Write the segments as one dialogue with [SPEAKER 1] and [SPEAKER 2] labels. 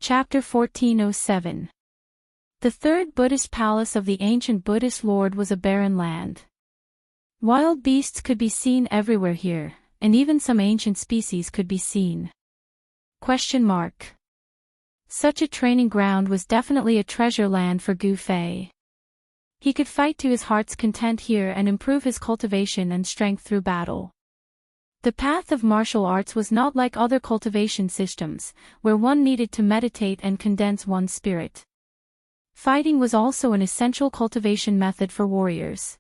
[SPEAKER 1] Chapter 1407. The third Buddhist palace of the ancient Buddhist lord was a barren land. Wild beasts could be seen everywhere here, and even some ancient species could be seen. Such a training ground was definitely a treasure land for Gu Fei. He could fight to his heart's content here and improve his cultivation and strength through battle. The path of martial arts was not like other cultivation systems, where one needed to meditate and condense one's spirit. Fighting was also an essential cultivation method for warriors.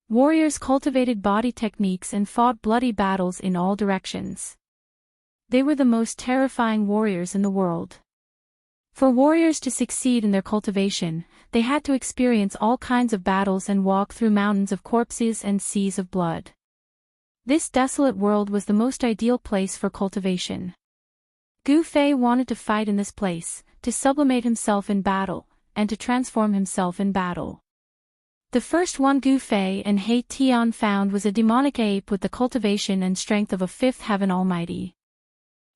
[SPEAKER 1] Warriors cultivated body techniques and fought bloody battles in all directions. They were the most terrifying warriors in the world. For warriors to succeed in their cultivation, they had to experience all kinds of battles and walk through mountains of corpses and seas of blood. This desolate world was the most ideal place for cultivation. Gu Fei wanted to fight in this place, to sublimate himself in battle, and to transform himself in battle. The first one Gu Fei and He Tian found was a demonic ape with the cultivation and strength of a fifth heaven almighty.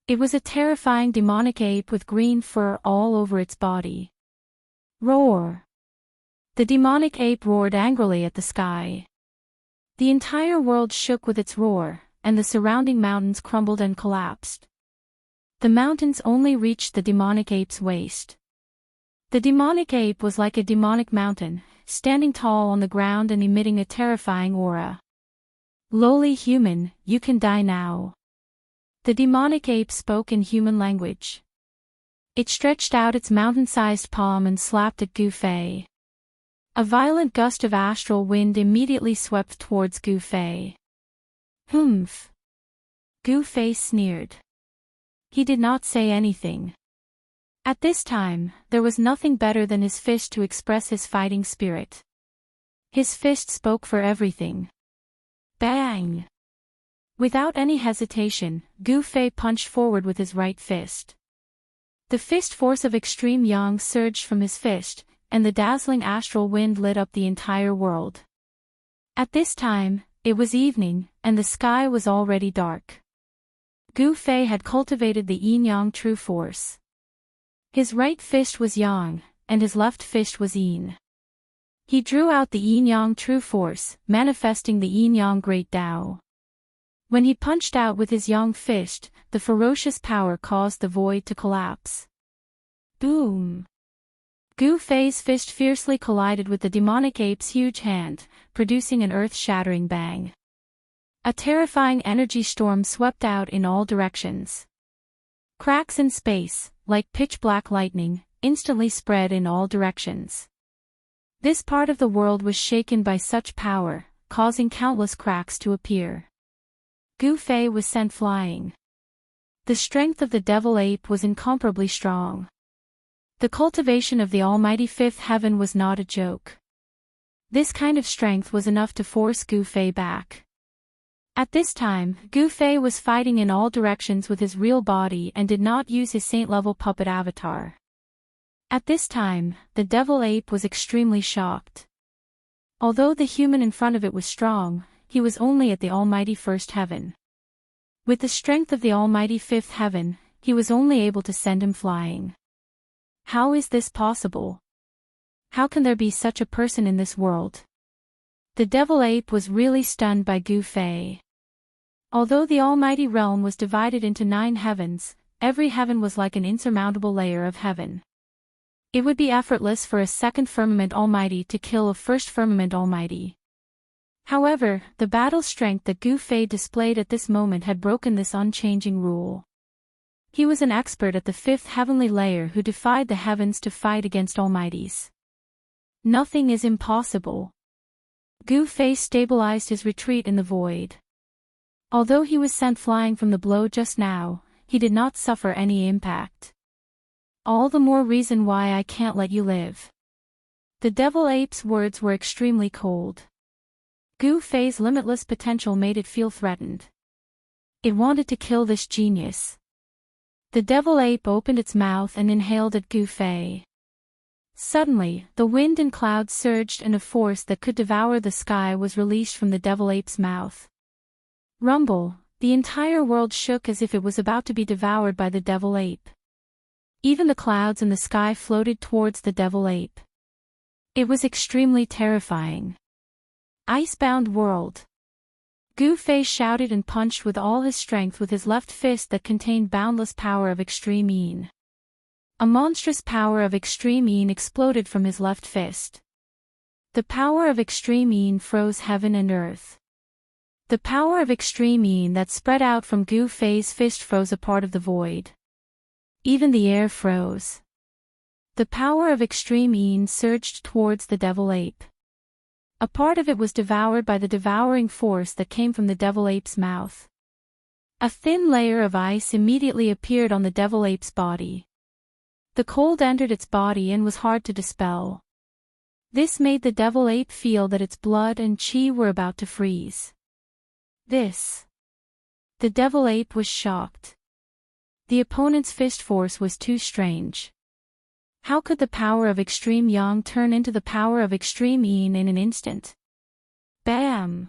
[SPEAKER 1] It was a terrifying demonic ape with green fur all over its body. Roar! The demonic ape roared angrily at the sky. The entire world shook with its roar, and the surrounding mountains crumbled and collapsed. The mountains only reached the demonic ape's waist. The demonic ape was like a demonic mountain, standing tall on the ground and emitting a terrifying aura. Lowly human, you can die now. The demonic ape spoke in human language. It stretched out its mountain-sized palm and slapped at Gu Fei. A violent gust of astral wind immediately swept towards Gu Fei. Humph! Gu Fei sneered. He did not say anything. At this time, there was nothing better than his fist to express his fighting spirit. His fist spoke for everything. Bang! Without any hesitation, Gu Fei punched forward with his right fist. The fist force of extreme yang surged from his fist, and the dazzling astral wind lit up the entire world. At this time, it was evening, and the sky was already dark. Gu Fei had cultivated the yin-yang true force. His right fist was yang, and his left fist was yin. He drew out the yin-yang true force, manifesting the yin-yang great Tao. When he punched out with his yang fist, the ferocious power caused the void to collapse. Boom! Gu Fei's fist fiercely collided with the demonic ape's huge hand, producing an earth-shattering bang. A terrifying energy storm swept out in all directions. Cracks in space, like pitch-black lightning, instantly spread in all directions. This part of the world was shaken by such power, causing countless cracks to appear. Gu Fei was sent flying. The strength of the devil ape was incomparably strong. The cultivation of the almighty fifth heaven was not a joke. This kind of strength was enough to force Gu Fei back. At this time, Gu Fei was fighting in all directions with his real body and did not use his saint-level puppet avatar. At this time, the devil ape was extremely shocked. Although the human in front of it was strong, he was only at the almighty first heaven. With the strength of the almighty fifth heaven, he was only able to send him flying. How is this possible? How can there be such a person in this world? The devil ape was really stunned by Gu Fei. Although the almighty realm was divided into 9 heavens, every heaven was like an insurmountable layer of heaven. It would be effortless for a second firmament almighty to kill a first firmament almighty. However, the battle strength that Gu Fei displayed at this moment had broken this unchanging rule. He was an expert at the 5th heavenly layer who defied the heavens to fight against almighties. Nothing is impossible. Gu Fei stabilized his retreat in the void. Although he was sent flying from the blow just now, he did not suffer any impact. All the more reason why I can't let you live. The devil ape's words were extremely cold. Gu Fei's limitless potential made it feel threatened. It wanted to kill this genius. The devil ape opened its mouth and inhaled at Gu Fei. Suddenly, the wind and clouds surged and a force that could devour the sky was released from the devil ape's mouth. Rumble, the entire world shook as if it was about to be devoured by the devil ape. Even the clouds in the sky floated towards the devil ape. It was extremely terrifying. Icebound world. Gu Fei shouted and punched with all his strength with his left fist that contained boundless power of extreme yin. A monstrous power of extreme yin exploded from his left fist. The power of extreme yin froze heaven and earth. The power of extreme yin that spread out from Gu Fei's fist froze a part of the void. Even the air froze. The power of extreme yin surged towards the devil ape. A part of it was devoured by the devouring force that came from the devil ape's mouth. A thin layer of ice immediately appeared on the devil ape's body. The cold entered its body and was hard to dispel. This made the devil ape feel that its blood and qi were about to freeze. The devil ape was shocked. The opponent's fist force was too strange. How could the power of extreme yang turn into the power of extreme yin in an instant? Bam!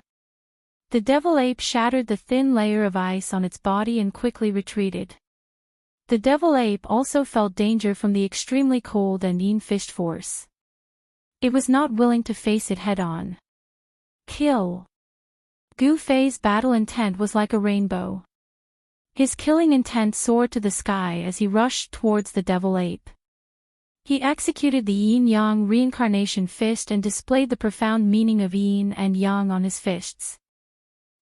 [SPEAKER 1] The devil ape shattered the thin layer of ice on its body and quickly retreated. The devil ape also felt danger from the extremely cold and yin fist force. It was not willing to face it head-on. Kill! Gu Fei's battle intent was like a rainbow. His killing intent soared to the sky as he rushed towards the devil ape. He executed the yin-yang reincarnation fist and displayed the profound meaning of yin and yang on his fists.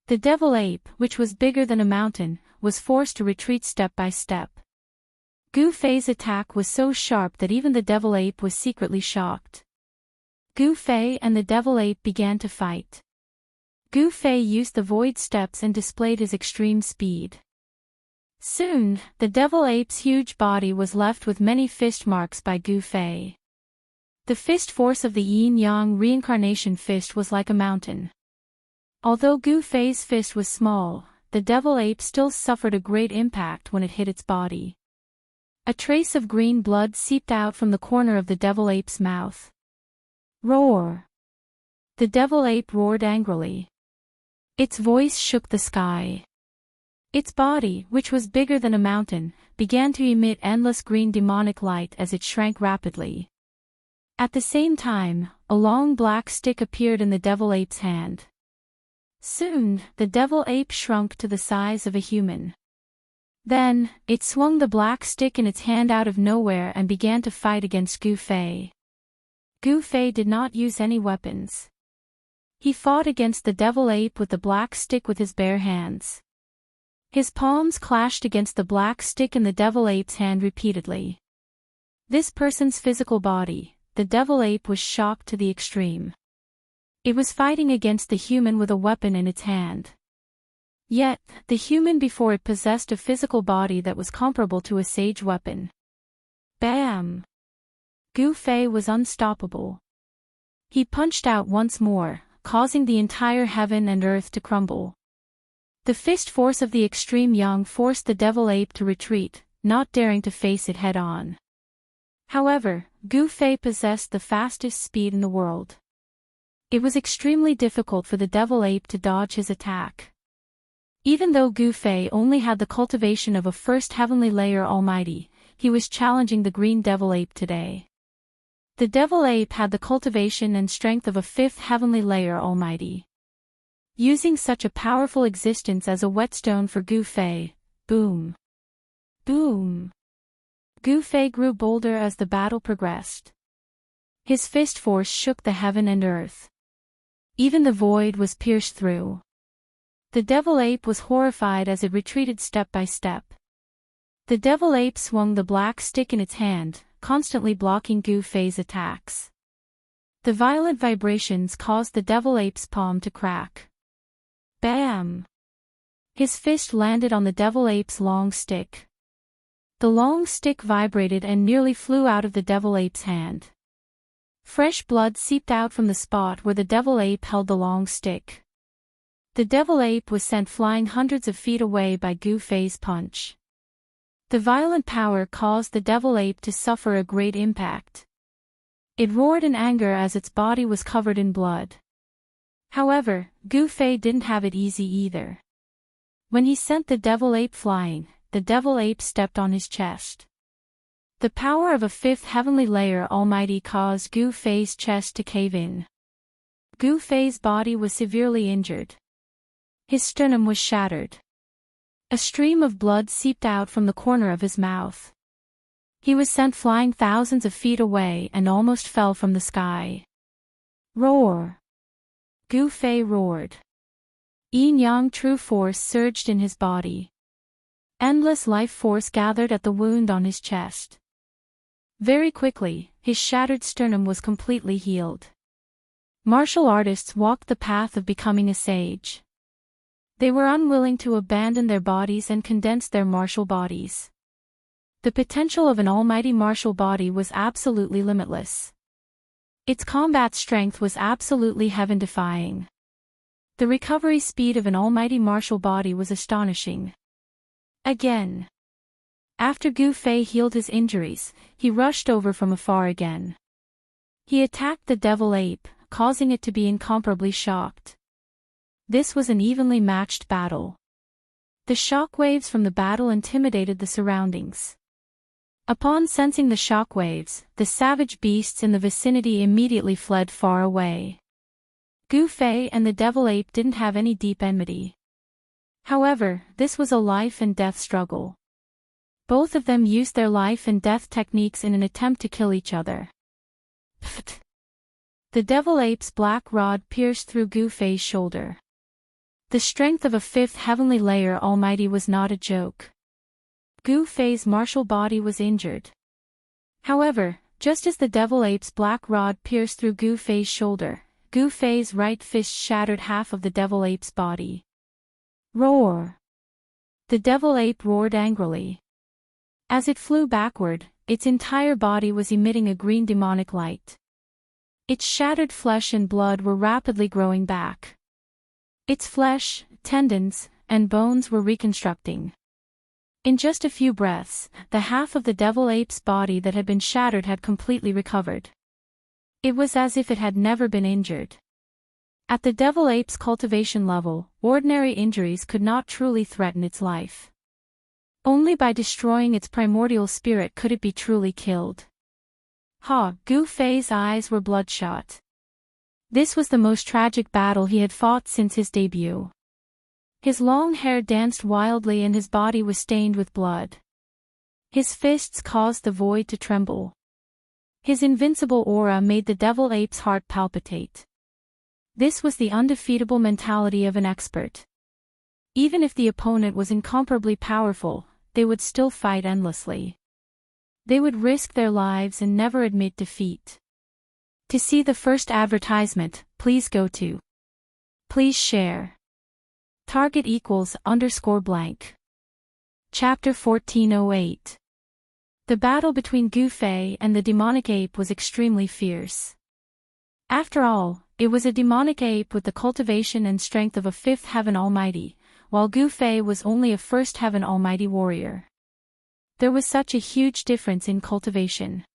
[SPEAKER 1] The devil ape, which was bigger than a mountain, was forced to retreat step by step. Gu Fei's attack was so sharp that even the devil ape was secretly shocked. Gu Fei and the devil ape began to fight. Gu Fei used the void steps and displayed his extreme speed. Soon, the devil ape's huge body was left with many fist marks by Gu Fei. The fist force of the yin-yang reincarnation fist was like a mountain. Although Gu Fei's fist was small, the devil ape still suffered a great impact when it hit its body. A trace of green blood seeped out from the corner of the devil ape's mouth. Roar! The devil ape roared angrily. Its voice shook the sky. Its body, which was bigger than a mountain, began to emit endless green demonic light as it shrank rapidly. At the same time, a long black stick appeared in the devil ape's hand. Soon, the devil ape shrunk to the size of a human. Then, it swung the black stick in its hand out of nowhere and began to fight against Gu Fei. Gu Fei did not use any weapons. He fought against the devil ape with the black stick with his bare hands. His palms clashed against the black stick in the devil ape's hand repeatedly. This person's physical body, the devil ape, was shocked to the extreme. It was fighting against the human with a weapon in its hand. Yet, the human before it possessed a physical body that was comparable to a sage weapon. Bam! Gu Fei was unstoppable. He punched out once more, causing the entire heaven and earth to crumble. The fist force of the extreme yang forced the devil ape to retreat, not daring to face it head-on. However, Gu Fei possessed the fastest speed in the world. It was extremely difficult for the devil ape to dodge his attack. Even though Gu Fei only had the cultivation of a first heavenly layer almighty, he was challenging the green devil ape today. The devil ape had the cultivation and strength of a fifth heavenly layer almighty. Using such a powerful existence as a whetstone for Gu Fei, boom! Boom! Gu Fei grew bolder as the battle progressed. His fist force shook the heaven and earth. Even the void was pierced through. The devil ape was horrified as it retreated step by step. The devil ape swung the black stick in its hand, constantly blocking Gu Fei's attacks. The violent vibrations caused the devil ape's palm to crack. Bam! His fist landed on the devil ape's long stick. The long stick vibrated and nearly flew out of the devil ape's hand. Fresh blood seeped out from the spot where the devil ape held the long stick. The devil ape was sent flying hundreds of feet away by Gu Fei's punch. The violent power caused the devil ape to suffer a great impact. It roared in anger as its body was covered in blood. However, Gu Fei didn't have it easy either. When he sent the devil ape flying, the devil ape stepped on his chest. The power of a fifth heavenly layer almighty caused Gu Fei's chest to cave in. Gu Fei's body was severely injured. His sternum was shattered. A stream of blood seeped out from the corner of his mouth. He was sent flying thousands of feet away and almost fell from the sky. Roar! Gu Fei roared. Yin-yang true force surged in his body. Endless life force gathered at the wound on his chest. Very quickly, his shattered sternum was completely healed. Martial artists walked the path of becoming a sage. They were unwilling to abandon their bodies and condense their martial bodies. The potential of an almighty martial body was absolutely limitless. Its combat strength was absolutely heaven-defying. The recovery speed of an almighty martial body was astonishing. Again. After Gu Fei healed his injuries, he rushed over from afar again. He attacked the devil ape, causing it to be incomparably shocked. This was an evenly matched battle. The shock waves from the battle intimidated the surroundings. Upon sensing the shock waves, the savage beasts in the vicinity immediately fled far away. Gu Fei and the devil ape didn't have any deep enmity. However, this was a life and death struggle. Both of them used their life and death techniques in an attempt to kill each other. Pfft! The devil ape's black rod pierced through Gu Fei's shoulder. The strength of a fifth heavenly layer almighty was not a joke. Gu Fei's martial body was injured. However, just as the devil ape's black rod pierced through Gu Fei's shoulder, Gu Fei's right fist shattered half of the devil ape's body. Roar! The devil ape roared angrily. As it flew backward, its entire body was emitting a green demonic light. Its shattered flesh and blood were rapidly growing back. Its flesh, tendons, and bones were reconstructing. In just a few breaths, the half of the devil ape's body that had been shattered had completely recovered. It was as if it had never been injured. At the devil ape's cultivation level, ordinary injuries could not truly threaten its life. Only by destroying its primordial spirit could it be truly killed. Gu Fei's eyes were bloodshot. This was the most tragic battle he had fought since his debut. His long hair danced wildly and his body was stained with blood. His fists caused the void to tremble. His invincible aura made the devil ape's heart palpitate. This was the undefeatable mentality of an expert. Even if the opponent was incomparably powerful, they would still fight endlessly. They would risk their lives and never admit defeat. To see the first advertisement, please go to. Please share. Target =_blank. Chapter 1408. The battle between Gu Fei and the demonic ape was extremely fierce. After all, it was a demonic ape with the cultivation and strength of a fifth heaven almighty, while Gu Fei was only a first heaven almighty warrior. There was such a huge difference in cultivation.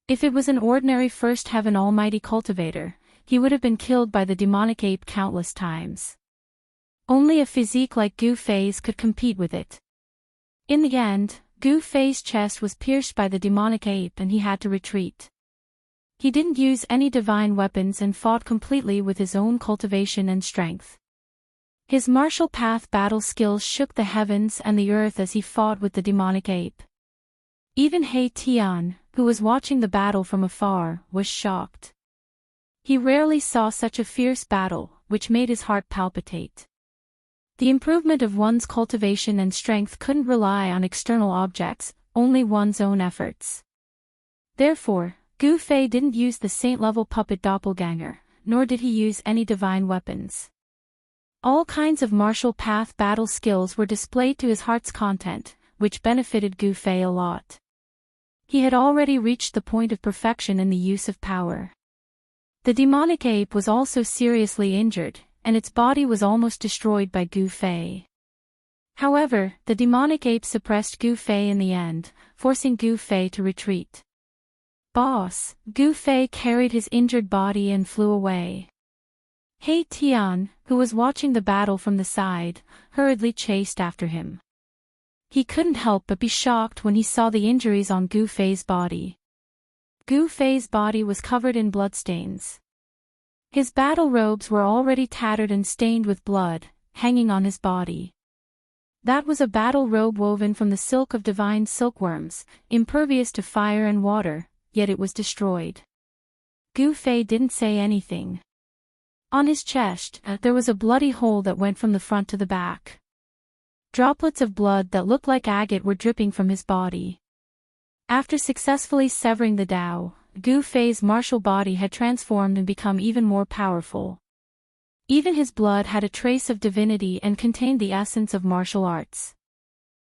[SPEAKER 1] If it was an ordinary first heaven almighty cultivator, he would have been killed by the demonic ape countless times. Only a physique like Gu Fei's could compete with it. In the end, Gu Fei's chest was pierced by the demonic ape and he had to retreat. He didn't use any divine weapons and fought completely with his own cultivation and strength. His martial path battle skills shook the heavens and the earth as he fought with the demonic ape. Even He Tian, who was watching the battle from afar, was shocked. He rarely saw such a fierce battle, which made his heart palpitate. The improvement of one's cultivation and strength couldn't rely on external objects, only one's own efforts. Therefore, Gu Fei didn't use the saint-level puppet doppelganger, nor did he use any divine weapons. All kinds of martial path battle skills were displayed to his heart's content, which benefited Gu Fei a lot. He had already reached the point of perfection in the use of power. The demonic ape was also seriously injured, and its body was almost destroyed by Gu Fei. However, the demonic ape suppressed Gu Fei in the end, forcing Gu Fei to retreat. Boss, Gu Fei carried his injured body and flew away. He Tian, who was watching the battle from the side, hurriedly chased after him. He couldn't help but be shocked when he saw the injuries on Gu Fei's body. Gu Fei's body was covered in bloodstains. His battle robes were already tattered and stained with blood, hanging on his body. That was a battle robe woven from the silk of divine silkworms, impervious to fire and water, yet it was destroyed. Gu Fei didn't say anything. On his chest, there was a bloody hole that went from the front to the back. Droplets of blood that looked like agate were dripping from his body. After successfully severing the Tao, Gu Fei's martial body had transformed and become even more powerful. Even his blood had a trace of divinity and contained the essence of martial arts.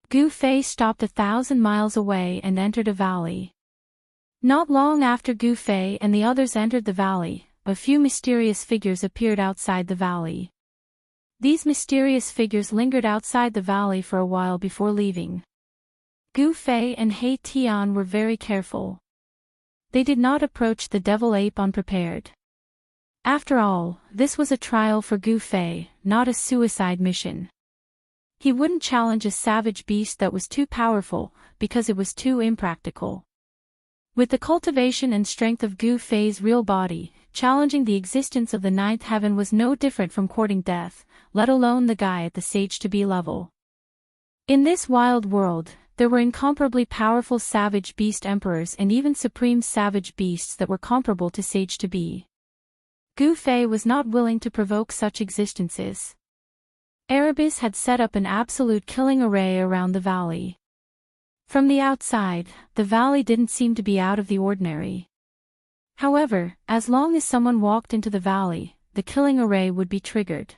[SPEAKER 1] Gu Fei stopped 1,000 miles away and entered a valley. Not long after Gu Fei and the others entered the valley, a few mysterious figures appeared outside the valley. These mysterious figures lingered outside the valley for a while before leaving. Gu Fei and He Tian were very careful. They did not approach the devil ape unprepared. After all, this was a trial for Gu Fei, not a suicide mission. He wouldn't challenge a savage beast that was too powerful, because it was too impractical. With the cultivation and strength of Gu Fei's real body, challenging the existence of the ninth heaven was no different from courting death, let alone the guy at the sage-to-be level. In this wild world, there were incomparably powerful savage beast emperors and even supreme savage beasts that were comparable to sage-to-be. Gu Fei was not willing to provoke such existences. Erebus had set up an absolute killing array around the valley. From the outside, the valley didn't seem to be out of the ordinary. However, as long as someone walked into the valley, the killing array would be triggered.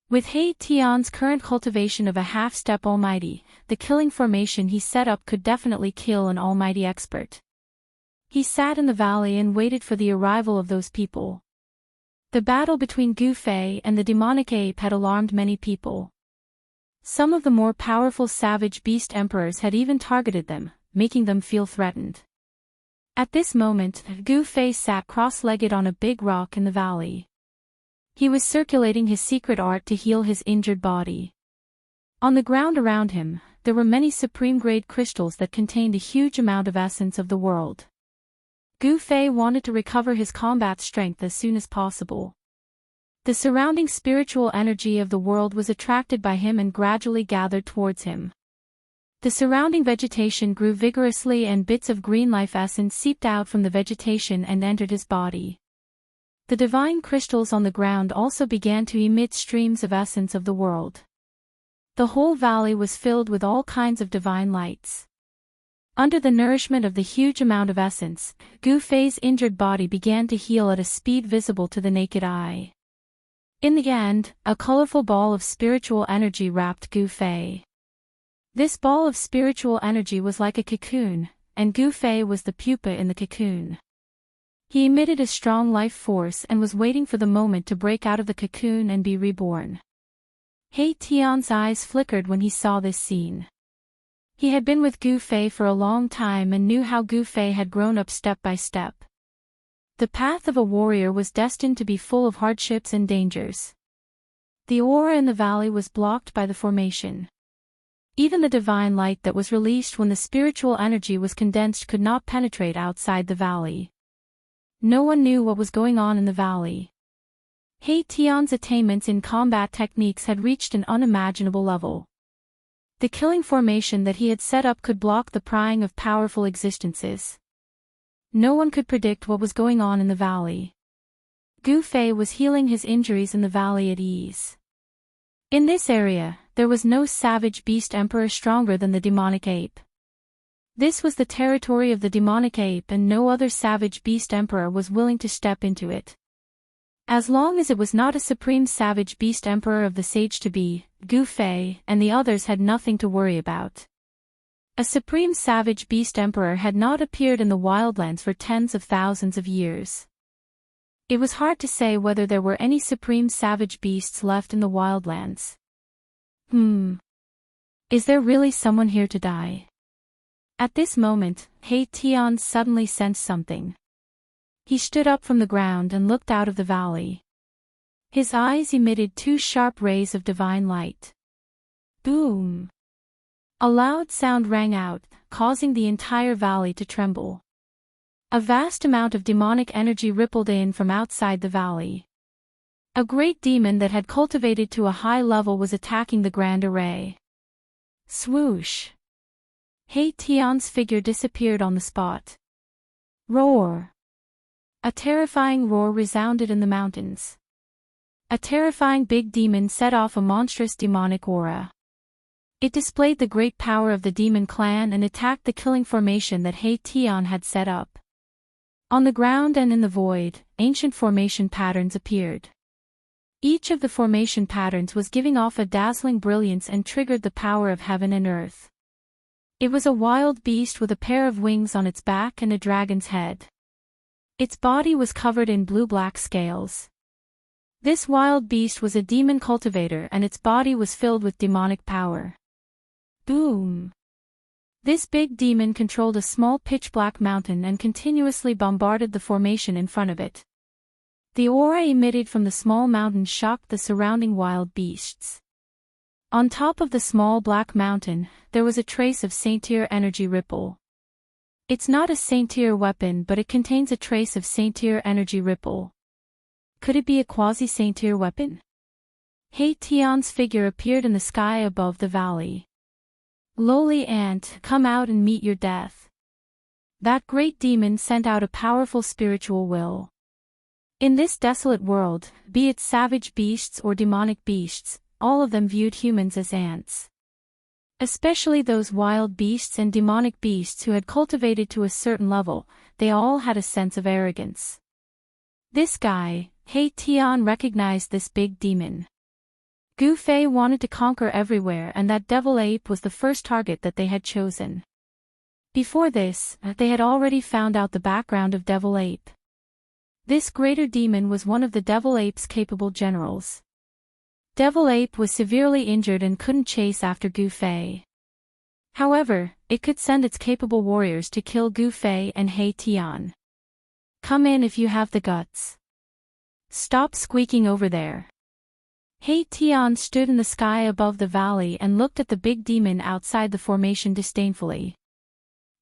[SPEAKER 1] With He Tian's current cultivation of a half-step almighty, the killing formation he set up could definitely kill an almighty expert. He sat in the valley and waited for the arrival of those people. The battle between Gu Fei and the demonic ape had alarmed many people. Some of the more powerful savage beast emperors had even targeted them, making them feel threatened. At this moment, Gu Fei sat cross-legged on a big rock in the valley. He was circulating his secret art to heal his injured body. On the ground around him, there were many supreme-grade crystals that contained a huge amount of essence of the world. Gu Fei wanted to recover his combat strength as soon as possible. The surrounding spiritual energy of the world was attracted by him and gradually gathered towards him. The surrounding vegetation grew vigorously and bits of green life essence seeped out from the vegetation and entered his body. The divine crystals on the ground also began to emit streams of essence of the world. The whole valley was filled with all kinds of divine lights. Under the nourishment of the huge amount of essence, Gu Fei's injured body began to heal at a speed visible to the naked eye. In the end, a colorful ball of spiritual energy wrapped Gu Fei. This ball of spiritual energy was like a cocoon, and Gu Fei was the pupa in the cocoon. He emitted a strong life force and was waiting for the moment to break out of the cocoon and be reborn. He Tian's eyes flickered when he saw this scene. He had been with Gu Fei for a long time and knew how Gu Fei had grown up step by step. The path of a warrior was destined to be full of hardships and dangers. The aura in the valley was blocked by the formation. Even the divine light that was released when the spiritual energy was condensed could not penetrate outside the valley. No one knew what was going on in the valley. He Tian's attainments in combat techniques had reached an unimaginable level. The killing formation that he had set up could block the prying of powerful existences. No one could predict what was going on in the valley. Gu Fei was healing his injuries in the valley at ease. In this area, there was no savage beast emperor stronger than the demonic ape. This was the territory of the demonic ape and no other savage beast emperor was willing to step into it. As long as it was not a supreme savage beast emperor of the sage-to-be, Gu Fei and the others had nothing to worry about. A supreme savage beast emperor had not appeared in the wildlands for tens of thousands of years. It was hard to say whether there were any supreme savage beasts left in the wildlands. Is there really someone here to die? At this moment, He Tian suddenly sensed something. He stood up from the ground and looked out of the valley. His eyes emitted two sharp rays of divine light. Boom! A loud sound rang out, causing the entire valley to tremble. A vast amount of demonic energy rippled in from outside the valley. A great demon that had cultivated to a high level was attacking the grand array. Swoosh! Hei Tian's figure disappeared on the spot. Roar! A terrifying roar resounded in the mountains. A terrifying big demon set off a monstrous demonic aura. It displayed the great power of the demon clan and attacked the killing formation that Hei Tian had set up. On the ground and in the void, ancient formation patterns appeared. Each of the formation patterns was giving off a dazzling brilliance and triggered the power of heaven and earth. It was a wild beast with a pair of wings on its back and a dragon's head. Its body was covered in blue-black scales. This wild beast was a demon cultivator and its body was filled with demonic power. Boom! This big demon controlled a small pitch-black mountain and continuously bombarded the formation in front of it. The aura emitted from the small mountain shocked the surrounding wild beasts. On top of the small black mountain, there was a trace of Saint-Tier energy ripple. It's not a Saint-Tier weapon, but it contains a trace of Saint-Tier energy ripple. Could it be a quasi-Saint-Tier weapon? Hei Tian's figure appeared in the sky above the valley. Lowly ant, come out and meet your death. That great demon sent out a powerful spiritual will. In this desolate world, be it savage beasts or demonic beasts, all of them viewed humans as ants. Especially those wild beasts and demonic beasts who had cultivated to a certain level, they all had a sense of arrogance. This guy, Hei Tian, recognized this big demon. Gu Fei wanted to conquer everywhere, and that devil ape was the first target that they had chosen. Before this, they had already found out the background of devil ape. This greater demon was one of the devil ape's capable generals. Devil Ape was severely injured and couldn't chase after Gu Fei. However, it could send its capable warriors to kill Gu Fei and Hei Tian. Come in if you have the guts. Stop squeaking over there. Hei Tian stood in the sky above the valley and looked at the big demon outside the formation disdainfully.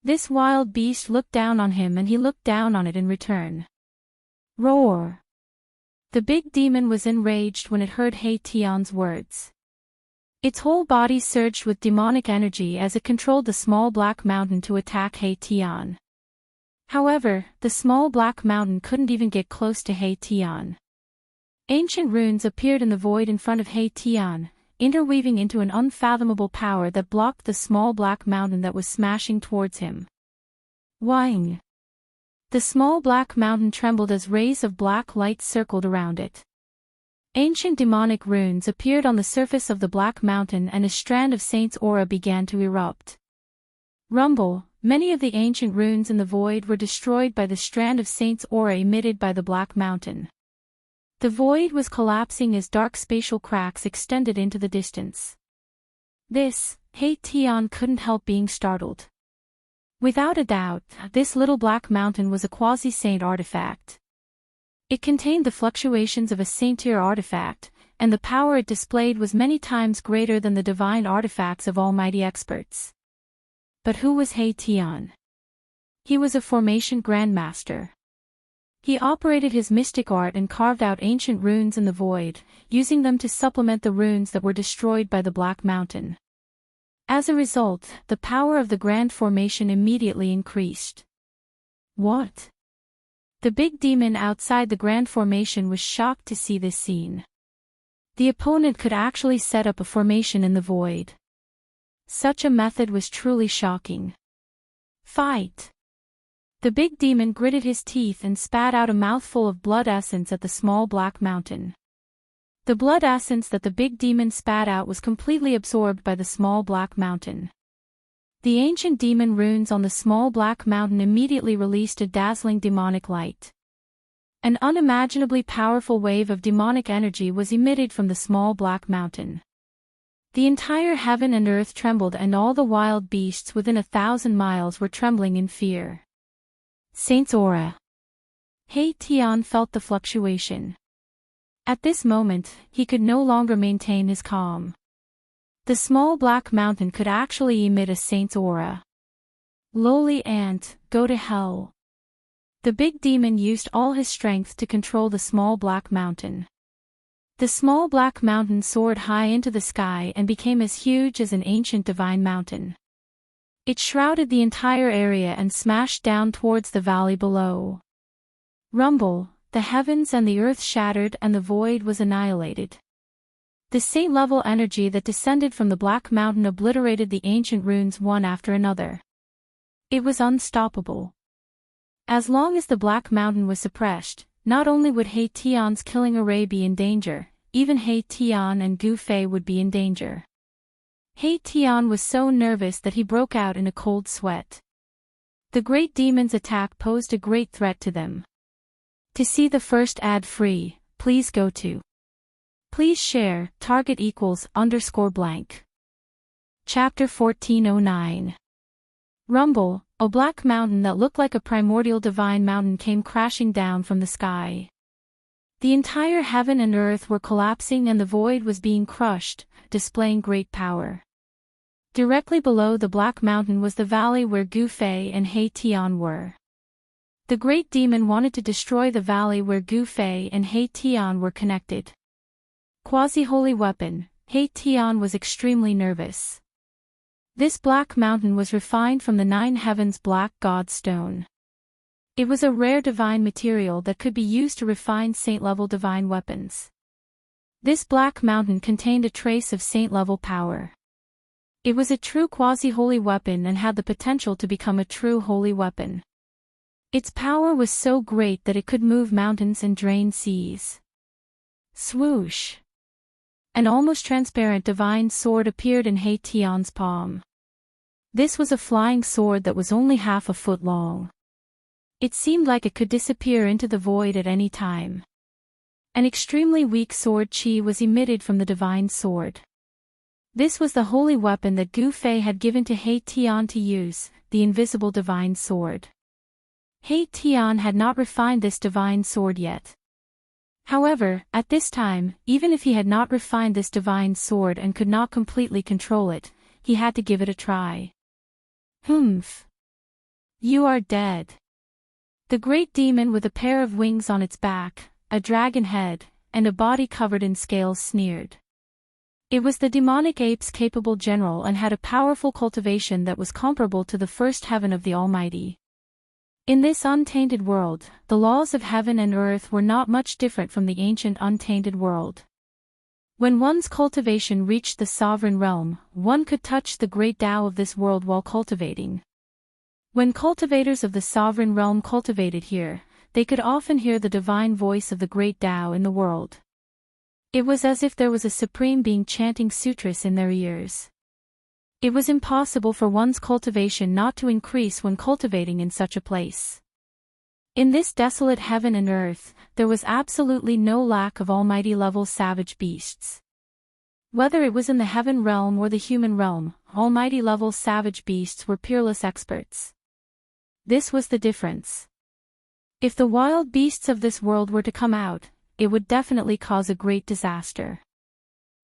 [SPEAKER 1] This wild beast looked down on him and he looked down on it in return. Roar! The big demon was enraged when it heard Hei Tian's words. Its whole body surged with demonic energy as it controlled the small black mountain to attack Hei Tian. However, the small black mountain couldn't even get close to Hei Tian. Ancient runes appeared in the void in front of Hei Tian, interweaving into an unfathomable power that blocked the small black mountain that was smashing towards him. Wang! The small black mountain trembled as rays of black light circled around it. Ancient demonic runes appeared on the surface of the black mountain and a strand of Saint's aura began to erupt. Rumble! Many of the ancient runes in the void were destroyed by the strand of Saint's aura emitted by the black mountain. The void was collapsing as dark spatial cracks extended into the distance. This, Hei Tian couldn't help being startled. Without a doubt, this little black mountain was a quasi-saint artifact. It contained the fluctuations of a saint-tier artifact, and the power it displayed was many times greater than the divine artifacts of almighty experts. But who was Hei Tian? He was a formation grandmaster. He operated his mystic art and carved out ancient runes in the void, using them to supplement the runes that were destroyed by the Black Mountain. As a result, the power of the Grand Formation immediately increased. What? The big demon outside the Grand Formation was shocked to see this scene. The opponent could actually set up a formation in the void. Such a method was truly shocking. Fight! The big demon gritted his teeth and spat out a mouthful of blood essence at the small black mountain. The blood essence that the big demon spat out was completely absorbed by the small black mountain. The ancient demon runes on the small black mountain immediately released a dazzling demonic light. An unimaginably powerful wave of demonic energy was emitted from the small black mountain. The entire heaven and earth trembled, and all the wild beasts within 1,000 miles were trembling in fear. Saint's aura. Hei Tian felt the fluctuation. At this moment, he could no longer maintain his calm. The small black mountain could actually emit a saint's aura. Lowly ant, go to hell. The big demon used all his strength to control the small black mountain. The small black mountain soared high into the sky and became as huge as an ancient divine mountain. It shrouded the entire area and smashed down towards the valley below. Rumble, the heavens and the earth shattered and the void was annihilated. The saint-level energy that descended from the Black Mountain obliterated the ancient runes one after another. It was unstoppable. As long as the Black Mountain was suppressed, not only would He Tian's killing array be in danger, even He Tian and Gu Fei would be in danger. He Tian was so nervous that he broke out in a cold sweat. The great demon's attack posed a great threat to them. To see the first ad free, please go to. Please share, target equals _blank. Chapter 1409. Rumble, a black mountain that looked like a primordial divine mountain came crashing down from the sky. The entire heaven and earth were collapsing and the void was being crushed, displaying great power. Directly below the Black Mountain was the valley where Gu Fei and He Tian were. The great demon wanted to destroy the valley where Gu Fei and He Tian were connected. Quasi-holy weapon, He Tian was extremely nervous. This Black Mountain was refined from the 9 heavens black god stone. It was a rare divine material that could be used to refine saint-level divine weapons. This Black Mountain contained a trace of saint-level power. It was a true quasi-holy weapon and had the potential to become a true holy weapon. Its power was so great that it could move mountains and drain seas. Swoosh! An almost transparent divine sword appeared in He Tian's palm. This was a flying sword that was only half a foot long. It seemed like it could disappear into the void at any time. An extremely weak sword chi was emitted from the divine sword. This was the holy weapon that Gu Fei had given to He Tian to use, the invisible divine sword. He Tian had not refined this divine sword yet. However, at this time, even if he had not refined this divine sword and could not completely control it, he had to give it a try. Humph! You are dead. The great demon with a pair of wings on its back, a dragon head, and a body covered in scales sneered. It was the demonic ape's capable general and had a powerful cultivation that was comparable to the first heaven of the Almighty. In this untainted world, the laws of heaven and earth were not much different from the ancient untainted world. When one's cultivation reached the sovereign realm, one could touch the great Tao of this world while cultivating. When cultivators of the sovereign realm cultivated here, they could often hear the divine voice of the great Tao in the world. It was as if there was a supreme being chanting sutras in their ears. It was impossible for one's cultivation not to increase when cultivating in such a place. In this desolate heaven and earth, there was absolutely no lack of almighty-level savage beasts. Whether it was in the heaven realm or the human realm, almighty-level savage beasts were peerless experts. This was the difference. If the wild beasts of this world were to come out, it would definitely cause a great disaster.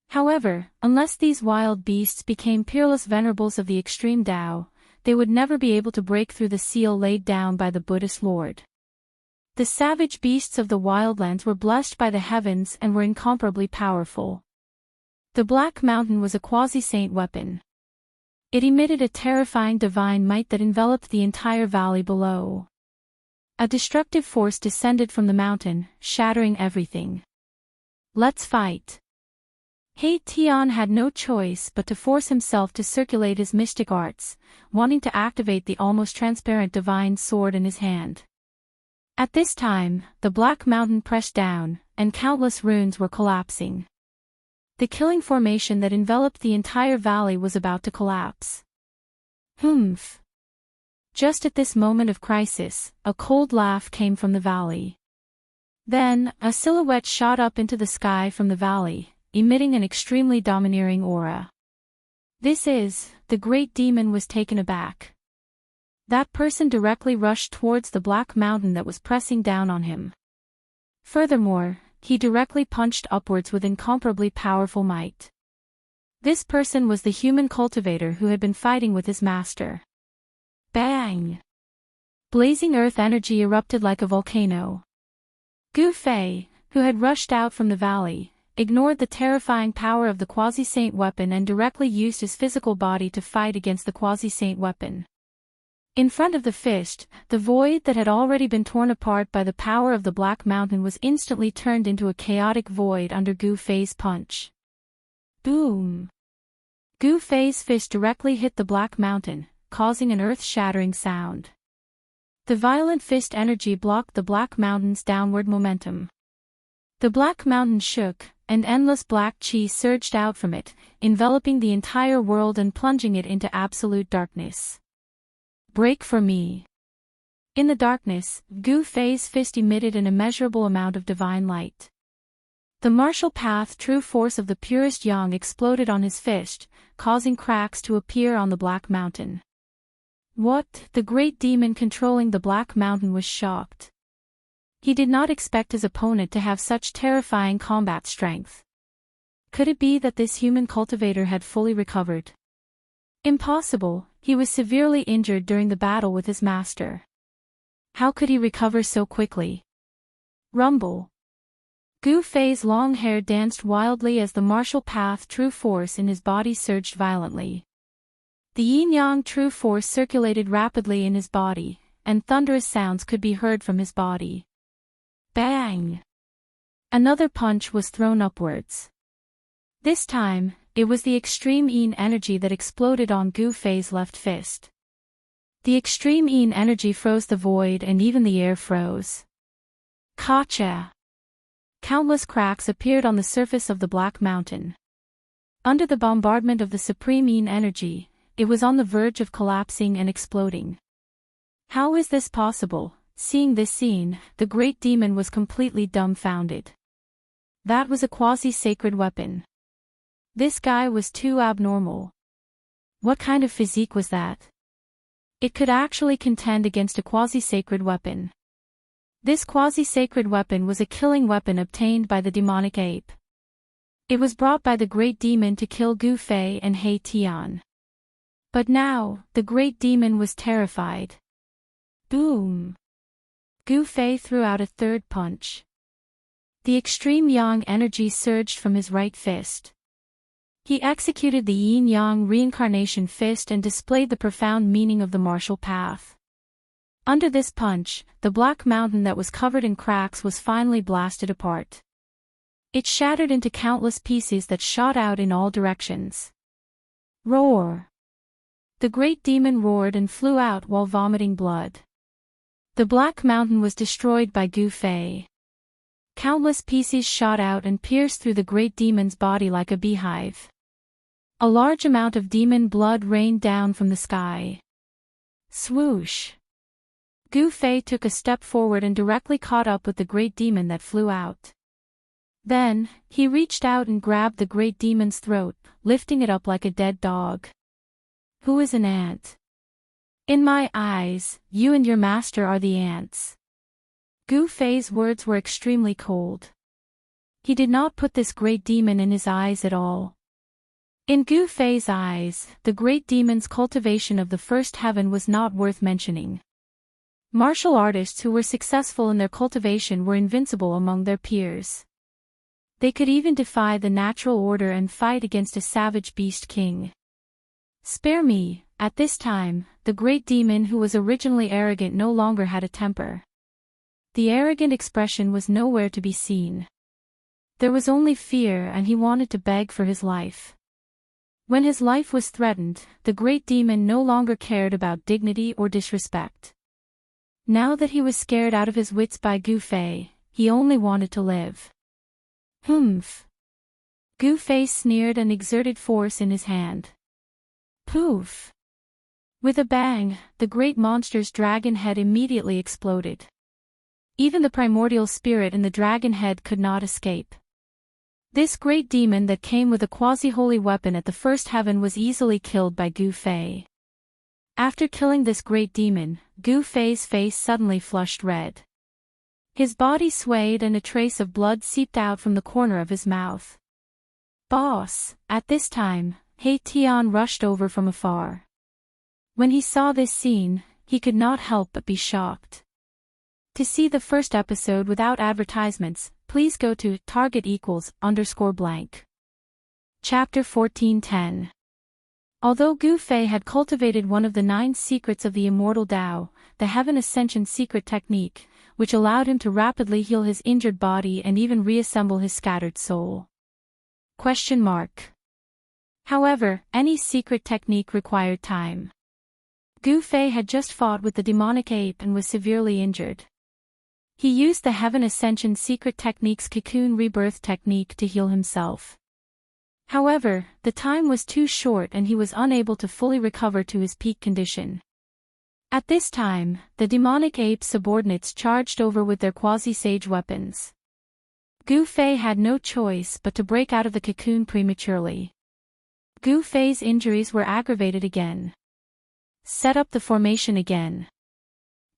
[SPEAKER 1] However, unless these wild beasts became peerless venerables of the extreme Tao, they would never be able to break through the seal laid down by the Buddhist Lord. The savage beasts of the wildlands were blessed by the heavens and were incomparably powerful. The Black Mountain was a quasi-saint weapon. It emitted a terrifying divine might that enveloped the entire valley below. A destructive force descended from the mountain, shattering everything. Let's fight. He Tian had no choice but to force himself to circulate his mystic arts, wanting to activate the almost transparent divine sword in his hand. At this time, the Black Mountain pressed down, and countless runes were collapsing. The killing formation that enveloped the entire valley was about to collapse. Humph! Just at this moment of crisis, a cold laugh came from the valley. Then, a silhouette shot up into the sky from the valley, emitting an extremely domineering aura. The great demon was taken aback. That person directly rushed towards the Black Mountain that was pressing down on him. Furthermore, he directly punched upwards with incomparably powerful might. This person was the human cultivator who had been fighting with his master. Bang! Blazing earth energy erupted like a volcano. Gu Fei, who had rushed out from the valley, ignored the terrifying power of the quasi-saint weapon and directly used his physical body to fight against the quasi-saint weapon. In front of the fist, the void that had already been torn apart by the power of the Black Mountain was instantly turned into a chaotic void under Gu Fei's punch. Boom! Gu Fei's fist directly hit the Black Mountain, causing an earth-shattering sound. The violent fist energy blocked the Black Mountain's downward momentum. The Black Mountain shook, and endless black chi surged out from it, enveloping the entire world and plunging it into absolute darkness. Break for me. In the darkness, Gu Fei's fist emitted an immeasurable amount of divine light. The martial path true force of the purest yang exploded on his fist, causing cracks to appear on the Black Mountain. What? The great demon controlling the Black Mountain was shocked. He did not expect his opponent to have such terrifying combat strength. Could it be that this human cultivator had fully recovered? Impossible, he was severely injured during the battle with his master. How could he recover so quickly? Rumble. Gu Fei's long hair danced wildly as the martial path true force in his body surged violently. The yin-yang true force circulated rapidly in his body, and thunderous sounds could be heard from his body. Bang! Another punch was thrown upwards. This time, it was the extreme yin energy that exploded on Gu Fei's left fist. The extreme yin energy froze the void and even the air froze. Gotcha! Countless cracks appeared on the surface of the Black Mountain. Under the bombardment of the supreme yin energy, it was on the verge of collapsing and exploding. How is this possible? Seeing this scene, the great demon was completely dumbfounded. That was a quasi-sacred weapon. This guy was too abnormal. What kind of physique was that? It could actually contend against a quasi-sacred weapon. This quasi-sacred weapon was a killing weapon obtained by the demonic ape. It was brought by the great demon to kill Gu Fei and He Tian. But now, the great demon was terrified. Boom! Gu Fei threw out a third punch. The extreme yang energy surged from his right fist. He executed the yin-yang reincarnation fist and displayed the profound meaning of the martial path. Under this punch, the Black Mountain that was covered in cracks was finally blasted apart. It shattered into countless pieces that shot out in all directions. Roar! The great demon roared and flew out while vomiting blood. The Black Mountain was destroyed by Gu Fei. Countless pieces shot out and pierced through the great demon's body like a beehive. A large amount of demon blood rained down from the sky. Swoosh! Gu Fei took a step forward and directly caught up with the great demon that flew out. Then, he reached out and grabbed the great demon's throat, lifting it up like a dead dog. Who is an ant? In my eyes, you and your master are the ants. Gu Fei's words were extremely cold. He did not put this great demon in his eyes at all. In Gu Fei's eyes, the great demon's cultivation of the first heaven was not worth mentioning. Martial artists who were successful in their cultivation were invincible among their peers. They could even defy the natural order and fight against a savage beast king. Spare me. At this time, the great demon who was originally arrogant no longer had a temper. The arrogant expression was nowhere to be seen. There was only fear and he wanted to beg for his life. When his life was threatened, the great demon no longer cared about dignity or disrespect. Now that he was scared out of his wits by Gu Fei, he only wanted to live. Humph! Gu Fei sneered and exerted force in his hand. Poof! With a bang, the great monster's dragon head immediately exploded. Even the primordial spirit in the dragon head could not escape. This great demon that came with a quasi-holy weapon at the first heaven was easily killed by Gu Fei. After killing this great demon, Gu Fei's face suddenly flushed red. His body swayed and a trace of blood seeped out from the corner of his mouth. Boss, at this time, He Tian rushed over from afar. When he saw this scene, he could not help but be shocked. To see the first episode without advertisements, please go to target=_blank. Chapter 14:10. Although Gu Fei had cultivated one of the 9 secrets of the Immortal Tao, the Heaven Ascension secret technique, which allowed him to rapidly heal his injured body and even reassemble his scattered soul. However, any secret technique required time. Gu Fei had just fought with the demonic ape and was severely injured. He used the Heaven Ascension secret technique's cocoon rebirth technique to heal himself. However, the time was too short and he was unable to fully recover to his peak condition. At this time, the demonic ape's subordinates charged over with their quasi-sage weapons. Gu Fei had no choice but to break out of the cocoon prematurely. Gu Fei's injuries were aggravated again. Set up the formation again.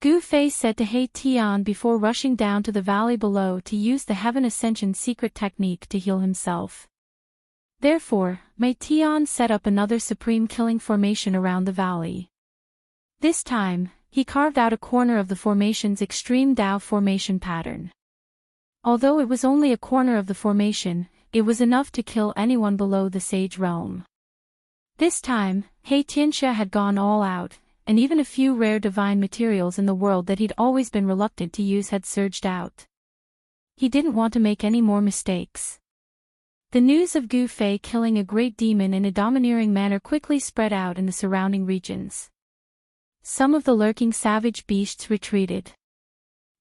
[SPEAKER 1] Gu Fei said to He Tian before rushing down to the valley below to use the Heaven Ascension secret technique to heal himself. Therefore, Mei Tian set up another supreme killing formation around the valley. This time, he carved out a corner of the formation's extreme Tao formation pattern. Although it was only a corner of the formation, it was enough to kill anyone below the sage realm. This time, He Tianxia had gone all out, and even a few rare divine materials in the world that he'd always been reluctant to use had surged out. He didn't want to make any more mistakes. The news of Gu Fei killing a great demon in a domineering manner quickly spread out in the surrounding regions. Some of the lurking savage beasts retreated.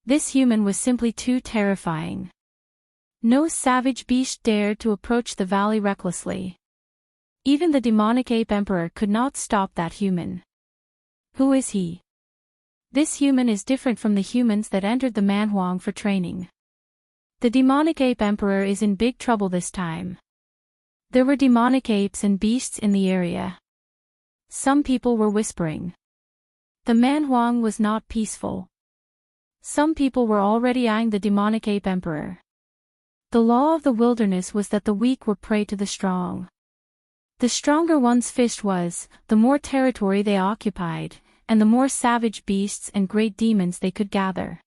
[SPEAKER 1] This human was simply too terrifying. No savage beast dared to approach the valley recklessly. Even the demonic ape emperor could not stop that human. Who is he? This human is different from the humans that entered the Manhuang for training. The demonic ape emperor is in big trouble this time. There were demonic apes and beasts in the area. Some people were whispering. The Manhuang was not peaceful. Some people were already eyeing the demonic ape emperor. The law of the wilderness was that the weak were prey to the strong. The stronger one's fist was, the more territory they occupied, and the more savage beasts and great demons they could gather.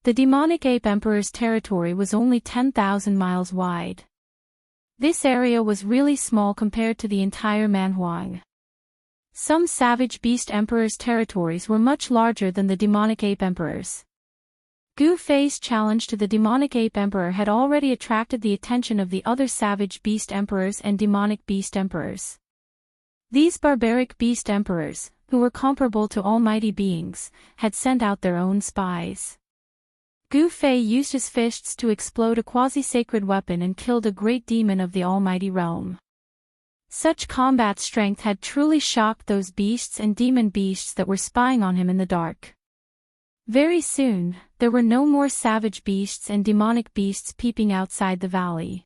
[SPEAKER 1] The demonic ape emperor's territory was only 10,000 miles wide. This area was really small compared to the entire Manhuang. Some savage beast emperors' territories were much larger than the demonic ape emperor's. Gu Fei's challenge to the demonic ape emperor had already attracted the attention of the other savage beast emperors and demonic beast emperors. These barbaric beast emperors, who were comparable to almighty beings, had sent out their own spies. Gu Fei used his fists to explode a quasi-sacred weapon and killed a great demon of the almighty realm. Such combat strength had truly shocked those beasts and demon beasts that were spying on him in the dark. Very soon, there were no more savage beasts and demonic beasts peeping outside the valley.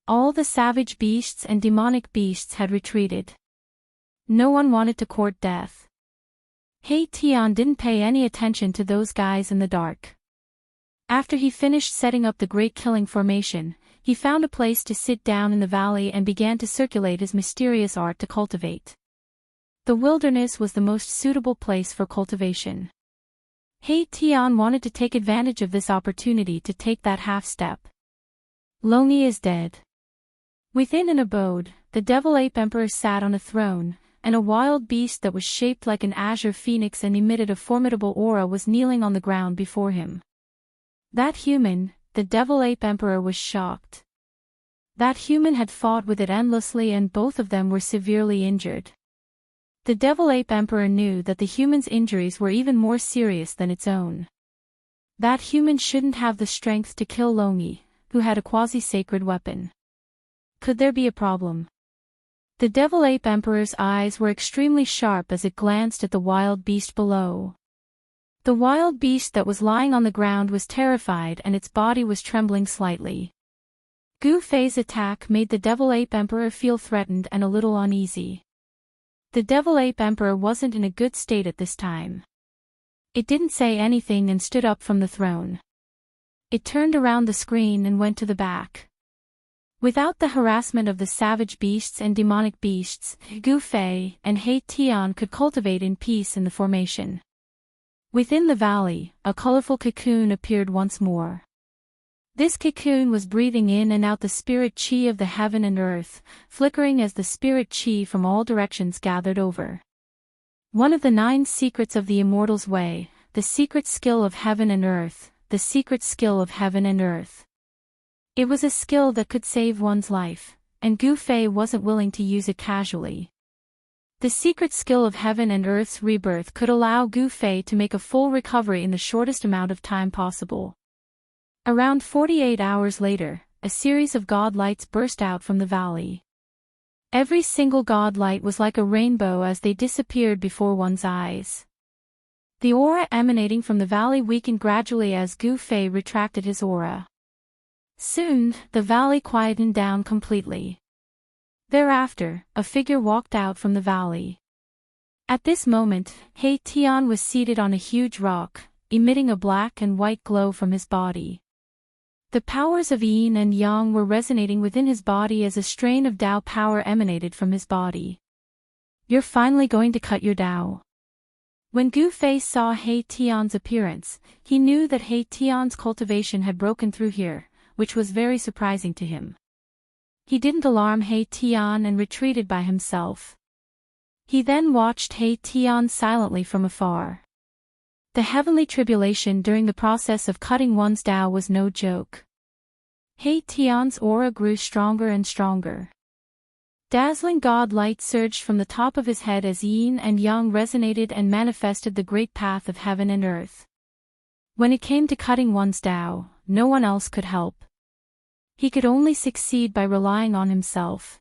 [SPEAKER 1] All the savage beasts and demonic beasts had retreated. No one wanted to court death. He Tian didn't pay any attention to those guys in the dark. After he finished setting up the great killing formation, he found a place to sit down in the valley and began to circulate his mysterious art to cultivate. The wilderness was the most suitable place for cultivation. He Tian wanted to take advantage of this opportunity to take that half-step. Longyi is dead. Within an abode, the devil ape emperor sat on a throne, and a wild beast that was shaped like an azure phoenix and emitted a formidable aura was kneeling on the ground before him. That human, the devil ape emperor, was shocked. That human had fought with it endlessly and both of them were severely injured. The devil ape emperor knew that the human's injuries were even more serious than its own. That human shouldn't have the strength to kill Longyi, who had a quasi-sacred weapon. Could there be a problem? The devil ape emperor's eyes were extremely sharp as it glanced at the wild beast below. The wild beast that was lying on the ground was terrified and its body was trembling slightly. Gu Fei's attack made the devil ape emperor feel threatened and a little uneasy. The devil ape emperor wasn't in a good state at this time. It didn't say anything and stood up from the throne. It turned around the screen and went to the back. Without the harassment of the savage beasts and demonic beasts, Gu Fei and He Tian could cultivate in peace in the formation. Within the valley, a colorful cocoon appeared once more. This cocoon was breathing in and out the spirit chi of the heaven and earth, flickering as the spirit chi from all directions gathered over. One of the 9 secrets of the Immortal's way, the secret skill of heaven and earth, the secret skill of heaven and earth. It was a skill that could save one's life, and Gu Fei wasn't willing to use it casually. The secret skill of heaven and earth's rebirth could allow Gu Fei to make a full recovery in the shortest amount of time possible. Around 48 hours later, a series of god lights burst out from the valley. Every single god light was like a rainbow as they disappeared before one's eyes. The aura emanating from the valley weakened gradually as Gu Fei retracted his aura. Soon, the valley quietened down completely. Thereafter, a figure walked out from the valley. At this moment, He Tian was seated on a huge rock, emitting a black and white glow from his body. The powers of yin and yang were resonating within his body as a strain of Tao power emanated from his body. "You're finally going to cut your Tao." When Gu Fei saw He Tian's appearance, he knew that He Tian's cultivation had broken through here, which was very surprising to him. He didn't alarm He Tian and retreated by himself. He then watched He Tian silently from afar. The heavenly tribulation during the process of cutting one's Tao was no joke. He Tian's aura grew stronger and stronger. Dazzling god light surged from the top of his head as yin and yang resonated and manifested the great path of heaven and earth. When it came to cutting one's Tao, no one else could help. He could only succeed by relying on himself.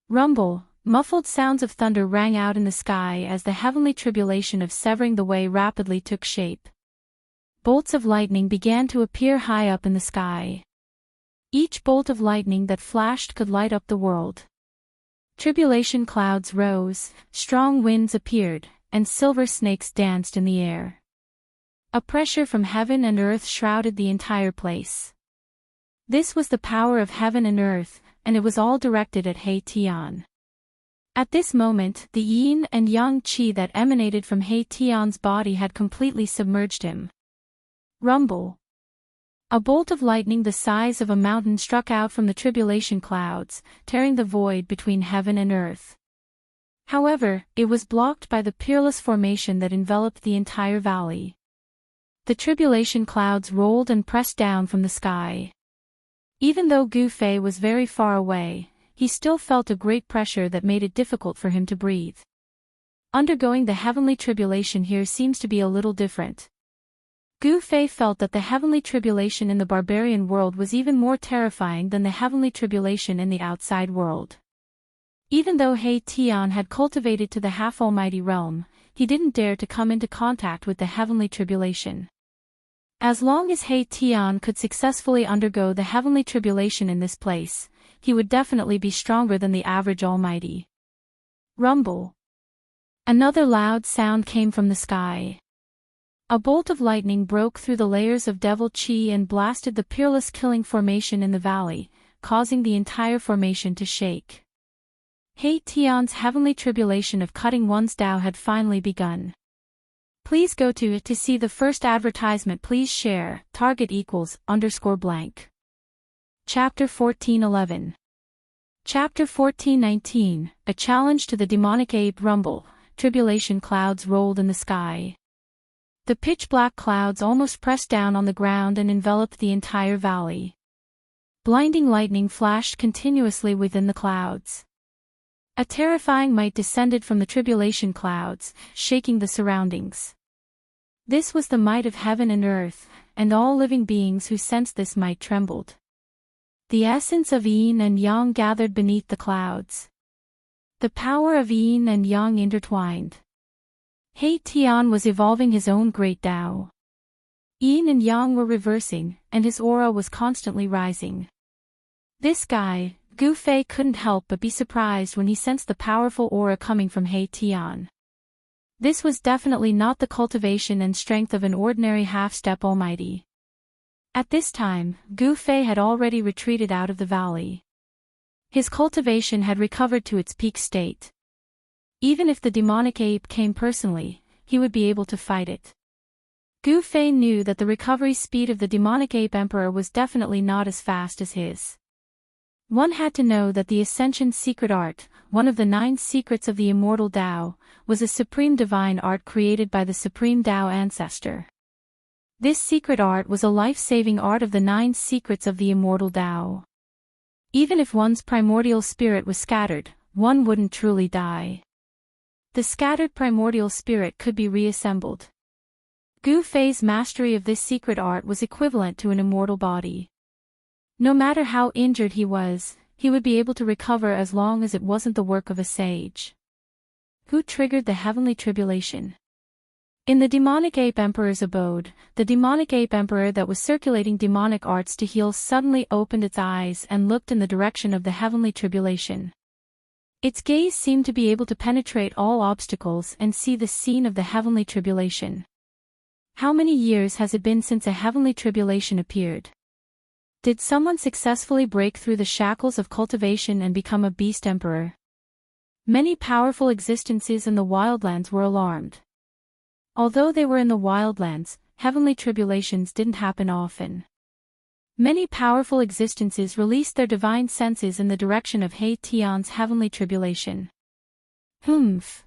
[SPEAKER 1] Rumble, muffled sounds of thunder rang out in the sky as the heavenly tribulation of severing the way rapidly took shape. Bolts of lightning began to appear high up in the sky. Each bolt of lightning that flashed could light up the world. Tribulation clouds rose, strong winds appeared, and silver snakes danced in the air. A pressure from heaven and earth shrouded the entire place. This was the power of heaven and earth, and it was all directed at He Tian. At this moment, the yin and yang qi that emanated from He Tian's body had completely submerged him. Rumble. A bolt of lightning the size of a mountain struck out from the tribulation clouds, tearing the void between heaven and earth. However, it was blocked by the peerless formation that enveloped the entire valley. The tribulation clouds rolled and pressed down from the sky. Even though Gu Fei was very far away, he still felt a great pressure that made it difficult for him to breathe. Undergoing the heavenly tribulation here seems to be a little different. Gu Fei felt that the heavenly tribulation in the barbarian world was even more terrifying than the heavenly tribulation in the outside world. Even though He Tian had cultivated to the half-almighty realm, he didn't dare to come into contact with the heavenly tribulation. As long as He Tian could successfully undergo the heavenly tribulation in this place, he would definitely be stronger than the average almighty. Rumble. Another loud sound came from the sky. A bolt of lightning broke through the layers of devil chi and blasted the peerless killing formation in the valley, causing the entire formation to shake. He Tian's heavenly tribulation of cutting one's Tao had finally begun. Please go to see the first advertisement. Please share, target =_ blank. Chapter 14:11. Chapter 14:19, A challenge to the demonic ape. Rumble, tribulation clouds rolled in the sky. The pitch-black clouds almost pressed down on the ground and enveloped the entire valley. Blinding lightning flashed continuously within the clouds. A terrifying might descended from the tribulation clouds, shaking the surroundings. This was the might of heaven and earth, and all living beings who sensed this might trembled. The essence of yin and yang gathered beneath the clouds. The power of yin and yang intertwined. He Tian was evolving his own great Tao. Yin and yang were reversing, and his aura was constantly rising. This guy, Gu Fei, couldn't help but be surprised when he sensed the powerful aura coming from He Tian. This was definitely not the cultivation and strength of an ordinary half-step almighty. At this time, Gu Fei had already retreated out of the valley. His cultivation had recovered to its peak state. Even if the demonic ape came personally, he would be able to fight it. Gu Fei knew that the recovery speed of the demonic ape emperor was definitely not as fast as his. One had to know that the Ascension secret art, one of the 9 secrets of the Immortal Tao, was a supreme divine art created by the Supreme Tao ancestor. This secret art was a life-saving art of the 9 secrets of the Immortal Tao. Even if one's primordial spirit was scattered, one wouldn't truly die. The scattered primordial spirit could be reassembled. Gu Fei's mastery of this secret art was equivalent to an immortal body. No matter how injured he was, he would be able to recover as long as it wasn't the work of a sage. Who triggered the heavenly tribulation? In the demonic ape emperor's abode, the demonic ape emperor that was circulating demonic arts to heal suddenly opened its eyes and looked in the direction of the heavenly tribulation. Its gaze seemed to be able to penetrate all obstacles and see the scene of the heavenly tribulation. How many years has it been since a heavenly tribulation appeared? Did someone successfully break through the shackles of cultivation and become a beast emperor? Many powerful existences in the wildlands were alarmed. Although they were in the wildlands, heavenly tribulations didn't happen often. Many powerful existences released their divine senses in the direction of He Tian's heavenly tribulation. Humph!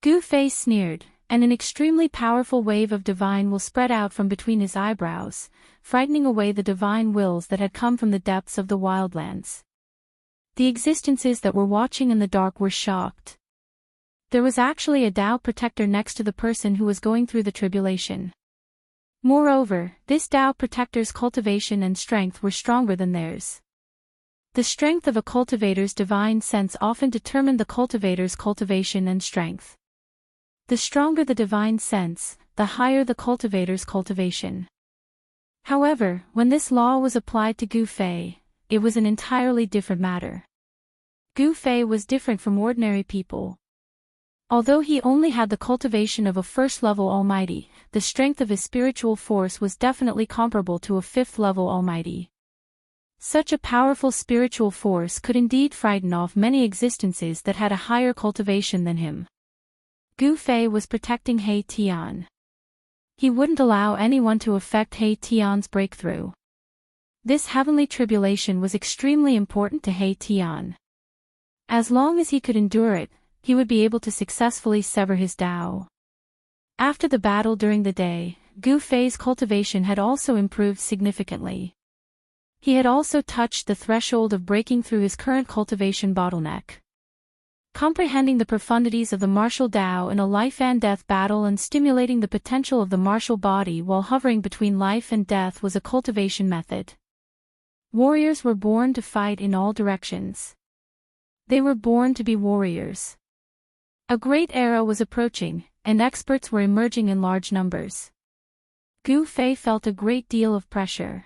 [SPEAKER 1] Gu Fei sneered, and an extremely powerful wave of divine will spread out from between his eyebrows, frightening away the divine wills that had come from the depths of the wildlands. The existences that were watching in the dark were shocked. There was actually a Tao protector next to the person who was going through the tribulation. Moreover, this Tao protector's cultivation and strength were stronger than theirs. The strength of a cultivator's divine sense often determined the cultivator's cultivation and strength. The stronger the divine sense, the higher the cultivator's cultivation. However, when this law was applied to Gu Fei, it was an entirely different matter. Gu Fei was different from ordinary people. Although he only had the cultivation of a first-level almighty, the strength of his spiritual force was definitely comparable to a fifth-level almighty. Such a powerful spiritual force could indeed frighten off many existences that had a higher cultivation than him. Gu Fei was protecting He Tian. He wouldn't allow anyone to affect He Tian's breakthrough. This heavenly tribulation was extremely important to He Tian. As long as he could endure it, he would be able to successfully sever his Tao. After the battle during the day, Gu Fei's cultivation had also improved significantly. He had also touched the threshold of breaking through his current cultivation bottleneck. Comprehending the profundities of the martial Tao in a life-and-death battle and stimulating the potential of the martial body while hovering between life and death was a cultivation method. Warriors were born to fight in all directions. They were born to be warriors. A great era was approaching, and experts were emerging in large numbers. Gu Fei felt a great deal of pressure.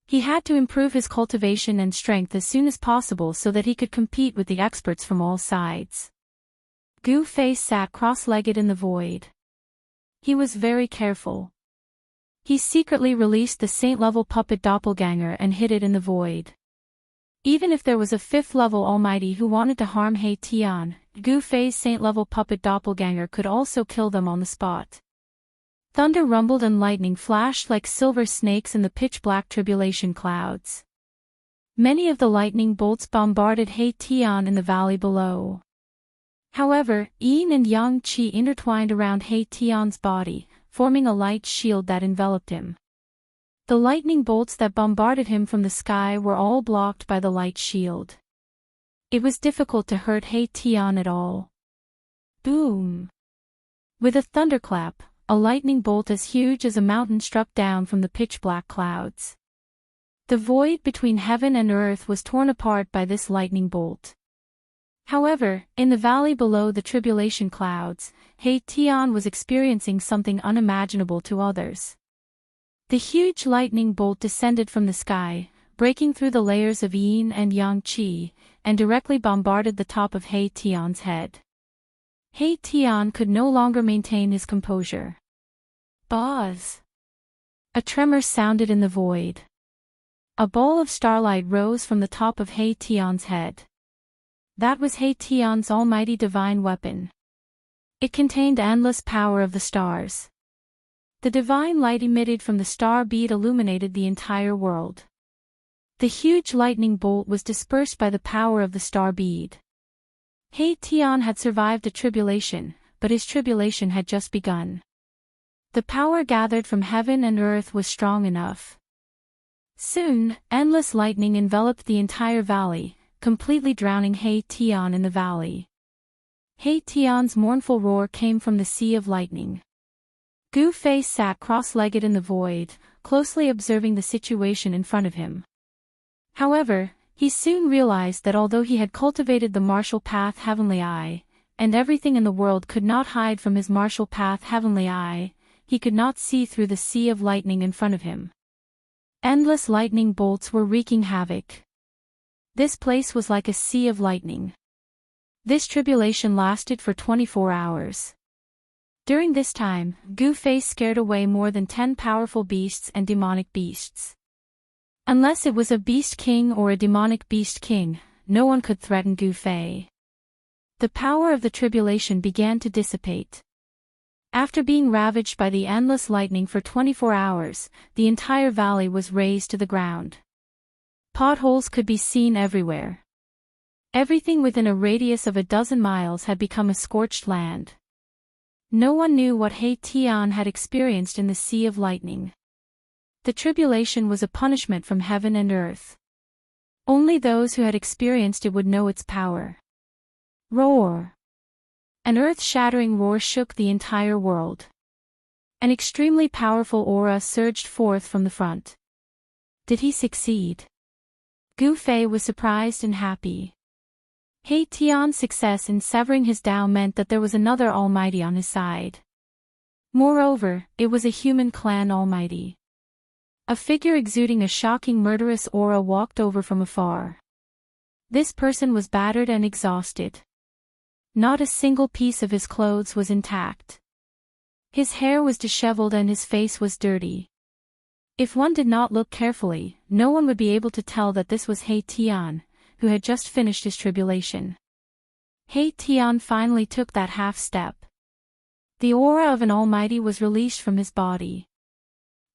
[SPEAKER 1] He had to improve his cultivation and strength as soon as possible so that he could compete with the experts from all sides. Gu Fei sat cross-legged in the void. He was very careful. He secretly released the saint-level puppet doppelganger and hid it in the void. Even if there was a fifth-level almighty who wanted to harm He Tian, Gu Fei's saint-level puppet doppelganger could also kill them on the spot. Thunder rumbled and lightning flashed like silver snakes in the pitch-black tribulation clouds. Many of the lightning bolts bombarded He Tian in the valley below. However, yin and yang qi intertwined around He Tian's body, forming a light shield that enveloped him. The lightning bolts that bombarded him from the sky were all blocked by the light shield. It was difficult to hurt He Tian at all. Boom! With a thunderclap, a lightning bolt as huge as a mountain struck down from the pitch-black clouds. The void between heaven and earth was torn apart by this lightning bolt. However, in the valley below the tribulation clouds, He Tian was experiencing something unimaginable to others. The huge lightning bolt descended from the sky, breaking through the layers of yin and yang qi, and directly bombarded the top of He Tian's head. He Tian could no longer maintain his composure. Buzz! A tremor sounded in the void. A ball of starlight rose from the top of He Tian's head. That was He Tian's almighty divine weapon. It contained endless power of the stars. The divine light emitted from the star bead illuminated the entire world. The huge lightning bolt was dispersed by the power of the star bead. He Tian had survived a tribulation, but his tribulation had just begun. The power gathered from heaven and earth was strong enough. Soon, endless lightning enveloped the entire valley, completely drowning He Tian in the valley. He Tian's mournful roar came from the sea of lightning. Gu Fei sat cross-legged in the void, closely observing the situation in front of him. However, he soon realized that although he had cultivated the martial path Heavenly Eye, and everything in the world could not hide from his martial path Heavenly Eye, he could not see through the sea of lightning in front of him. Endless lightning bolts were wreaking havoc. This place was like a sea of lightning. This tribulation lasted for 24 hours. During this time, Gu Fei scared away more than 10 powerful beasts and demonic beasts. Unless it was a beast king or a demonic beast king, no one could threaten Gu Fei. The power of the tribulation began to dissipate. After being ravaged by the endless lightning for 24 hours, the entire valley was razed to the ground. Potholes could be seen everywhere. Everything within a radius of 12 miles had become a scorched land. No one knew what He Tian had experienced in the sea of lightning. The tribulation was a punishment from heaven and earth. Only those who had experienced it would know its power. Roar! An earth-shattering roar shook the entire world. An extremely powerful aura surged forth from the front. Did he succeed? Gu Fei was surprised and happy. He Tian's success in severing his Tao meant that there was another Almighty on his side. Moreover, it was a human clan Almighty. A figure exuding a shocking murderous aura walked over from afar. This person was battered and exhausted. Not a single piece of his clothes was intact. His hair was disheveled and his face was dirty. If one did not look carefully, no one would be able to tell that this was He Tian, who had just finished his tribulation. He Tian finally took that half step. The aura of an Almighty was released from his body.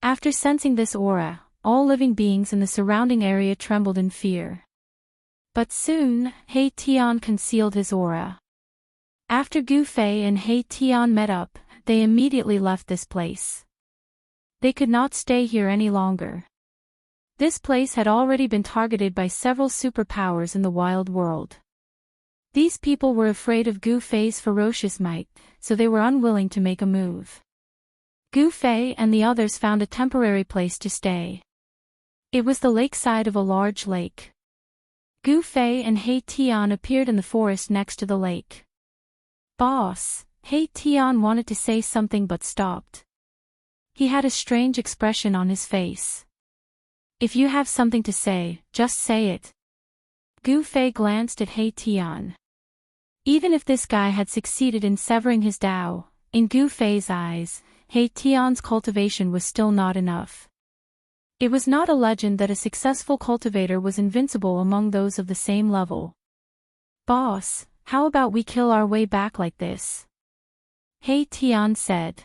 [SPEAKER 1] After sensing this aura, all living beings in the surrounding area trembled in fear. But soon, He Tian concealed his aura. After Gu Fei and He Tian met up, they immediately left this place. They could not stay here any longer. This place had already been targeted by several superpowers in the wild world. These people were afraid of Gu Fei's ferocious might, so they were unwilling to make a move. Gu Fei and the others found a temporary place to stay. It was the lakeside of a large lake. Gu Fei and He Tian appeared in the forest next to the lake. "Boss," He Tian wanted to say something but stopped. He had a strange expression on his face. "If you have something to say, just say it." Gu Fei glanced at He Tian. Even if this guy had succeeded in severing his Tao, in Gu Fei's eyes, He Tian's cultivation was still not enough. It was not a legend that a successful cultivator was invincible among those of the same level. "Boss, how about we kill our way back like this?" He Tian said.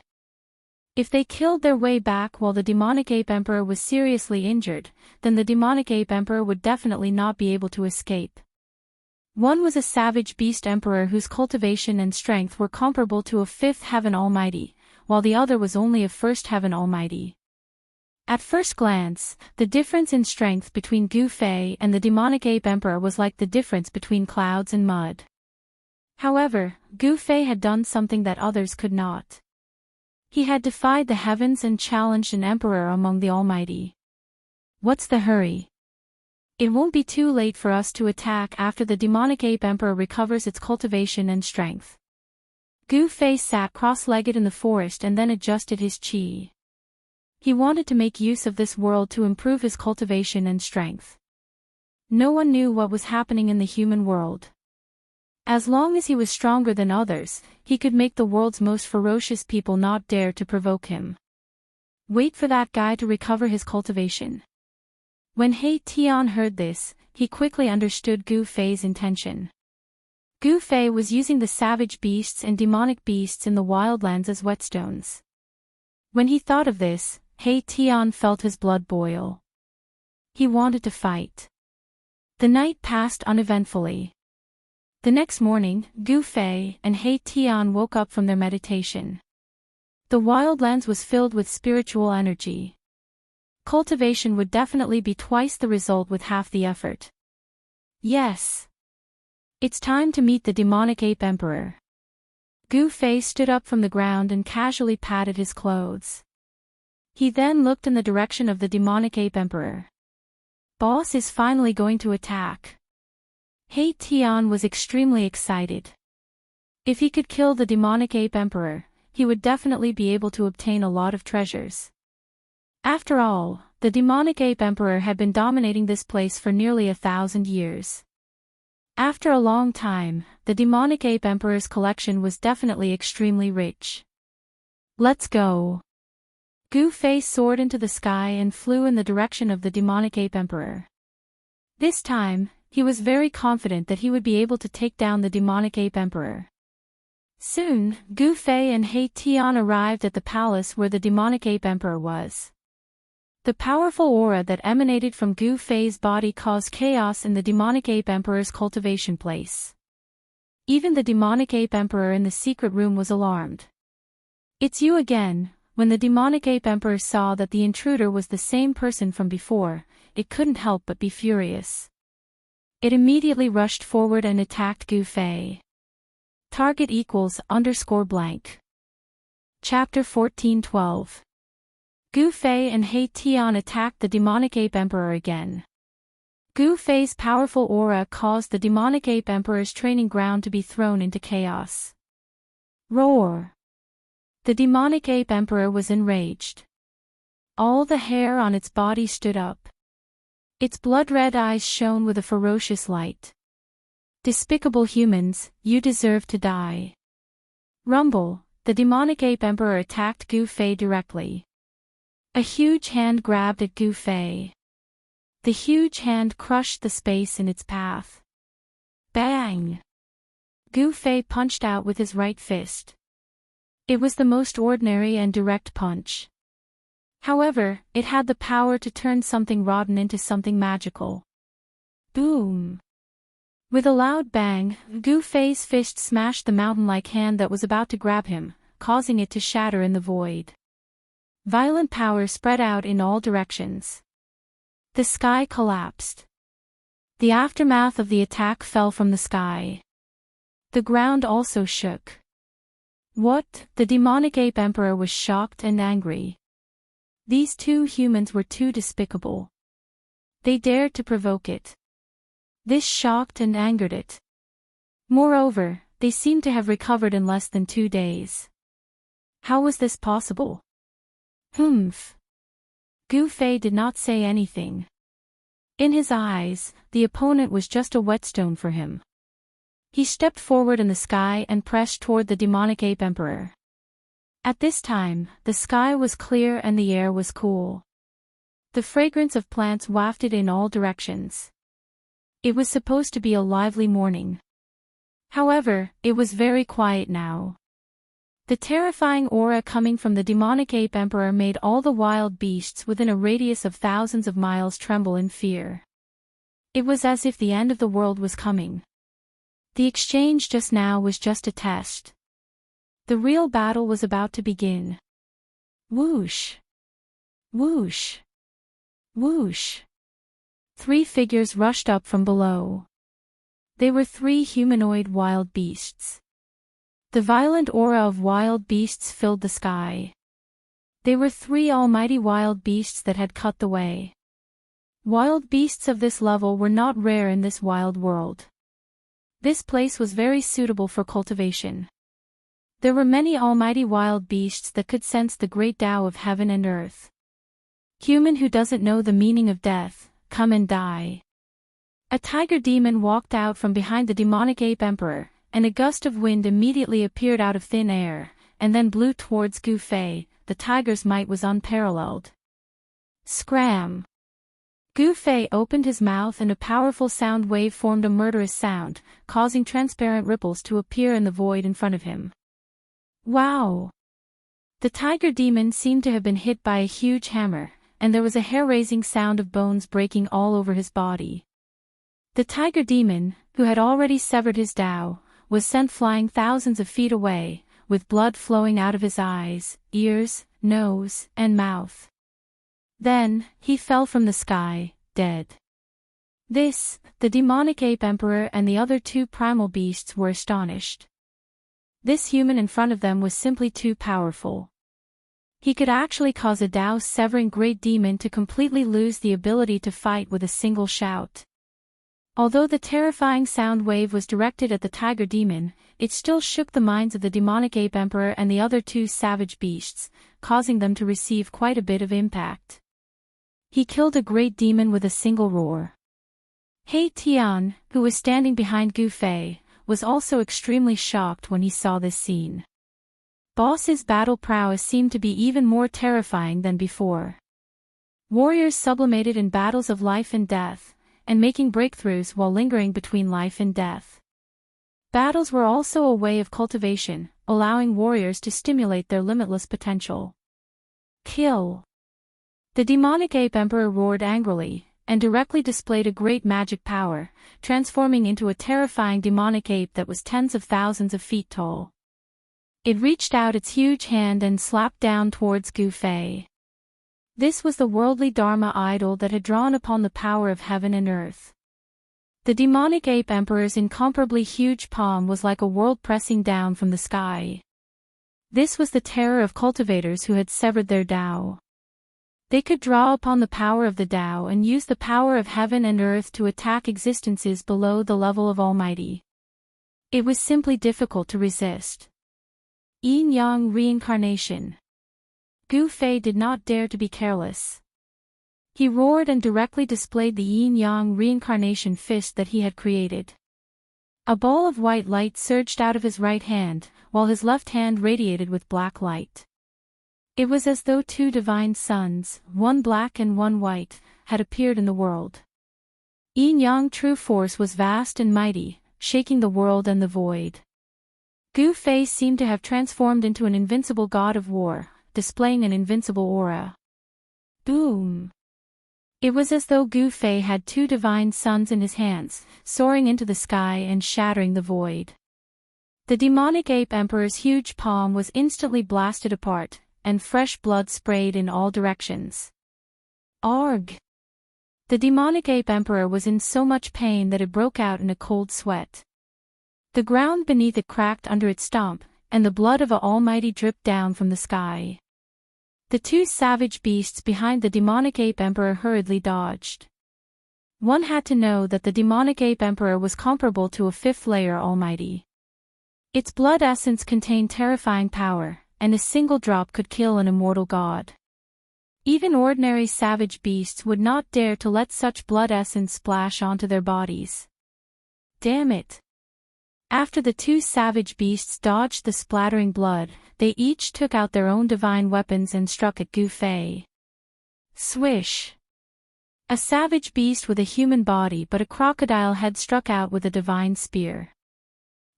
[SPEAKER 1] If they killed their way back while the demonic ape emperor was seriously injured, then the demonic ape emperor would definitely not be able to escape. One was a savage beast emperor whose cultivation and strength were comparable to a fifth heaven almighty, while the other was only a first heaven almighty. At first glance, the difference in strength between Gu Fei and the demonic ape emperor was like the difference between clouds and mud. However, Gu Fei had done something that others could not. He had defied the heavens and challenged an emperor among the almighty. What's the hurry? It won't be too late for us to attack after the demonic ape emperor recovers its cultivation and strength. Gu Fei sat cross-legged in the forest and then adjusted his qi. He wanted to make use of this world to improve his cultivation and strength. No one knew what was happening in the human world. As long as he was stronger than others, he could make the world's most ferocious people not dare to provoke him. Wait for that guy to recover his cultivation. When He Tian heard this, he quickly understood Gu Fei's intention. Gu Fei was using the savage beasts and demonic beasts in the wildlands as whetstones. When he thought of this, He Tian felt his blood boil. He wanted to fight. The night passed uneventfully. The next morning, Gu Fei and He Tian woke up from their meditation. The wildlands was filled with spiritual energy. Cultivation would definitely be twice the result with half the effort. Yes. It's time to meet the demonic ape emperor. Gu Fei stood up from the ground and casually patted his clothes. He then looked in the direction of the demonic ape emperor. Boss is finally going to attack. He Tian was extremely excited. If he could kill the demonic ape emperor, he would definitely be able to obtain a lot of treasures. After all, the demonic ape emperor had been dominating this place for nearly 1,000 years. After a long time, the demonic ape emperor's collection was definitely extremely rich. Let's go. Gu Fei soared into the sky and flew in the direction of the demonic ape emperor. This time, he was very confident that he would be able to take down the demonic ape emperor. Soon, Gu Fei and He Tian arrived at the palace where the demonic ape emperor was. The powerful aura that emanated from Gu Fei's body caused chaos in the demonic ape emperor's cultivation place. Even the demonic ape emperor in the secret room was alarmed. It's you again. When the demonic ape emperor saw that the intruder was the same person from before, it couldn't help but be furious. It immediately rushed forward and attacked Gu Fei. Target =_blank. Chapter 14:12. Gu Fei and He Tian attacked the demonic ape emperor again. Gu Fei's powerful aura caused the demonic ape emperor's training ground to be thrown into chaos. Roar! The demonic ape emperor was enraged. All the hair on its body stood up. Its blood-red eyes shone with a ferocious light. Despicable humans, you deserve to die. Rumble! The demonic ape emperor attacked Gu Fei directly. A huge hand grabbed at Gu Fei. The huge hand crushed the space in its path. Bang! Gu Fei punched out with his right fist. It was the most ordinary and direct punch. However, it had the power to turn something rotten into something magical. Boom! With a loud bang, Gu Fei's fist smashed the mountain-like hand that was about to grab him, causing it to shatter in the void. Violent power spread out in all directions. The sky collapsed. The aftermath of the attack fell from the sky. The ground also shook. What? The demonic ape emperor was shocked and angry. These two humans were too despicable. They dared to provoke it. This shocked and angered it. Moreover, they seemed to have recovered in less than 2 days. How was this possible? Humph. Gu Fei did not say anything. In his eyes, the opponent was just a whetstone for him. He stepped forward in the sky and pressed toward the demonic ape emperor. At this time, the sky was clear and the air was cool. The fragrance of plants wafted in all directions. It was supposed to be a lively morning. However, it was very quiet now. The terrifying aura coming from the demonic ape emperor made all the wild beasts within a radius of thousands of miles tremble in fear. It was as if the end of the world was coming. The exchange just now was just a test. The real battle was about to begin. Whoosh! Whoosh! Whoosh! 3 figures rushed up from below. They were 3 humanoid wild beasts. The violent aura of wild beasts filled the sky. They were 3 almighty wild beasts that had cut the way. Wild beasts of this level were not rare in this wild world. This place was very suitable for cultivation. There were many almighty wild beasts that could sense the great Tao of heaven and earth. Human who doesn't know the meaning of death, come and die. A tiger demon walked out from behind the demonic ape emperor, and a gust of wind immediately appeared out of thin air, and then blew towards Gu Fei. The tiger's might was unparalleled. Scram! Gu Fei opened his mouth and a powerful sound wave formed a murderous sound, causing transparent ripples to appear in the void in front of him. Wow! The tiger demon seemed to have been hit by a huge hammer, and there was a hair-raising sound of bones breaking all over his body. The tiger demon, who had already severed his Tao, was sent flying thousands of feet away, with blood flowing out of his eyes, ears, nose, and mouth. Then, he fell from the sky, dead. The demonic ape emperor and the other two primal beasts were astonished. This human in front of them was simply too powerful. He could actually cause a Tao-severing great demon to completely lose the ability to fight with a single shout. Although the terrifying sound wave was directed at the tiger demon, it still shook the minds of the demonic ape emperor and the other two savage beasts, causing them to receive quite a bit of impact. He killed a great demon with a single roar. He Tian, who was standing behind Gu Fei, was also extremely shocked when he saw this scene. Boss's battle prowess seemed to be even more terrifying than before. Warriors sublimated in battles of life and death, and making breakthroughs while lingering between life and death. Battles were also a way of cultivation, allowing warriors to stimulate their limitless potential. Kill! The demonic ape emperor roared angrily, and directly displayed a great magic power, transforming into a terrifying demonic ape that was tens of thousands of feet tall. It reached out its huge hand and slapped down towards Gu Fei. This was the worldly Dharma idol that had drawn upon the power of heaven and earth. The demonic ape emperor's incomparably huge palm was like a world pressing down from the sky. This was the terror of cultivators who had severed their Tao. They could draw upon the power of the Tao and use the power of heaven and earth to attack existences below the level of Almighty. It was simply difficult to resist. Yin-Yang reincarnation. Gu Fei did not dare to be careless. He roared and directly displayed the Yin-Yang reincarnation fist that he had created. A ball of white light surged out of his right hand, while his left hand radiated with black light. It was as though two divine suns, one black and one white, had appeared in the world. Yin-Yang true force was vast and mighty, shaking the world and the void. Gu Fei seemed to have transformed into an invincible god of war, displaying an invincible aura. Boom! It was as though Gu Fei had two divine suns in his hands, soaring into the sky and shattering the void. The demonic ape emperor's huge palm was instantly blasted apart, and fresh blood sprayed in all directions. Arg! The demonic ape emperor was in so much pain that it broke out in a cold sweat. The ground beneath it cracked under its stomp, and the blood of Almighty dripped down from the sky. The two savage beasts behind the demonic ape emperor hurriedly dodged. One had to know that the demonic ape emperor was comparable to a fifth-layer Almighty. Its blood essence contained terrifying power, and a single drop could kill an immortal god. Even ordinary savage beasts would not dare to let such blood essence splash onto their bodies. Damn it! After the two savage beasts dodged the splattering blood, they each took out their own divine weapons and struck at Gu Fei. Swish! A savage beast with a human body but a crocodile head struck out with a divine spear.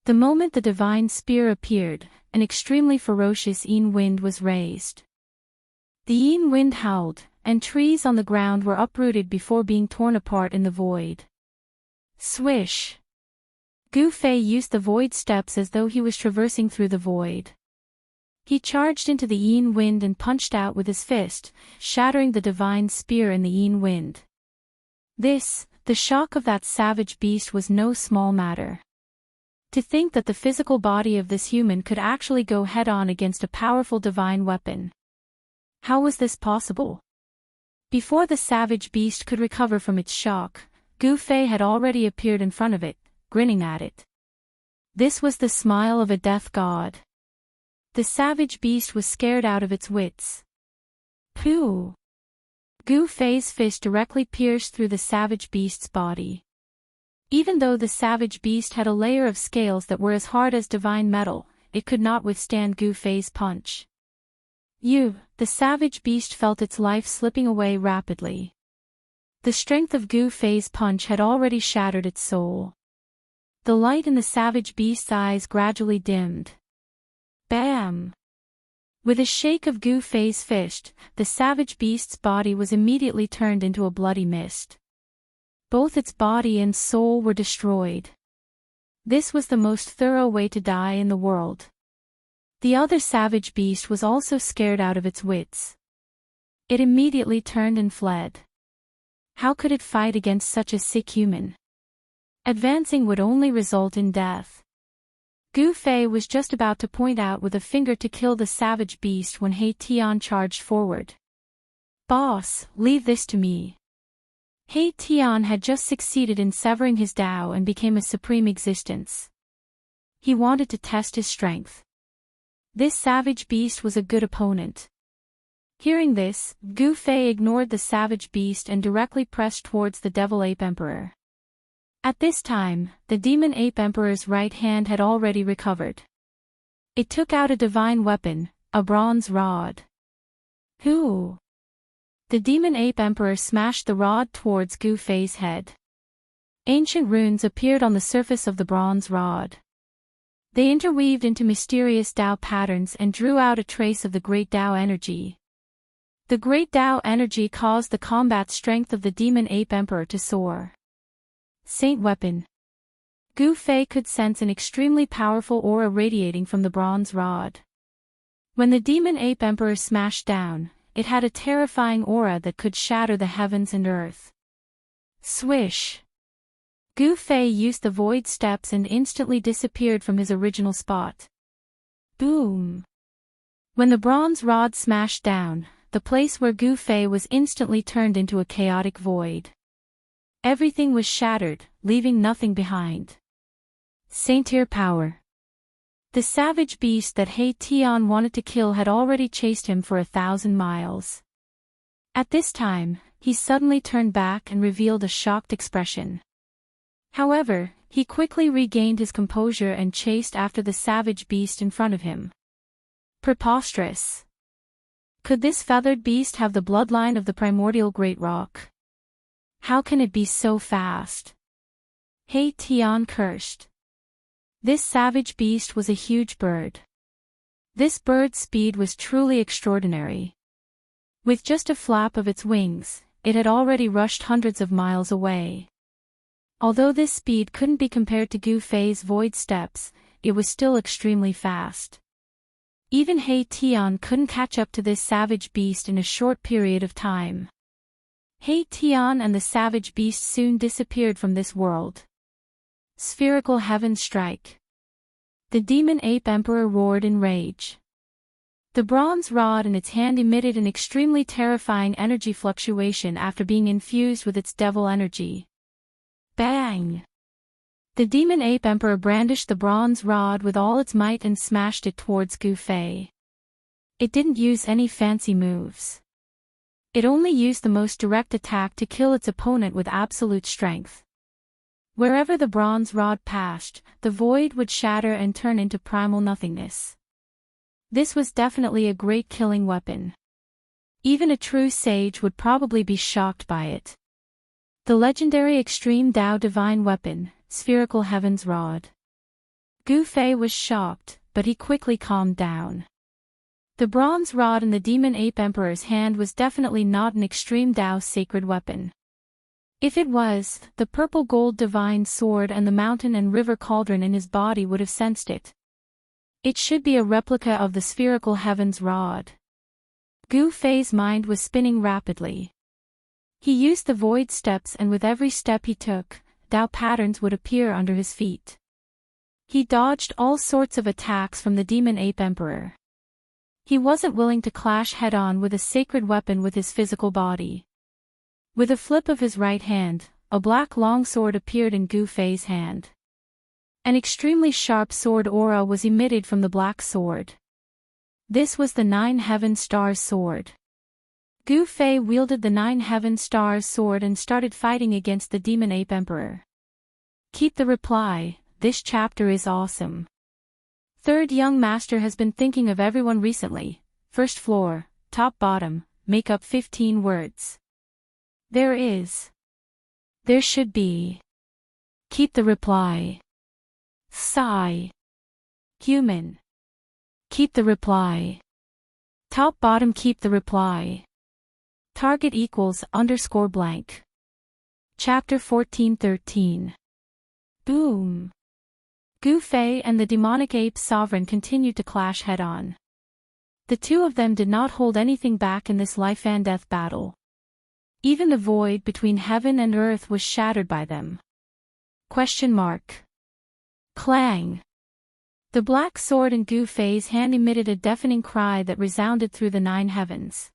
[SPEAKER 1] The moment the divine spear appeared, an extremely ferocious Yin wind was raised. The Yin wind howled, and trees on the ground were uprooted before being torn apart in the void. Swish! Gu Fei used the void steps as though he was traversing through the void. He charged into the Yin wind and punched out with his fist, shattering the divine spear in the Yin wind. The shock of that savage beast was no small matter. To think that the physical body of this human could actually go head-on against a powerful divine weapon. How was this possible? Before the savage beast could recover from its shock, Gu Fei had already appeared in front of it, grinning at it. This was the smile of a death god. The savage beast was scared out of its wits. Pooh! Gu Fei's fist directly pierced through the savage beast's body. Even though the savage beast had a layer of scales that were as hard as divine metal, it could not withstand Gu Fei's punch. The savage beast felt its life slipping away rapidly. The strength of Gu Fei's punch had already shattered its soul. The light in the savage beast's eyes gradually dimmed. Bam! With a shake of Gu Fei's fist, the savage beast's body was immediately turned into a bloody mist. Both its body and soul were destroyed. This was the most thorough way to die in the world. The other savage beast was also scared out of its wits. It immediately turned and fled. How could it fight against such a sick human? Advancing would only result in death. Gu Fei was just about to point out with a finger to kill the savage beast when He Tian charged forward. "Boss, leave this to me." He Tian had just succeeded in severing his Tao and became a supreme existence. He wanted to test his strength. This savage beast was a good opponent. Hearing this, Gu Fei ignored the savage beast and directly pressed towards the Devil Ape Emperor. At this time, the Demon Ape Emperor's right hand had already recovered. It took out a divine weapon, a bronze rod. Who? The Demon Ape Emperor smashed the rod towards Gu Fei's head. Ancient runes appeared on the surface of the bronze rod. They interweaved into mysterious Tao patterns and drew out a trace of the Great Tao energy. The Great Tao energy caused the combat strength of the Demon Ape Emperor to soar. Saint Weapon. Gu Fei could sense an extremely powerful aura radiating from the bronze rod. When the Demon Ape Emperor smashed down, it had a terrifying aura that could shatter the heavens and earth. Swish! Gu Fei used the void steps and instantly disappeared from his original spot. Boom! When the bronze rod smashed down, the place where Gu Fei was instantly turned into a chaotic void. Everything was shattered, leaving nothing behind. Saint-tier power. The savage beast that He Tian wanted to kill had already chased him for 1,000 miles. At this time, he suddenly turned back and revealed a shocked expression. However, he quickly regained his composure and chased after the savage beast in front of him. Preposterous. Could this feathered beast have the bloodline of the primordial great rock? How can it be so fast? He Tian cursed. This savage beast was a huge bird. This bird's speed was truly extraordinary. With just a flap of its wings, it had already rushed hundreds of miles away. Although this speed couldn't be compared to Gu Fei's void steps, it was still extremely fast. Even He Tian couldn't catch up to this savage beast in a short period of time. He Tian and the savage beast soon disappeared from this world. Spherical Heaven Strike. The Demon Ape Emperor roared in rage. The bronze rod in its hand emitted an extremely terrifying energy fluctuation after being infused with its devil energy. Bang! The Demon Ape Emperor brandished the bronze rod with all its might and smashed it towards Gu Fei. It didn't use any fancy moves. It only used the most direct attack to kill its opponent with absolute strength. Wherever the bronze rod passed, the void would shatter and turn into primal nothingness. This was definitely a great killing weapon. Even a true sage would probably be shocked by it. The legendary Extreme Tao Divine Weapon, Spherical Heaven's Rod. Gu Fei was shocked, but he quickly calmed down. The bronze rod in the Demon Ape Emperor's hand was definitely not an Extreme Tao sacred weapon. If it was, the purple gold divine sword and the mountain and river cauldron in his body would have sensed it. It should be a replica of the Spherical Heaven's Rod. Gu Fei's mind was spinning rapidly. He used the void steps, and with every step he took, Tao patterns would appear under his feet. He dodged all sorts of attacks from the Demon Ape Emperor. He wasn't willing to clash head-on with a sacred weapon with his physical body. With a flip of his right hand, a black longsword appeared in Gu Fei's hand. An extremely sharp sword aura was emitted from the black sword. This was the Nine Heaven Stars sword. Gu Fei wielded the Nine Heaven Stars sword and started fighting against the Demon Ape Emperor. Keep the reply, this chapter is awesome. Third young master has been thinking of everyone recently. First floor, top bottom, make up 15 words. There is. There should be. Keep the reply. Sigh. Human. Keep the reply. Top bottom keep the reply. Target equals _ blank. Chapter 14:13. Boom. Gu Fei and the demonic ape sovereign continued to clash head-on. The two of them did not hold anything back in this life-and-death battle. Even the void between heaven and earth was shattered by them. Clang. The black sword in Gu Fei's hand emitted a deafening cry that resounded through the 9 heavens.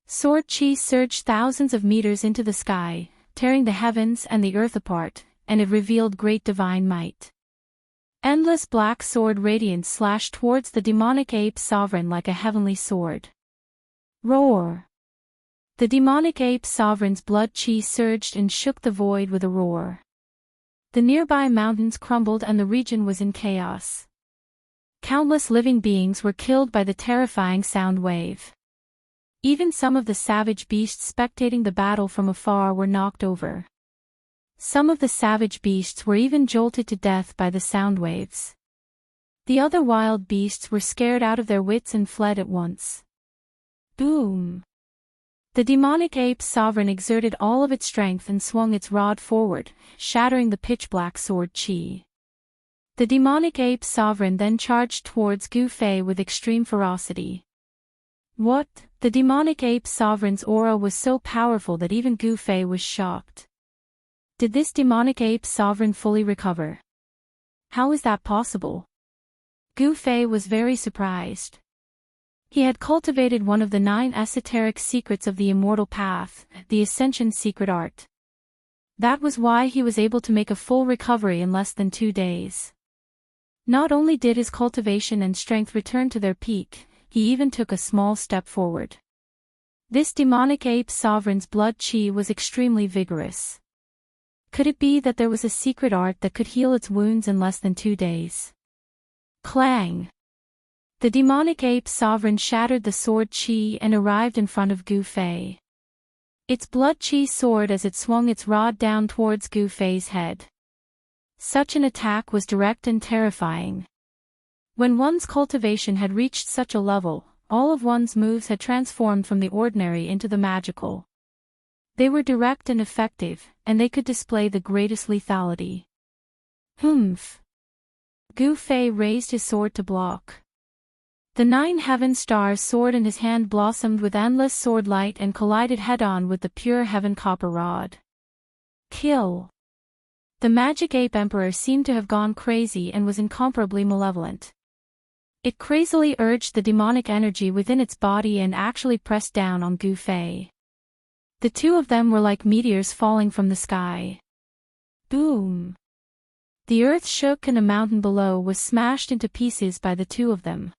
[SPEAKER 1] Sword chi surged thousands of meters into the sky, tearing the heavens and the earth apart, and it revealed great divine might. Endless black sword radiance slashed towards the demonic ape sovereign like a heavenly sword. Roar. The demonic ape sovereign's blood chi surged and shook the void with a roar. The nearby mountains crumbled and the region was in chaos. Countless living beings were killed by the terrifying sound wave. Even some of the savage beasts spectating the battle from afar were knocked over. Some of the savage beasts were even jolted to death by the sound waves. The other wild beasts were scared out of their wits and fled at once. Boom! The demonic ape sovereign exerted all of its strength and swung its rod forward, shattering the pitch-black sword chi. The demonic ape sovereign then charged towards Gu Fei with extreme ferocity. What? The demonic ape sovereign's aura was so powerful that even Gu Fei was shocked. Did this demonic ape sovereign fully recover? How is that possible? Gu Fei was very surprised. He had cultivated one of the 9 esoteric secrets of the immortal path, the Ascension secret art. That was why he was able to make a full recovery in less than 2 days. Not only did his cultivation and strength return to their peak, he even took a small step forward. This demonic ape sovereign's blood chi was extremely vigorous. Could it be that there was a secret art that could heal its wounds in less than 2 days? Clang! The demonic ape sovereign shattered the sword chi and arrived in front of Gu Fei. Its blood chi soared as it swung its rod down towards Gu Fei's head. Such an attack was direct and terrifying. When one's cultivation had reached such a level, all of one's moves had transformed from the ordinary into the magical. They were direct and effective, and they could display the greatest lethality. Humph! Gu Fei raised his sword to block. The 9 heaven stars soared in his hand blossomed with endless sword light and collided head-on with the pure heaven copper rod. Kill! The magic ape emperor seemed to have gone crazy and was incomparably malevolent. It crazily urged the demonic energy within its body and actually pressed down on Gu Fei. The two of them were like meteors falling from the sky. Boom! The earth shook and a mountain below was smashed into pieces by the two of them.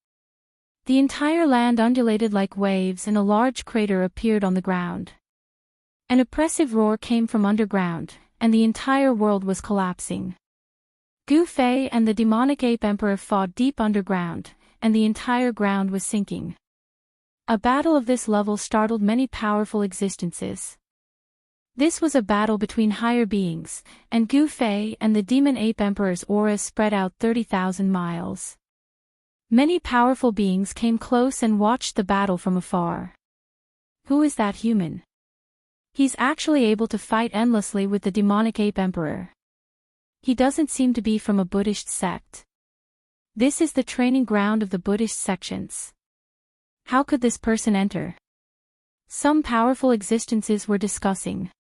[SPEAKER 1] The entire land undulated like waves and a large crater appeared on the ground. An oppressive roar came from underground, and the entire world was collapsing. Gu Fei and the demonic ape emperor fought deep underground, and the entire ground was sinking. A battle of this level startled many powerful existences. This was a battle between higher beings, and Gu Fei and the demon ape emperor's auras spread out 30,000 miles. Many powerful beings came close and watched the battle from afar. Who is that human? He's actually able to fight endlessly with the demonic ape emperor. He doesn't seem to be from a Buddhist sect. This is the training ground of the Buddhist sections. How could this person enter? Some powerful existences were discussing.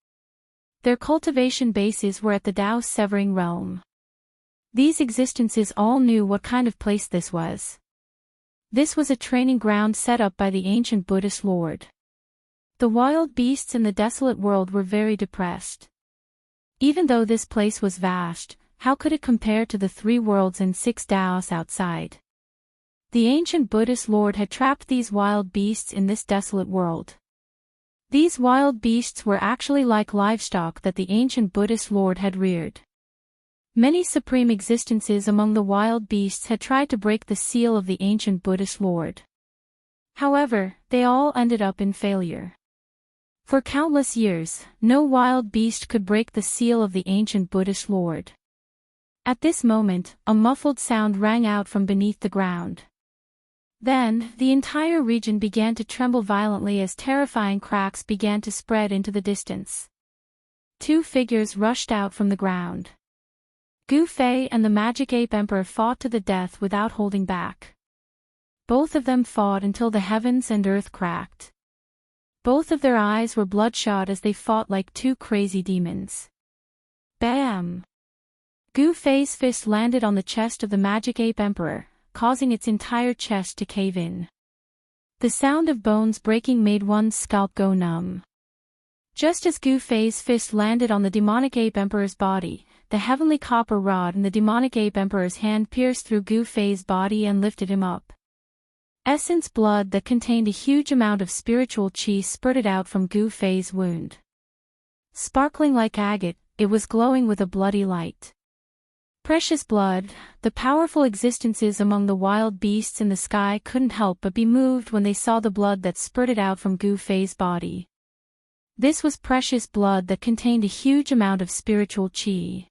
[SPEAKER 1] Their cultivation bases were at the Tao Severing realm. These existences all knew what kind of place this was. This was a training ground set up by the ancient Buddhist lord. The wild beasts in the desolate world were very depressed. Even though this place was vast, how could it compare to the 3 worlds and 6 Taos outside? The ancient Buddhist lord had trapped these wild beasts in this desolate world. These wild beasts were actually like livestock that the ancient Buddhist lord had reared. Many supreme existences among the wild beasts had tried to break the seal of the ancient Buddhist lord. However, they all ended up in failure. For countless years, no wild beast could break the seal of the ancient Buddhist lord. At this moment, a muffled sound rang out from beneath the ground. Then, the entire region began to tremble violently as terrifying cracks began to spread into the distance. Two figures rushed out from the ground. Gu Fei and the Magic Ape Emperor fought to the death without holding back. Both of them fought until the heavens and earth cracked. Both of their eyes were bloodshot as they fought like two crazy demons. Bam! Gu Fei's fist landed on the chest of the Magic Ape Emperor, causing its entire chest to cave in. The sound of bones breaking made one's scalp go numb. Just as Gu Fei's fist landed on the Demonic Ape Emperor's body, the heavenly copper rod in the Demonic Ape Emperor's hand pierced through Gu Fei's body and lifted him up. Essence blood that contained a huge amount of spiritual qi spurted out from Gu Fei's wound. Sparkling like agate, it was glowing with a bloody light. Precious blood, the powerful existences among the wild beasts in the sky couldn't help but be moved when they saw the blood that spurted out from Gu Fei's body. This was precious blood that contained a huge amount of spiritual qi.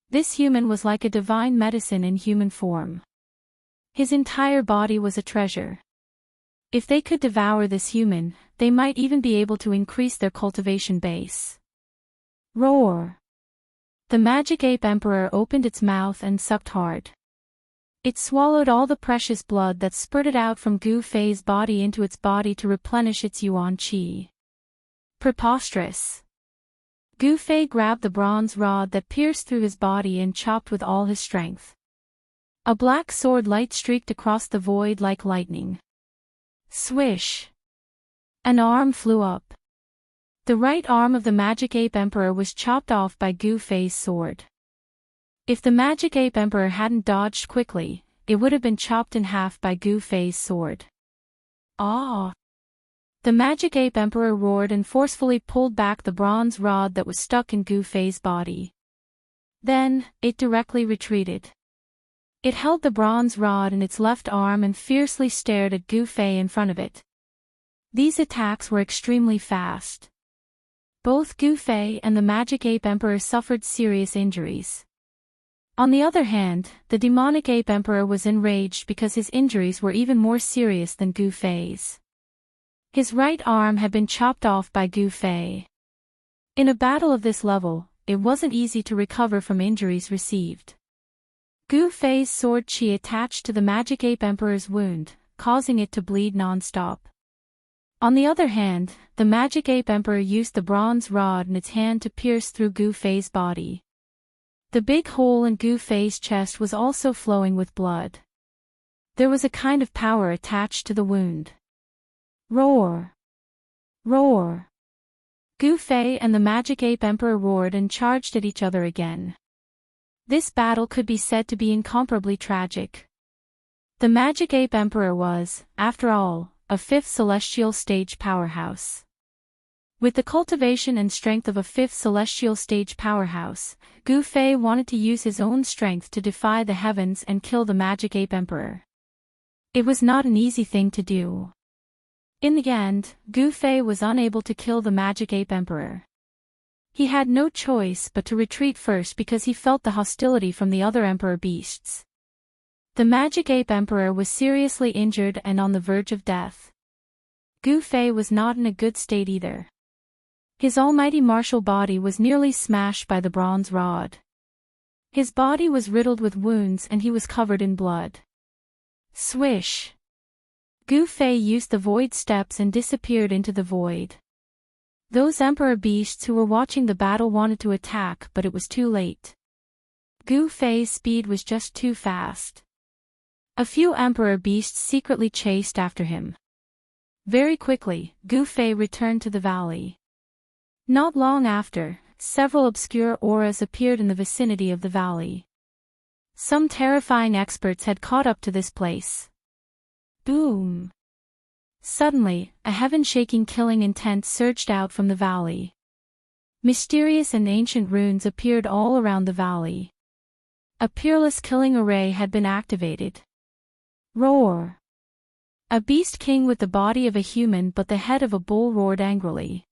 [SPEAKER 1] This human was like a divine medicine in human form. His entire body was a treasure. If they could devour this human, they might even be able to increase their cultivation base. Roar! The Magic Ape Emperor opened its mouth and sucked hard. It swallowed all the precious blood that spurted out from Gu Fei's body into its body to replenish its yuan qi. Preposterous! Gu Fei grabbed the bronze rod that pierced through his body and chopped with all his strength. A black sword light streaked across the void like lightning. Swish! An arm flew up. The right arm of the Magic Ape Emperor was chopped off by Gu Fei's sword. If the Magic Ape Emperor hadn't dodged quickly, it would have been chopped in half by Gu Fei's sword. Ah! The Magic Ape Emperor roared and forcefully pulled back the bronze rod that was stuck in Gu Fei's body. Then, it directly retreated. It held the bronze rod in its left arm and fiercely stared at Gu Fei in front of it. These attacks were extremely fast. Both Gu Fei and the Magic Ape Emperor suffered serious injuries. On the other hand, the Demonic Ape Emperor was enraged because his injuries were even more serious than Gu Fei's. His right arm had been chopped off by Gu Fei. In a battle of this level, it wasn't easy to recover from injuries received. Gu Fei's sword qi attached to the Magic Ape Emperor's wound, causing it to bleed non-stop. On the other hand, the Magic Ape Emperor used the bronze rod in its hand to pierce through Gu Fei's body. The big hole in Gu Fei's chest was also flowing with blood. There was a kind of power attached to the wound. Roar! Roar! Gu Fei and the Magic Ape Emperor roared and charged at each other again. This battle could be said to be incomparably tragic. The Magic Ape Emperor was, after all, a fifth celestial stage powerhouse. With the cultivation and strength of a fifth celestial stage powerhouse, Gu Fei wanted to use his own strength to defy the heavens and kill the Magic Ape Emperor. It was not an easy thing to do. In the end, Gu Fei was unable to kill the Magic Ape Emperor. He had no choice but to retreat first because he felt the hostility from the other Emperor beasts. The Magic Ape Emperor was seriously injured and on the verge of death. Gu Fei was not in a good state either. His almighty martial body was nearly smashed by the bronze rod. His body was riddled with wounds and he was covered in blood. Swish! Gu Fei used the void steps and disappeared into the void. Those Emperor beasts who were watching the battle wanted to attack, but it was too late. Gu Fei's speed was just too fast. A few Emperor beasts secretly chased after him. Very quickly, Gu Fei returned to the valley. Not long after, several obscure auras appeared in the vicinity of the valley. Some terrifying experts had caught up to this place. Boom! Suddenly, a heaven-shaking killing intent surged out from the valley. Mysterious and ancient runes appeared all around the valley. A peerless killing array had been activated. Roar! A beast king with the body of a human but the head of a bull roared angrily.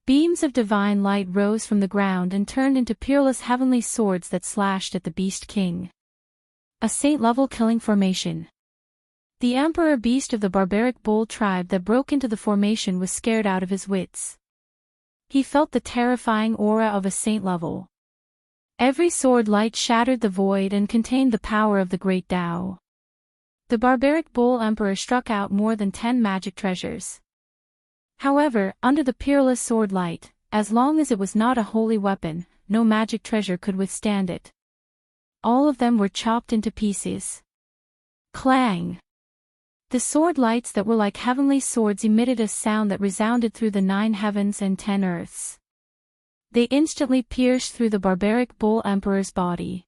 [SPEAKER 1] Beams of divine light rose from the ground and turned into peerless heavenly swords that slashed at the Beast King. A saint-level killing formation. The Emperor Beast of the barbaric bull tribe that broke into the formation was scared out of his wits. He felt the terrifying aura of a saint level. Every sword light shattered the void and contained the power of the great Tao. The barbaric bull emperor struck out more than 10 magic treasures. However, under the peerless sword light, as long as it was not a holy weapon, no magic treasure could withstand it. All of them were chopped into pieces. Clang! The sword lights that were like heavenly swords emitted a sound that resounded through the 9 heavens and 10 earths. They instantly pierced through the barbaric bull emperor's body.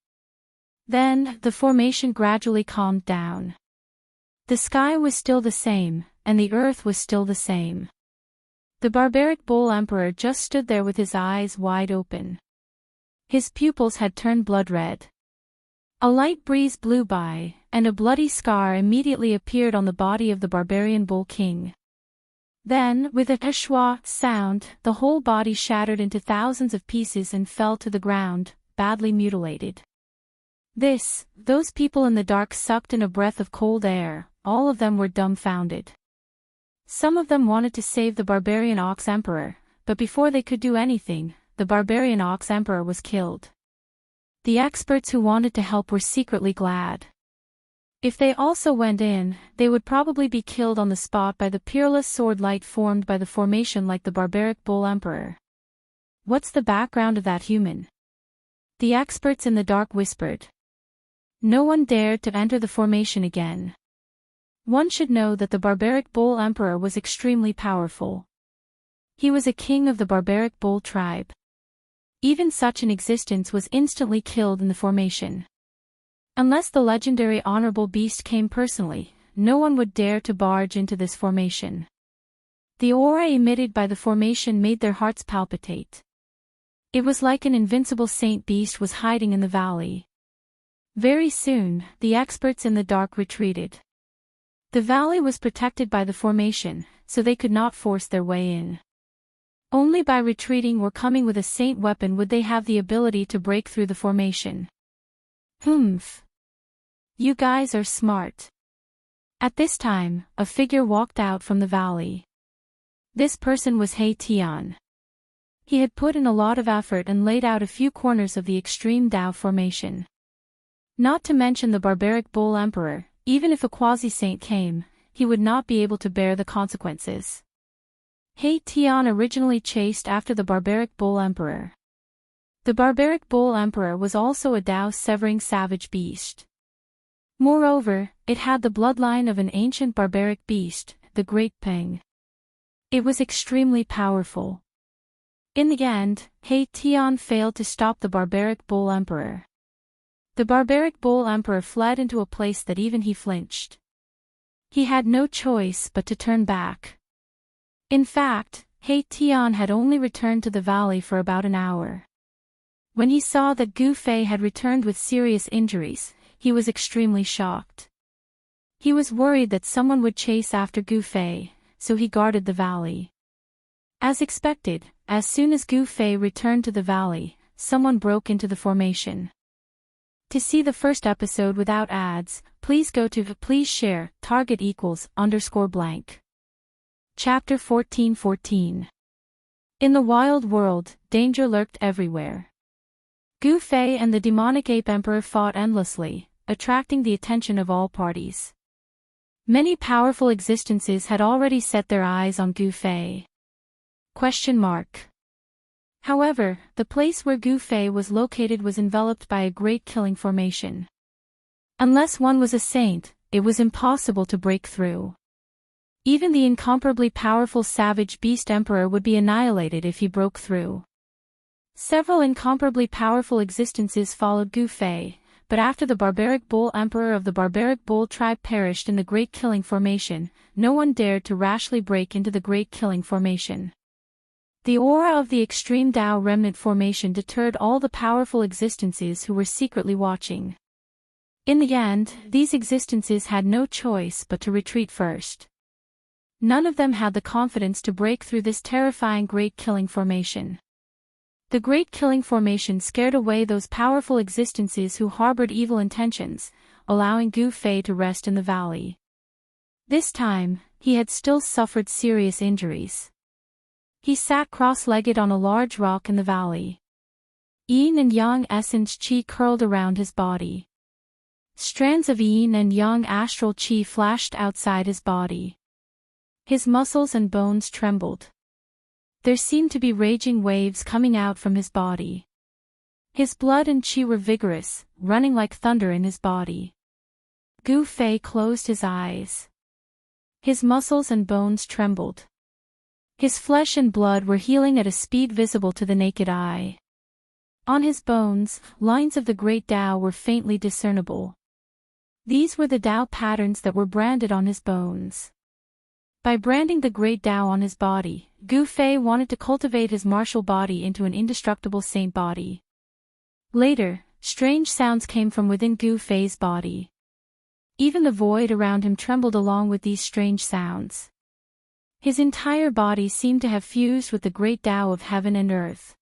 [SPEAKER 1] Then, the formation gradually calmed down. The sky was still the same, and the earth was still the same. The barbaric bull emperor just stood there with his eyes wide open. His pupils had turned blood red. A light breeze blew by, and a bloody scar immediately appeared on the body of the barbarian bull king. Then, with a shwa sound, the whole body shattered into thousands of pieces and fell to the ground, badly mutilated. Those people in the dark sucked in a breath of cold air. All of them were dumbfounded. Some of them wanted to save the barbarian ox emperor, but before they could do anything, the barbarian ox emperor was killed. The experts who wanted to help were secretly glad. If they also went in, they would probably be killed on the spot by the peerless sword light formed by the formation like the barbaric bull emperor. What's the background of that human? The experts in the dark whispered. No one dared to enter the formation again. One should know that the barbaric bull emperor was extremely powerful. He was a king of the barbaric bull tribe. Even such an existence was instantly killed in the formation. Unless the legendary honorable beast came personally, no one would dare to barge into this formation. The aura emitted by the formation made their hearts palpitate. It was like an invincible saint beast was hiding in the valley. Very soon, the experts in the dark retreated. The valley was protected by the formation, so they could not force their way in. Only by retreating or coming with a saint weapon would they have the ability to break through the formation. Humph. You guys are smart. At this time, a figure walked out from the valley. This person was He Tian. He had put in a lot of effort and laid out a few corners of the extreme Tao formation. Not to mention the barbaric bull emperor. Even if a quasi-saint came, he would not be able to bear the consequences. He Tian originally chased after the barbaric bull emperor. The barbaric bull emperor was also a Tao-severing savage beast. Moreover, it had the bloodline of an ancient barbaric beast, the Great Peng. It was extremely powerful. In the end, He Tian failed to stop the barbaric bull emperor. The barbaric bull emperor fled into a place that even he flinched. He had no choice but to turn back. In fact, He Tian had only returned to the valley for about an hour. When he saw that Gu Fei had returned with serious injuries, he was extremely shocked. He was worried that someone would chase after Gu Fei, so he guarded the valley. As expected, as soon as Gu Fei returned to the valley, someone broke into the formation. To see the first episode without ads, please go to please share, target =_blank. Chapter 14:14. In the wild world, danger lurked everywhere. Gu Fei and the demonic ape emperor fought endlessly, attracting the attention of all parties. Many powerful existences had already set their eyes on Gu Fei. However, the place where Gu Fei was located was enveloped by a great killing formation. Unless one was a saint, it was impossible to break through. Even the incomparably powerful savage beast emperor would be annihilated if he broke through. Several incomparably powerful existences followed Gu Fei, but after the barbaric bull emperor of the barbaric bull tribe perished in the great killing formation, no one dared to rashly break into the great killing formation. The aura of the extreme Tao remnant formation deterred all the powerful existences who were secretly watching. In the end, these existences had no choice but to retreat first. None of them had the confidence to break through this terrifying Great Killing Formation. The Great Killing Formation scared away those powerful existences who harbored evil intentions, allowing Gu Fei to rest in the valley. This time, he had still suffered serious injuries. He sat cross-legged on a large rock in the valley. Yin and Yang essence chi curled around his body. Strands of Yin and Yang astral chi flashed outside his body. His muscles and bones trembled. There seemed to be raging waves coming out from his body. His blood and chi were vigorous, running like thunder in his body. Gu Fei closed his eyes. His muscles and bones trembled. His flesh and blood were healing at a speed visible to the naked eye. On his bones, lines of the great Tao were faintly discernible. These were the Tao patterns that were branded on his bones. By branding the great Tao on his body, Gu Fei wanted to cultivate his martial body into an indestructible saint body. Later, strange sounds came from within Gu Fei's body. Even the void around him trembled along with these strange sounds. His entire body seemed to have fused with the great Tao of heaven and earth.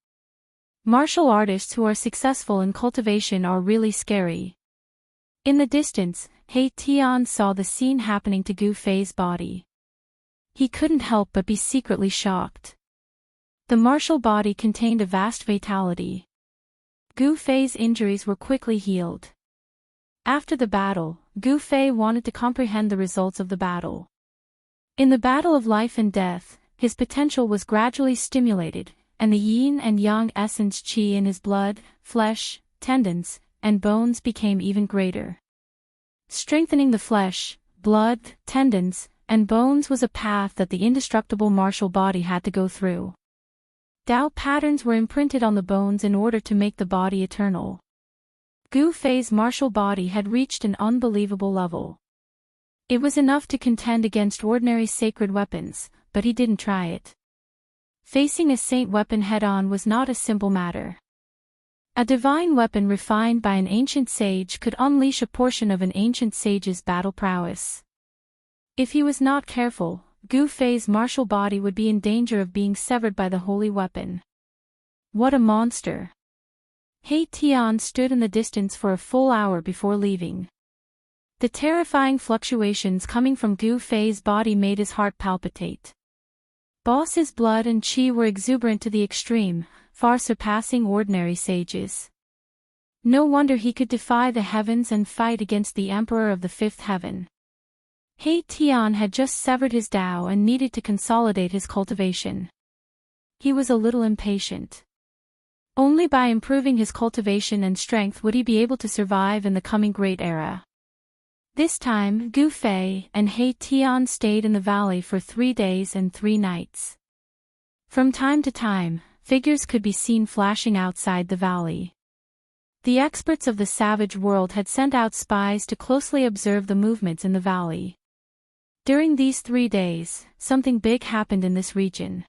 [SPEAKER 1] Martial artists who are successful in cultivation are really scary. In the distance, He Tian saw the scene happening to Gu Fei's body. He couldn't help but be secretly shocked. The martial body contained a vast vitality. Gu Fei's injuries were quickly healed. After the battle, Gu Fei wanted to comprehend the results of the battle. In the battle of life and death, his potential was gradually stimulated, and the yin and yang essence qi in his blood, flesh, tendons, and bones became even greater. Strengthening the flesh, blood, tendons, and bones was a path that the indestructible martial body had to go through. Tao patterns were imprinted on the bones in order to make the body eternal. Gu Fei's martial body had reached an unbelievable level. It was enough to contend against ordinary sacred weapons, but he didn't try it. Facing a saint weapon head-on was not a simple matter. A divine weapon refined by an ancient sage could unleash a portion of an ancient sage's battle prowess. If he was not careful, Gu Fei's martial body would be in danger of being severed by the holy weapon. What a monster! He Tian stood in the distance for a full hour before leaving. The terrifying fluctuations coming from Gu Fei's body made his heart palpitate. Boss's blood and qi were exuberant to the extreme, far surpassing ordinary sages. No wonder he could defy the heavens and fight against the Emperor of the Fifth Heaven. He Tian had just severed his Tao and needed to consolidate his cultivation. He was a little impatient. Only by improving his cultivation and strength would he be able to survive in the coming great era. This time, Gu Fei and He Tian stayed in the valley for 3 days and 3 nights. From time to time, figures could be seen flashing outside the valley. The experts of the savage world had sent out spies to closely observe the movements in the valley. During these 3 days, something big happened in this region.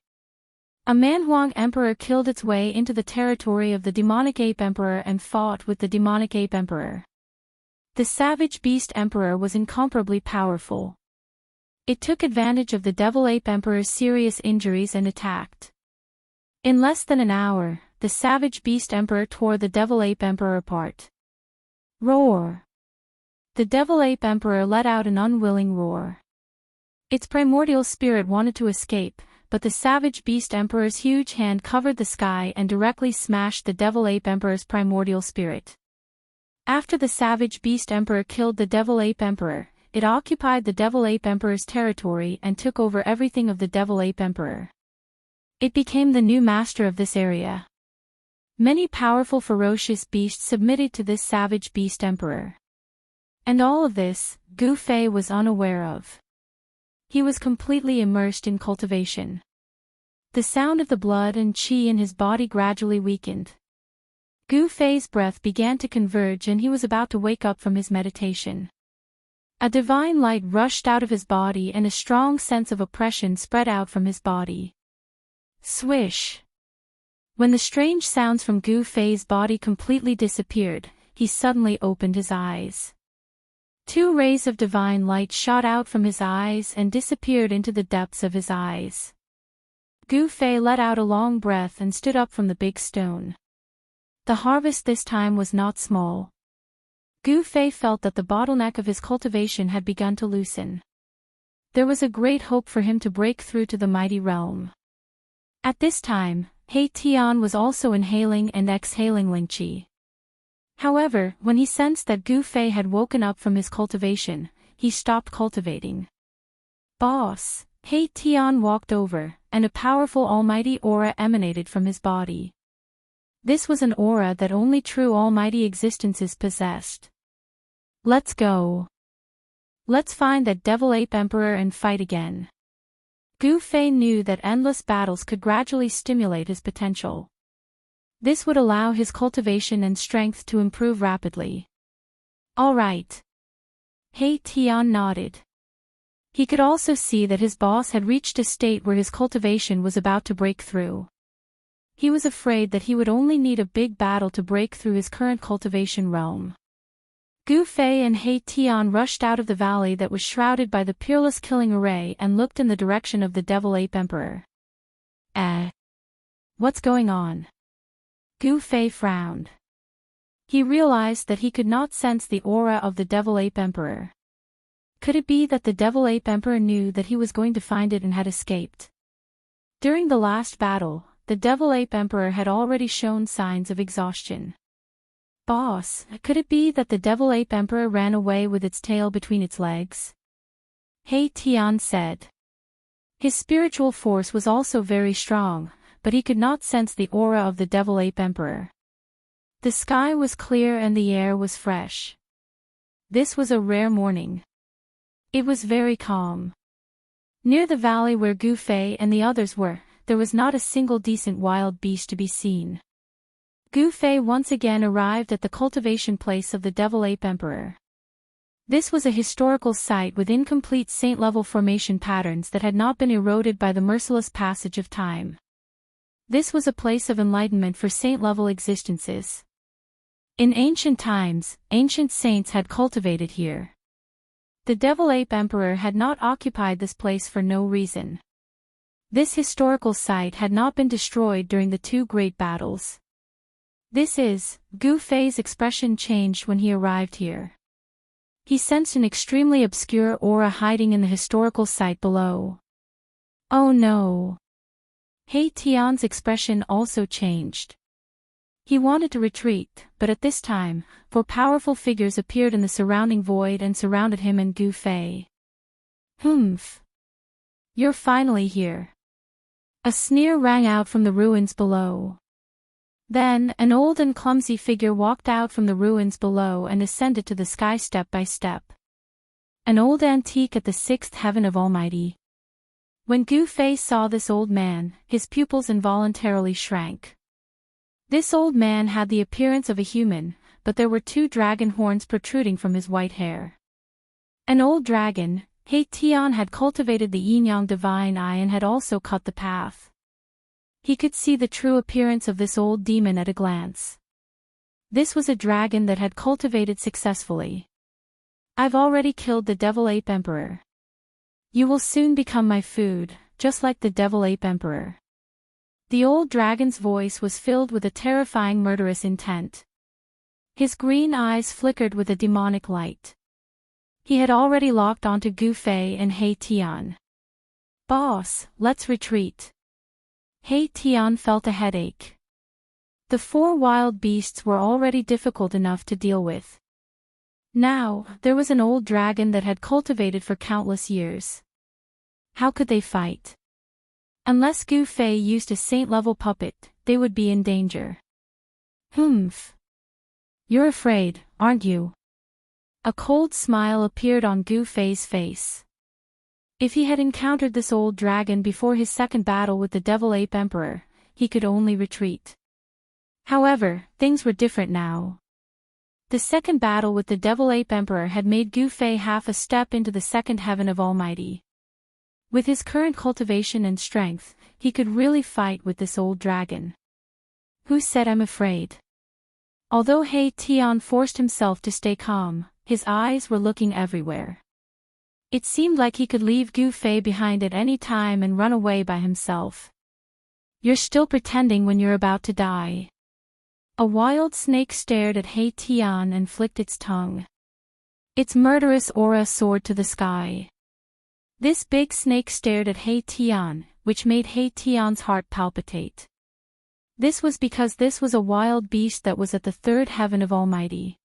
[SPEAKER 1] A Man-Huang Emperor killed its way into the territory of the Demonic Ape Emperor and fought with the Demonic Ape Emperor. The Savage Beast Emperor was incomparably powerful. It took advantage of the Devil Ape Emperor's serious injuries and attacked. In less than an hour, the Savage Beast Emperor tore the Devil Ape Emperor apart. Roar! The Devil Ape Emperor let out an unwilling roar. Its primordial spirit wanted to escape, but the Savage Beast Emperor's huge hand covered the sky and directly smashed the Devil Ape Emperor's primordial spirit. After the Savage Beast Emperor killed the Devil Ape Emperor, it occupied the Devil Ape Emperor's territory and took over everything of the Devil Ape Emperor. It became the new master of this area. Many powerful ferocious beasts submitted to this Savage Beast Emperor. And all of this, Gu Fei was unaware of. He was completely immersed in cultivation. The sound of the blood and qi in his body gradually weakened. Gu Fei's breath began to converge and he was about to wake up from his meditation. A divine light rushed out of his body and a strong sense of oppression spread out from his body. Swish! When the strange sounds from Gu Fei's body completely disappeared, he suddenly opened his eyes. Two rays of divine light shot out from his eyes and disappeared into the depths of his eyes. Gu Fei let out a long breath and stood up from the big stone. The harvest this time was not small. Gu Fei felt that the bottleneck of his cultivation had begun to loosen. There was a great hope for him to break through to the mighty realm. At this time, He Tian was also inhaling and exhaling Ling Qi. However, when he sensed that Gu Fei had woken up from his cultivation, he stopped cultivating. "Boss," He Tian walked over, and a powerful almighty aura emanated from his body. This was an aura that only true almighty existences possessed. "Let's go. Let's find that devil ape emperor and fight again." Gu Fei knew that endless battles could gradually stimulate his potential. This would allow his cultivation and strength to improve rapidly. "All right." He Tian nodded. He could also see that his boss had reached a state where his cultivation was about to break through. He was afraid that he would only need a big battle to break through his current cultivation realm. Gu Fei and He Tian rushed out of the valley that was shrouded by the peerless killing array and looked in the direction of the Devil Ape Emperor. What's going on?" Gu Fei frowned. He realized that he could not sense the aura of the Devil Ape Emperor. Could it be that the Devil Ape Emperor knew that he was going to find it and had escaped? During the last battle, the Devil Ape Emperor had already shown signs of exhaustion. "Boss, could it be that the Devil Ape Emperor ran away with its tail between its legs?" He Tian said. His spiritual force was also very strong, but he could not sense the aura of the Devil Ape Emperor. The sky was clear and the air was fresh. This was a rare morning. It was very calm. Near the valley where Gu Fei and the others were, there was not a single decent wild beast to be seen. Gu Fei once again arrived at the cultivation place of the Devil Ape Emperor. This was a historical site with incomplete saint-level formation patterns that had not been eroded by the merciless passage of time. This was a place of enlightenment for saint-level existences. In ancient times, ancient saints had cultivated here. The Devil Ape Emperor had not occupied this place for no reason. This historical site had not been destroyed during the two great battles. Gu Fei's expression changed when he arrived here. He sensed an extremely obscure aura hiding in the historical site below. "Oh no." He Tian's expression also changed. He wanted to retreat, but at this time, four powerful figures appeared in the surrounding void and surrounded him and Gu Fei. "Humph. You're finally here." A sneer rang out from the ruins below. Then, an old and clumsy figure walked out from the ruins below and ascended to the sky step by step. An old antique at the sixth heaven of Almighty. When Gu Fei saw this old man, his pupils involuntarily shrank. This old man had the appearance of a human, but there were two dragon horns protruding from his white hair. An old dragon, He Tian had cultivated the yin-yang divine eye and had also cut the path. He could see the true appearance of this old demon at a glance. This was a dragon that had cultivated successfully. "I've already killed the Devil Ape Emperor. You will soon become my food, just like the Devil Ape Emperor." The old dragon's voice was filled with a terrifying murderous intent. His green eyes flickered with a demonic light. He had already locked onto Gu Fei and He Tian. "Boss, let's retreat." He Tian felt a headache. The four wild beasts were already difficult enough to deal with. Now, there was an old dragon that had cultivated for countless years. How could they fight? Unless Gu Fei used a saint-level puppet, they would be in danger. "Humph. You're afraid, aren't you?" A cold smile appeared on Gu Fei's face. If he had encountered this old dragon before his second battle with the Devil Ape Emperor, he could only retreat. However, things were different now. The second battle with the Devil Ape Emperor had made Gu Fei half a step into the second heaven of Almighty. With his current cultivation and strength, he could really fight with this old dragon. "Who said I'm afraid?" Although He Tian forced himself to stay calm, his eyes were looking everywhere. It seemed like he could leave Gu Fei behind at any time and run away by himself. "You're still pretending when you're about to die." A wild snake stared at He Tian and flicked its tongue. Its murderous aura soared to the sky. This big snake stared at He Tian, which made He Tian's heart palpitate. This was because this was a wild beast that was at the third heaven of Almighty.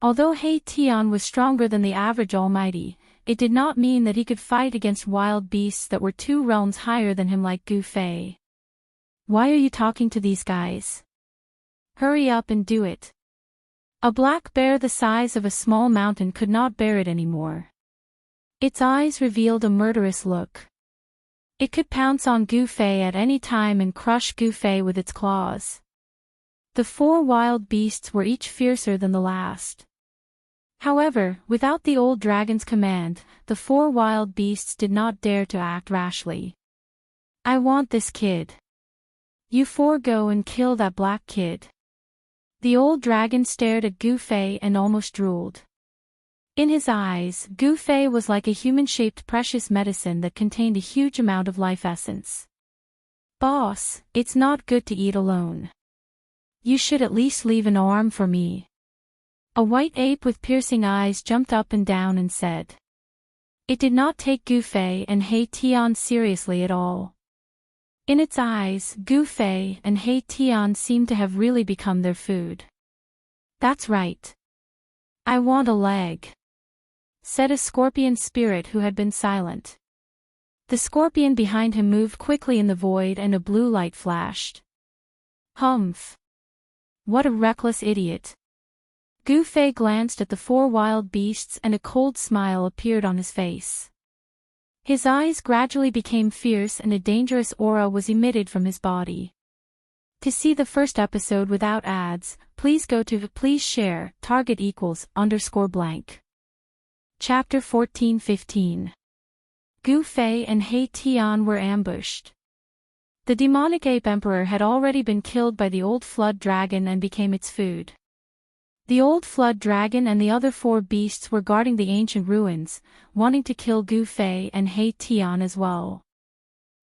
[SPEAKER 1] Although He Tian was stronger than the average Almighty, it did not mean that he could fight against wild beasts that were 2 realms higher than him like Gu Fei. "Why are you talking to these guys? Hurry up and do it." A black bear the size of a small mountain could not bear it anymore. Its eyes revealed a murderous look. It could pounce on Gu Fei at any time and crush Gu Fei with its claws. The 4 wild beasts were each fiercer than the last. However, without the old dragon's command, the 4 wild beasts did not dare to act rashly. "I want this kid. You 4 go and kill that black kid." The old dragon stared at Gu Fei and almost drooled. In his eyes, Gu Fei was like a human-shaped precious medicine that contained a huge amount of life essence. "Boss, it's not good to eat alone. You should at least leave an arm for me." A white ape with piercing eyes jumped up and down and said. It did not take Gu Fei and He Tian seriously at all. In its eyes, Gu Fei and He Tian seemed to have really become their food. "That's right. I want a leg," said a scorpion spirit who had been silent. The scorpion behind him moved quickly in the void and a blue light flashed. "Humph! What a reckless idiot." Gu Fei glanced at the 4 wild beasts and a cold smile appeared on his face. His eyes gradually became fierce and a dangerous aura was emitted from his body. To see the first episode without ads, please go to please share, target =_blank. Chapter 14-15. Gu Fei and He Tian were ambushed. The demonic ape emperor had already been killed by the old flood dragon and became its food. The old flood dragon and the other 4 beasts were guarding the ancient ruins, wanting to kill Gu Fei and He Tian as well.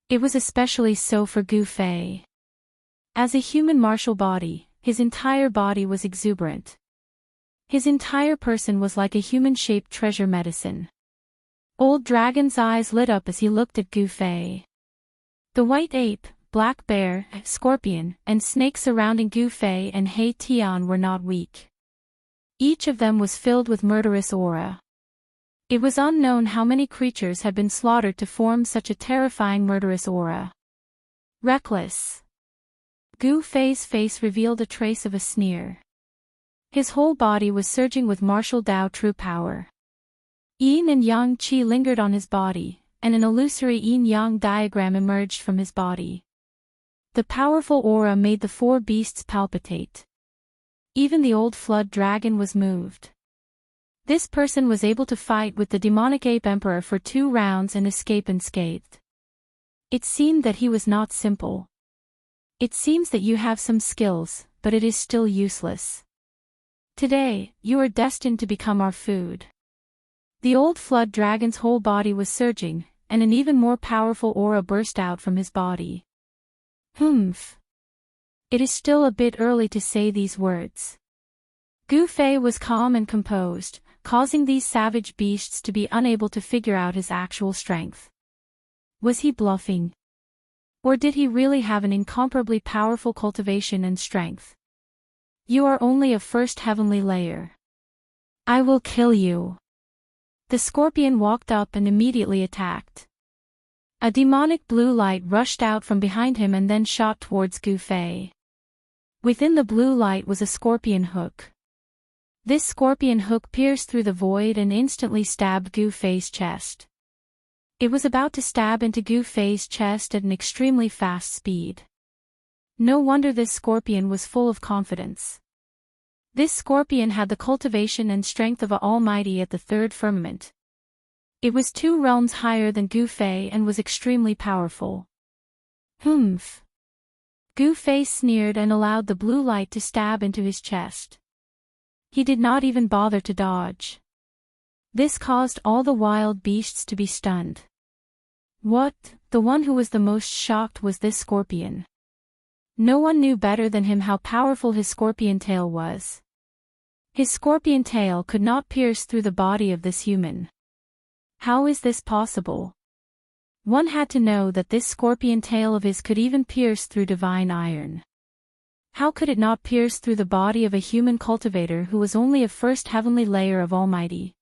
[SPEAKER 1] It was especially so for Gu Fei. As a human martial body, his entire body was exuberant. His entire person was like a human-shaped treasure medicine. Old Dragon's eyes lit up as he looked at Gu Fei. The white ape, black bear, scorpion, and snake surrounding Gu Fei and He Tian were not weak. Each of them was filled with murderous aura. It was unknown how many creatures had been slaughtered to form such a terrifying murderous aura. Reckless. Gu Fei's face revealed a trace of a sneer. His whole body was surging with martial Dao true power. Yin and Yang Qi lingered on his body, and an illusory yin-yang diagram emerged from his body. The powerful aura made the 4 beasts palpitate. Even the old flood dragon was moved. This person was able to fight with the demonic ape emperor for 2 rounds and escape unscathed. It seemed that he was not simple. "It seems that you have some skills, but it is still useless. Today, you are destined to become our food." The old flood dragon's whole body was surging, and an even more powerful aura burst out from his body. Humph. It is still a bit early to say these words. Gu Fei was calm and composed, causing these savage beasts to be unable to figure out his actual strength. Was he bluffing? Or did he really have an incomparably powerful cultivation and strength? "You are only a first heavenly layer. I will kill you." The scorpion walked up and immediately attacked. A demonic blue light rushed out from behind him and then shot towards Gu Fei. Within the blue light was a scorpion hook. This scorpion hook pierced through the void and instantly stabbed Gu Fei's chest. It was about to stab into Gu Fei's chest at an extremely fast speed. No wonder this scorpion was full of confidence. This scorpion had the cultivation and strength of an almighty at the 3rd firmament. It was 2 realms higher than Gu Fei and was extremely powerful. Humph. Gu Fei sneered and allowed the blue light to stab into his chest. He did not even bother to dodge. This caused all the wild beasts to be stunned. What? The one who was the most shocked was this scorpion. No one knew better than him how powerful his scorpion tail was. His scorpion tail could not pierce through the body of this human. How is this possible? One had to know that this scorpion tail of his could even pierce through divine iron. How could it not pierce through the body of a human cultivator who was only a first heavenly layer of Almighty?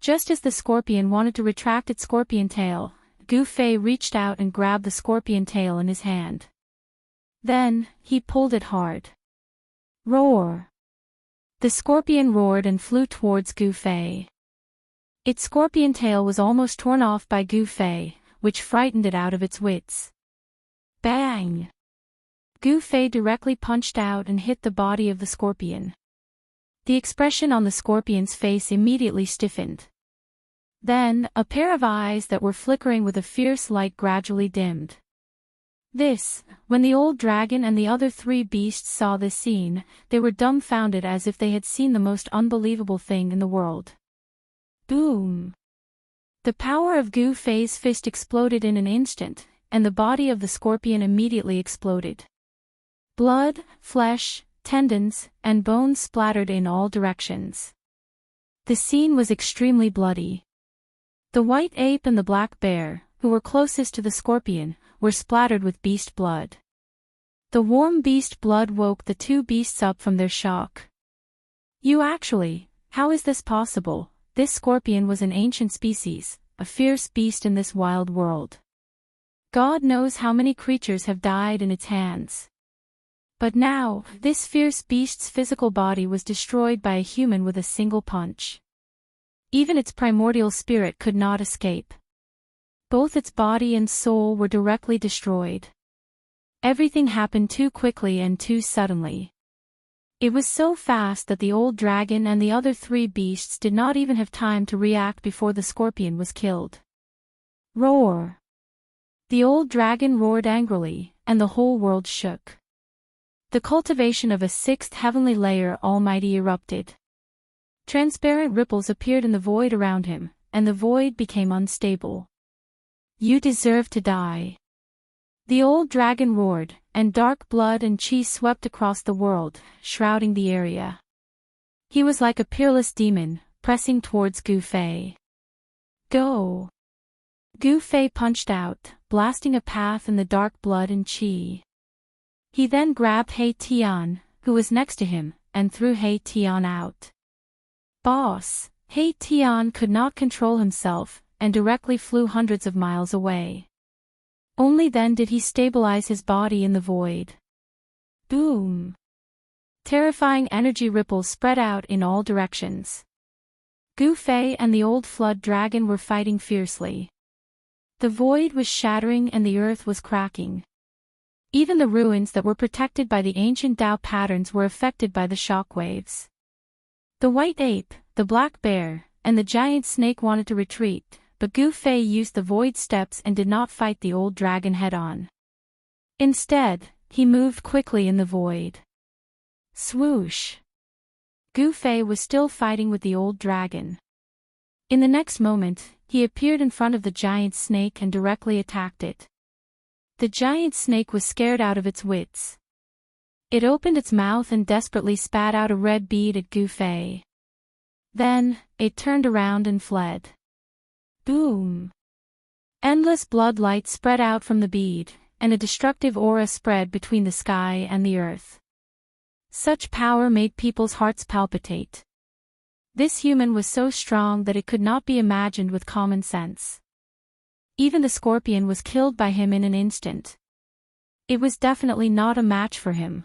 [SPEAKER 1] Just as the scorpion wanted to retract its scorpion tail, Gu Fei reached out and grabbed the scorpion tail in his hand. Then, he pulled it hard. Roar! The scorpion roared and flew towards Gu Fei. Its scorpion tail was almost torn off by Gu Fei, which frightened it out of its wits. Bang! Gu Fei directly punched out and hit the body of the scorpion. The expression on the scorpion's face immediately stiffened. Then, a pair of eyes that were flickering with a fierce light gradually dimmed. When the old dragon and the other three beasts saw this scene, they were dumbfounded as if they had seen the most unbelievable thing in the world. Boom! The power of Gu Fei's fist exploded in an instant, and the body of the scorpion immediately exploded. Blood, flesh, tendons, and bones splattered in all directions. The scene was extremely bloody. The white ape and the black bear, who were closest to the scorpion, were splattered with beast blood. The warm beast blood woke the two beasts up from their shock. How is this possible? This scorpion was an ancient species, a fierce beast in this wild world. God knows how many creatures have died in its hands. But now, this fierce beast's physical body was destroyed by a human with a single punch. Even its primordial spirit could not escape. Both its body and soul were directly destroyed. Everything happened too quickly and too suddenly. It was so fast that the old dragon and the other three beasts did not even have time to react before the scorpion was killed. Roar! The old dragon roared angrily, and the whole world shook. The cultivation of a sixth heavenly layer Almighty erupted. Transparent ripples appeared in the void around him, and the void became unstable. You deserve to die. The old dragon roared, and dark blood and chi swept across the world, shrouding the area. He was like a peerless demon, pressing towards Gu Fei. Go! Gu Fei punched out, blasting a path in the dark blood and chi. He then grabbed He Tian, who was next to him, and threw He Tian out. Boss! He Tian could not control himself, and directly flew hundreds of miles away. Only then did he stabilize his body in the void. Boom! Terrifying energy ripples spread out in all directions. Gu Fei and the old flood dragon were fighting fiercely. The void was shattering and the earth was cracking. Even the ruins that were protected by the ancient Tao patterns were affected by the shockwaves. The white ape, the black bear, and the giant snake wanted to retreat, but Gu Fei used the void steps and did not fight the old dragon head-on. Instead, he moved quickly in the void. Swoosh! Gu Fei was still fighting with the old dragon. In the next moment, he appeared in front of the giant snake and directly attacked it. The giant snake was scared out of its wits. It opened its mouth and desperately spat out a red bead at Gu Fei. Then, it turned around and fled. Boom! Endless blood light spread out from the bead, and a destructive aura spread between the sky and the earth. Such power made people's hearts palpitate. This human was so strong that it could not be imagined with common sense. Even the scorpion was killed by him in an instant. It was definitely not a match for him.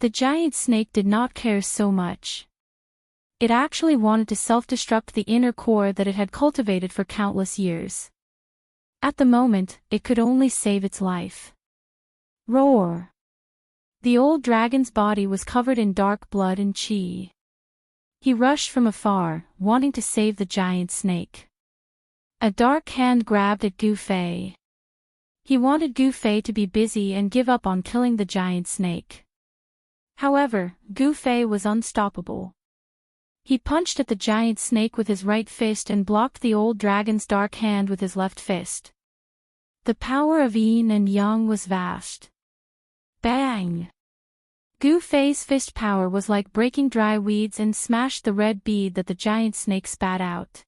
[SPEAKER 1] The giant snake did not care so much. It actually wanted to self-destruct the inner core that it had cultivated for countless years. At the moment, it could only save its life. Roar! The old dragon's body was covered in dark blood and chi. He rushed from afar, wanting to save the giant snake. A dark hand grabbed at Gu Fei. He wanted Gu Fei to be busy and give up on killing the giant snake. However, Gu Fei was unstoppable. He punched at the giant snake with his right fist and blocked the old dragon's dark hand with his left fist. The power of yin and yang was vast. Bang! Gu Fei's fist power was like breaking dry weeds and smashed the red bead that the giant snake spat out.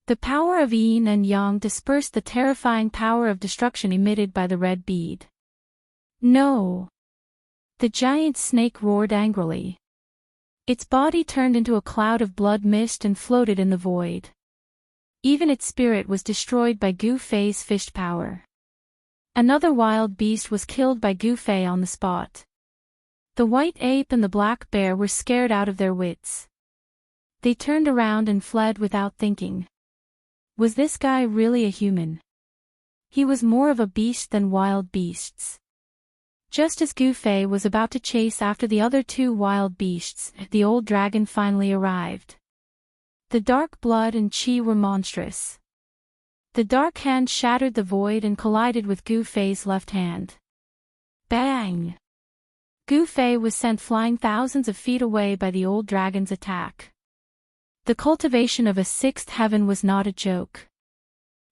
[SPEAKER 1] The power of yin and yang dispersed the terrifying power of destruction emitted by the red bead. No! The giant snake roared angrily. Its body turned into a cloud of blood mist and floated in the void. Even its spirit was destroyed by Gu Fei's fist power. Another wild beast was killed by Gu Fei on the spot. The white ape and the black bear were scared out of their wits. They turned around and fled without thinking. Was this guy really a human? He was more of a beast than wild beasts. Just as Gu Fei was about to chase after the other two wild beasts, the old dragon finally arrived. The dark blood and qi were monstrous. The dark hand shattered the void and collided with Gu Fei's left hand. Bang! Gu Fei was sent flying thousands of feet away by the old dragon's attack. The cultivation of a sixth heaven was not a joke.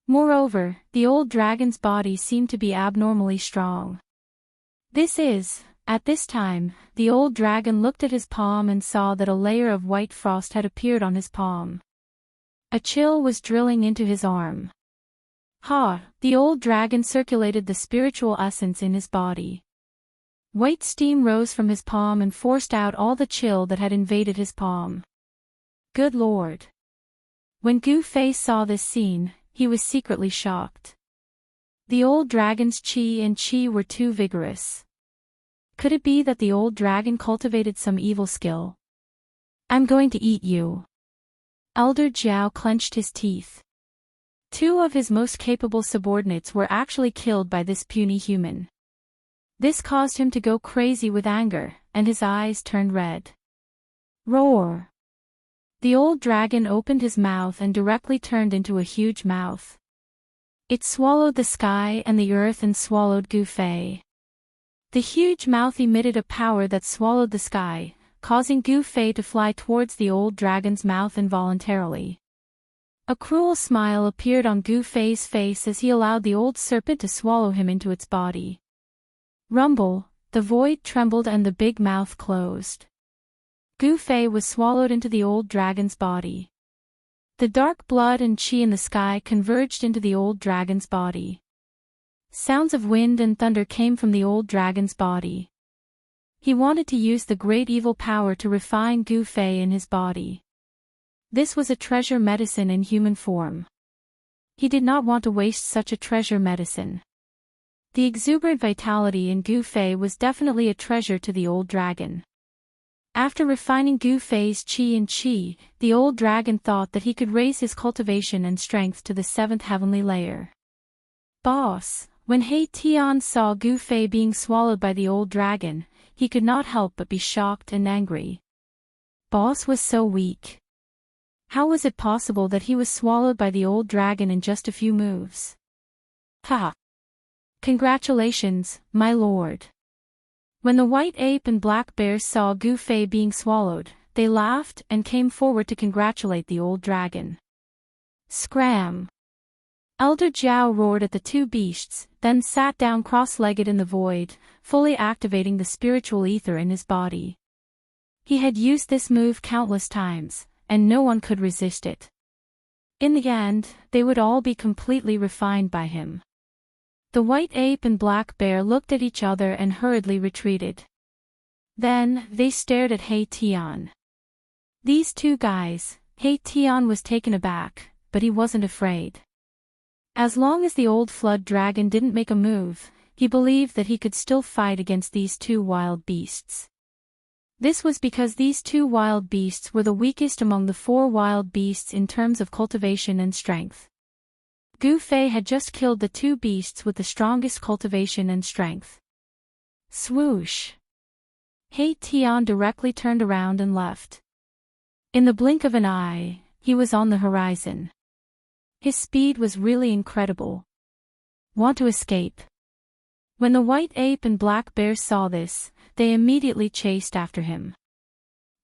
[SPEAKER 1] Moreover, the old dragon's body seemed to be abnormally strong. At this time, the old dragon looked at his palm and saw that a layer of white frost had appeared on his palm. A chill was drilling into his arm. The old dragon circulated the spiritual essence in his body. White steam rose from his palm and forced out all the chill that had invaded his palm. Good Lord! When Gu Fei saw this scene, he was secretly shocked. The old dragon's qi and qi were too vigorous. Could it be that the old dragon cultivated some evil skill? I'm going to eat you. Elder Jiao clenched his teeth. Two of his most capable subordinates were actually killed by this puny human. This caused him to go crazy with anger, and his eyes turned red. Roar! The old dragon opened his mouth and directly turned into a huge mouth. It swallowed the sky and the earth and swallowed Gu Fei. The huge mouth emitted a power that swallowed the sky, causing Gu Fei to fly towards the old dragon's mouth involuntarily. A cruel smile appeared on Gu Fei's face as he allowed the old serpent to swallow him into its body. Rumble, the void trembled and the big mouth closed. Gu Fei was swallowed into the old dragon's body. The dark blood and qi in the sky converged into the old dragon's body. Sounds of wind and thunder came from the old dragon's body. He wanted to use the great evil power to refine Gu Fei in his body. This was a treasure medicine in human form. He did not want to waste such a treasure medicine. The exuberant vitality in Gu Fei was definitely a treasure to the old dragon. After refining Gu Fei's qi and qi, the old dragon thought that he could raise his cultivation and strength to the 7th heavenly layer. Boss, when He Tian saw Gu Fei being swallowed by the old dragon, he could not help but be shocked and angry. Boss was so weak. How was it possible that he was swallowed by the old dragon in just a few moves? Ha! Congratulations, my lord. When the white ape and black bear saw Gu Fei being swallowed, they laughed and came forward to congratulate the old dragon. Scram! Elder Jiao roared at the two beasts, then sat down cross-legged in the void, fully activating the spiritual ether in his body. He had used this move countless times, and no one could resist it. In the end, they would all be completely refined by him. The white ape and black bear looked at each other and hurriedly retreated. Then, they stared at He Tian. These two guys, He Tian was taken aback, but he wasn't afraid. As long as the old flood dragon didn't make a move, he believed that he could still fight against these two wild beasts. This was because these two wild beasts were the weakest among the 4 wild beasts in terms of cultivation and strength. Gu Fei had just killed the 2 beasts with the strongest cultivation and strength. Swoosh! He Tian directly turned around and left. In the blink of an eye, he was on the horizon. His speed was really incredible. Want to escape? When the white ape and black bear saw this, they immediately chased after him.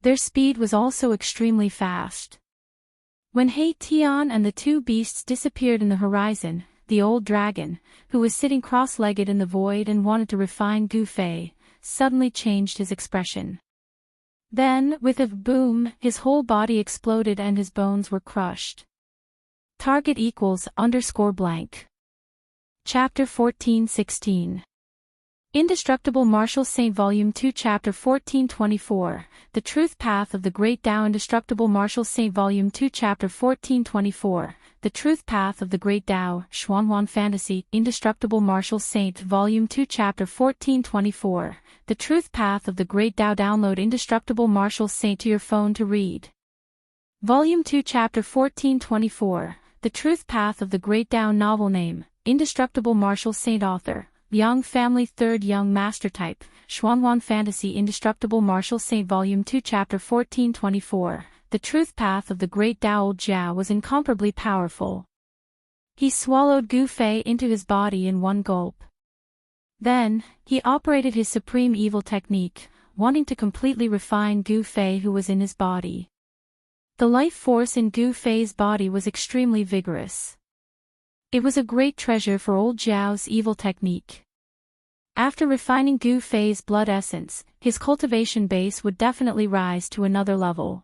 [SPEAKER 1] Their speed was also extremely fast. When He Tian and the two beasts disappeared in the horizon, the old dragon, who was sitting cross-legged in the void and wanted to refine Gu Fei, suddenly changed his expression. Then, with a boom, his whole body exploded and his bones were crushed. Target =_blank. Chapter 14:16. Indestructible Martial Saint Volume 2 Chapter 14:24, The Truth Path of the Great Tao. Indestructible Martial Saint Volume 2 Chapter 14:24, The Truth Path of the Great Tao. Xuanhuan Fantasy. Indestructible Martial Saint Volume 2 Chapter 14:24, The Truth Path of the Great Tao. Download Indestructible Martial Saint to your phone to read. Volume 2 Chapter 14:24, The Truth Path of the Great Tao. Novel name, Indestructible Martial Saint. Author, Young Family. Third Young Master Type, Xuanhuan Fantasy. Indestructible Martial Saint Volume 2 Chapter 14:24, The Truth Path of the Great Tao. Old Jiao was incomparably powerful. He swallowed Gu Fei into his body in one gulp. Then, he operated his supreme evil technique, wanting to completely refine Gu Fei who was in his body. The life force in Gu Fei's body was extremely vigorous. It was a great treasure for old Jiao's evil technique. After refining Gu Fei's blood essence, his cultivation base would definitely rise to another level.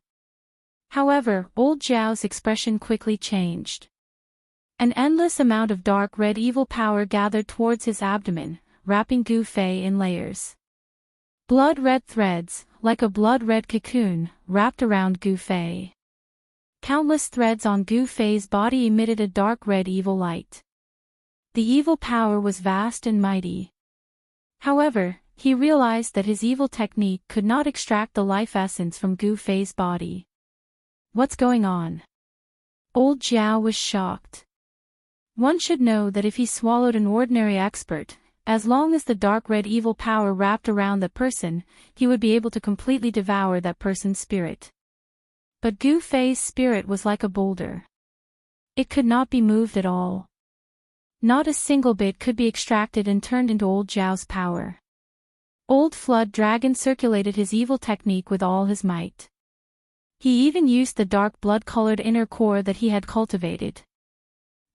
[SPEAKER 1] However, old Jiao's expression quickly changed. An endless amount of dark red evil power gathered towards his abdomen, wrapping Gu Fei in layers. Blood-red threads, like a blood-red cocoon, wrapped around Gu Fei. Countless threads on Gu Fei's body emitted a dark red evil light. The evil power was vast and mighty. However, he realized that his evil technique could not extract the life essence from Gu Fei's body. What's going on? Old Jiao was shocked. One should know that if he swallowed an ordinary expert, as long as the dark red evil power wrapped around the person, he would be able to completely devour that person's spirit. But Gu Fei's spirit was like a boulder. It could not be moved at all. Not a single bit could be extracted and turned into old Jiao's power. Old Flood Dragon circulated his evil technique with all his might. He even used the dark blood-colored inner core that he had cultivated.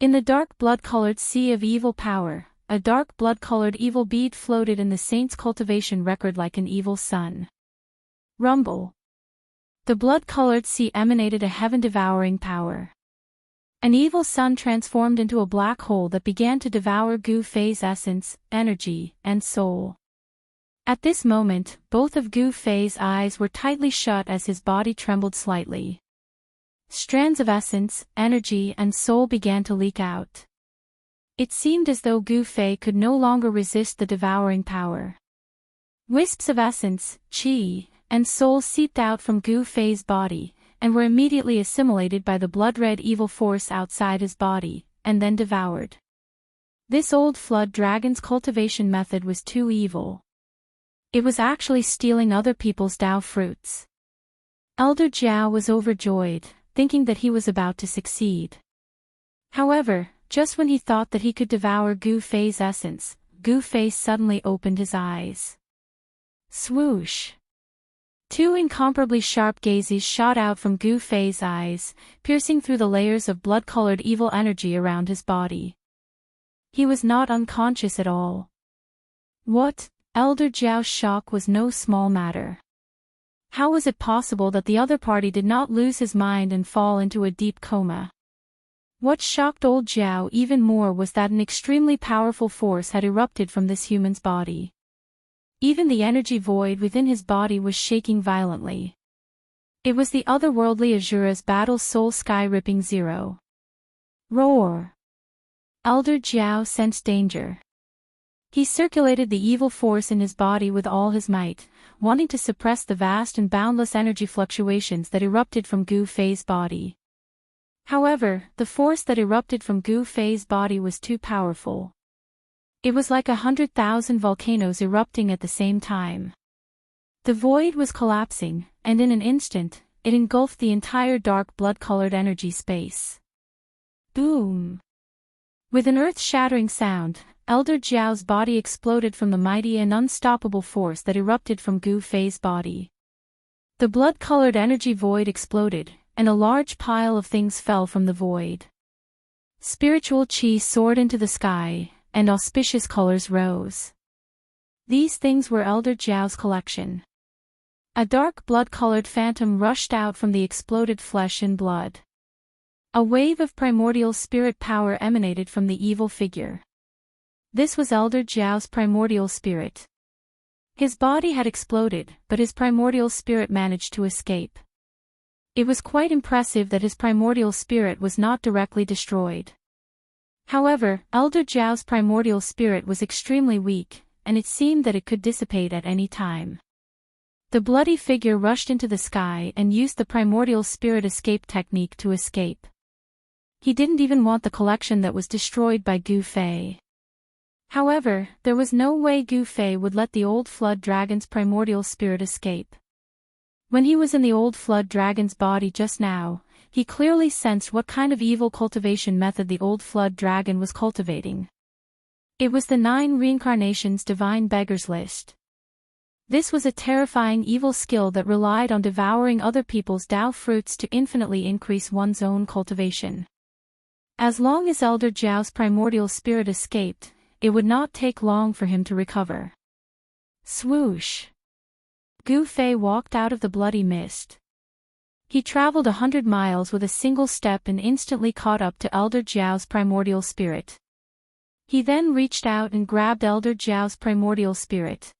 [SPEAKER 1] In the dark blood-colored sea of evil power, a dark blood-colored evil bead floated in the saint's cultivation record like an evil sun. Rumble. The blood-colored sea emanated a heaven-devouring power. An evil sun transformed into a black hole that began to devour Gu Fei's essence, energy, and soul. At this moment, both of Gu Fei's eyes were tightly shut as his body trembled slightly. Strands of essence, energy, and soul began to leak out. It seemed as though Gu Fei could no longer resist the devouring power. Wisps of essence, qi, and soul seeped out from Gu Fei's body, and were immediately assimilated by the blood-red evil force outside his body, and then devoured. This old flood dragon's cultivation method was too evil. It was actually stealing other people's Tao fruits. Elder Jiao was overjoyed, thinking that he was about to succeed. However, just when he thought that he could devour Gu Fei's essence, Gu Fei suddenly opened his eyes. Swoosh! Two incomparably sharp gazes shot out from Gu Fei's eyes, piercing through the layers of blood-colored evil energy around his body. He was not unconscious at all. What? Elder Jiao's shock was no small matter. How was it possible that the other party did not lose his mind and fall into a deep coma? What shocked old Jiao even more was that an extremely powerful force had erupted from this human's body. Even the energy void within his body was shaking violently. It was the otherworldly Azura's battle soul sky-ripping zero. Roar! Elder Jiao sensed danger. He circulated the evil force in his body with all his might, wanting to suppress the vast and boundless energy fluctuations that erupted from Gu Fei's body. However, the force that erupted from Gu Fei's body was too powerful. It was like 100,000 volcanoes erupting at the same time. The void was collapsing, and in an instant, it engulfed the entire dark blood-colored energy space. Boom! With an earth-shattering sound, Elder Jiao's body exploded from the mighty and unstoppable force that erupted from Gu Fei's body. The blood-colored energy void exploded, and a large pile of things fell from the void. Spiritual chi soared into the sky, and auspicious colors rose. These things were Elder Jiao's collection. A dark blood-colored phantom rushed out from the exploded flesh and blood. A wave of primordial spirit power emanated from the evil figure. This was Elder Jiao's primordial spirit. His body had exploded, but his primordial spirit managed to escape. It was quite impressive that his primordial spirit was not directly destroyed. However, Elder Jiao's primordial spirit was extremely weak, and it seemed that it could dissipate at any time. The bloody figure rushed into the sky and used the primordial spirit escape technique to escape. He didn't even want the collection that was destroyed by Gu Fei. However, there was no way Gu Fei would let the old flood dragon's primordial spirit escape. When he was in the old flood dragon's body just now, he clearly sensed what kind of evil cultivation method the old flood dragon was cultivating. It was the 9 reincarnations divine beggars list. This was a terrifying evil skill that relied on devouring other people's Tao fruits to infinitely increase one's own cultivation. As long as Elder Jiao's primordial spirit escaped, it would not take long for him to recover. Swoosh! Gu Fei walked out of the bloody mist. He traveled 100 miles with a single step and instantly caught up to Elder Jiao's primordial spirit. He then reached out and grabbed Elder Jiao's primordial spirit.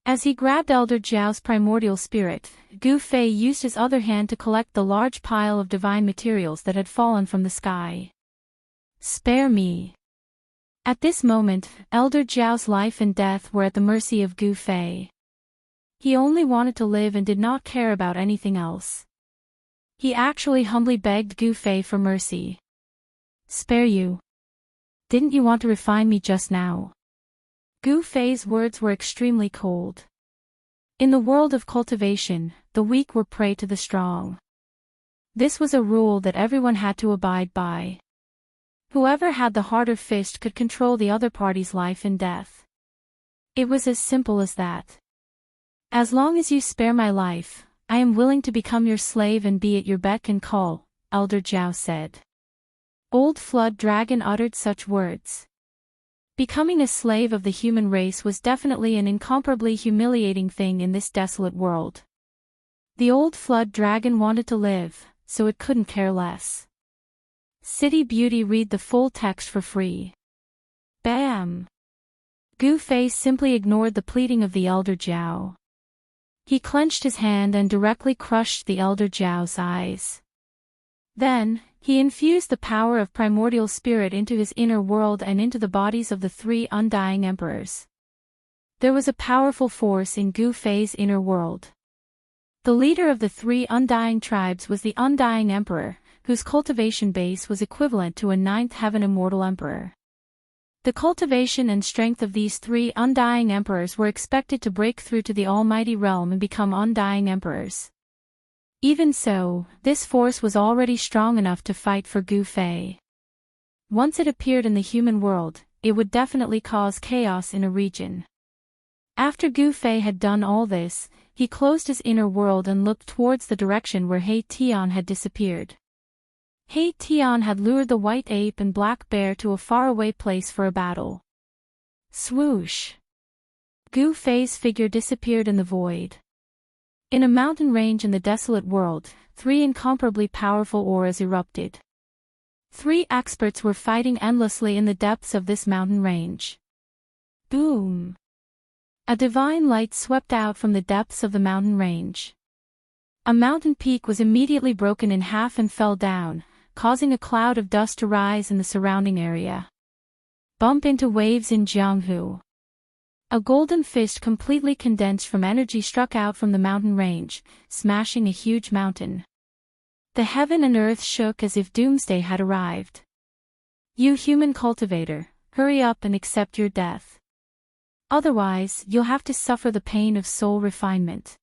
[SPEAKER 1] As he grabbed Elder Jiao's primordial spirit, Gu Fei used his other hand to collect the large pile of divine materials that had fallen from the sky. Spare me! At this moment, Elder Jiao's life and death were at the mercy of Gu Fei. He only wanted to live and did not care about anything else. He actually humbly begged Gu Fei for mercy. Spare you? Didn't you want to refine me just now? Gu Fei's words were extremely cold. In the world of cultivation, the weak were prey to the strong. This was a rule that everyone had to abide by. Whoever had the harder fist could control the other party's life and death. It was as simple as that. As long as you spare my life, I am willing to become your slave and be at your beck and call, Elder Jiao said. Old Flood Dragon uttered such words. Becoming a slave of the human race was definitely an incomparably humiliating thing in this desolate world. The Old Flood Dragon wanted to live, so it couldn't care less. City Beauty, read the full text for free. Bam! Gu Fei simply ignored the pleading of the Elder Jiao. He clenched his hand and directly crushed the Elder Jiao's eyes. Then, he infused the power of primordial spirit into his inner world and into the bodies of the 3 undying emperors. There was a powerful force in Gu Fei's inner world. The leader of the 3 undying tribes was the undying emperor, whose cultivation base was equivalent to a 9th heaven immortal emperor. The cultivation and strength of these 3 undying emperors were expected to break through to the almighty realm and become undying emperors. Even so, this force was already strong enough to fight for Gu Fei. Once it appeared in the human world, it would definitely cause chaos in a region. After Gu Fei had done all this, he closed his inner world and looked towards the direction where He Tian had disappeared. He Tian had lured the white ape and black bear to a faraway place for a battle. Swoosh! Gu Fei's figure disappeared in the void. In a mountain range in the desolate world, 3 incomparably powerful auras erupted. 3 experts were fighting endlessly in the depths of this mountain range. Boom! A divine light swept out from the depths of the mountain range. A mountain peak was immediately broken in half and fell down, causing a cloud of dust to rise in the surrounding area. Bump into waves in Jianghu. A golden fist completely condensed from energy struck out from the mountain range, smashing a huge mountain. The heaven and earth shook as if doomsday had arrived. You human cultivator, hurry up and accept your death. Otherwise, you'll have to suffer the pain of soul refinement.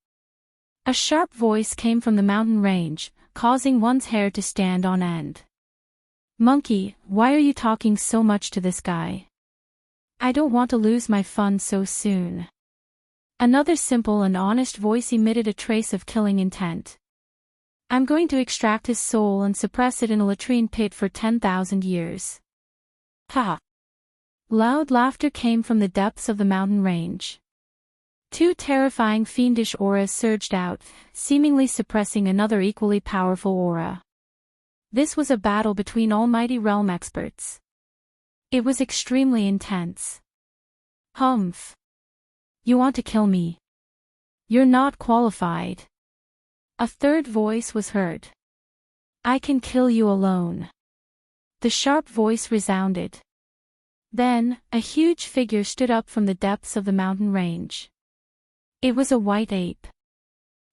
[SPEAKER 1] A sharp voice came from the mountain range, causing one's hair to stand on end. Monkey, why are you talking so much to this guy? I don't want to lose my fun so soon. Another simple and honest voice emitted a trace of killing intent. I'm going to extract his soul and suppress it in a latrine pit for 10,000 years. Ha! Loud laughter came from the depths of the mountain range. Two terrifying fiendish auras surged out, seemingly suppressing another equally powerful aura. This was a battle between almighty realm experts. It was extremely intense. Humph. You want to kill me? You're not qualified. A third voice was heard. I can kill you alone. The sharp voice resounded. Then, a huge figure stood up from the depths of the mountain range. It was a white ape.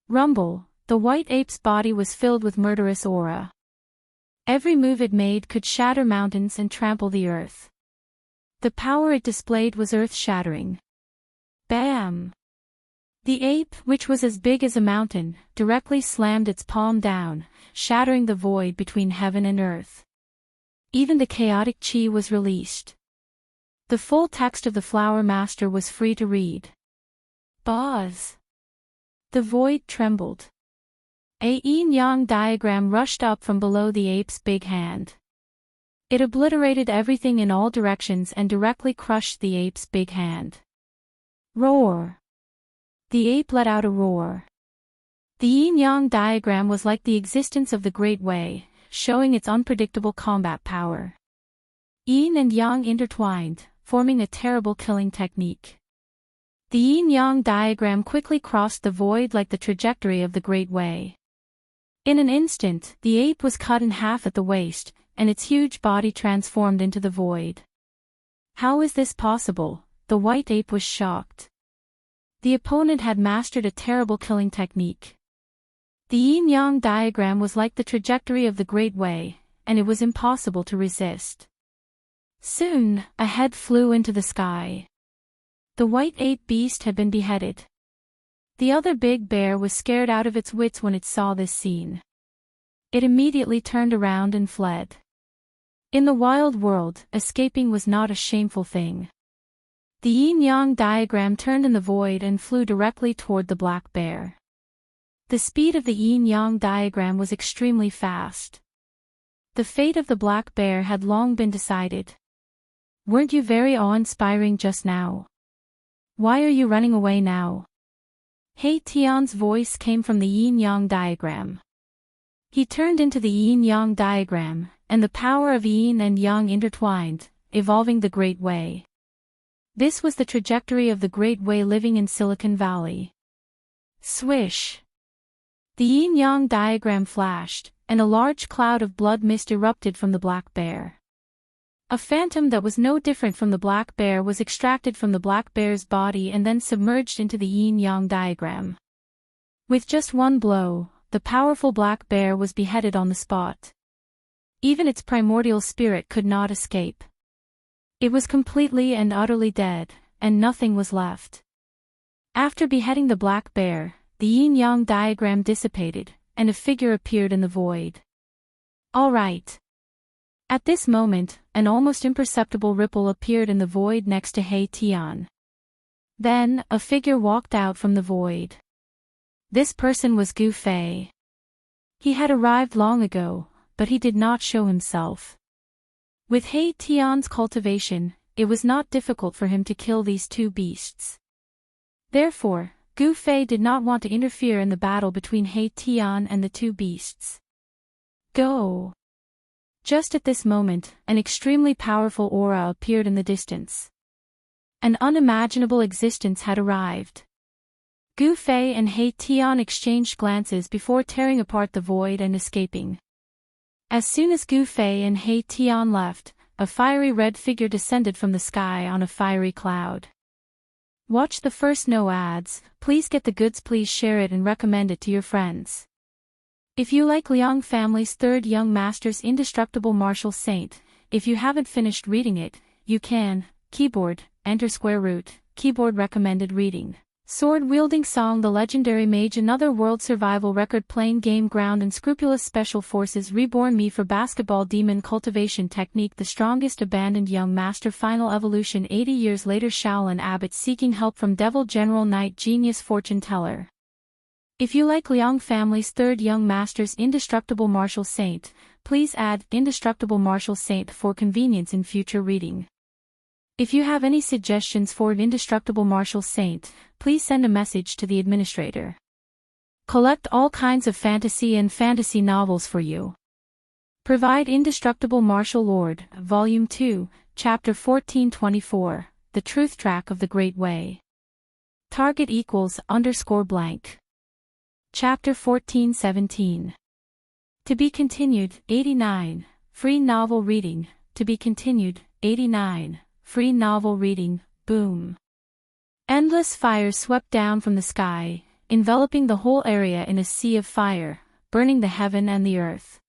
[SPEAKER 1] Rumble, the white ape's body was filled with murderous aura. Every move it made could shatter mountains and trample the earth. The power it displayed was earth-shattering. Bam! The ape, which was as big as a mountain, directly slammed its palm down, shattering the void between heaven and earth. Even the chaotic chi was released. The full text of the Flower Master was free to read. Buzz! The void trembled. A yin-yang diagram rushed up from below the ape's big hand. It obliterated everything in all directions and directly crushed the ape's big hand. Roar! The ape let out a roar. The yin-yang diagram was like the existence of the Great Way, showing its unpredictable combat power. Yin and yang intertwined, forming a terrible killing technique. The yin-yang diagram quickly crossed the void like the trajectory of the Great Way. In an instant, the ape was cut in half at the waist, and its huge body transformed into the void. How is this possible? The white ape was shocked. The opponent had mastered a terrible killing technique. The yin-yang diagram was like the trajectory of the Great Way, and it was impossible to resist. Soon, a head flew into the sky. The white ape beast had been beheaded. The other big bear was scared out of its wits when it saw this scene. It immediately turned around and fled. In the wild world, escaping was not a shameful thing. The yin-yang diagram turned in the void and flew directly toward the black bear. The speed of the yin-yang diagram was extremely fast. The fate of the black bear had long been decided. Weren't you very awe-inspiring just now? Why are you running away now? Hei Tian's voice came from the yin-yang diagram. He turned into the yin-yang diagram, and the power of yin and yang intertwined, evolving the Great Way. This was the trajectory of the Great Way living in Silicon Valley. Swish! The yin-yang diagram flashed, and a large cloud of blood mist erupted from the black bear. A phantom that was no different from the black bear was extracted from the black bear's body and then submerged into the yin-yang diagram. With just one blow, the powerful black bear was beheaded on the spot. Even its primordial spirit could not escape. It was completely and utterly dead, and nothing was left. After beheading the black bear, the yin-yang diagram dissipated, and a figure appeared in the void. All right. At this moment, an almost imperceptible ripple appeared in the void next to Hei Tian. Then, a figure walked out from the void. This person was Gu Fei. He had arrived long ago, but he did not show himself. With Hei Tian's cultivation, it was not difficult for him to kill these two beasts. Therefore, Gu Fei did not want to interfere in the battle between Hei Tian and the two beasts. Go! Just at this moment, an extremely powerful aura appeared in the distance. An unimaginable existence had arrived. Gu Fei and Hei Tian exchanged glances before tearing apart the void and escaping. As soon as Gu Fei and Hei Tian left, a fiery red figure descended from the sky on a fiery cloud. Watch the first no ads, please get the goods, please share it and recommend it to your friends. If you like Liang family's third young master's indestructible martial saint, if you haven't finished reading it, you can, keyboard, enter square root, keyboard recommended reading. Sword-wielding Song, the legendary mage, another world survival record playing game ground unscrupulous special forces reborn me for basketball demon cultivation technique the strongest abandoned young master final evolution 80 years later Shaolin abbot seeking help from devil general knight genius fortune teller. If you like Liang family's third young master's indestructible martial saint, please add indestructible martial saint for convenience in future reading. If you have any suggestions for an indestructible martial saint, please send a message to the administrator. Collect all kinds of fantasy and fantasy novels for you. Provide Indestructible Martial Lord, Volume 2, Chapter 1424, The Truth Track of the Great Way. Target equals _blank. Chapter 1417. To be continued, 89, free novel reading, to be continued, 89. Free novel reading, boom. Endless fire swept down from the sky, enveloping the whole area in a sea of fire, burning the heaven and the earth.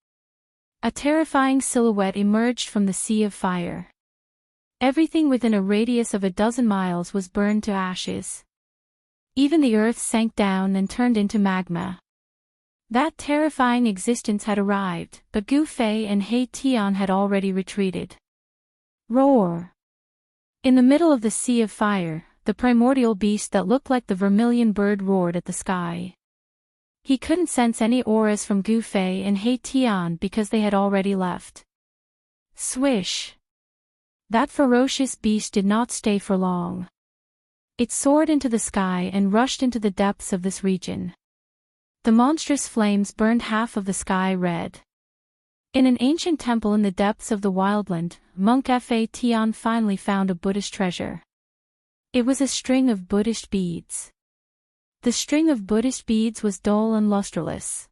[SPEAKER 1] A terrifying silhouette emerged from the sea of fire. Everything within a radius of 12 miles was burned to ashes. Even the earth sank down and turned into magma. That terrifying existence had arrived, but Gu Fei and He Tian had already retreated. Roar! In the middle of the sea of fire, the primordial beast that looked like the vermilion bird roared at the sky. He couldn't sense any auras from Gu Fei and He Tian because they had already left. Swish! That ferocious beast did not stay for long. It soared into the sky and rushed into the depths of this region. The monstrous flames burned half of the sky red. In an ancient temple in the depths of the wildland, monk Fa Tian finally found a Buddhist treasure. It was a string of Buddhist beads. The string of Buddhist beads was dull and lustreless.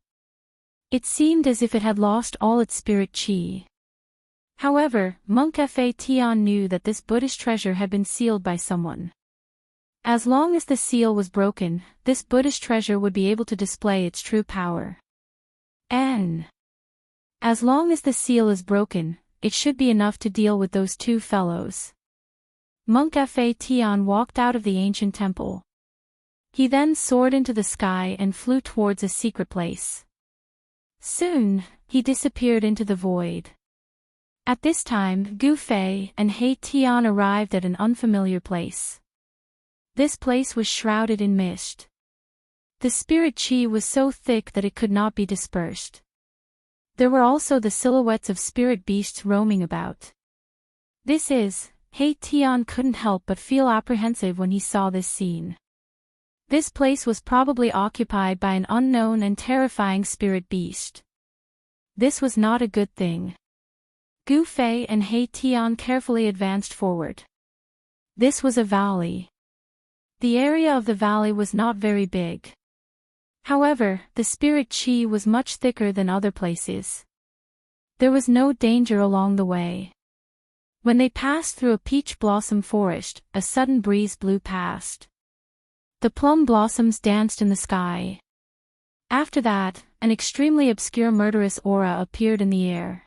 [SPEAKER 1] It seemed as if it had lost all its spirit chi. However, monk Fa Tian knew that this Buddhist treasure had been sealed by someone. As long as the seal was broken, this Buddhist treasure would be able to display its true power. As long as the seal is broken, it should be enough to deal with those two fellows. Monk Fa Tian walked out of the ancient temple. He then soared into the sky and flew towards a secret place. Soon, he disappeared into the void. At this time, Gu Fei and He Tian arrived at an unfamiliar place. This place was shrouded in mist. The spirit chi was so thick that it could not be dispersed. There were also the silhouettes of spirit beasts roaming about. He Tian couldn't help but feel apprehensive when he saw this scene. This place was probably occupied by an unknown and terrifying spirit beast. This was not a good thing. Gu Fei and He Tian carefully advanced forward. This was a valley. The area of the valley was not very big. However, the spirit chi was much thicker than other places. There was no danger along the way. When they passed through a peach blossom forest, a sudden breeze blew past. The plum blossoms danced in the sky. After that, an extremely obscure murderous aura appeared in the air.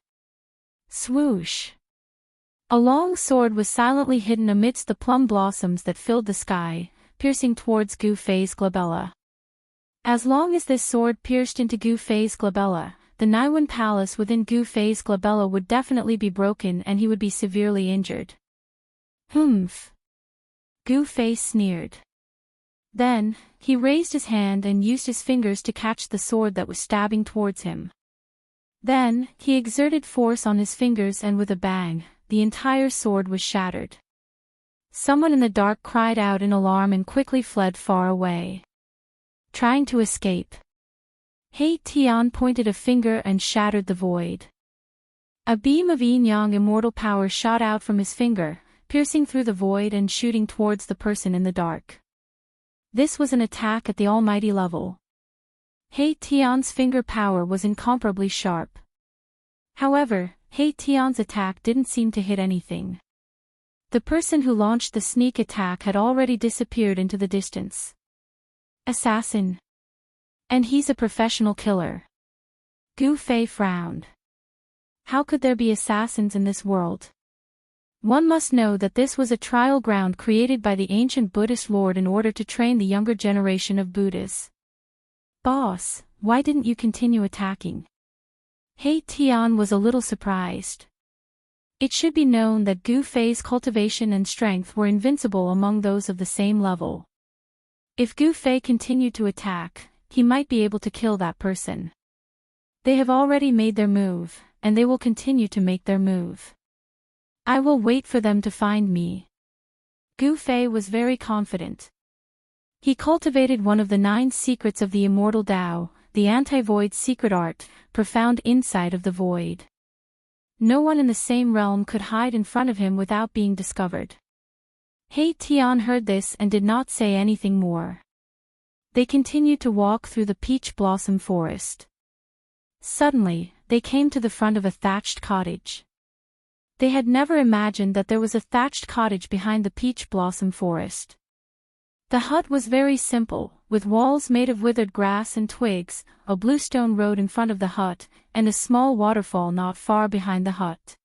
[SPEAKER 1] Swoosh! A long sword was silently hidden amidst the plum blossoms that filled the sky, piercing towards Gu Fei's glabella. As long as this sword pierced into Gu Fei's glabella, the Naiwan palace within Gu Fei's glabella would definitely be broken and he would be severely injured. Humph! Gu Fei sneered. Then, he raised his hand and used his fingers to catch the sword that was stabbing towards him. Then, he exerted force on his fingers and with a bang, the entire sword was shattered. Someone in the dark cried out in alarm and quickly fled far away. Trying to escape. He Tian pointed a finger and shattered the void. A beam of yin-yang immortal power shot out from his finger, piercing through the void and shooting towards the person in the dark. This was an attack at the almighty level. He Tian's finger power was incomparably sharp. However, He Tian's attack didn't seem to hit anything. The person who launched the sneak attack had already disappeared into the distance. Assassin. And he's a professional killer. Gu Fei frowned. How could there be assassins in this world? One must know that this was a trial ground created by the ancient Buddhist lord in order to train the younger generation of Buddhas. Boss, why didn't you continue attacking? He Tian was a little surprised. It should be known that Gu Fei's cultivation and strength were invincible among those of the same level. If Gu Fei continued to attack, he might be able to kill that person. They have already made their move, and they will continue to make their move. I will wait for them to find me. Gu Fei was very confident. He cultivated one of the 9 secrets of the Immortal Tao, the anti-void secret art, profound insight of the void. No one in the same realm could hide in front of him without being discovered. He Tian heard this and did not say anything more. They continued to walk through the peach blossom forest. Suddenly, they came to the front of a thatched cottage. They had never imagined that there was a thatched cottage behind the peach blossom forest. The hut was very simple, with walls made of withered grass and twigs, a bluestone road in front of the hut, and a small waterfall not far behind the hut.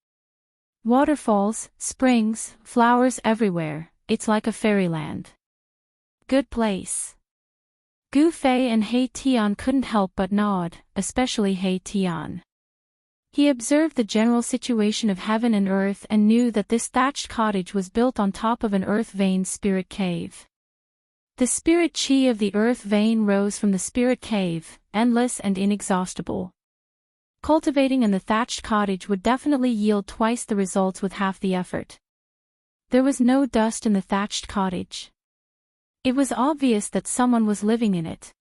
[SPEAKER 1] Waterfalls, springs, flowers everywhere, it's like a fairyland. Good place. Gu Fei and He Tian couldn't help but nod, especially He Tian. He observed the general situation of heaven and earth and knew that this thatched cottage was built on top of an earth vein spirit cave. The spirit chi of the earth vein rose from the spirit cave, endless and inexhaustible. Cultivating in the thatched cottage would definitely yield twice the results with half the effort. There was no dust in the thatched cottage. It was obvious that someone was living in it.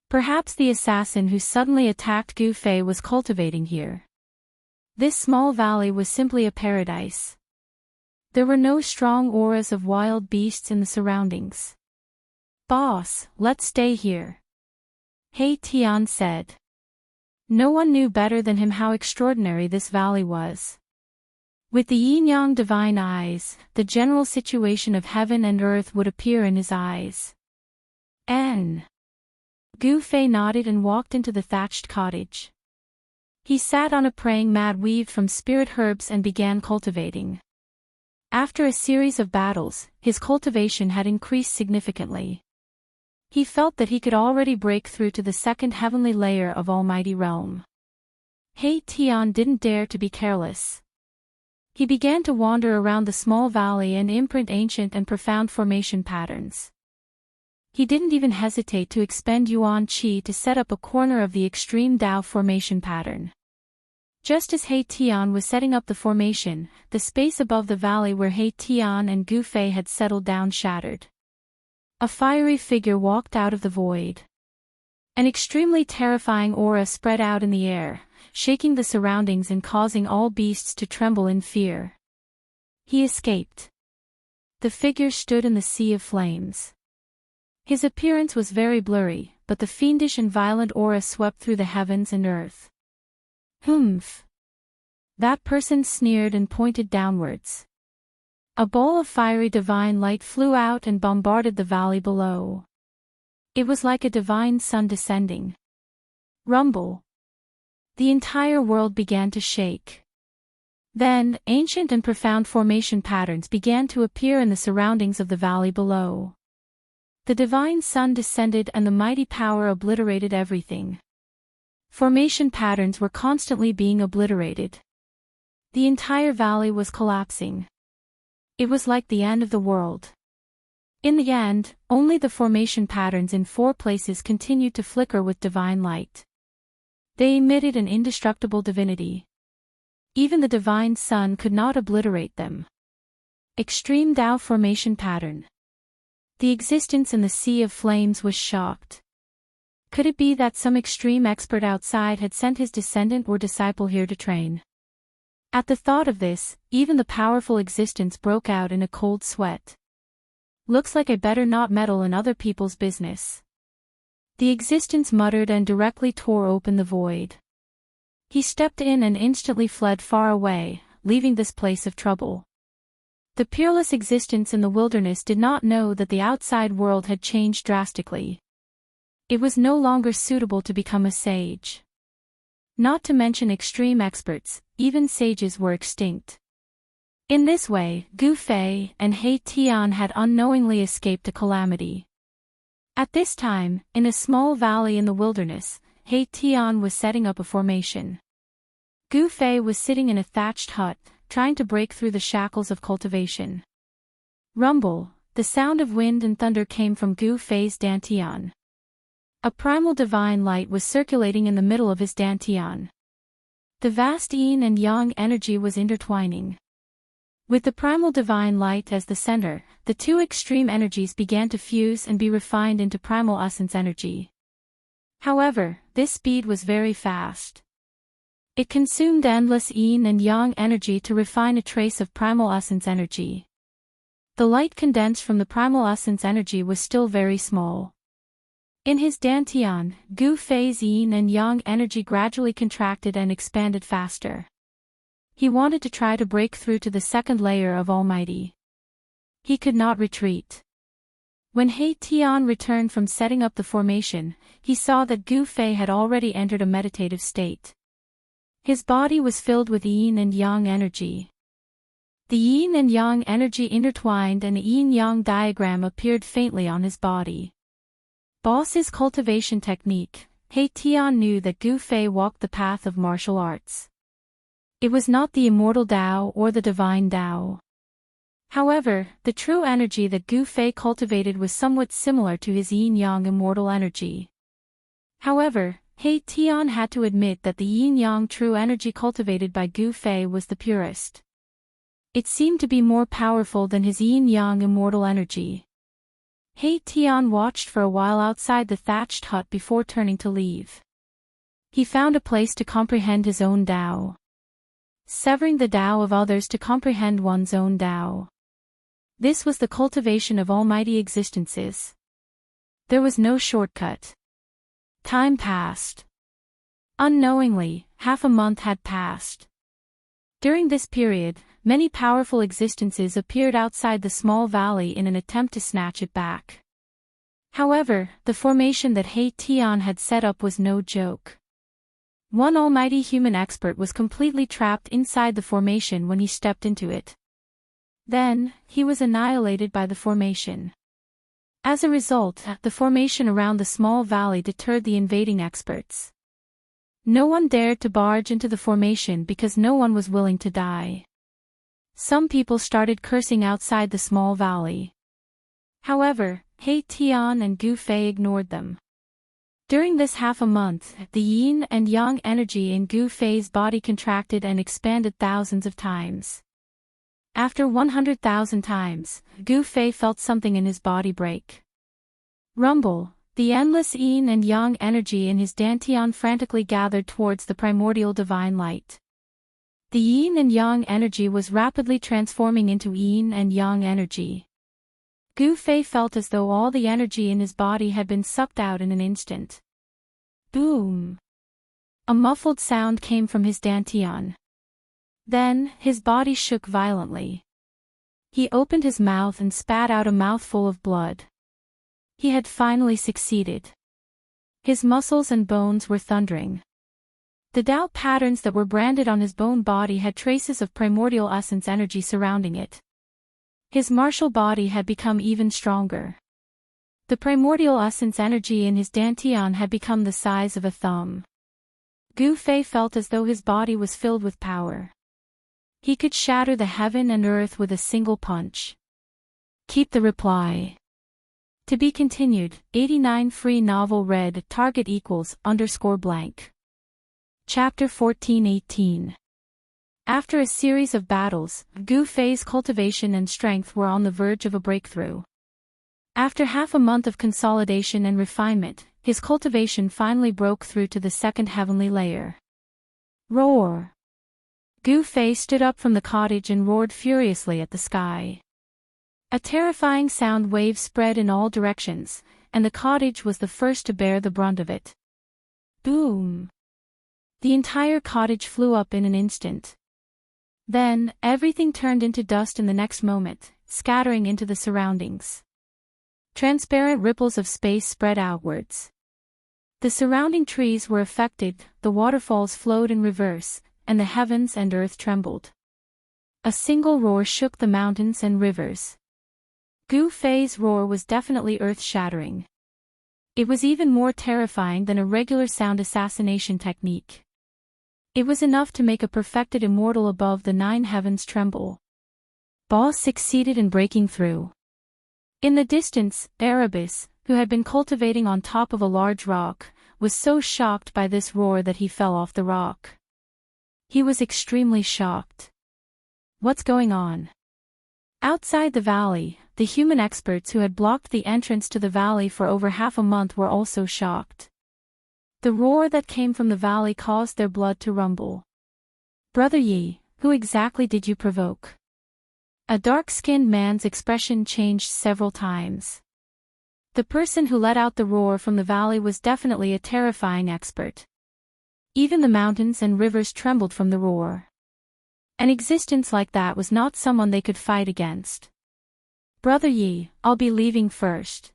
[SPEAKER 1] Perhaps the assassin who suddenly attacked Gu Fei was cultivating here. This small valley was simply a paradise. There were no strong auras of wild beasts in the surroundings. Boss, let's stay here. He Tian said. No one knew better than him how extraordinary this valley was. With the yin-yang divine eyes, the general situation of heaven and earth would appear in his eyes. Gu Fei nodded and walked into the thatched cottage. He sat on a praying mat weaved from spirit herbs and began cultivating. After a series of battles, his cultivation had increased significantly. He felt that he could already break through to the second heavenly layer of Almighty Realm. He Tian didn't dare to be careless. He began to wander around the small valley and imprint ancient and profound formation patterns. He didn't even hesitate to expend Yuan Qi to set up a corner of the extreme Dao formation pattern. Just as He Tian was setting up the formation, the space above the valley where He Tian and Gu Fei had settled down shattered. A fiery figure walked out of the void. An extremely terrifying aura spread out in the air, shaking the surroundings and causing all beasts to tremble in fear. He escaped. The figure stood in the sea of flames. His appearance was very blurry, but the fiendish and violent aura swept through the heavens and earth. Humph! That person sneered and pointed downwards. A ball of fiery divine light flew out and bombarded the valley below. It was like a divine sun descending. Rumble! The entire world began to shake. Then, ancient and profound formation patterns began to appear in the surroundings of the valley below. The divine sun descended and the mighty power obliterated everything. Formation patterns were constantly being obliterated. The entire valley was collapsing. It was like the end of the world. In the end, only the formation patterns in 4 places continued to flicker with divine light. They emitted an indestructible divinity. Even the divine sun could not obliterate them. Extreme Tao formation pattern. The existence in the sea of flames was shocked. Could it be that some extreme expert outside had sent his descendant or disciple here to train? At the thought of this, even the powerful existence broke out in a cold sweat. Looks like I better not meddle in other people's business. The existence muttered and directly tore open the void. He stepped in and instantly fled far away, leaving this place of trouble. The peerless existence in the wilderness did not know that the outside world had changed drastically. It was no longer suitable to become a sage. Not to mention extreme experts, even sages were extinct. In this way, Gu Fei and He Tian had unknowingly escaped a calamity. At this time, in a small valley in the wilderness, He Tian was setting up a formation. Gu Fei was sitting in a thatched hut, trying to break through the shackles of cultivation. Rumble, the sound of wind and thunder came from Gu Fei's dantian. A primal divine light was circulating in the middle of his dantian. The vast yin and yang energy was intertwining. With the primal divine light as the center, the two extreme energies began to fuse and be refined into primal essence energy. However, this speed was very fast. It consumed endless yin and yang energy to refine a trace of primal essence energy. The light condensed from the primal essence energy was still very small. In his dantian, Gu Fei's yin and yang energy gradually contracted and expanded faster. He wanted to try to break through to the second layer of Almighty. He could not retreat. When He Tian returned from setting up the formation, he saw that Gu Fei had already entered a meditative state. His body was filled with yin and yang energy. The yin and yang energy intertwined and a yin-yang diagram appeared faintly on his body. Boss's cultivation technique, He Tian knew that Gu Fei walked the path of martial arts. It was not the immortal Tao or the divine Tao. However, the true energy that Gu Fei cultivated was somewhat similar to his yin-yang immortal energy. However, He Tian had to admit that the yin-yang true energy cultivated by Gu Fei was the purest. It seemed to be more powerful than his yin-yang immortal energy. He Tian watched for a while outside the thatched hut before turning to leave. He found a place to comprehend his own Tao. Severing the Tao of others to comprehend one's own Tao. This was the cultivation of almighty existences. There was no shortcut. Time passed. Unknowingly, half a month had passed. During this period, many powerful existences appeared outside the small valley in an attempt to snatch it back. However, the formation that He Tian had set up was no joke. One almighty human expert was completely trapped inside the formation when he stepped into it. Then, he was annihilated by the formation. As a result, the formation around the small valley deterred the invading experts. No one dared to barge into the formation because no one was willing to die. Some people started cursing outside the small valley. However, He Tian and Gu Fei ignored them. During this half a month, the yin and yang energy in Gu Fei's body contracted and expanded thousands of times. After 100,000 times, Gu Fei felt something in his body break. Rumble, the endless yin and yang energy in his dantian frantically gathered towards the primordial divine light. The yin and yang energy was rapidly transforming into yin and yang energy. Gu Fei felt as though all the energy in his body had been sucked out in an instant. Boom! A muffled sound came from his dantian. Then, his body shook violently. He opened his mouth and spat out a mouthful of blood. He had finally succeeded. His muscles and bones were thundering. The Tao patterns that were branded on his bone body had traces of primordial essence energy surrounding it. His martial body had become even stronger. The primordial essence energy in his dantian had become the size of a thumb. Gu Fei felt as though his body was filled with power. He could shatter the heaven and earth with a single punch. Keep the reply. To be continued, 89 free novel read target =_blank. Chapter 14:18. After a series of battles, Gu Fei's cultivation and strength were on the verge of a breakthrough. After half a month of consolidation and refinement, his cultivation finally broke through to the second heavenly layer. Roar! Gu Fei stood up from the cottage and roared furiously at the sky. A terrifying sound wave spread in all directions, and the cottage was the first to bear the brunt of it. Boom! The entire cottage flew up in an instant. Then, everything turned into dust in the next moment, scattering into the surroundings. Transparent ripples of space spread outwards. The surrounding trees were affected, the waterfalls flowed in reverse, and the heavens and earth trembled. A single roar shook the mountains and rivers. Gu Fei's roar was definitely earth-shattering. It was even more terrifying than a regular sound assassination technique. It was enough to make a perfected immortal above the 9 heavens tremble. Ba succeeded in breaking through. In the distance, Erebus, who had been cultivating on top of a large rock, was so shocked by this roar that he fell off the rock. He was extremely shocked. What's going on? Outside the valley, the human experts who had blocked the entrance to the valley for over half a month were also shocked. The roar that came from the valley caused their blood to rumble. Brother Yi, who exactly did you provoke? A dark-skinned man's expression changed several times. The person who let out the roar from the valley was definitely a terrifying expert. Even the mountains and rivers trembled from the roar. An existence like that was not someone they could fight against. Brother Yi, I'll be leaving first.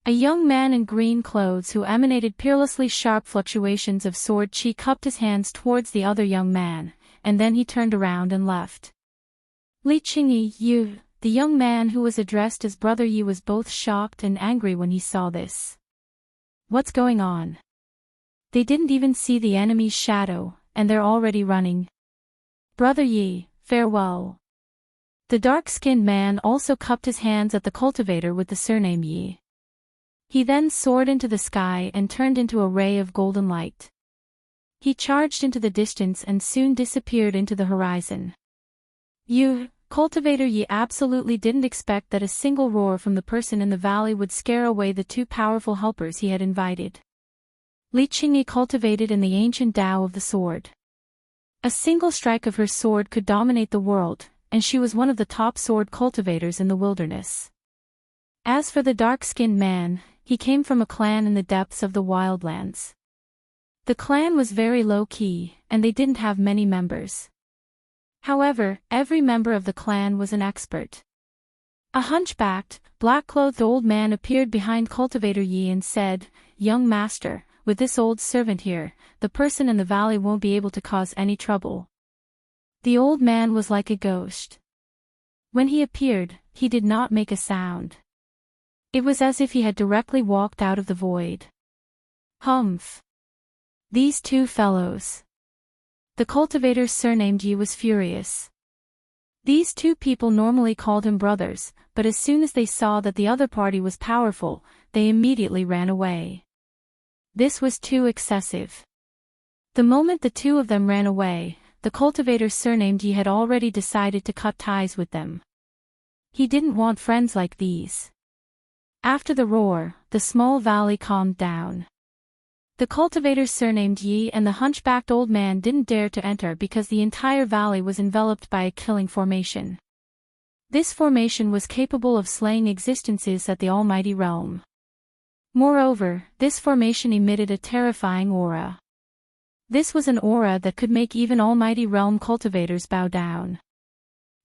[SPEAKER 1] A young man in green clothes who emanated peerlessly sharp fluctuations of sword chi cupped his hands towards the other young man, and then he turned around and left. Li Qingyi, you, the young man who was addressed as Brother Yi was both shocked and angry when he saw this. What's going on? They didn't even see the enemy's shadow, and they're already running. Brother Yi, farewell. The dark-skinned man also cupped his hands at the cultivator with the surname Yi. He then soared into the sky and turned into a ray of golden light. He charged into the distance and soon disappeared into the horizon. Cultivator Yi absolutely didn't expect that a single roar from the person in the valley would scare away the 2 powerful helpers he had invited. Li Qingyi cultivated in the ancient Tao of the sword. A single strike of her sword could dominate the world, and she was one of the top sword cultivators in the wilderness. As for the dark-skinned man, he came from a clan in the depths of the wildlands. The clan was very low-key, and they didn't have many members. However, every member of the clan was an expert. A hunchbacked, black-clothed old man appeared behind Cultivator Yi and said, "Young master, with this old servant here, the person in the valley won't be able to cause any trouble." The old man was like a ghost. When he appeared, he did not make a sound. It was as if he had directly walked out of the void. Humph! These 2 fellows. The cultivator's surname Yi was furious. These 2 people normally called him brothers, but as soon as they saw that the other party was powerful, they immediately ran away. This was too excessive. The moment the 2 of them ran away, the cultivator's surname Yi had already decided to cut ties with them. He didn't want friends like these. After the roar, the small valley calmed down. The cultivator's surname Yi and the hunchbacked old man didn't dare to enter because the entire valley was enveloped by a killing formation. This formation was capable of slaying existences at the almighty realm. Moreover, this formation emitted a terrifying aura. This was an aura that could make even almighty realm cultivators bow down.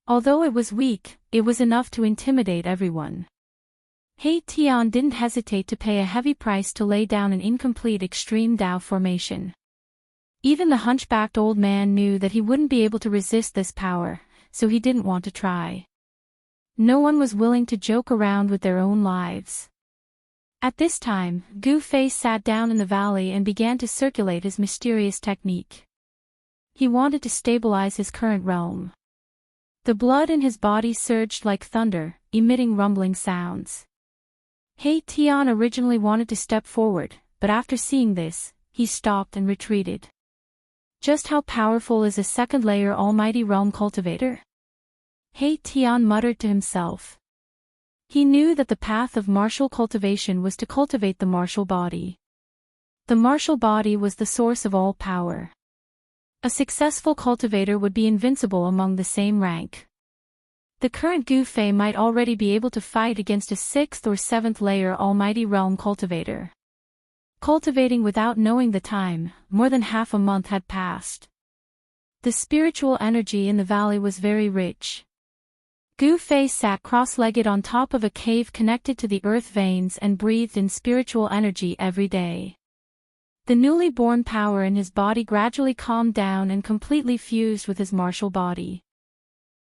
[SPEAKER 1] Although it was weak, it was enough to intimidate everyone. He Tian didn't hesitate to pay a heavy price to lay down an incomplete extreme Dao formation. Even the hunchbacked old man knew that he wouldn't be able to resist this power, so he didn't want to try. No one was willing to joke around with their own lives. At this time, Gu Fei sat down in the valley and began to circulate his mysterious technique. He wanted to stabilize his current realm. The blood in his body surged like thunder, emitting rumbling sounds. He Tian originally wanted to step forward, but after seeing this, he stopped and retreated. Just how powerful is a second-layer almighty realm cultivator? He Tian muttered to himself. He knew that the path of martial cultivation was to cultivate the martial body. The martial body was the source of all power. A successful cultivator would be invincible among the same rank. The current Gu Fei might already be able to fight against a 6th or 7th layer almighty realm cultivator. Cultivating without knowing the time, more than half a month had passed. The spiritual energy in the valley was very rich. Gu Fei sat cross-legged on top of a cave connected to the earth veins and breathed in spiritual energy every day. The newly born power in his body gradually calmed down and completely fused with his martial body.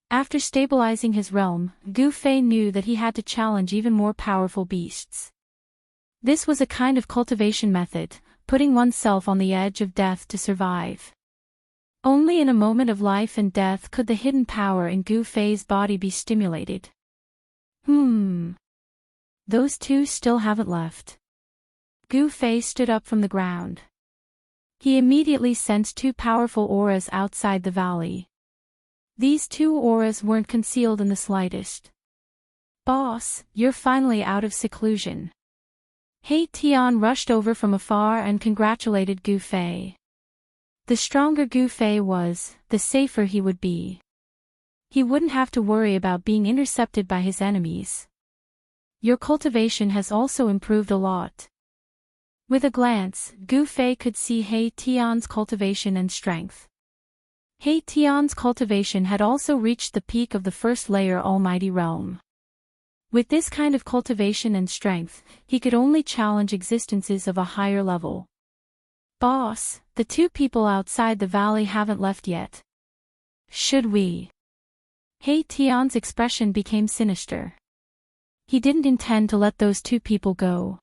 [SPEAKER 1] After stabilizing his realm, Gu Fei knew that he had to challenge even more powerful beasts. This was a kind of cultivation method, putting oneself on the edge of death to survive. Only in a moment of life and death could the hidden power in Gu Fei's body be stimulated. Those two still haven't left. Gu Fei stood up from the ground. He immediately sensed two powerful auras outside the valley. These two auras weren't concealed in the slightest. "Boss, you're finally out of seclusion." He Tian rushed over from afar and congratulated Gu Fei. The stronger Gu Fei was, the safer he would be. He wouldn't have to worry about being intercepted by his enemies. "Your cultivation has also improved a lot." With a glance, Gu Fei could see He Tian's cultivation and strength. He Tian's cultivation had also reached the peak of the first layer Almighty Realm. With this kind of cultivation and strength, he could only challenge existences of a higher level. "Boss, the two people outside the valley haven't left yet. Should we?" He Tian's expression became sinister. He didn't intend to let those two people go.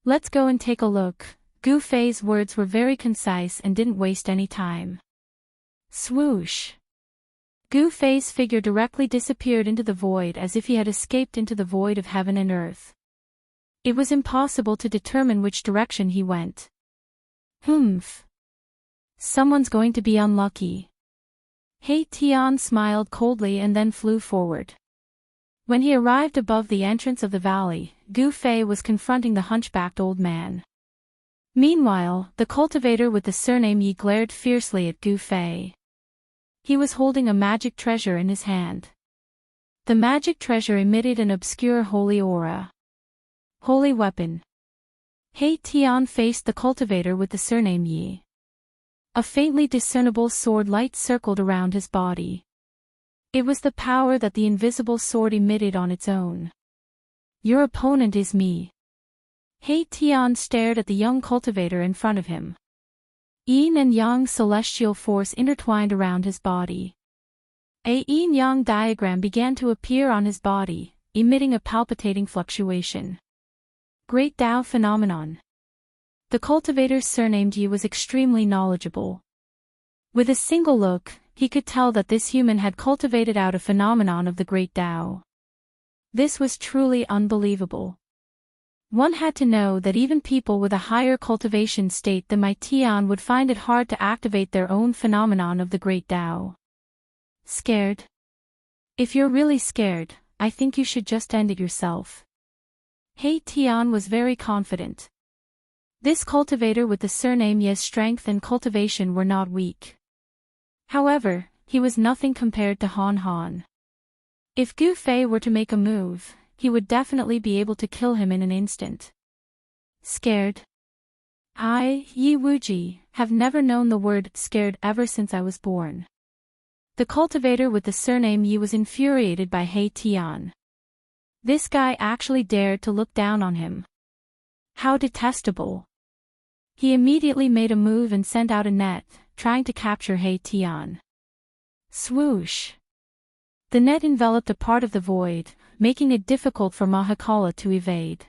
[SPEAKER 1] "Let's go and take a look." Gu Fei's words were very concise and didn't waste any time. Swoosh! Gu Fei's figure directly disappeared into the void as if he had escaped into the void of heaven and earth. It was impossible to determine which direction he went. Someone's going to be unlucky. He Tian smiled coldly and then flew forward. When he arrived above the entrance of the valley, Gu Fei was confronting the hunchbacked old man. Meanwhile, the cultivator with the surname Yi glared fiercely at Gu Fei. He was holding a magic treasure in his hand. The magic treasure emitted an obscure holy aura. Holy weapon. He Tian faced the cultivator with the surname Yi. A faintly discernible sword light circled around his body. It was the power that the invisible sword emitted on its own. "Your opponent is me." He Tian stared at the young cultivator in front of him. Yin and Yang celestial force intertwined around his body. A yin-yang diagram began to appear on his body, emitting a palpitating fluctuation. Great Tao phenomenon. The cultivator's surnamed Yi was extremely knowledgeable. With a single look, he could tell that this human had cultivated out a phenomenon of the Great Tao. This was truly unbelievable. One had to know that even people with a higher cultivation state than my Tian would find it hard to activate their own phenomenon of the Great Tao. Scared? If you're really scared, I think you should just end it yourself. He Tian was very confident. This cultivator with the surname Ye's strength and cultivation were not weak. However, he was nothing compared to Han Han. If Gu Fei were to make a move, he would definitely be able to kill him in an instant. Scared? I, Yi Wuji, have never known the word scared ever since I was born. The cultivator with the surname Yi was infuriated by He Tian. This guy actually dared to look down on him. How detestable. He immediately made a move and sent out a net, trying to capture He Tian. Swoosh! The net enveloped a part of the void, making it difficult for Mahakala to evade.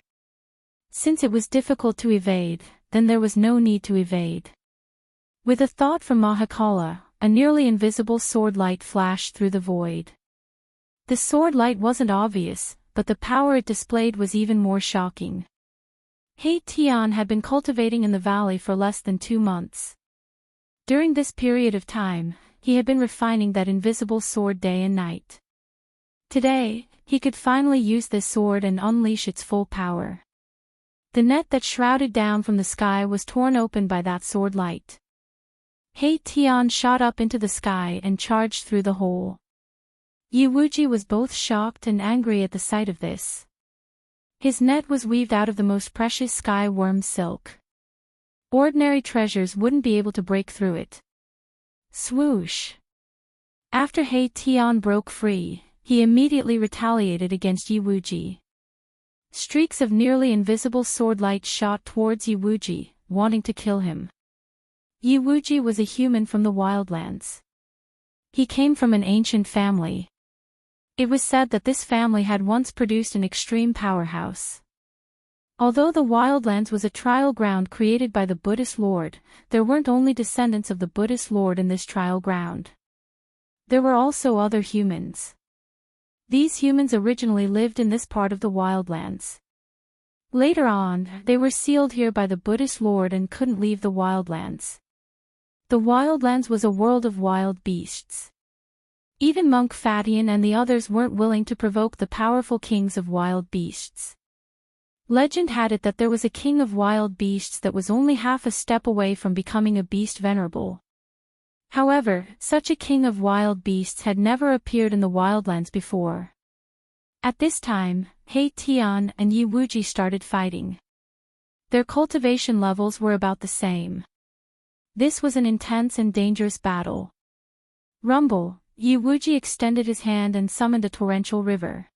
[SPEAKER 1] Since it was difficult to evade, then there was no need to evade. With a thought from Mahakala, a nearly invisible sword light flashed through the void. The sword light wasn't obvious, but the power it displayed was even more shocking. He Tian had been cultivating in the valley for less than 2 months. During this period of time, he had been refining that invisible sword day and night. Today, he could finally use this sword and unleash its full power. The net that shrouded down from the sky was torn open by that sword light. He Tian shot up into the sky and charged through the hole. Yi Wuji was both shocked and angry at the sight of this. His net was weaved out of the most precious sky worm silk. Ordinary treasures wouldn't be able to break through it. Swoosh! After He Tian broke free, he immediately retaliated against Yi Wuji. Streaks of nearly invisible sword light shot towards Yi Wuji, wanting to kill him. Yi Wuji was a human from the wildlands. He came from an ancient family. It was said that this family had once produced an extreme powerhouse. Although the Wildlands was a trial ground created by the Buddhist Lord, there weren't only descendants of the Buddhist Lord in this trial ground. There were also other humans. These humans originally lived in this part of the Wildlands. Later on, they were sealed here by the Buddhist Lord and couldn't leave the Wildlands. The Wildlands was a world of wild beasts. Even Monk Fatian and the others weren't willing to provoke the powerful kings of wild beasts. Legend had it that there was a king of wild beasts that was only half a step away from becoming a beast venerable. However, such a king of wild beasts had never appeared in the Wildlands before. At this time, He Tian and Yi Wuji started fighting. Their cultivation levels were about the same. This was an intense and dangerous battle. Rumble, Yi Wuji extended his hand and summoned a torrential river.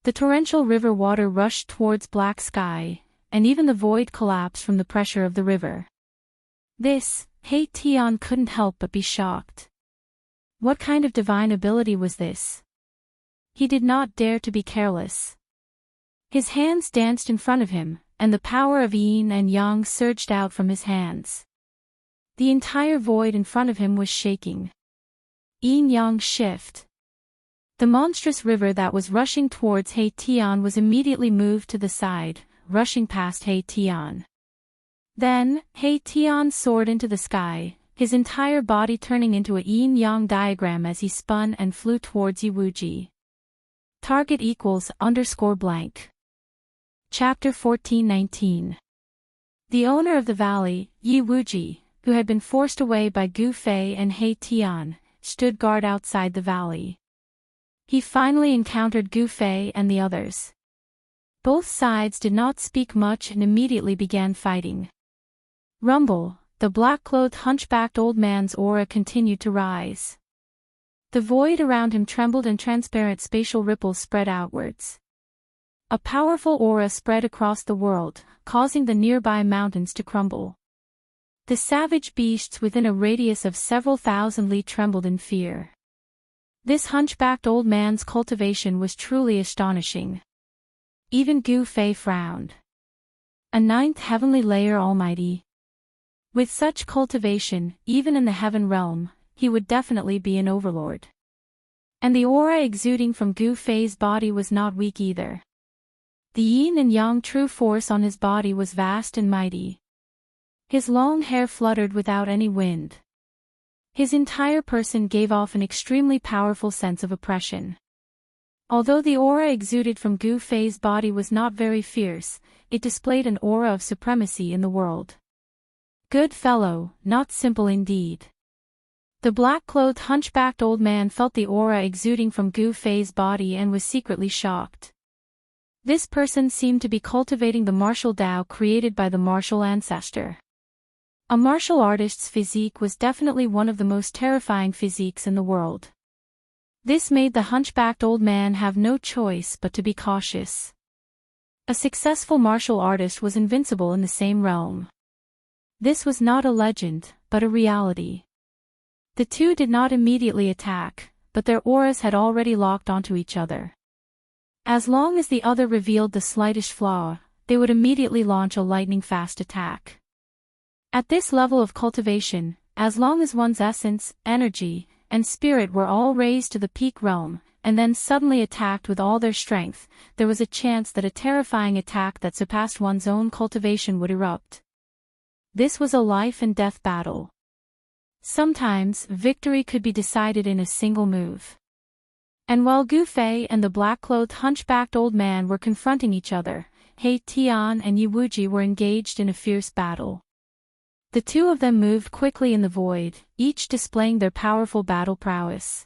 [SPEAKER 1] The torrential river water rushed towards black sky, and even the void collapsed from the pressure of the river. This, He Tian couldn't help but be shocked. What kind of divine ability was this? He did not dare to be careless. His hands danced in front of him, and the power of yin and yang surged out from his hands. The entire void in front of him was shaking. Yin-yang shift. The monstrous river that was rushing towards He Tian was immediately moved to the side, rushing past He Tian. Then, He Tian soared into the sky, his entire body turning into a yin-yang diagram as he spun and flew towards Yi Wuji. Target =_ blank. Chapter 14:19. The owner of the valley, Yi Wuji, who had been forced away by Gu Fei and He Tian, stood guard outside the valley. He finally encountered Gu Fei and the others. Both sides did not speak much and immediately began fighting. Rumble, the black-clothed hunchbacked old man's aura continued to rise. The void around him trembled and transparent spatial ripples spread outwards. A powerful aura spread across the world, causing the nearby mountains to crumble. The savage beasts within a radius of several thousand li trembled in fear. This hunchbacked old man's cultivation was truly astonishing. Even Gu Fei frowned. A ninth heavenly layer almighty. With such cultivation, even in the heaven realm, he would definitely be an overlord. And the aura exuding from Gu Fei's body was not weak either. The yin and yang true force on his body was vast and mighty. His long hair fluttered without any wind. His entire person gave off an extremely powerful sense of oppression. Although the aura exuded from Gu Fei's body was not very fierce, it displayed an aura of supremacy in the world. Good fellow, not simple indeed. The black-clothed hunchbacked old man felt the aura exuding from Gu Fei's body and was secretly shocked. This person seemed to be cultivating the martial Tao created by the martial ancestor. A martial artist's physique was definitely one of the most terrifying physiques in the world. This made the hunchbacked old man have no choice but to be cautious. A successful martial artist was invincible in the same realm. This was not a legend, but a reality. The two did not immediately attack, but their auras had already locked onto each other. As long as the other revealed the slightest flaw, they would immediately launch a lightning-fast attack. At this level of cultivation, as long as one's essence, energy, and spirit were all raised to the peak realm, and then suddenly attacked with all their strength, there was a chance that a terrifying attack that surpassed one's own cultivation would erupt. This was a life-and-death battle. Sometimes, victory could be decided in a single move. And while Gu Fei and the black-clothed hunchbacked old man were confronting each other, He Tian and Yi Wuji were engaged in a fierce battle. The two of them moved quickly in the void, each displaying their powerful battle prowess.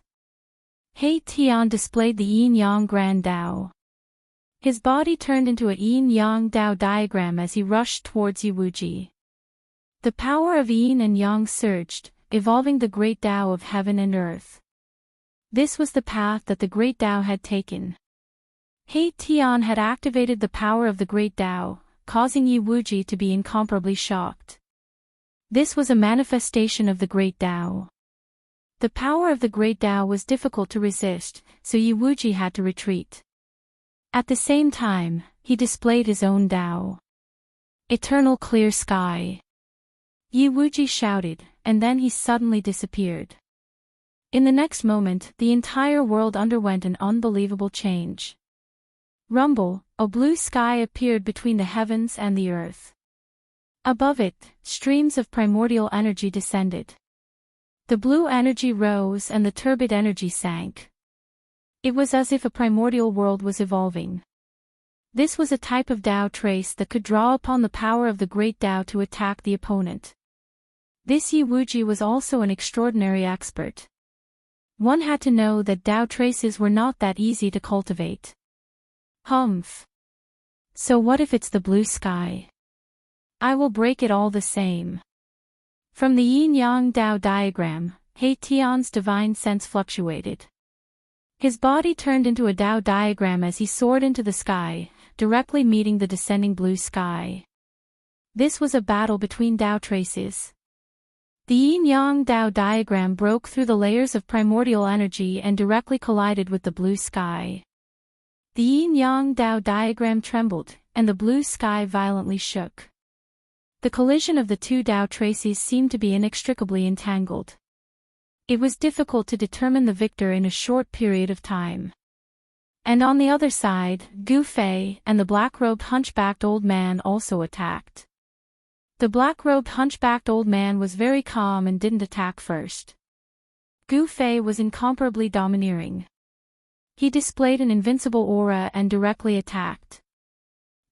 [SPEAKER 1] He Tian displayed the yin-yang grand Tao. His body turned into a yin-yang Tao diagram as he rushed towards Yi Wuji. The power of yin and yang surged, evolving the great Tao of heaven and earth. This was the path that the great Tao had taken. He Tian had activated the power of the great Tao, causing Yi Wuji to be incomparably shocked. This was a manifestation of the great Tao. The power of the great Tao was difficult to resist, so Yi Wuji had to retreat. At the same time, he displayed his own Tao. Eternal clear sky. Yi Wuji shouted, and then he suddenly disappeared. In the next moment, the entire world underwent an unbelievable change. Rumble, a blue sky appeared between the heavens and the earth. Above it, streams of primordial energy descended. The blue energy rose and the turbid energy sank. It was as if a primordial world was evolving. This was a type of Tao trace that could draw upon the power of the great Tao to attack the opponent. This Yi Wuji was also an extraordinary expert. One had to know that Tao traces were not that easy to cultivate. Humph. So what if it's the blue sky? I will break it all the same. From the yin-yang Tao diagram, He Tian's divine sense fluctuated. His body turned into a Tao diagram as he soared into the sky, directly meeting the descending blue sky. This was a battle between Tao traces. The yin-yang Tao diagram broke through the layers of primordial energy and directly collided with the blue sky. The yin-yang Tao diagram trembled, and the blue sky violently shook. The collision of the two Tao traces seemed to be inextricably entangled. It was difficult to determine the victor in a short period of time. And on the other side, Gu Fei and the black-robed hunchbacked old man also attacked. The black-robed hunchbacked old man was very calm and didn't attack first. Gu Fei was incomparably domineering. He displayed an invincible aura and directly attacked.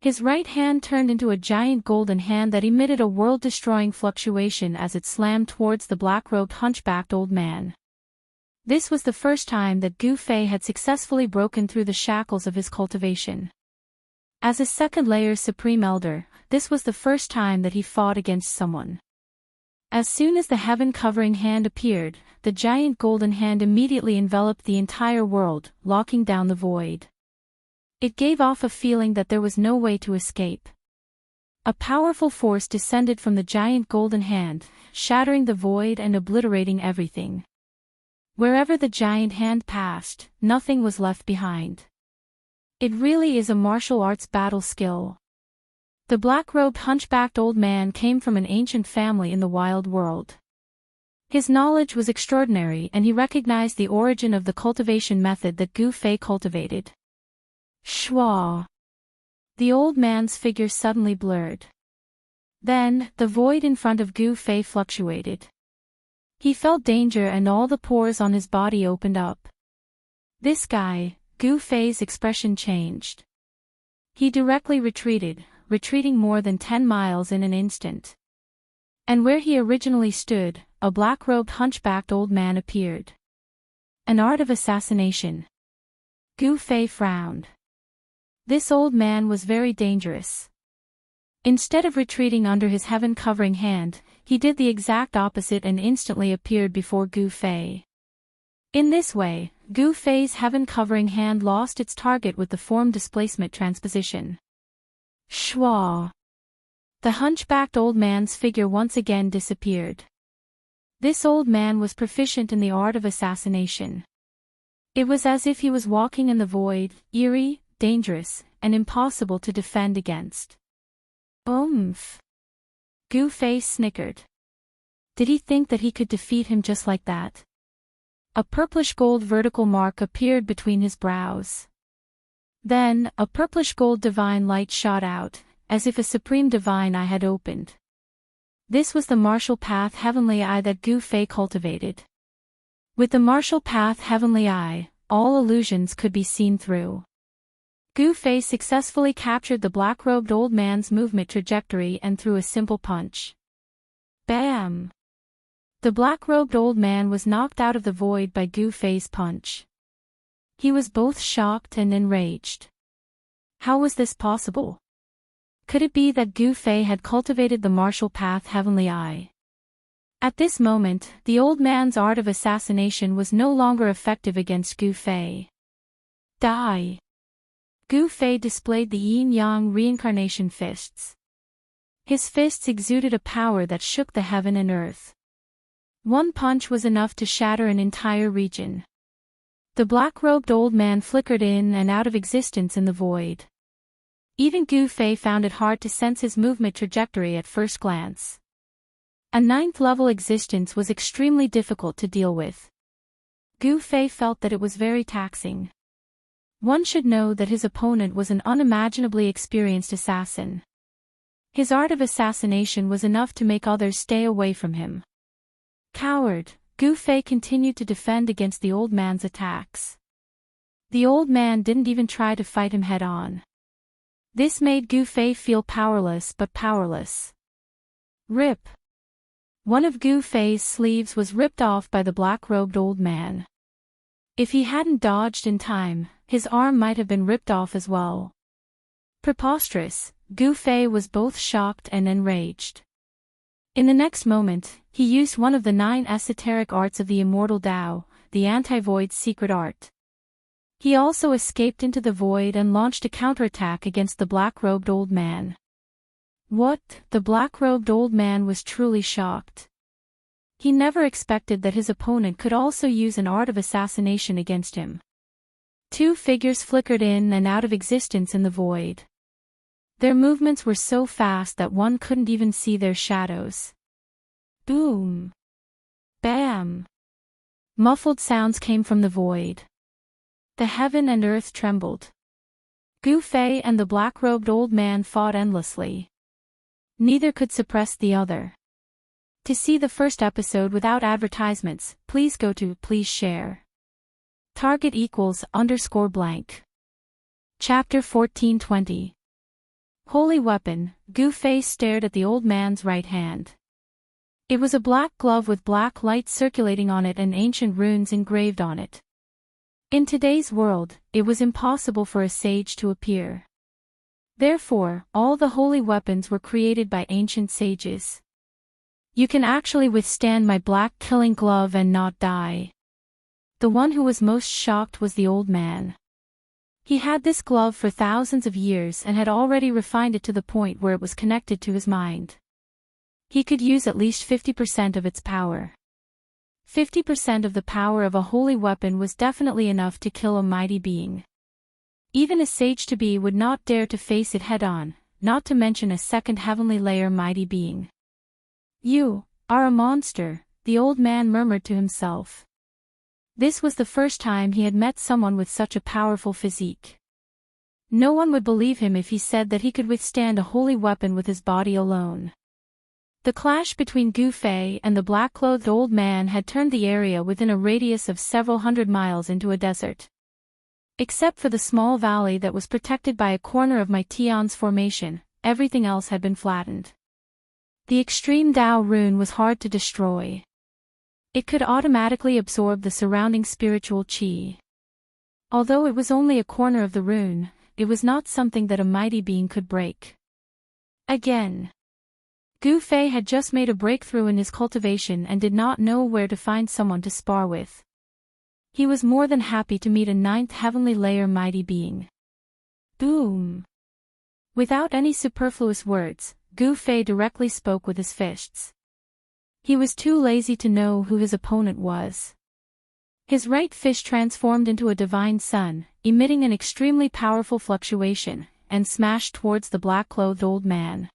[SPEAKER 1] His right hand turned into a giant golden hand that emitted a world-destroying fluctuation as it slammed towards the black-robed hunchbacked old man. This was the first time that Gu Fei had successfully broken through the shackles of his cultivation. As a second-layer Supreme Elder, this was the first time that he fought against someone. As soon as the heaven-covering hand appeared, the giant golden hand immediately enveloped the entire world, locking down the void. It gave off a feeling that there was no way to escape. A powerful force descended from the giant golden hand, shattering the void and obliterating everything. Wherever the giant hand passed, nothing was left behind. It really is a martial arts battle skill. The black-robed hunchbacked old man came from an ancient family in the wild world. His knowledge was extraordinary and he recognized the origin of the cultivation method that Gu Fei cultivated. Shwa. The old man's figure suddenly blurred. Then, the void in front of Gu Fei fluctuated. He felt danger and all the pores on his body opened up. This guy, Gu Fei's expression changed. He directly retreated, retreating more than 10 miles in an instant. And where he originally stood, a black-robed hunchbacked old man appeared. An art of assassination. Gu Fei frowned. This old man was very dangerous. Instead of retreating under his heaven-covering hand, he did the exact opposite and instantly appeared before Gu Fei. In this way, Gu Fei's heaven-covering hand lost its target with the form displacement transposition. Shwa. The hunchbacked old man's figure once again disappeared. This old man was proficient in the art of assassination. It was as if he was walking in the void, eerie, dangerous, and impossible to defend against. Oomph. Gu Fei snickered. Did he think that he could defeat him just like that? A purplish-gold vertical mark appeared between his brows. Then, a purplish-gold divine light shot out, as if a supreme divine eye had opened. This was the martial path heavenly eye that Gu Fei cultivated. With the martial path heavenly eye, all illusions could be seen through. Gu Fei successfully captured the black-robed old man's movement trajectory and threw a simple punch. Bam! The black-robed old man was knocked out of the void by Gu Fei's punch. He was both shocked and enraged. How was this possible? Could it be that Gu Fei had cultivated the martial path heavenly eye? At this moment, the old man's art of assassination was no longer effective against Gu Fei. Die! Gu Fei displayed the yin-yang reincarnation fists. His fists exuded a power that shook the heaven and earth. One punch was enough to shatter an entire region. The black-robed old man flickered in and out of existence in the void. Even Gu Fei found it hard to sense his movement trajectory at first glance. A ninth-level existence was extremely difficult to deal with. Gu Fei felt that it was very taxing. One should know that his opponent was an unimaginably experienced assassin. His art of assassination was enough to make others stay away from him. Coward, Gu Fei continued to defend against the old man's attacks. The old man didn't even try to fight him head-on. This made Gu Fei feel powerless but powerless. Rip. One of Gu Fei's sleeves was ripped off by the black-robed old man. If he hadn't dodged in time, his arm might have been ripped off as well. Preposterous, Gu Fei was both shocked and enraged. In the next moment, he used one of the 9 esoteric arts of the Immortal Tao, the anti-void's secret art. He also escaped into the void and launched a counterattack against the black-robed old man. What? The black-robed old man was truly shocked. He never expected that his opponent could also use an art of assassination against him. 2 figures flickered in and out of existence in the void. Their movements were so fast that one couldn't even see their shadows. Boom! Bam! Muffled sounds came from the void. The heaven and earth trembled. Gu Fei and the black-robed old man fought endlessly. Neither could suppress the other. To see the first episode without advertisements, please go to Please Share. Target =_blank. Chapter 1420. Holy weapon, Gu Fei stared at the old man's right hand. It was a black glove with black light circulating on it and ancient runes engraved on it. In today's world, it was impossible for a sage to appear. Therefore, all the holy weapons were created by ancient sages. You can actually withstand my black killing glove and not die. The one who was most shocked was the old man. He had this glove for thousands of years and had already refined it to the point where it was connected to his mind. He could use at least 50% of its power. 50% of the power of a holy weapon was definitely enough to kill a mighty being. Even a sage-to-be would not dare to face it head-on, not to mention a second heavenly layer mighty being. You are a monster, the old man murmured to himself. This was the first time he had met someone with such a powerful physique. No one would believe him if he said that he could withstand a holy weapon with his body alone. The clash between Gu Fei and the black-clothed old man had turned the area within a radius of several hundred miles into a desert. Except for the small valley that was protected by a corner of my Tion's formation, everything else had been flattened. The extreme Tao rune was hard to destroy. It could automatically absorb the surrounding spiritual qi. Although it was only a corner of the rune, it was not something that a mighty being could break. Again. Gu Fei had just made a breakthrough in his cultivation and did not know where to find someone to spar with. He was more than happy to meet a 9th heavenly layer mighty being. Boom! Without any superfluous words, Gu Fei directly spoke with his fists. He was too lazy to know who his opponent was. His right fist transformed into a divine sun, emitting an extremely powerful fluctuation, and smashed towards the black-clothed old man.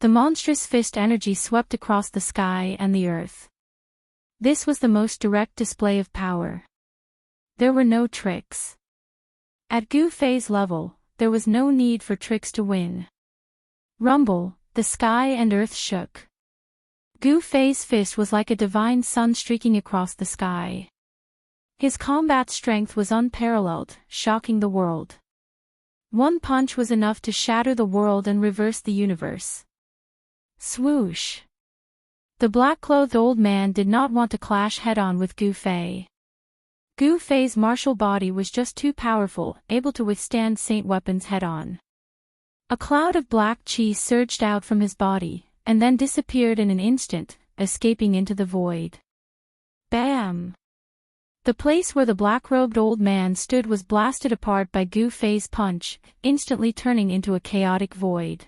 [SPEAKER 1] The monstrous fist energy swept across the sky and the earth. This was the most direct display of power. There were no tricks. At Gu Fei's level, there was no need for tricks to win. Rumble, the sky and earth shook. Gu Fei's fist was like a divine sun streaking across the sky. His combat strength was unparalleled, shocking the world. One punch was enough to shatter the world and reverse the universe. Swoosh! The black-clothed old man did not want to clash head-on with Gu Fei. Gu Fei's martial body was just too powerful, able to withstand saint weapons head-on. A cloud of black qi surged out from his body, and then disappeared in an instant, escaping into the void. Bam! The place where the black-robed old man stood was blasted apart by Gu Fei's punch, instantly turning into a chaotic void.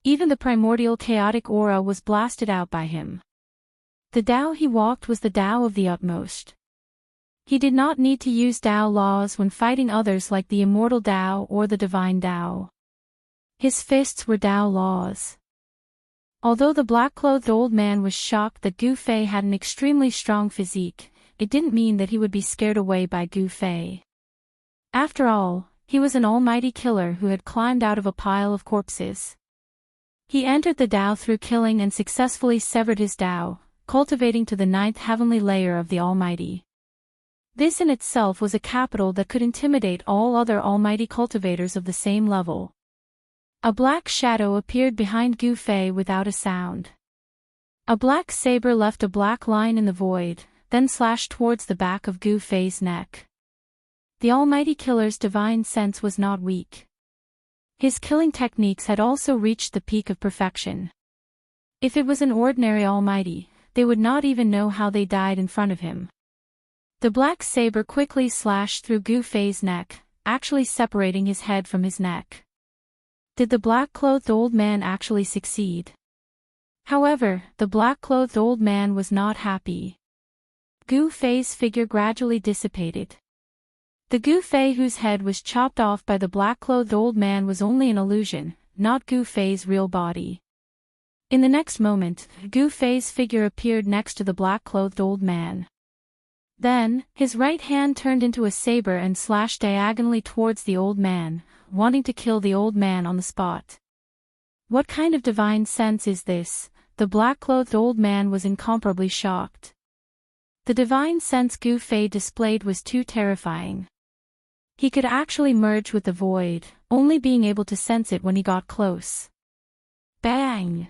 [SPEAKER 1] Even the primordial chaotic aura was blasted out by him. The Tao he walked was the Tao of the utmost. He did not need to use Tao laws when fighting others like the Immortal Tao or the Divine Tao. His fists were Tao laws. Although the black-clothed old man was shocked that Gu Fei had an extremely strong physique, it didn't mean that he would be scared away by Gu Fei. After all, he was an almighty killer who had climbed out of a pile of corpses. He entered the Tao through killing and successfully severed his Tao, cultivating to the 9th heavenly layer of the Almighty. This in itself was a capital that could intimidate all other almighty cultivators of the same level. A black shadow appeared behind Gu Fei without a sound. A black saber left a black line in the void, then slashed towards the back of Gu Fei's neck. The almighty killer's divine sense was not weak. His killing techniques had also reached the peak of perfection. If it was an ordinary almighty, they would not even know how they died in front of him. The black saber quickly slashed through Gu Fei's neck, actually separating his head from his neck. Did the black-clothed old man actually succeed? However, the black-clothed old man was not happy. Gu Fei's figure gradually dissipated. The Gu Fei whose head was chopped off by the black-clothed old man was only an illusion, not Gu Fei's real body. In the next moment, Gu Fei's figure appeared next to the black-clothed old man. Then, his right hand turned into a saber and slashed diagonally towards the old man, wanting to kill the old man on the spot. What kind of divine sense is this? The black-clothed old man was incomparably shocked. The divine sense Gu Fei displayed was too terrifying. He could actually merge with the void, only being able to sense it when he got close. Bang!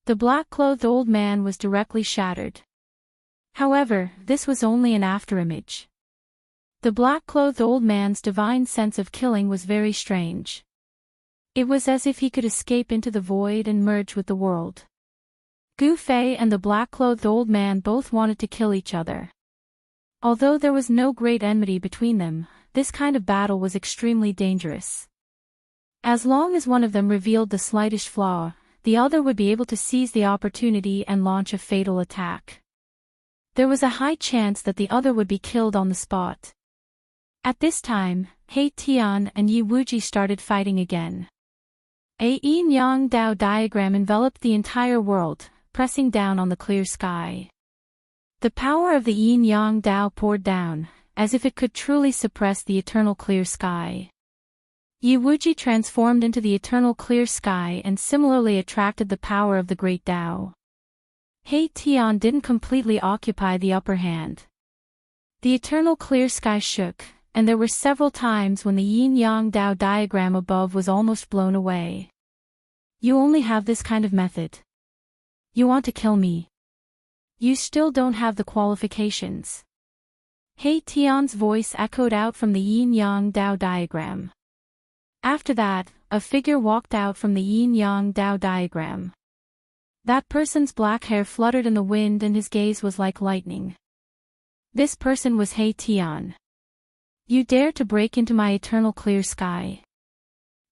[SPEAKER 1] The black-clothed old man was directly shattered. However, this was only an afterimage. The black-clothed old man's divine sense of killing was very strange. It was as if he could escape into the void and merge with the world. Gu Fei and the black-clothed old man both wanted to kill each other. Although there was no great enmity between them, this kind of battle was extremely dangerous. As long as one of them revealed the slightest flaw, the other would be able to seize the opportunity and launch a fatal attack. There was a high chance that the other would be killed on the spot. At this time, He Tian and Yi Wuji started fighting again. A yin-yang Dao diagram enveloped the entire world, pressing down on the clear sky. The power of the yin-yang Dao poured down, as if it could truly suppress the eternal clear sky. Yi Wuji transformed into the eternal clear sky and similarly attracted the power of the great Dao. He Tian didn't completely occupy the upper hand. The eternal clear sky shook, and there were several times when the yin-yang Dao diagram above was almost blown away. You only have this kind of method. You want to kill me. You still don't have the qualifications. He Tian's voice echoed out from the yin-yang Dao diagram. After that, a figure walked out from the yin-yang Dao diagram. That person's black hair fluttered in the wind and his gaze was like lightning. This person was He Tian. You dare to break into my eternal clear sky.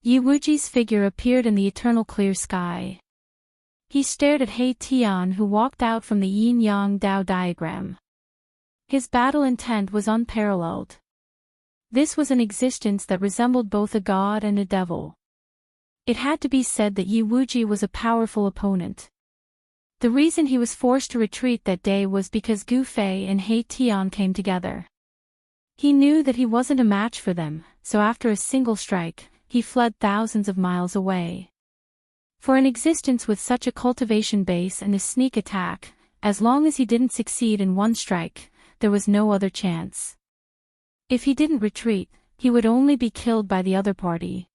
[SPEAKER 1] Yi Wuji's figure appeared in the eternal clear sky. He stared at He Tian who walked out from the yin-yang Dao diagram. His battle intent was unparalleled. This was an existence that resembled both a god and a devil. It had to be said that Yi Wuji was a powerful opponent. The reason he was forced to retreat that day was because Gu Fei and He Tian came together. He knew that he wasn't a match for them, so after a single strike, he fled thousands of miles away. For an existence with such a cultivation base and a sneak attack, as long as he didn't succeed in one strike, there was no other chance. If he didn't retreat, he would only be killed by the other party.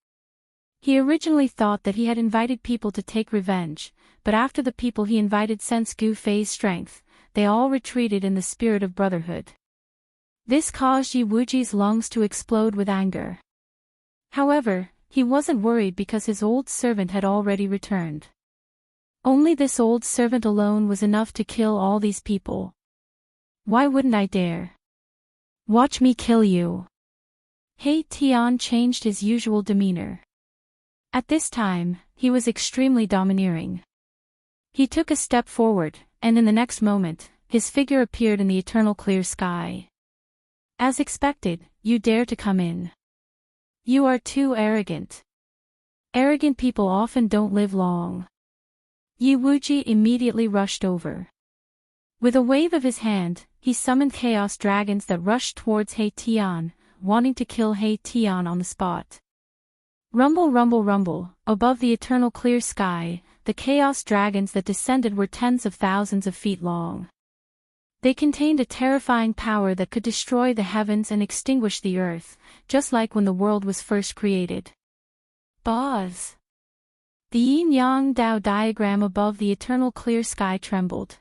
[SPEAKER 1] He originally thought that he had invited people to take revenge, but after the people he invited sensed Gu Fei's strength, they all retreated in the spirit of brotherhood. This caused Yi Wuji's lungs to explode with anger. However, he wasn't worried because his old servant had already returned. Only this old servant alone was enough to kill all these people. Why wouldn't I dare? Watch me kill you. He Tian changed his usual demeanor. At this time, he was extremely domineering. He took a step forward, and in the next moment, his figure appeared in the eternal clear sky. As expected, you dare to come in. You are too arrogant. Arrogant people often don't live long. Yi Wuji immediately rushed over. With a wave of his hand, he summoned chaos dragons that rushed towards He Tian, wanting to kill He Tian on the spot. Rumble, rumble, rumble, above the eternal clear sky, the chaos dragons that descended were tens of thousands of feet long. They contained a terrifying power that could destroy the heavens and extinguish the earth, just like when the world was first created. Buzz! The yin-yang Dao diagram above the eternal clear sky trembled.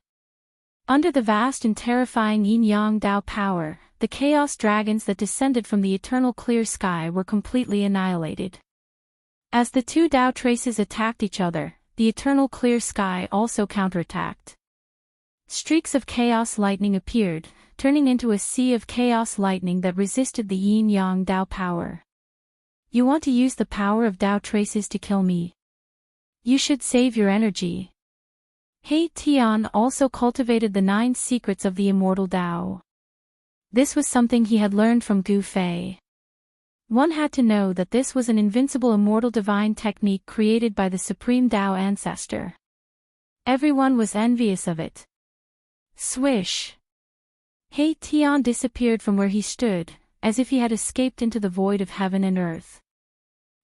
[SPEAKER 1] Under the vast and terrifying yin-yang Dao power, the chaos dragons that descended from the eternal clear sky were completely annihilated. As the two Dao traces attacked each other, the eternal clear sky also counterattacked. Streaks of chaos lightning appeared, turning into a sea of chaos lightning that resisted the yin-yang Dao power. You want to use the power of Dao traces to kill me? You should save your energy. He Tian also cultivated the 9 secrets of the Immortal Dao. This was something he had learned from Gu Fei. One had to know that this was an invincible immortal divine technique created by the Supreme Dao ancestor. Everyone was envious of it. Swish! He Tian disappeared from where he stood, as if he had escaped into the void of heaven and earth.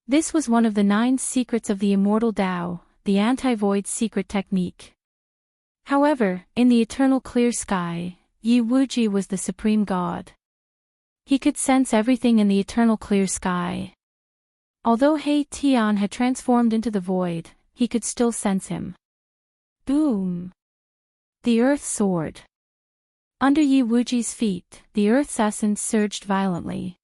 [SPEAKER 1] This was one of the 9 secrets of the Immortal Dao, the anti-void secret technique. However, in the eternal clear sky, Yi Wuji was the supreme god. He could sense everything in the eternal clear sky. Although He Tian had transformed into the void, he could still sense him. Boom! The earth soared. Under Yi Wuji's feet, the earth's essence surged violently.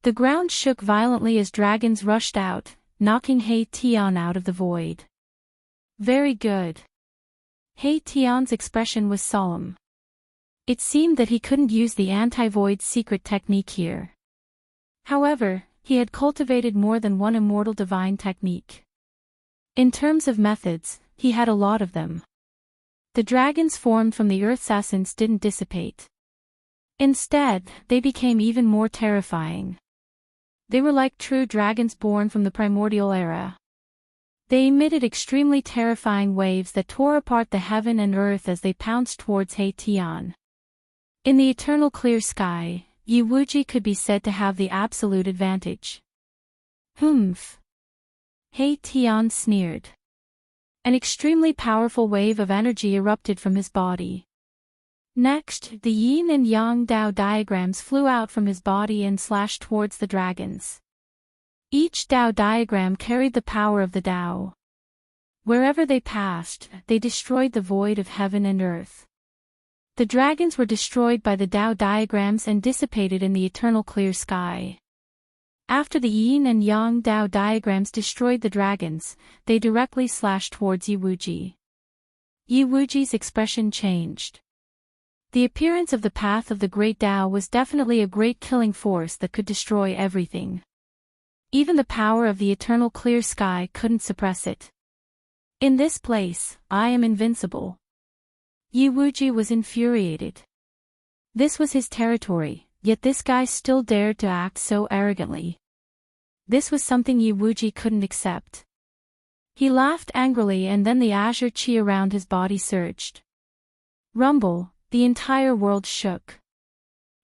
[SPEAKER 1] The ground shook violently as dragons rushed out, knocking He Tian out of the void. Very good. He Tian's expression was solemn. It seemed that he couldn't use the anti-void secret technique here. However, he had cultivated more than one immortal divine technique. In terms of methods, he had a lot of them. The dragons formed from the earth's essence didn't dissipate. Instead, they became even more terrifying. They were like true dragons born from the primordial era. They emitted extremely terrifying waves that tore apart the heaven and earth as they pounced towards He Tian. In the eternal clear sky, Yi Wuji could be said to have the absolute advantage. Humph! He Tian sneered. An extremely powerful wave of energy erupted from his body. Next, the yin and yang Dao diagrams flew out from his body and slashed towards the dragons. Each Dao diagram carried the power of the Dao. Wherever they passed, they destroyed the void of heaven and earth. The dragons were destroyed by the Dao diagrams and dissipated in the eternal clear sky. After the yin and yang Dao diagrams destroyed the dragons, they directly slashed towards Yi Wuji. Yi Wuji's expression changed. The appearance of the path of the great Dao was definitely a great killing force that could destroy everything. Even the power of the eternal clear sky couldn't suppress it. In this place, I am invincible. Yi Wuji was infuriated. This was his territory, yet this guy still dared to act so arrogantly. This was something Yi Wuji couldn't accept. He laughed angrily and then the azure chi around his body surged. Rumble, the entire world shook.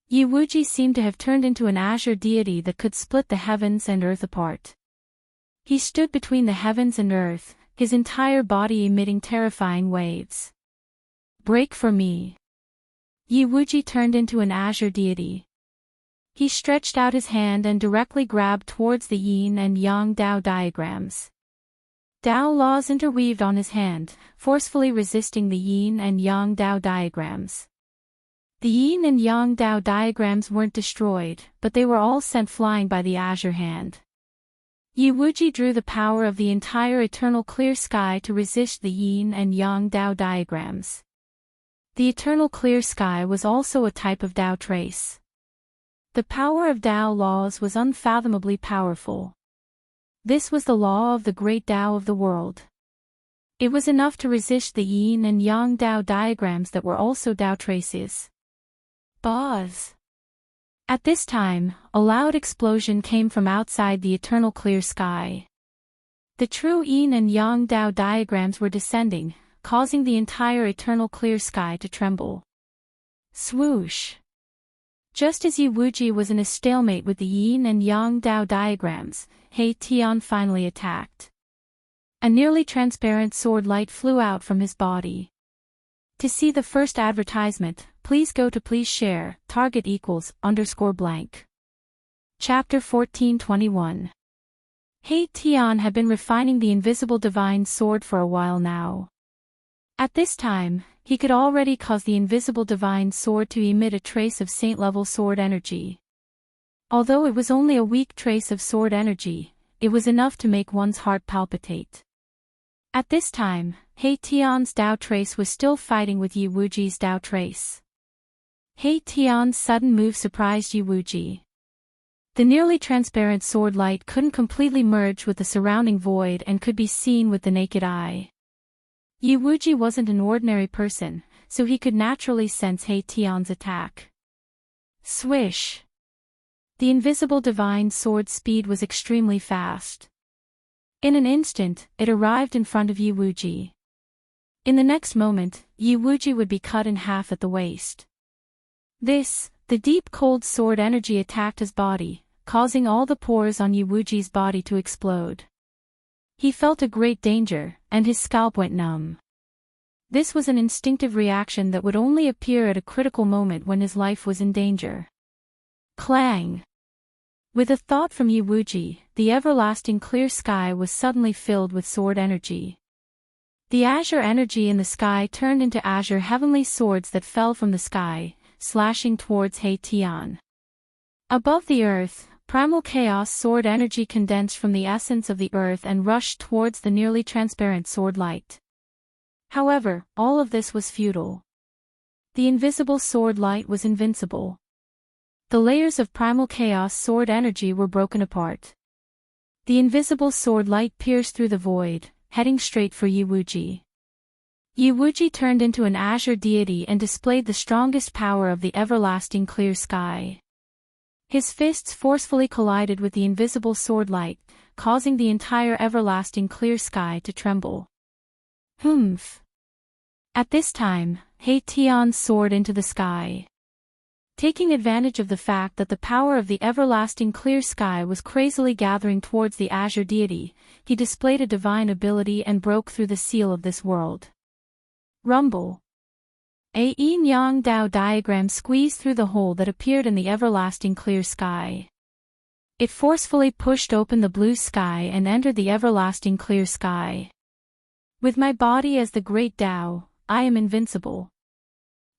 [SPEAKER 1] Yi Wuji seemed to have turned into an azure deity that could split the heavens and earth apart. He stood between the heavens and earth, his entire body emitting terrifying waves. Break for me. Yi Wuji turned into an azure deity. He stretched out his hand and directly grabbed towards the yin and yang Dao diagrams. Dao laws interweaved on his hand, forcefully resisting the yin and yang Dao diagrams. The yin and yang Dao diagrams weren't destroyed, but they were all sent flying by the azure hand. Yi Wuji drew the power of the entire eternal clear sky to resist the yin and yang Dao diagrams. The eternal clear sky was also a type of Dao trace. The power of Dao laws was unfathomably powerful. This was the law of the great Dao of the world. It was enough to resist the yin and yang Tao diagrams that were also Tao traces. Buzz. At this time, a loud explosion came from outside the eternal clear sky. The true yin and yang Tao diagrams were descending, causing the entire eternal clear sky to tremble. Swoosh. Just as Yi Wuji was in a stalemate with the yin and yang Tao diagrams, He Tian finally attacked. A nearly transparent sword light flew out from his body. To see the first advertisement, please go to please share, target =_blank. Chapter 1421. He Tian had been refining the invisible divine sword for a while now. At this time, he could already cause the invisible divine sword to emit a trace of saint-level sword energy. Although it was only a weak trace of sword energy, it was enough to make one's heart palpitate. At this time, He Tian's Tao trace was still fighting with Yi Wuji's Tao trace. He Tian's sudden move surprised Yi Wuji. The nearly transparent sword light couldn't completely merge with the surrounding void and could be seen with the naked eye. Yi Wuji wasn't an ordinary person, so he could naturally sense He Tian's attack. Swish! The invisible divine sword's speed was extremely fast. In an instant, it arrived in front of Yi Wuji. In the next moment, Yi Wuji would be cut in half at the waist. The deep cold sword energy attacked his body, causing all the pores on Yi Wuji's body to explode. He felt a great danger, and his scalp went numb. This was an instinctive reaction that would only appear at a critical moment when his life was in danger. Clang! With a thought from Yi Wuji, the everlasting clear sky was suddenly filled with sword energy. The azure energy in the sky turned into azure heavenly swords that fell from the sky, slashing towards He Tian. Above the earth, primal chaos sword energy condensed from the essence of the earth and rushed towards the nearly transparent sword light. However, all of this was futile. The invisible sword light was invincible. The layers of primal chaos sword energy were broken apart. The invisible sword light pierced through the void, heading straight for Yi Wuji. Yi Wuji turned into an azure deity and displayed the strongest power of the everlasting clear sky. His fists forcefully collided with the invisible sword light, causing the entire everlasting clear sky to tremble. Humph! At this time, He Tian soared into the sky. Taking advantage of the fact that the power of the everlasting clear sky was crazily gathering towards the azure deity, he displayed a divine ability and broke through the seal of this world. Rumble! A yin-yang Tao diagram squeezed through the hole that appeared in the everlasting clear sky. It forcefully pushed open the blue sky and entered the everlasting clear sky. With my body as the great Tao, I am invincible.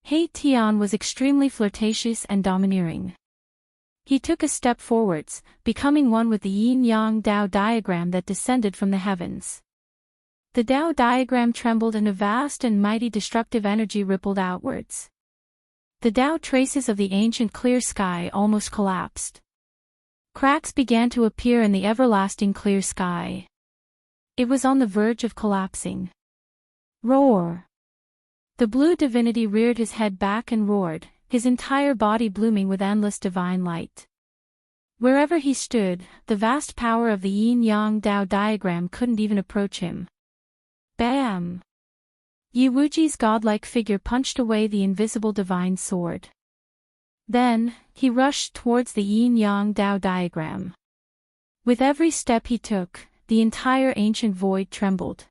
[SPEAKER 1] He Tian was extremely flirtatious and domineering. He took a step forwards, becoming one with the yin-yang Tao diagram that descended from the heavens. The Tao diagram trembled and a vast and mighty destructive energy rippled outwards. The Tao traces of the ancient clear sky almost collapsed. Cracks began to appear in the everlasting clear sky. It was on the verge of collapsing. Roar! The blue divinity reared his head back and roared, his entire body blooming with endless divine light. Wherever he stood, the vast power of the yin-yang Tao diagram couldn't even approach him. Bam! Yi Wuji's godlike figure punched away the invisible divine sword. Then, he rushed towards the yin-yang Tao diagram. With every step he took, the entire ancient void trembled.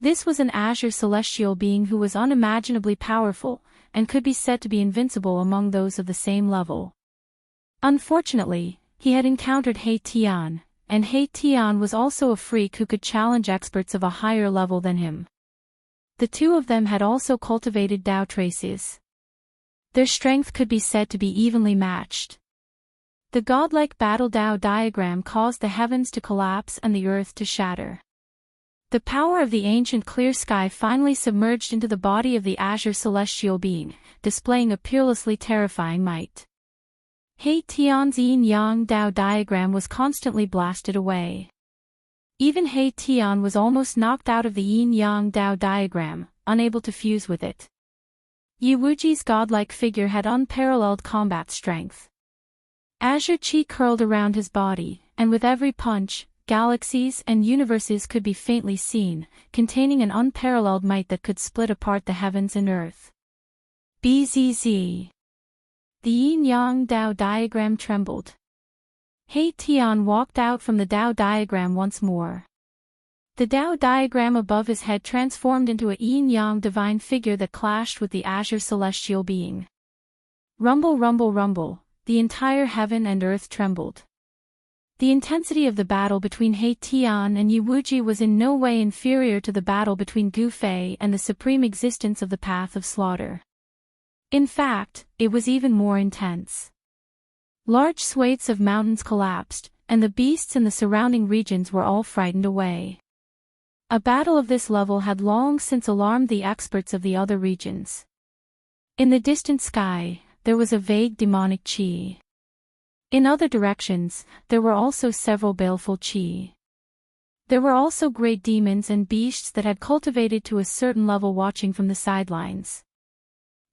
[SPEAKER 1] This was an azure celestial being who was unimaginably powerful, and could be said to be invincible among those of the same level. Unfortunately, he had encountered He Tian, and He Tian was also a freak who could challenge experts of a higher level than him. The two of them had also cultivated Tao traces. Their strength could be said to be evenly matched. The godlike battle Tao diagram caused the heavens to collapse and the earth to shatter. The power of the ancient clear sky finally submerged into the body of the azure celestial being, displaying a peerlessly terrifying might. He Tian's yin-yang Tao diagram was constantly blasted away. Even He Tian was almost knocked out of the yin-yang Dao diagram, unable to fuse with it. Yi Wuji's godlike figure had unparalleled combat strength. Azure chi curled around his body, and with every punch, galaxies and universes could be faintly seen, containing an unparalleled might that could split apart the heavens and earth. Bzz. The yin-yang Dao diagram trembled. He Tian walked out from the Dao diagram once more. The Dao diagram above his head transformed into a yin-yang divine figure that clashed with the azure celestial being. Rumble, rumble, rumble, the entire heaven and earth trembled. The intensity of the battle between He Tian and Yi Wuji was in no way inferior to the battle between Gu Fei and the supreme existence of the Path of Slaughter. In fact, it was even more intense. Large swathes of mountains collapsed, and the beasts in the surrounding regions were all frightened away. A battle of this level had long since alarmed the experts of the other regions. In the distant sky, there was a vague demonic qi. In other directions, there were also several baleful qi. There were also great demons and beasts that had cultivated to a certain level watching from the sidelines.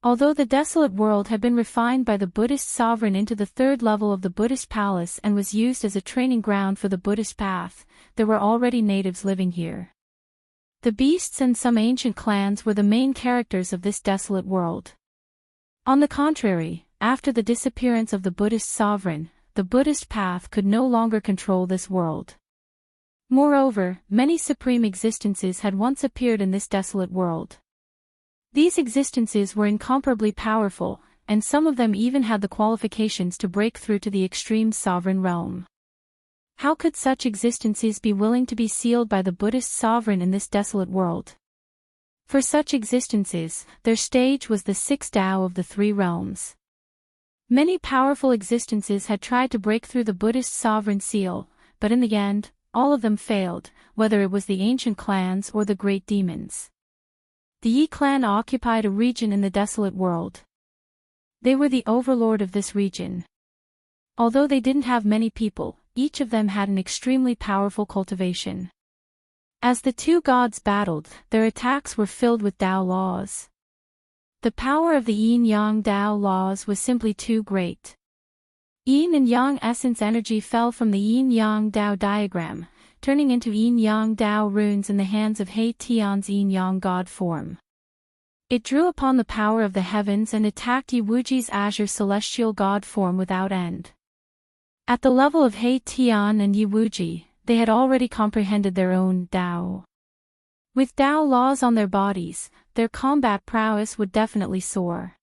[SPEAKER 1] Although the desolate world had been refined by the Buddhist sovereign into the third level of the Buddhist palace and was used as a training ground for the Buddhist path, there were already natives living here. The beasts and some ancient clans were the main characters of this desolate world. On the contrary, after the disappearance of the Buddhist sovereign, the Buddhist path could no longer control this world. Moreover, many supreme existences had once appeared in this desolate world. These existences were incomparably powerful, and some of them even had the qualifications to break through to the extreme sovereign realm. How could such existences be willing to be sealed by the Buddhist sovereign in this desolate world? For such existences, their stage was the sixth Tao of the three realms. Many powerful existences had tried to break through the Buddhist sovereign seal, but in the end, all of them failed, whether it was the ancient clans or the great demons. The Yi clan occupied a region in the desolate world. They were the overlord of this region. Although they didn't have many people, each of them had an extremely powerful cultivation. As the two gods battled, their attacks were filled with Tao laws. The power of the yin-yang Tao laws was simply too great. Yin and yang essence energy fell from the yin-yang Tao diagram, turning into yin-yang Tao runes in the hands of He Tian's yin-yang god form. It drew upon the power of the heavens and attacked Yi Wuji's azure celestial god form without end. At the level of He Tian and Yi Wuji, they had already comprehended their own Tao. With Tao laws on their bodies, their combat prowess would definitely soar.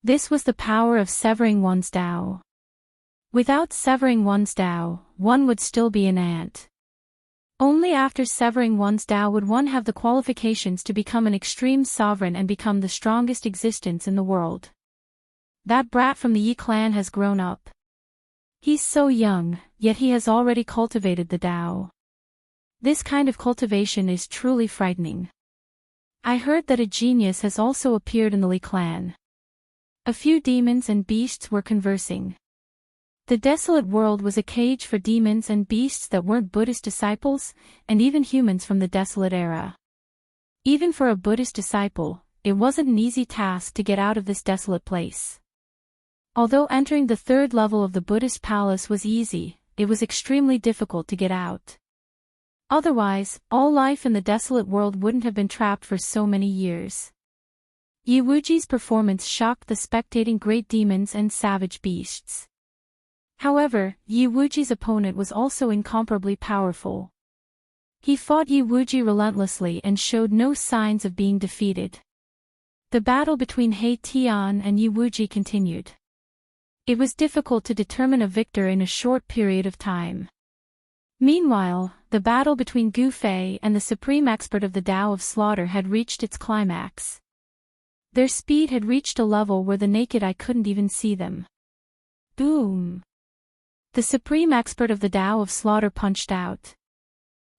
[SPEAKER 1] This was the power of severing one's Tao. Without severing one's Tao, one would still be an ant. Only after severing one's Tao would one have the qualifications to become an extreme sovereign and become the strongest existence in the world. That brat from the Yi clan has grown up. He's so young, yet he has already cultivated the Tao. This kind of cultivation is truly frightening. I heard that a genius has also appeared in the Li clan. A few demons and beasts were conversing. The desolate world was a cage for demons and beasts that weren't Buddhist disciples, and even humans from the desolate era. Even for a Buddhist disciple, it wasn't an easy task to get out of this desolate place. Although entering the third level of the Buddhist palace was easy, it was extremely difficult to get out. Otherwise, all life in the desolate world wouldn't have been trapped for so many years. Yi Wuji's performance shocked the spectating great demons and savage beasts. However, Yi Wuji's opponent was also incomparably powerful. He fought Yi Wuji relentlessly and showed no signs of being defeated. The battle between He Tian and Yi Wuji continued. It was difficult to determine a victor in a short period of time. Meanwhile, the battle between Gu Fei and the supreme expert of the Tao of Slaughter had reached its climax. Their speed had reached a level where the naked eye couldn't even see them. Boom! The supreme expert of the Tao of Slaughter punched out.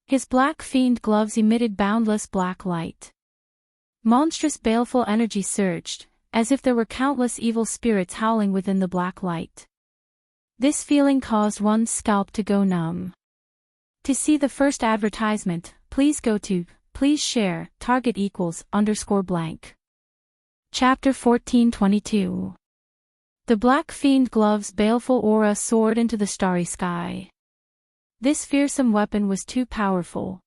[SPEAKER 1] His black fiend gloves emitted boundless black light. Monstrous baleful energy surged, as if there were countless evil spirits howling within the black light. This feeling caused one's scalp to go numb. To see the first advertisement, please go to, please share, target =_blank. Chapter 14:22. The Black Fiend Glove's baleful aura soared into the starry sky. This fearsome weapon was too powerful.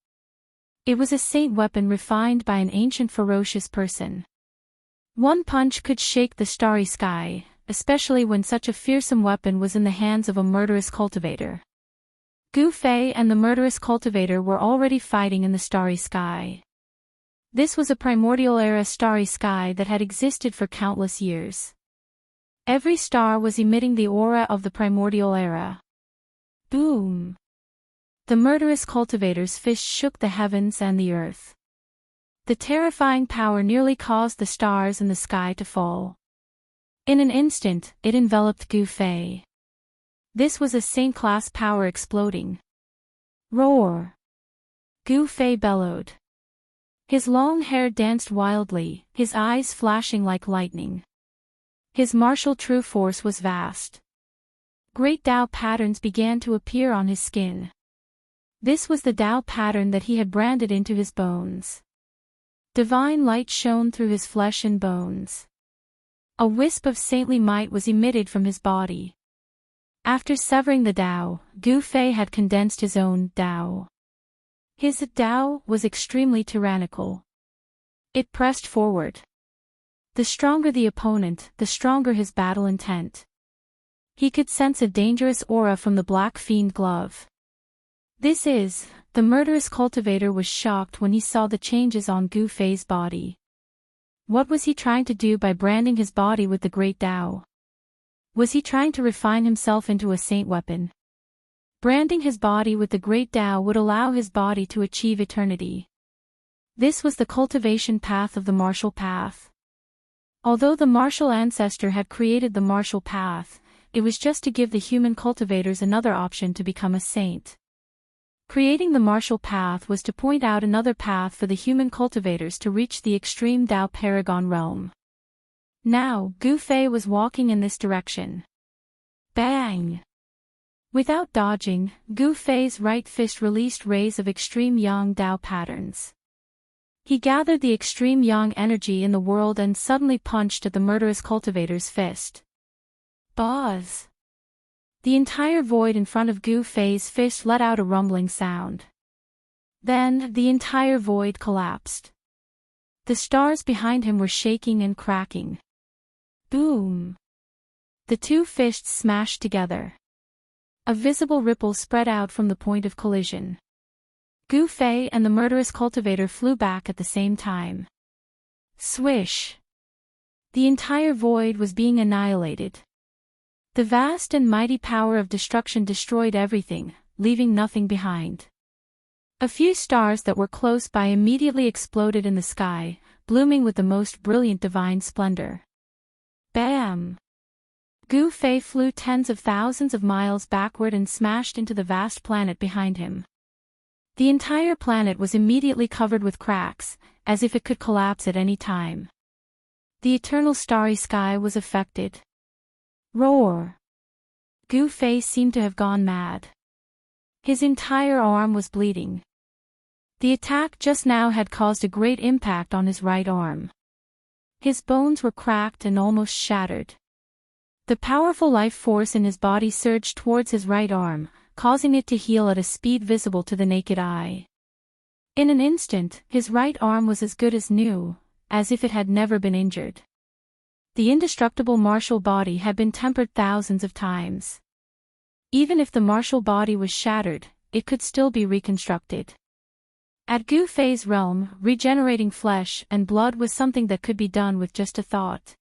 [SPEAKER 1] It was a saint weapon refined by an ancient ferocious person. One punch could shake the starry sky, especially when such a fearsome weapon was in the hands of a murderous cultivator. Gu Fei and the murderous cultivator were already fighting in the starry sky. This was a primordial era starry sky that had existed for countless years. Every star was emitting the aura of the primordial era. Boom! The murderous cultivator's fist shook the heavens and the earth. The terrifying power nearly caused the stars in the sky to fall. In an instant, it enveloped Gu Fei. This was a saint-class power exploding. Roar! Gu Fei bellowed. His long hair danced wildly, his eyes flashing like lightning. His martial true force was vast. Great Tao patterns began to appear on his skin. This was the Tao pattern that he had branded into his bones. Divine light shone through his flesh and bones. A wisp of saintly might was emitted from his body. After severing the Tao, Gu Fei had condensed his own Tao. His Tao was extremely tyrannical. It pressed forward. The stronger the opponent, the stronger his battle intent. He could sense a dangerous aura from the Black Fiend Glove. The murderous cultivator was shocked when he saw the changes on Gu Fei's body. What was he trying to do by branding his body with the Great Tao? Was he trying to refine himself into a saint weapon? Branding his body with the Great Tao would allow his body to achieve eternity. This was the cultivation path of the martial path. Although the martial ancestor had created the martial path, it was just to give the human cultivators another option to become a saint. Creating the martial path was to point out another path for the human cultivators to reach the extreme Tao Paragon realm. Now, Gu Fei was walking in this direction. Bang! Without dodging, Gu Fei's right fist released rays of extreme yang Tao patterns. He gathered the extreme yang energy in the world and suddenly punched at the murderous cultivator's fist. Buzz! The entire void in front of Gu Fei's fist let out a rumbling sound. Then, the entire void collapsed. The stars behind him were shaking and cracking. Boom! The two fists smashed together. A visible ripple spread out from the point of collision. Gu Fei and the murderous cultivator flew back at the same time. Swish! The entire void was being annihilated. The vast and mighty power of destruction destroyed everything, leaving nothing behind. A few stars that were close by immediately exploded in the sky, blooming with the most brilliant divine splendor. Bam! Gu Fei flew tens of thousands of miles backward and smashed into the vast planet behind him. The entire planet was immediately covered with cracks, as if it could collapse at any time. The eternal starry sky was affected. Roar! Gu Fei seemed to have gone mad. His entire arm was bleeding. The attack just now had caused a great impact on his right arm. His bones were cracked and almost shattered. The powerful life force in his body surged towards his right arm, causing it to heal at a speed visible to the naked eye. In an instant, his right arm was as good as new, as if it had never been injured. The indestructible martial body had been tempered thousands of times. Even if the martial body was shattered, it could still be reconstructed. At Gu Fei's realm, regenerating flesh and blood was something that could be done with just a thought.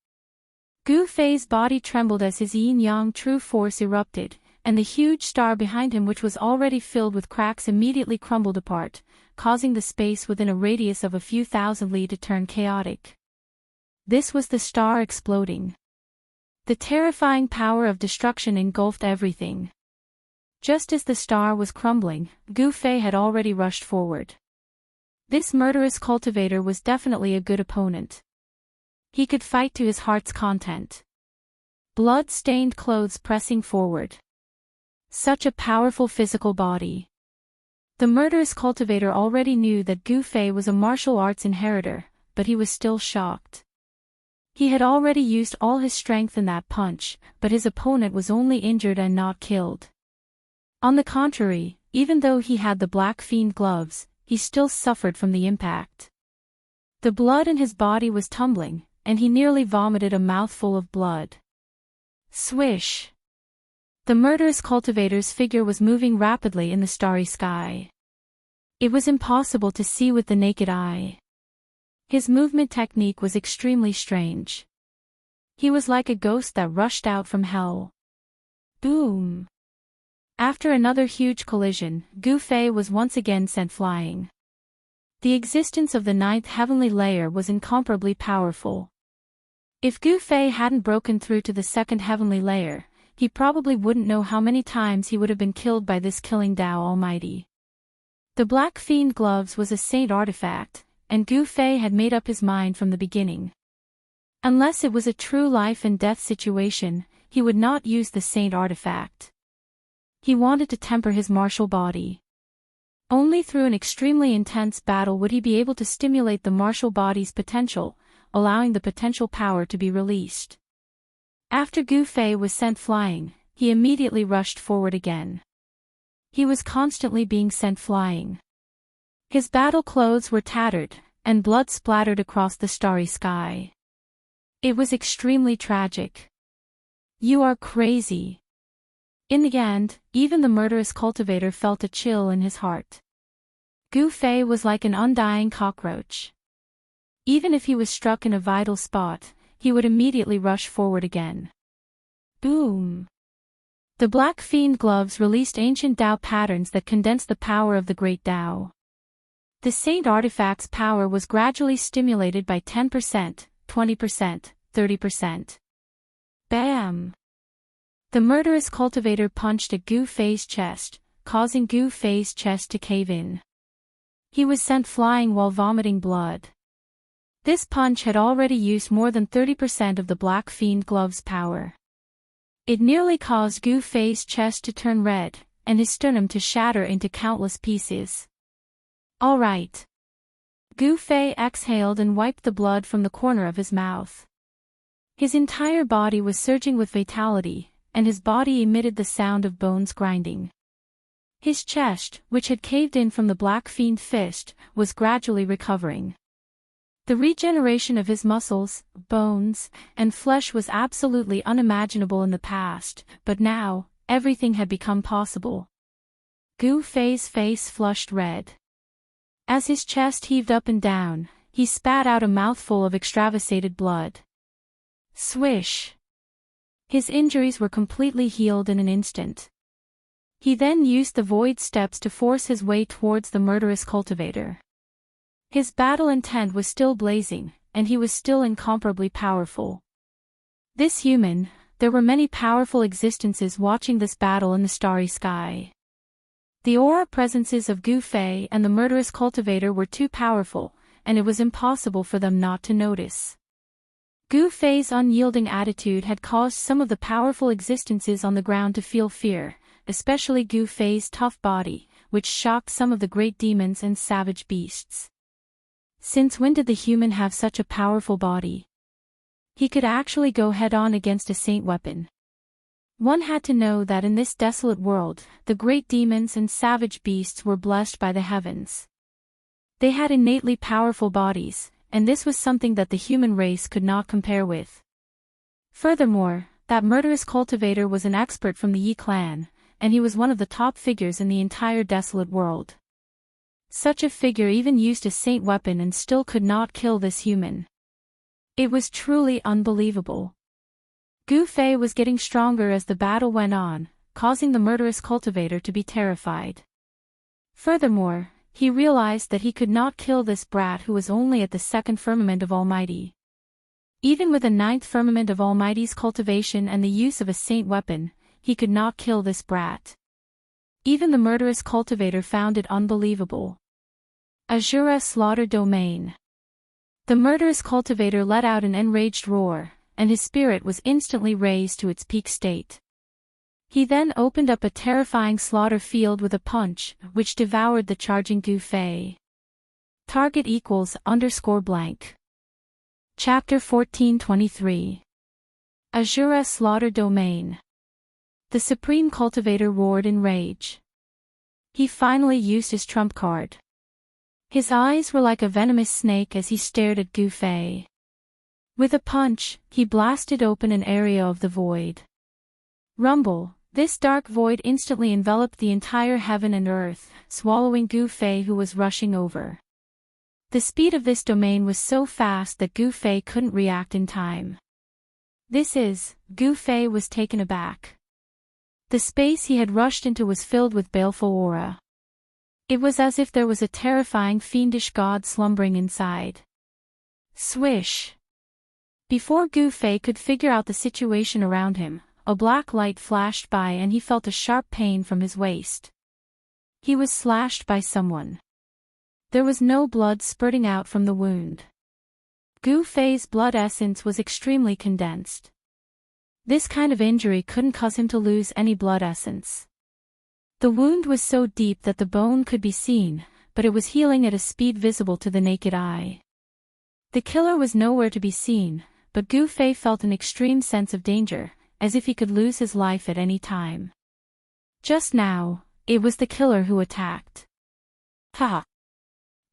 [SPEAKER 1] Gu Fei's body trembled as his yin-yang true force erupted, and the huge star behind him, which was already filled with cracks, immediately crumbled apart, causing the space within a radius of a few thousand li to turn chaotic. This was the star exploding. The terrifying power of destruction engulfed everything. Just as the star was crumbling, Gu Fei had already rushed forward. This murderous cultivator was definitely a good opponent. He could fight to his heart's content. Blood-stained clothes pressing forward. Such a powerful physical body. The murderous cultivator already knew that Gu Fei was a martial arts inheritor, but he was still shocked. He had already used all his strength in that punch, but his opponent was only injured and not killed. On the contrary, even though he had the Black Fiend gloves, he still suffered from the impact. The blood in his body was tumbling, and he nearly vomited a mouthful of blood. Swish! The murderous cultivator's figure was moving rapidly in the starry sky. It was impossible to see with the naked eye. His movement technique was extremely strange. He was like a ghost that rushed out from hell. Boom! After another huge collision, Gu Fei was once again sent flying. The existence of the ninth heavenly layer was incomparably powerful. If Gu Fei hadn't broken through to the second heavenly layer, he probably wouldn't know how many times he would have been killed by this killing Tao Almighty. The Black Fiend gloves was a saint artifact, and Gu Fei had made up his mind from the beginning. Unless it was a true life and death situation, he would not use the saint artifact. He wanted to temper his martial body. Only through an extremely intense battle would he be able to stimulate the martial body's potential, allowing the potential power to be released. After Gu Fei was sent flying, he immediately rushed forward again. He was constantly being sent flying. His battle clothes were tattered, and blood splattered across the starry sky. It was extremely tragic. "You are crazy." In the end, even the murderous cultivator felt a chill in his heart. Gu Fei was like an undying cockroach. Even if he was struck in a vital spot, he would immediately rush forward again. Boom! The Black Fiend gloves released ancient Tao patterns that condensed the power of the Great Tao. The Saint artifact's power was gradually stimulated by 10%, 20%, 30%. Bam! The murderous cultivator punched at Gu Fei's chest, causing Gu Fei's chest to cave in. He was sent flying while vomiting blood. This punch had already used more than 30% of the Black Fiend glove's power. It nearly caused Gu Fei's chest to turn red, and his sternum to shatter into countless pieces. All right. Gu Fei exhaled and wiped the blood from the corner of his mouth. His entire body was surging with vitality, and his body emitted the sound of bones grinding. His chest, which had caved in from the Black Fiend fist, was gradually recovering. The regeneration of his muscles, bones, and flesh was absolutely unimaginable in the past, but now, everything had become possible. Gu Fei's face flushed red. As his chest heaved up and down, he spat out a mouthful of extravasated blood. Swish! His injuries were completely healed in an instant. He then used the void steps to force his way towards the murderous cultivator. His battle intent was still blazing, and he was still incomparably powerful. This human, there were many powerful existences watching this battle in the starry sky. The aura presences of Gu Fei and the murderous cultivator were too powerful, and it was impossible for them not to notice. Gu Fei's unyielding attitude had caused some of the powerful existences on the ground to feel fear, especially Gu Fei's tough body, which shocked some of the great demons and savage beasts. Since when did the human have such a powerful body? He could actually go head-on against a saint weapon. One had to know that in this desolate world, the great demons and savage beasts were blessed by the heavens. They had innately powerful bodies, and this was something that the human race could not compare with. Furthermore, that murderous cultivator was an expert from the Yi clan, and he was one of the top figures in the entire desolate world. Such a figure even used a saint weapon and still could not kill this human. It was truly unbelievable. Gu Fei was getting stronger as the battle went on, causing the murderous cultivator to be terrified. Furthermore, he realized that he could not kill this brat who was only at the second firmament of Almighty. Even with a ninth firmament of Almighty's cultivation and the use of a saint weapon, he could not kill this brat. Even the murderous cultivator found it unbelievable. Azura slaughter domain. The murderous cultivator let out an enraged roar, and his spirit was instantly raised to its peak state. He then opened up a terrifying slaughter field with a punch, which devoured the charging Gu Fei. Target equals _blank. Chapter 1423. Azura Slaughter Domain. The Supreme Cultivator roared in rage. He finally used his trump card. His eyes were like a venomous snake as he stared at Gu Fei. With a punch, he blasted open an area of the void. Rumble. This dark void instantly enveloped the entire heaven and earth, swallowing Gu Fei, who was rushing over. The speed of this domain was so fast that Gu Fei couldn't react in time. Gu Fei was taken aback. The space he had rushed into was filled with baleful aura. It was as if there was a terrifying fiendish god slumbering inside. Swish! Before Gu Fei could figure out the situation around him, a black light flashed by and he felt a sharp pain from his waist. He was slashed by someone. There was no blood spurting out from the wound. Gu Fei's blood essence was extremely condensed. This kind of injury couldn't cause him to lose any blood essence. The wound was so deep that the bone could be seen, but it was healing at a speed visible to the naked eye. The killer was nowhere to be seen, but Gu Fei felt an extreme sense of danger, as if he could lose his life at any time. Just now, it was the killer who attacked. Ha!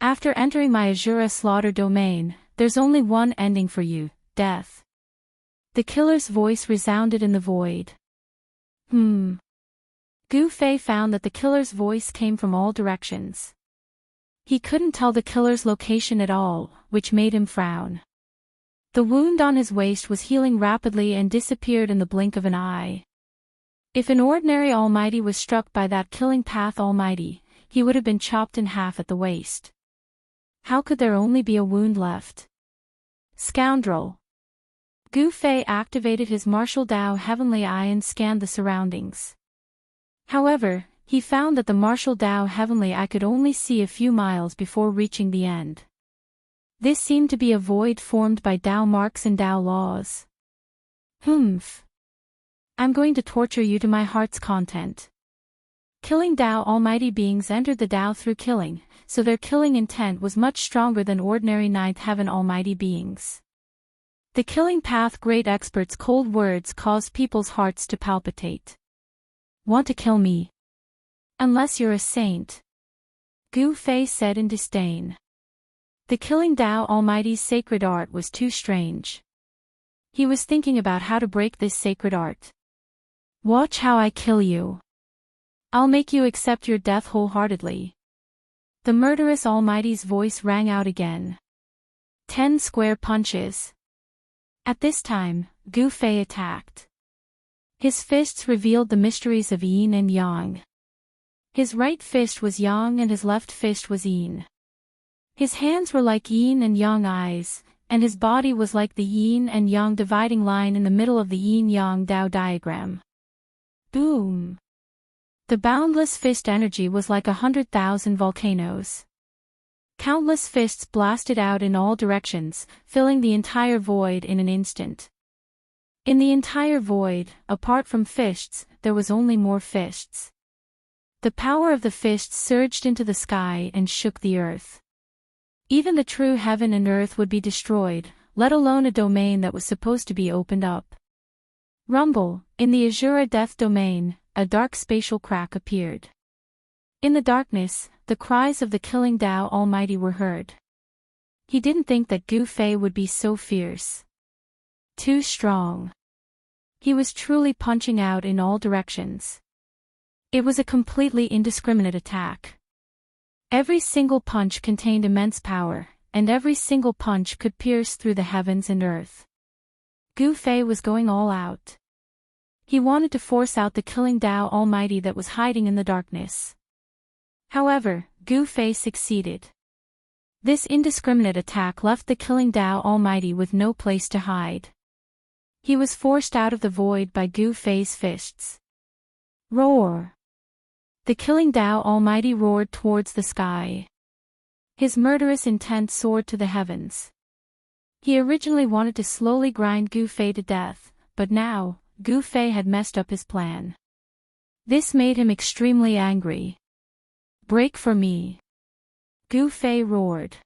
[SPEAKER 1] After entering my Azura Slaughter Domain, there's only one ending for you, death. The killer's voice resounded in the void. Gu Fei found that the killer's voice came from all directions. He couldn't tell the killer's location at all, which made him frown. The wound on his waist was healing rapidly and disappeared in the blink of an eye. If an ordinary Almighty was struck by that killing path Almighty, he would have been chopped in half at the waist. How could there only be a wound left? Scoundrel! Gu Fei activated his martial Dao Heavenly Eye and scanned the surroundings. However, he found that the martial Dao Heavenly Eye could only see a few miles before reaching the end. This seemed to be a void formed by Dao marks and Dao laws. I'm going to torture you to my heart's content. Killing Dao Almighty beings entered the Dao through killing, so their killing intent was much stronger than ordinary Ninth Heaven Almighty beings. The killing path great experts' cold words caused people's hearts to palpitate. Want to kill me? Unless you're a saint. Gu Fei said in disdain. The killing Dao Almighty's sacred art was too strange. He was thinking about how to break this sacred art. Watch how I kill you. I'll make you accept your death wholeheartedly. The murderous Almighty's voice rang out again. 10 square punches. At this time, Gu Fei attacked. His fists revealed the mysteries of yin and yang. His right fist was yang and his left fist was yin. His hands were like yin and yang eyes, and his body was like the yin and yang dividing line in the middle of the yin-yang Dao diagram. Boom! The boundless fist energy was like 100,000 volcanoes. Countless fists blasted out in all directions, filling the entire void in an instant. In the entire void, apart from fists, there was only more fists. The power of the fists surged into the sky and shook the earth. Even the true heaven and earth would be destroyed, let alone a domain that was supposed to be opened up. Rumble, in the Azura Death Domain, a dark spatial crack appeared. In the darkness, the cries of the killing Dao Almighty were heard. He didn't think that Gu Fei would be so fierce. Too strong. He was truly punching out in all directions. It was a completely indiscriminate attack. Every single punch contained immense power, and every single punch could pierce through the heavens and earth. Gu Fei was going all out. He wanted to force out the killing Dao Almighty that was hiding in the darkness. However, Gu Fei succeeded. This indiscriminate attack left the killing Dao Almighty with no place to hide. He was forced out of the void by Gu Fei's fists. Roar! The killing Dao Almighty roared towards the sky. His murderous intent soared to the heavens. He originally wanted to slowly grind Gu Fei to death, but now, Gu Fei had messed up his plan. This made him extremely angry. "Break for me!" Gu Fei roared.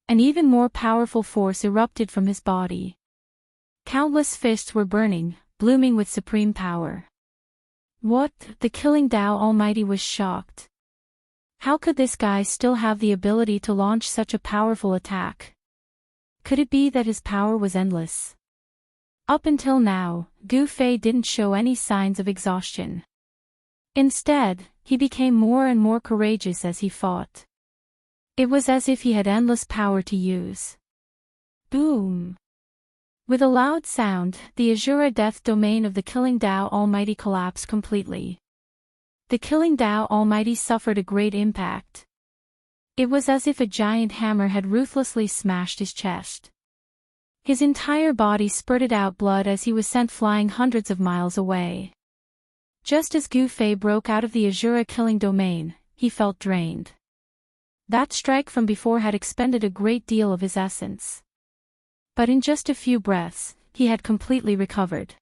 [SPEAKER 1] An even more powerful force erupted from his body. Countless fists were burning, blooming with supreme power. What? The Killing Tao Almighty was shocked. How could this guy still have the ability to launch such a powerful attack? Could it be that his power was endless? Up until now, Gu Fei didn't show any signs of exhaustion. Instead, he became more and more courageous as he fought. It was as if he had endless power to use. Boom! With a loud sound, the Azura death domain of the Killing Tao Almighty collapsed completely. The Killing Tao Almighty suffered a great impact. It was as if a giant hammer had ruthlessly smashed his chest. His entire body spurted out blood as he was sent flying hundreds of miles away. Just as Gu Fei broke out of the Azura killing domain, he felt drained. That strike from before had expended a great deal of his essence. But in just a few breaths, he had completely recovered.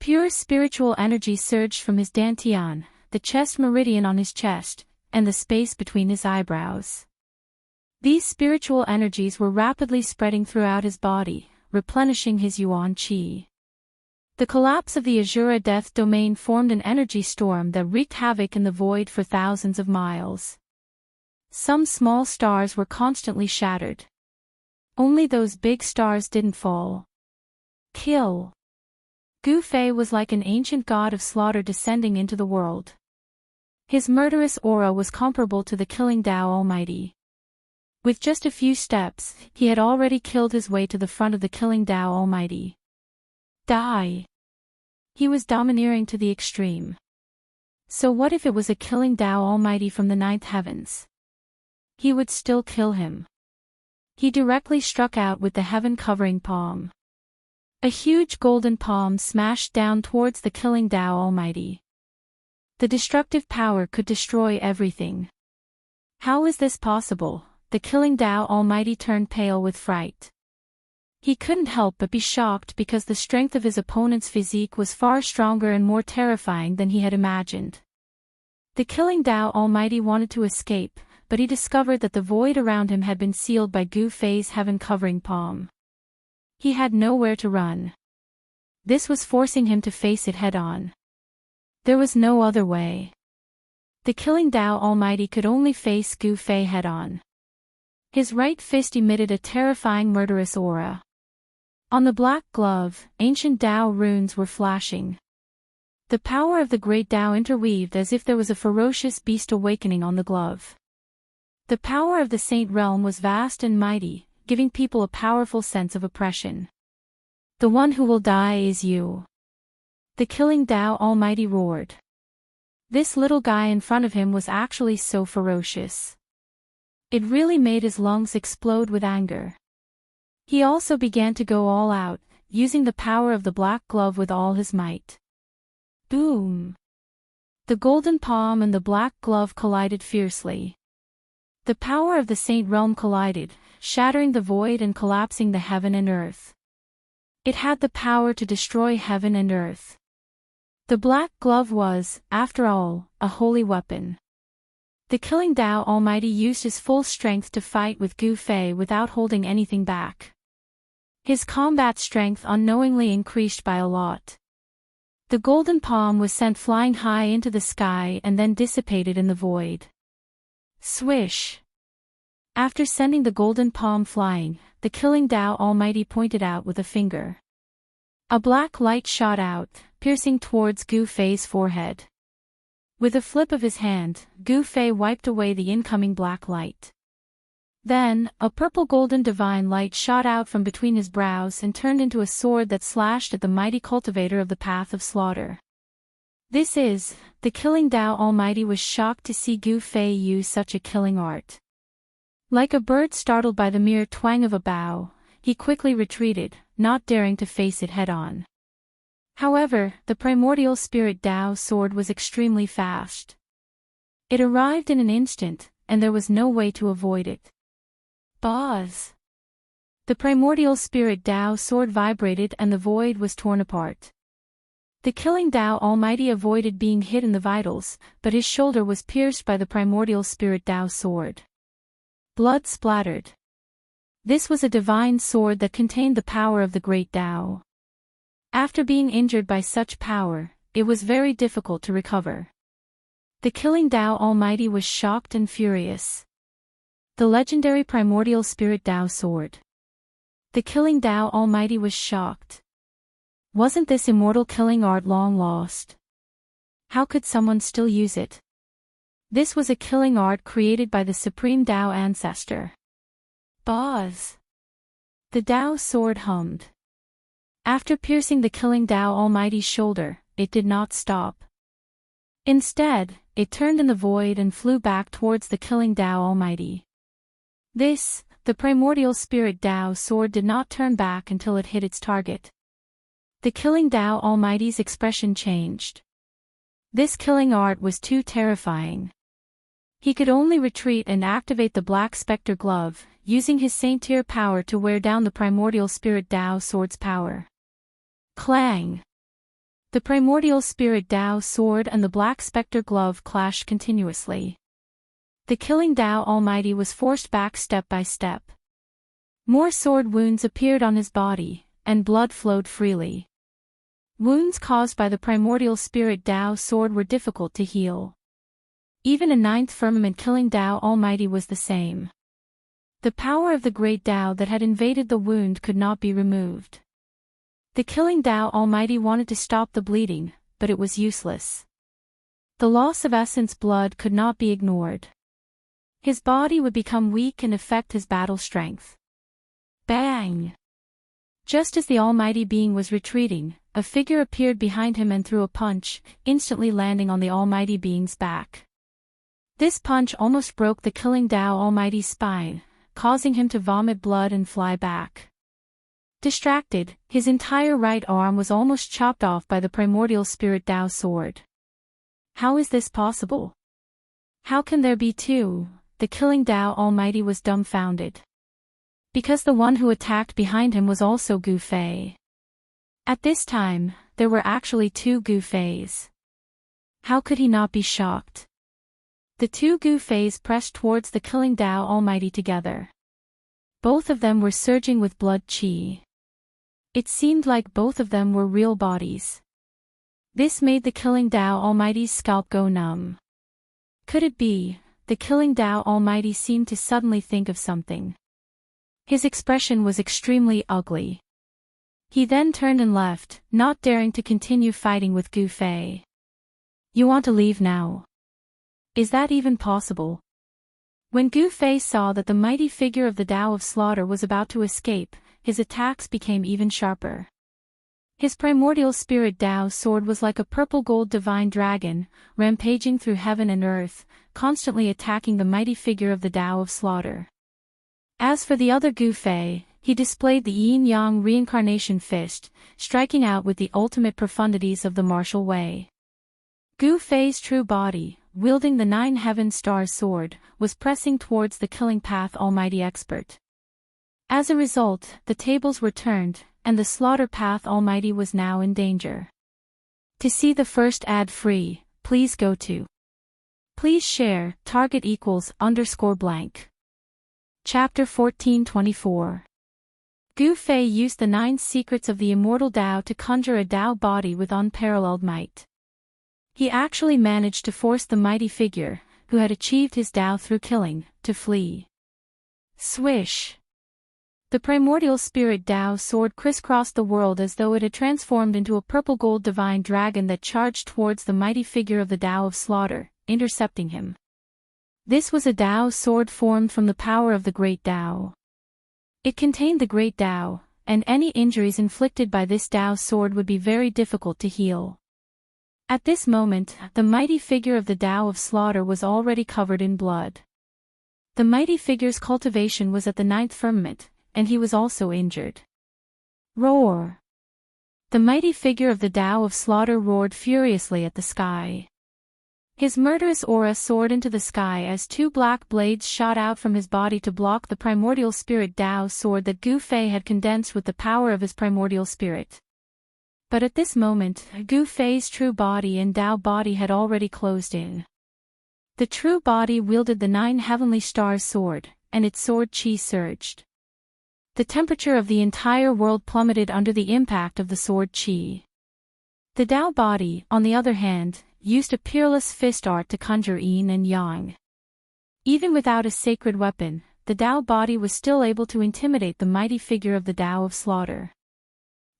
[SPEAKER 1] Pure spiritual energy surged from his dantian, the chest meridian on his chest, and the space between his eyebrows. These spiritual energies were rapidly spreading throughout his body, replenishing his yuan qi. The collapse of the Azura death domain formed an energy storm that wreaked havoc in the void for thousands of miles. Some small stars were constantly shattered. Only those big stars didn't fall. Kill! Gu Fei was like an ancient god of slaughter descending into the world. His murderous aura was comparable to the Killing Tao Almighty. With just a few steps, he had already killed his way to the front of the Killing Tao Almighty. Die! He was domineering to the extreme. So what if it was a Killing Tao Almighty from the ninth heavens? He would still kill him. He directly struck out with the heaven-covering palm. A huge golden palm smashed down towards the Killing Tao Almighty. The destructive power could destroy everything. How is this possible? The Killing Tao Almighty turned pale with fright. He couldn't help but be shocked because the strength of his opponent's physique was far stronger and more terrifying than he had imagined. The Killing Tao Almighty wanted to escape, but he discovered that the void around him had been sealed by Gu Fei's heaven-covering palm. He had nowhere to run. This was forcing him to face it head-on. There was no other way. The Killing Tao Almighty could only face Gu Fei head-on. His right fist emitted a terrifying murderous aura. On the black glove, ancient Tao runes were flashing. The power of the great Tao interweaved as if there was a ferocious beast awakening on the glove. The power of the Saint Realm was vast and mighty, giving people a powerful sense of oppression. The one who will die is you. The Killing Tao Almighty roared. This little guy in front of him was actually so ferocious. It really made his lungs explode with anger. He also began to go all out, using the power of the black glove with all his might. Boom! The golden palm and the black glove collided fiercely. The power of the Saint Realm collided, shattering the void and collapsing the heaven and earth. It had the power to destroy heaven and earth. The black glove was, after all, a holy weapon. The Killing Tao Almighty used his full strength to fight with Gu Fei without holding anything back. His combat strength unknowingly increased by a lot. The golden palm was sent flying high into the sky and then dissipated in the void. Swish! After sending the golden palm flying, the Killing Tao Almighty pointed out with a finger. A black light shot out, piercing towards Gu Fei's forehead. With a flip of his hand, Gu Fei wiped away the incoming black light. Then, a purple golden divine light shot out from between his brows and turned into a sword that slashed at the mighty cultivator of the path of slaughter. The Killing Tao Almighty was shocked to see Gu Fei use such a killing art. Like a bird startled by the mere twang of a bow, he quickly retreated, not daring to face it head-on. However, the primordial spirit Tao sword was extremely fast. It arrived in an instant, and there was no way to avoid it. Buzz! The primordial spirit Tao sword vibrated and the void was torn apart. The killing Tao Almighty avoided being hit in the vitals, but his shoulder was pierced by the primordial spirit Tao sword. Blood splattered. This was a divine sword that contained the power of the great Tao. After being injured by such power, it was very difficult to recover. The killing Tao Almighty was shocked and furious. The legendary primordial spirit Tao sword. The killing Tao Almighty was shocked. Wasn't this immortal killing art long lost? How could someone still use it? This was a killing art created by the supreme Tao ancestor. Buzz. The Tao sword hummed. After piercing the killing Tao Almighty's shoulder, it did not stop. Instead, it turned in the void and flew back towards the killing Tao Almighty. This, the primordial spirit Tao sword, did not turn back until it hit its target. The killing Tao Almighty's expression changed. This killing art was too terrifying. He could only retreat and activate the Black Spectre glove, using his Saint-Tier power to wear down the primordial spirit Tao sword's power. Clang! The primordial spirit Tao sword and the Black Spectre glove clashed continuously. The killing Tao Almighty was forced back step by step. More sword wounds appeared on his body, and blood flowed freely. Wounds caused by the primordial spirit Tao sword were difficult to heal. Even a ninth firmament killing Tao Almighty was the same. The power of the great Tao that had invaded the wound could not be removed. The killing Tao Almighty wanted to stop the bleeding, but it was useless. The loss of essence blood could not be ignored. His body would become weak and affect his battle strength. Bang! Just as the Almighty Being was retreating, a figure appeared behind him and threw a punch, instantly landing on the Almighty Being's back. This punch almost broke the killing Tao Almighty's spine, causing him to vomit blood and fly back. Distracted, his entire right arm was almost chopped off by the primordial spirit Tao sword. How is this possible? How can there be two? The killing Tao Almighty was dumbfounded. Because the one who attacked behind him was also Gu Fei. At this time, there were actually two Gu Feis. How could he not be shocked? The two Gu Feis pressed towards the killing Tao Almighty together. Both of them were surging with blood qi. It seemed like both of them were real bodies. This made the killing Tao Almighty's scalp go numb. Could it be? The killing Tao Almighty seemed to suddenly think of something. His expression was extremely ugly. He then turned and left, not daring to continue fighting with Gu Fei. You want to leave now? Is that even possible? When Gu Fei saw that the mighty figure of the Tao of Slaughter was about to escape, his attacks became even sharper. His primordial spirit Tao sword was like a purple-gold divine dragon, rampaging through heaven and earth, constantly attacking the mighty figure of the Tao of Slaughter. As for the other Gu Fei, he displayed the yin-yang reincarnation fist, striking out with the ultimate profundities of the martial way. Gu Fei's true body, wielding the 9 heaven star sword, was pressing towards the killing path Almighty Expert. As a result, the tables were turned, and the slaughter path Almighty was now in danger. To see the first ad free, please go to. Please share, target =_blank. Chapter 1424. Gu Fei used the 9 secrets of the immortal Tao to conjure a Tao body with unparalleled might. He actually managed to force the mighty figure, who had achieved his Tao through killing, to flee. Swish! The primordial spirit Tao sword crisscrossed the world as though it had transformed into a purple-gold divine dragon that charged towards the mighty figure of the Tao of Slaughter, intercepting him. This was a Tao sword formed from the power of the Great Tao. It contained the Great Tao, and any injuries inflicted by this Tao sword would be very difficult to heal. At this moment, the mighty figure of the Tao of Slaughter was already covered in blood. The mighty figure's cultivation was at the 9th firmament, and he was also injured. Roar! The mighty figure of the Tao of Slaughter roared furiously at the sky. His murderous aura soared into the sky as 2 black blades shot out from his body to block the primordial spirit Tao sword that Gu Fei had condensed with the power of his primordial spirit. But at this moment, Gu Fei's true body and Tao body had already closed in. The true body wielded the 9 heavenly stars sword, and its sword chi surged. The temperature of the entire world plummeted under the impact of the sword chi. The Tao body, on the other hand, used a peerless fist art to conjure yin and yang. Even without a sacred weapon, the Tao body was still able to intimidate the mighty figure of the Tao of Slaughter.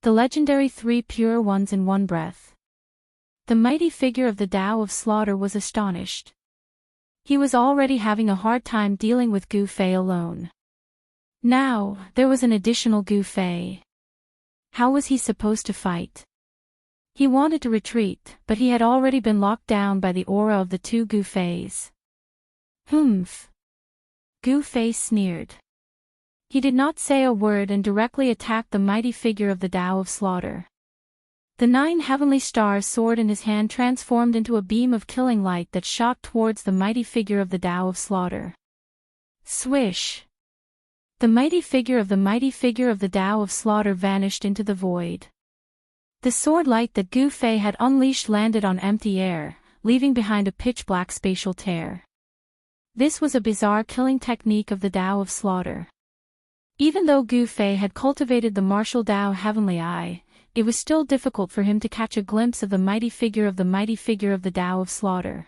[SPEAKER 1] The legendary 3 pure ones in one breath. The mighty figure of the Tao of Slaughter was astonished. He was already having a hard time dealing with Gu Fei alone. Now, there was an additional Gu Fei. How was he supposed to fight? He wanted to retreat, but he had already been locked down by the aura of the 2 Gu Feis. Humph. Gu Fei sneered. He did not say a word and directly attacked the mighty figure of the Tao of Slaughter. The 9 heavenly stars sword in his hand transformed into a beam of killing light that shot towards the mighty figure of the Tao of Slaughter. Swish! The mighty figure of the Tao of Slaughter vanished into the void. The sword light that Gu Fei had unleashed landed on empty air, leaving behind a pitch-black spatial tear. This was a bizarre killing technique of the Tao of Slaughter. Even though Gu Fei had cultivated the martial Tao heavenly eye, it was still difficult for him to catch a glimpse of the mighty figure of the Tao of Slaughter.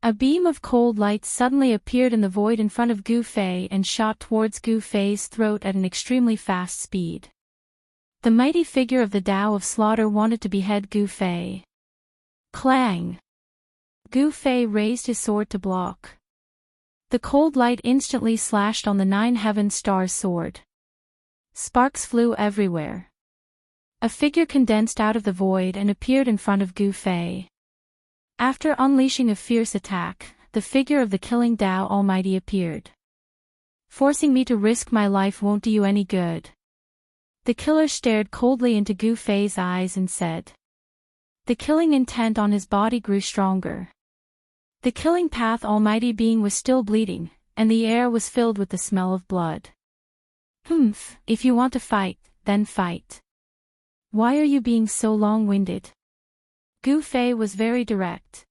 [SPEAKER 1] A beam of cold light suddenly appeared in the void in front of Gu Fei and shot towards Gu Fei's throat at an extremely fast speed. The mighty figure of the Tao of Slaughter wanted to behead Gu Fei. Clang! Gu Fei raised his sword to block. The cold light instantly slashed on the 9 heaven stars sword. Sparks flew everywhere. A figure condensed out of the void and appeared in front of Gu Fei. After unleashing a fierce attack, the figure of the killing Tao Almighty appeared. Forcing me to risk my life won't do you any good. The killer stared coldly into Gu Fei's eyes and said. The killing intent on his body grew stronger. The killing path Almighty being was still bleeding, and the air was filled with the smell of blood. Humph, if you want to fight, then fight. Why are you being so long-winded? Gu Fei was very direct.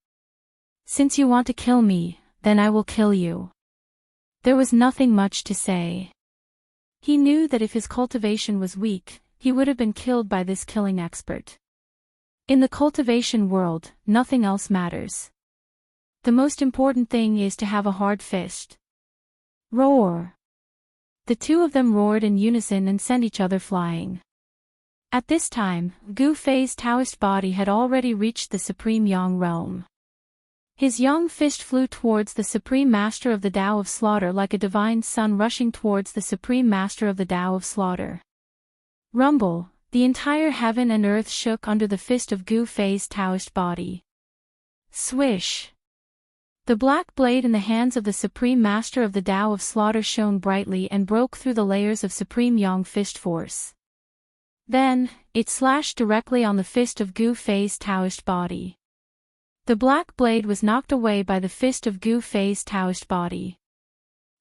[SPEAKER 1] Since you want to kill me, then I will kill you. There was nothing much to say. He knew that if his cultivation was weak, he would have been killed by this killing expert. In the cultivation world, nothing else matters. The most important thing is to have a hard fist. Roar! The 2 of them roared in unison and sent each other flying. At this time, Gu Fei's Taoist body had already reached the Supreme Yang realm. His yang fist flew towards the Supreme Master of the Tao of Slaughter like a divine sun rushing towards the Supreme Master of the Tao of Slaughter. Rumble, the entire heaven and earth shook under the fist of Gu Fei's Taoist body. Swish! The black blade in the hands of the Supreme Master of the Tao of Slaughter shone brightly and broke through the layers of Supreme Yang fist force. Then, it slashed directly on the fist of Gu Fei's Taoist body. The black blade was knocked away by the fist of Gu Fei's Taoist body.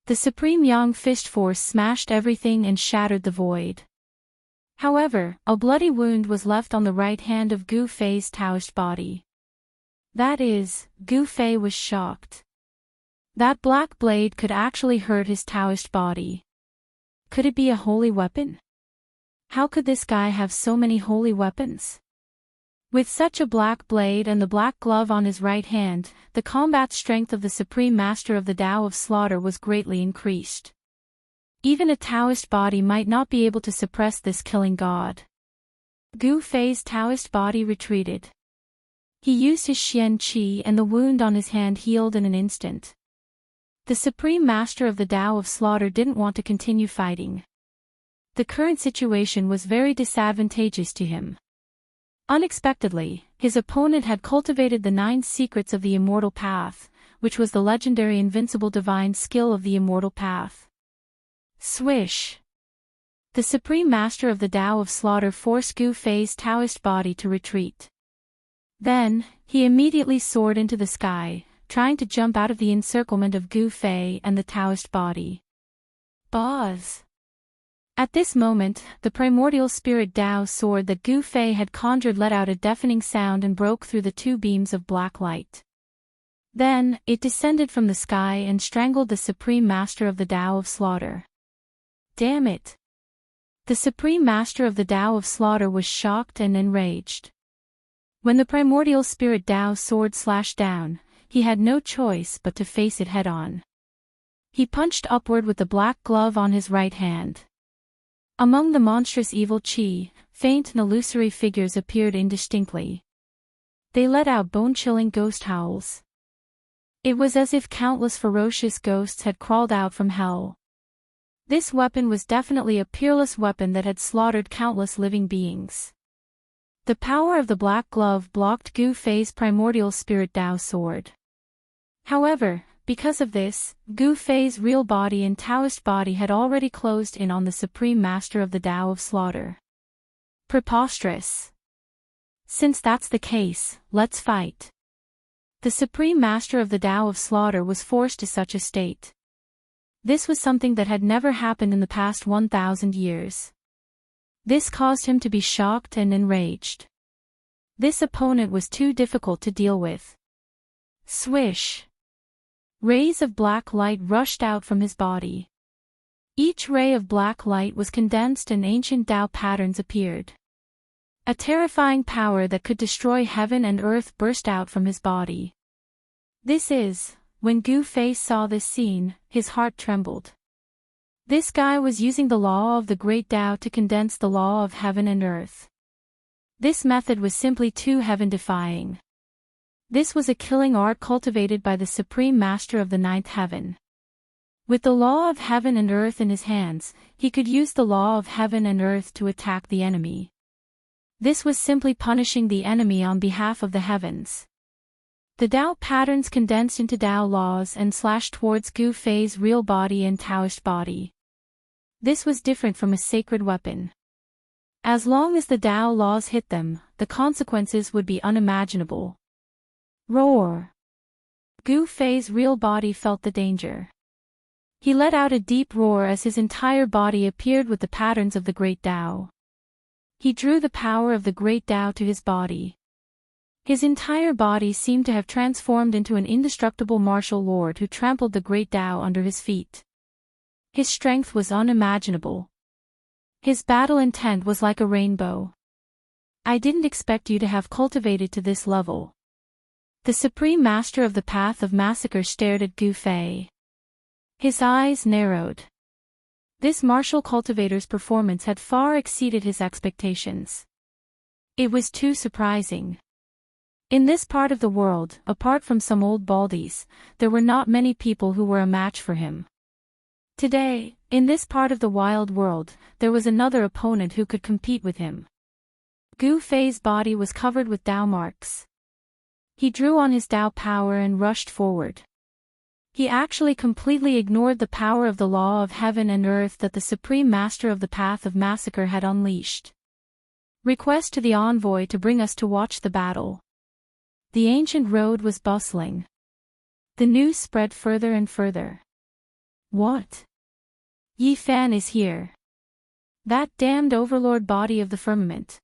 [SPEAKER 1] The Supreme Yang fist force smashed everything and shattered the void. However, a bloody wound was left on the right hand of Gu Fei's Taoist body. That is, Gu Fei was shocked. That black blade could actually hurt his Taoist body. Could it be a holy weapon? How could this guy have so many holy weapons? With such a black blade and the black glove on his right hand, the combat strength of the Supreme Master of the Tao of Slaughter was greatly increased. Even a Taoist body might not be able to suppress this killing god. Gu Fei's Taoist body retreated. He used his Xian Qi and the wound on his hand healed in an instant. The Supreme Master of the Tao of Slaughter didn't want to continue fighting. The current situation was very disadvantageous to him. Unexpectedly, his opponent had cultivated the 9 secrets of the Immortal Path, which was the legendary invincible divine skill of the Immortal Path. Swish! The Supreme Master of the Tao of Slaughter forced Gu Fei's Taoist body to retreat. Then, he immediately soared into the sky, trying to jump out of the encirclement of Gu Fei and the Taoist body. Buzz! At this moment, the primordial spirit Dao sword that Gu Fei had conjured let out a deafening sound and broke through the two beams of black light. Then, it descended from the sky and strangled the supreme master of the Tao of Slaughter. Damn it! The supreme master of the Tao of Slaughter was shocked and enraged. When the primordial spirit Dao's sword slashed down, he had no choice but to face it head-on. He punched upward with the black glove on his right hand. Among the monstrous evil chi, faint and illusory figures appeared indistinctly. They let out bone-chilling ghost howls. It was as if countless ferocious ghosts had crawled out from hell. This weapon was definitely a peerless weapon that had slaughtered countless living beings. The power of the black glove blocked Gu Fei's primordial spirit Dao sword. However, because of this, Gu Fei's real body and Taoist body had already closed in on the supreme master of the Tao of Slaughter. Preposterous. Since that's the case, let's fight. The supreme master of the Tao of Slaughter was forced to such a state. This was something that had never happened in the past 1,000 years. This caused him to be shocked and enraged. This opponent was too difficult to deal with. Swish! Rays of black light rushed out from his body. Each ray of black light was condensed and ancient Tao patterns appeared. A terrifying power that could destroy heaven and earth burst out from his body. When Gu Fei saw this scene, his heart trembled. This guy was using the law of the great Tao to condense the law of heaven and earth. This method was simply too heaven-defying. This was a killing art cultivated by the supreme master of the ninth heaven. With the law of heaven and earth in his hands, he could use the law of heaven and earth to attack the enemy. This was simply punishing the enemy on behalf of the heavens. The Tao patterns condensed into Tao laws and slashed towards Gu Fei's real body and Taoist body. This was different from a sacred weapon. As long as the Tao laws hit them, the consequences would be unimaginable. Roar! Gu Fei's real body felt the danger. He let out a deep roar as his entire body appeared with the patterns of the great Tao. He drew the power of the great Tao to his body. His entire body seemed to have transformed into an indestructible martial lord who trampled the great Tao under his feet. His strength was unimaginable. His battle intent was like a rainbow. I didn't expect you to have cultivated to this level. The supreme master of the path of massacre stared at Gu Fei. His eyes narrowed. This martial cultivator's performance had far exceeded his expectations. It was too surprising. In this part of the world, apart from some old baldies, there were not many people who were a match for him. Today, in this part of the wild world, there was another opponent who could compete with him. Gu Fei's body was covered with Tao marks. He drew on his Tao power and rushed forward. He actually completely ignored the power of the law of heaven and earth that the supreme master of the path of massacre had unleashed. Request to the envoy to bring us to watch the battle. The ancient road was bustling. The news spread further and further. What? Yi Fan is here. That damned overlord body of the firmament.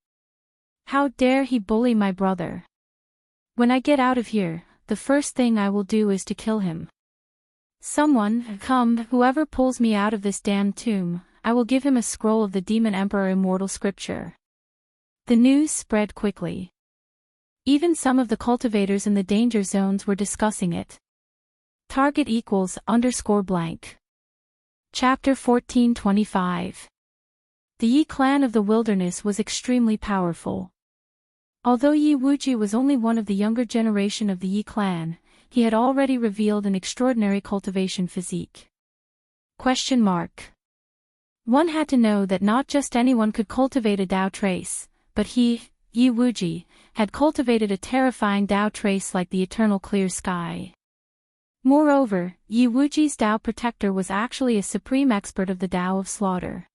[SPEAKER 1] How dare he bully my brother? When I get out of here, the first thing I will do is to kill him. Someone, come, whoever pulls me out of this damned tomb, I will give him a scroll of the Demon Emperor Immortal scripture. The news spread quickly. Even some of the cultivators in the danger zones were discussing it. Target =_blank. Chapter 1425. The Yi clan of the wilderness was extremely powerful. Although Yi Wuji was only one of the younger generation of the Yi clan, he had already revealed an extraordinary cultivation physique. One had to know that not just anyone could cultivate a Tao trace, but he, Yi Wuji, had cultivated a terrifying Tao trace like the eternal clear sky. Moreover, Yi Wuji's Tao protector was actually a supreme expert of the Tao of Slaughter.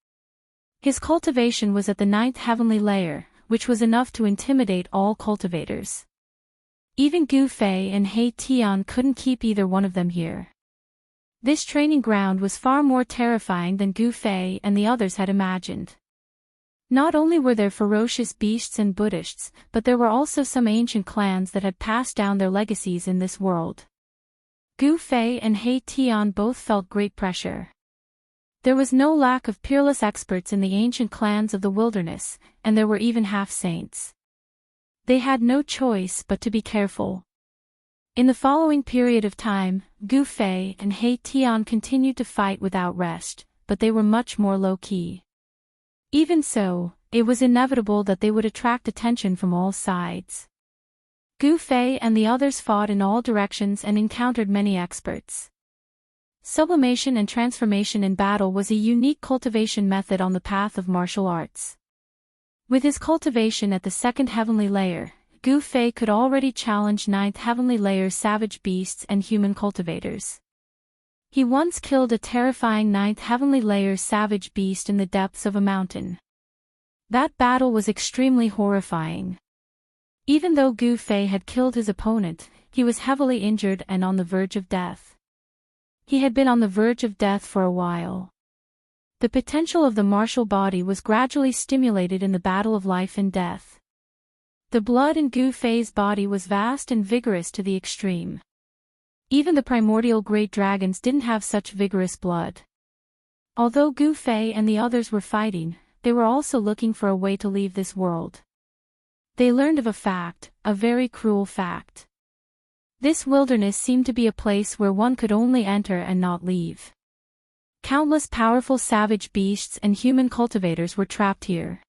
[SPEAKER 1] His cultivation was at the 9th heavenly layer, which was enough to intimidate all cultivators. Even Gu Fei and He Tian couldn't keep either one of them here. This training ground was far more terrifying than Gu Fei and the others had imagined. Not only were there ferocious beasts and Buddhists, but there were also some ancient clans that had passed down their legacies in this world. Gu Fei and He Tian both felt great pressure. There was no lack of peerless experts in the ancient clans of the wilderness, and there were even half-saints. They had no choice but to be careful. In the following period of time, Gu Fei and He Tian continued to fight without rest, but they were much more low-key. Even so, it was inevitable that they would attract attention from all sides. Gu Fei and the others fought in all directions and encountered many experts. Sublimation and transformation in battle was a unique cultivation method on the path of martial arts. With his cultivation at the second heavenly layer, Gu Fei could already challenge ninth heavenly layer savage beasts and human cultivators. He once killed a terrifying ninth heavenly layer savage beast in the depths of a mountain. That battle was extremely horrifying. Even though Gu Fei had killed his opponent, he was heavily injured and on the verge of death. He had been on the verge of death for a while. The potential of the martial body was gradually stimulated in the battle of life and death. The blood in Gu Fei's body was vast and vigorous to the extreme. Even the primordial great dragons didn't have such vigorous blood. Although Gu Fei and the others were fighting, they were also looking for a way to leave this world. They learned of a fact, a very cruel fact. This wilderness seemed to be a place where one could only enter and not leave. Countless powerful savage beasts and human cultivators were trapped here.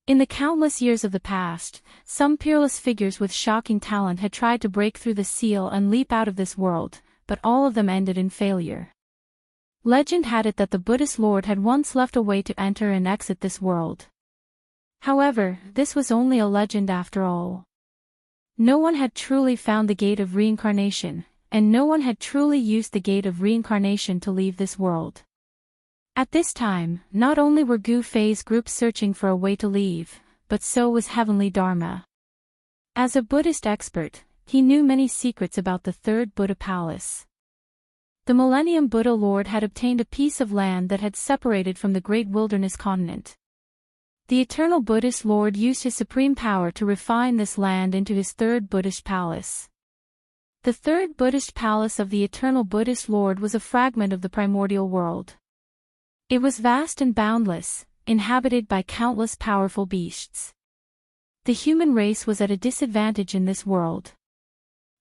[SPEAKER 1] In the countless years of the past, some peerless figures with shocking talent had tried to break through the seal and leap out of this world, but all of them ended in failure. Legend had it that the Buddhist Lord had once left a way to enter and exit this world. However, this was only a legend after all. No one had truly found the gate of reincarnation, and no one had truly used the gate of reincarnation to leave this world. At this time, not only were Gu Fei's group searching for a way to leave, but so was Heavenly Dharma. As a Buddhist expert, he knew many secrets about the third Buddha Palace. The Millennium Buddha Lord had obtained a piece of land that had separated from the great wilderness continent. The Eternal Buddhist Lord used his supreme power to refine this land into his third Buddhist palace. The third Buddhist palace of the Eternal Buddhist Lord was a fragment of the primordial world. It was vast and boundless, inhabited by countless powerful beasts. The human race was at a disadvantage in this world.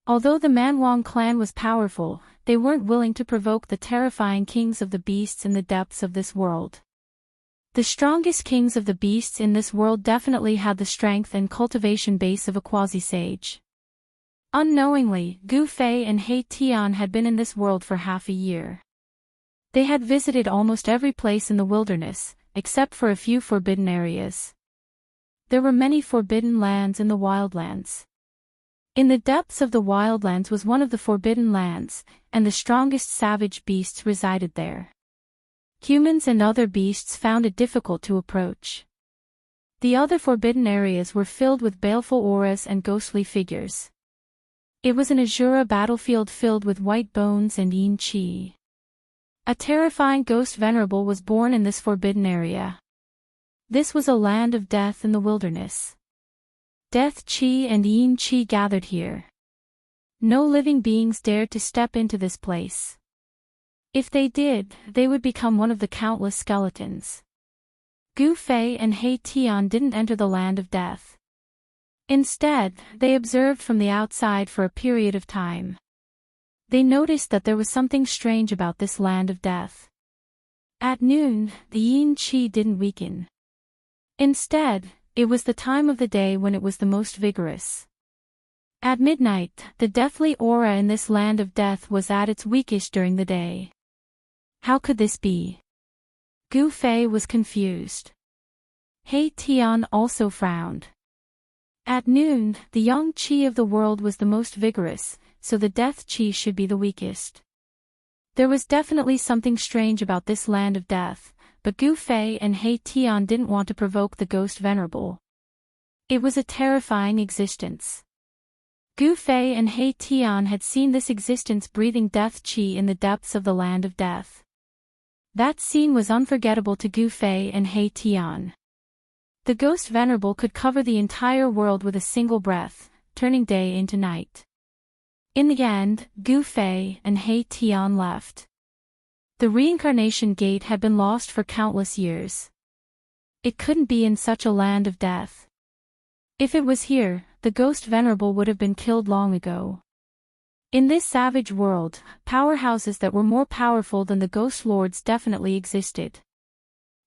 [SPEAKER 1] Although the Manwang clan was powerful, they weren't willing to provoke the terrifying kings of the beasts in the depths of this world. The strongest kings of the beasts in this world definitely had the strength and cultivation base of a quasi-sage. Unknowingly, Gu Fei and He Tian had been in this world for half a year. They had visited almost every place in the wilderness, except for a few forbidden areas. There were many forbidden lands in the wildlands. In the depths of the wildlands was one of the forbidden lands, and the strongest savage beasts resided there. Humans and other beasts found it difficult to approach. The other forbidden areas were filled with baleful auras and ghostly figures. It was an Azura battlefield filled with white bones and yin qi. A terrifying ghost venerable was born in this forbidden area. This was a land of death in the wilderness. Death qi and yin qi gathered here. No living beings dared to step into this place. If they did, they would become one of the countless skeletons. Gu Fei and He Tian didn't enter the land of death. Instead, they observed from the outside for a period of time. They noticed that there was something strange about this land of death. At noon, the yin qi didn't weaken. Instead, it was the time of the day when it was the most vigorous. At midnight, the deathly aura in this land of death was at its weakest during the day. How could this be? Gu Fei was confused. He Tian also frowned. At noon, the yang qi of the world was the most vigorous, so the death qi should be the weakest. There was definitely something strange about this land of death, but Gu Fei and He Tian didn't want to provoke the ghost venerable. It was a terrifying existence. Gu Fei and He Tian had seen this existence breathing death qi in the depths of the land of death. That scene was unforgettable to Gu Fei and He Tian. The ghost venerable could cover the entire world with a single breath, turning day into night. In the end, Gu Fei and He Tian left. The reincarnation gate had been lost for countless years. It couldn't be in such a land of death. If it was here, the ghost venerable would have been killed long ago. In this savage world, powerhouses that were more powerful than the ghost lords definitely existed.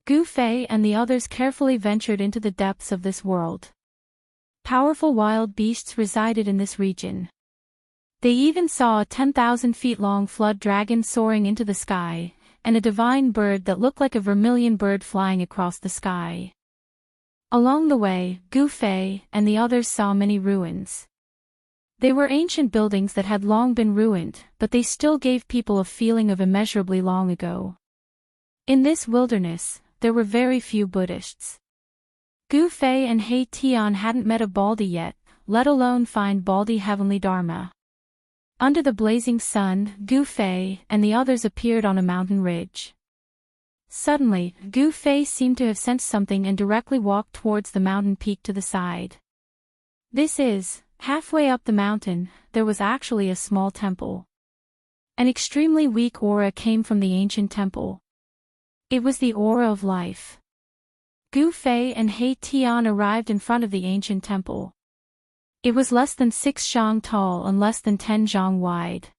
[SPEAKER 1] Gu Fei and the others carefully ventured into the depths of this world. Powerful wild beasts resided in this region. They even saw a 10,000 feet long flood dragon soaring into the sky, and a divine bird that looked like a vermilion bird flying across the sky. Along the way, Gu Fei and the others saw many ruins. They were ancient buildings that had long been ruined, but they still gave people a feeling of immeasurably long ago. In this wilderness, there were very few Buddhists. Gu Fei and He Tian hadn't met a Baldi yet, let alone find Baldi heavenly Dharma. Under the blazing sun, Gu Fei and the others appeared on a mountain ridge. Suddenly, Gu Fei seemed to have sensed something and directly walked towards the mountain peak to the side. Halfway up the mountain, there was actually a small temple. An extremely weak aura came from the ancient temple. It was the aura of life. Gu Fei and He Tian arrived in front of the ancient temple. It was less than 6 zhang tall and less than 10 zhang wide.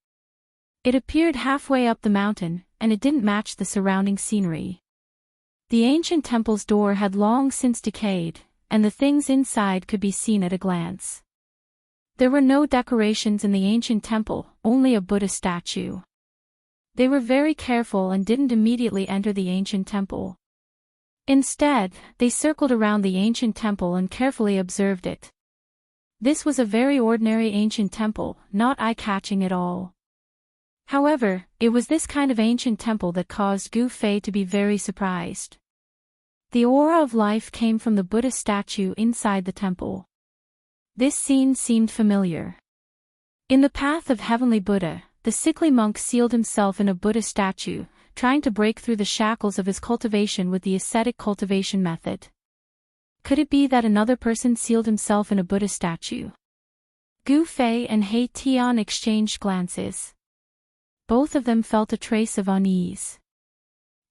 [SPEAKER 1] It appeared halfway up the mountain, and it didn't match the surrounding scenery. The ancient temple's door had long since decayed, and the things inside could be seen at a glance. There were no decorations in the ancient temple, only a Buddha statue. They were very careful and didn't immediately enter the ancient temple. Instead, they circled around the ancient temple and carefully observed it. This was a very ordinary ancient temple, not eye-catching at all. However, it was this kind of ancient temple that caused Gu Fei to be very surprised. The aura of life came from the Buddha statue inside the temple. This scene seemed familiar. In the path of Heavenly Buddha, the sickly monk sealed himself in a Buddha statue, trying to break through the shackles of his cultivation with the ascetic cultivation method. Could it be that another person sealed himself in a Buddha statue? Gu Fei and He Tian exchanged glances. Both of them felt a trace of unease.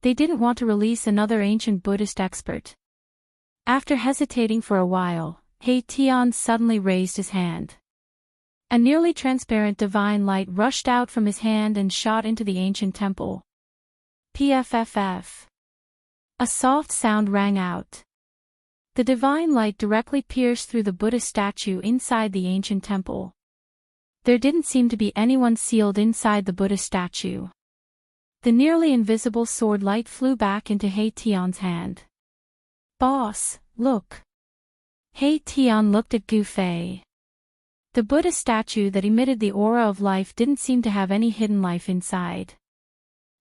[SPEAKER 1] They didn't want to release another ancient Buddhist expert. After hesitating for a while, He Tian suddenly raised his hand. A nearly transparent divine light rushed out from his hand and shot into the ancient temple. PFFF. A soft sound rang out. The divine light directly pierced through the Buddha statue inside the ancient temple. There didn't seem to be anyone sealed inside the Buddha statue. The nearly invisible sword light flew back into He Tian's hand. "Boss, look." He Tian looked at Gu Fei. The Buddha statue that emitted the aura of life didn't seem to have any hidden life inside.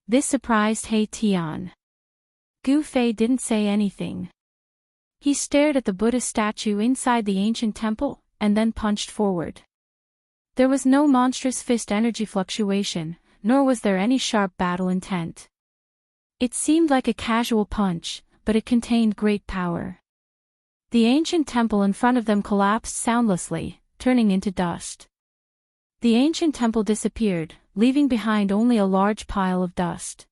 [SPEAKER 1] This surprised He Tian. Gu Fei didn't say anything. He stared at the Buddha statue inside the ancient temple, and then punched forward. There was no monstrous fist energy fluctuation, nor was there any sharp battle intent. It seemed like a casual punch, but it contained great power. The ancient temple in front of them collapsed soundlessly, turning into dust. The ancient temple disappeared, leaving behind only a large pile of dust.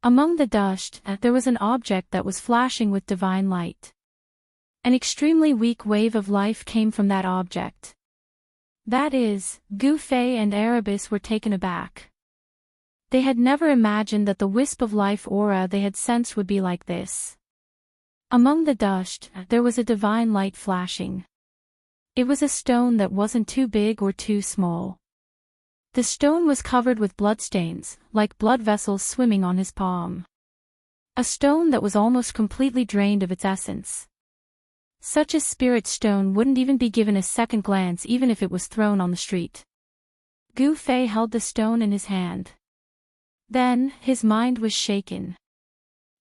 [SPEAKER 1] Among the dust, there was an object that was flashing with divine light. An extremely weak wave of life came from that object. That is, Gu Fei and Erebus were taken aback. They had never imagined that the wisp of life aura they had sensed would be like this. Among the dust, there was a divine light flashing. It was a stone that wasn't too big or too small. The stone was covered with bloodstains, like blood vessels swimming on his palm. A stone that was almost completely drained of its essence. Such a spirit stone wouldn't even be given a second glance even if it was thrown on the street. Gu Fei held the stone in his hand. Then, his mind was shaken.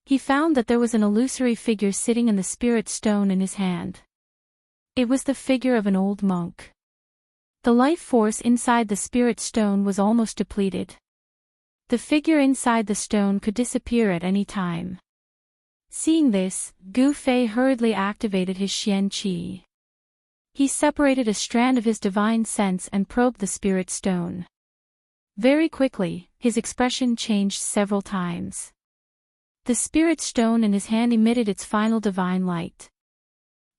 [SPEAKER 1] He found that there was an illusory figure sitting in the spirit stone in his hand. It was the figure of an old monk. The life force inside the spirit stone was almost depleted. The figure inside the stone could disappear at any time. Seeing this, Gu Fei hurriedly activated his Xian Qi. He separated a strand of his divine sense and probed the spirit stone. Very quickly, his expression changed several times. The spirit stone in his hand emitted its final divine light.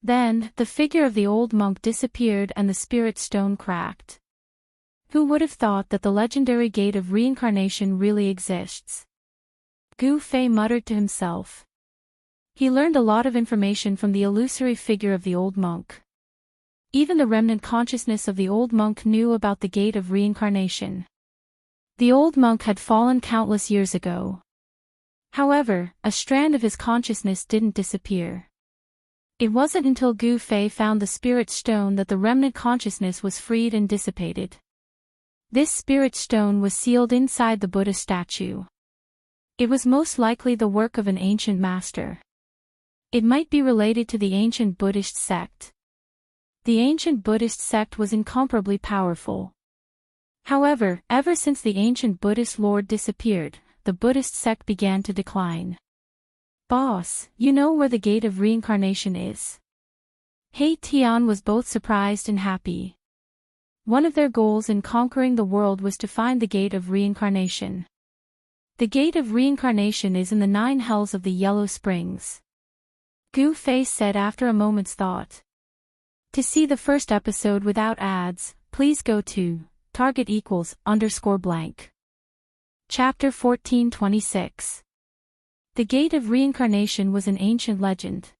[SPEAKER 1] Then, the figure of the old monk disappeared and the spirit stone cracked. Who would have thought that the legendary gate of reincarnation really exists? Gu Fei muttered to himself. He learned a lot of information from the illusory figure of the old monk. Even the remnant consciousness of the old monk knew about the gate of reincarnation. The old monk had fallen countless years ago. However, a strand of his consciousness didn't disappear. It wasn't until Gu Fei found the spirit stone that the remnant consciousness was freed and dissipated. This spirit stone was sealed inside the Buddha statue. It was most likely the work of an ancient master. It might be related to the ancient Buddhist sect. The ancient Buddhist sect was incomparably powerful. However, ever since the ancient Buddhist lord disappeared, the Buddhist sect began to decline. Boss, you know where the gate of reincarnation is? He Tian was both surprised and happy. One of their goals in conquering the world was to find the gate of reincarnation. The gate of reincarnation is in the 9 hells of the Yellow Springs. Gu Fei said after a moment's thought. To see the first episode without ads, please go to *_blank. Chapter 1426. The Gate of Reincarnation was an ancient legend.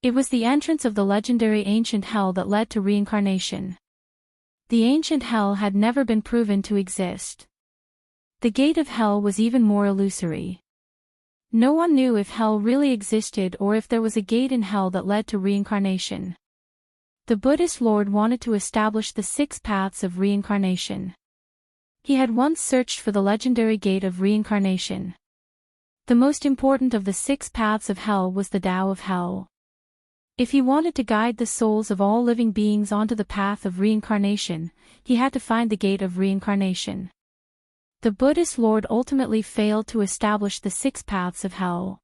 [SPEAKER 1] It was the entrance of the legendary ancient hell that led to reincarnation. The ancient hell had never been proven to exist. The gate of hell was even more illusory. No one knew if hell really existed or if there was a gate in hell that led to reincarnation. The Buddhist lord wanted to establish the 6 paths of reincarnation. He had once searched for the legendary gate of reincarnation. The most important of the 6 paths of hell was the Tao of Hell. If he wanted to guide the souls of all living beings onto the path of reincarnation, he had to find the gate of reincarnation. The Buddhist lord ultimately failed to establish the 6 paths of hell.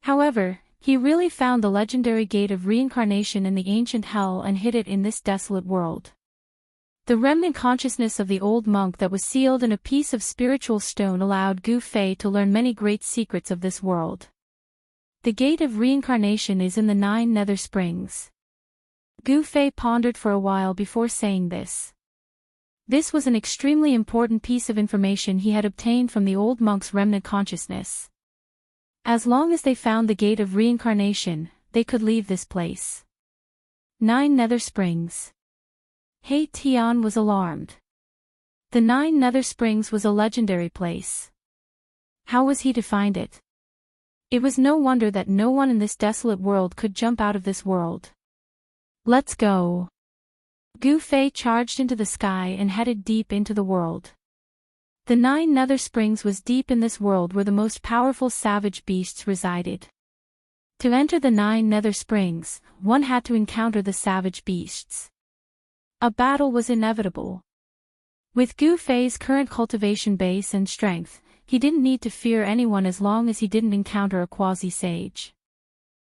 [SPEAKER 1] However, he really found the legendary gate of reincarnation in the ancient hell and hid it in this desolate world. The remnant consciousness of the old monk that was sealed in a piece of spiritual stone allowed Gu Fei to learn many great secrets of this world. The gate of reincarnation is in the 9 nether springs. Gu Fei pondered for a while before saying this. This was an extremely important piece of information he had obtained from the old monk's remnant consciousness. As long as they found the gate of reincarnation, they could leave this place. 9 nether springs. He Tian was alarmed. The 9 nether springs was a legendary place. How was he to find it? It was no wonder that no one in this desolate world could jump out of this world. Let's go. Gu Fei charged into the sky and headed deep into the world. The 9 nether springs was deep in this world where the most powerful savage beasts resided. To enter the 9 nether springs, one had to encounter the savage beasts. A battle was inevitable. With Gu Fei's current cultivation base and strength, he didn't need to fear anyone as long as he didn't encounter a quasi-sage.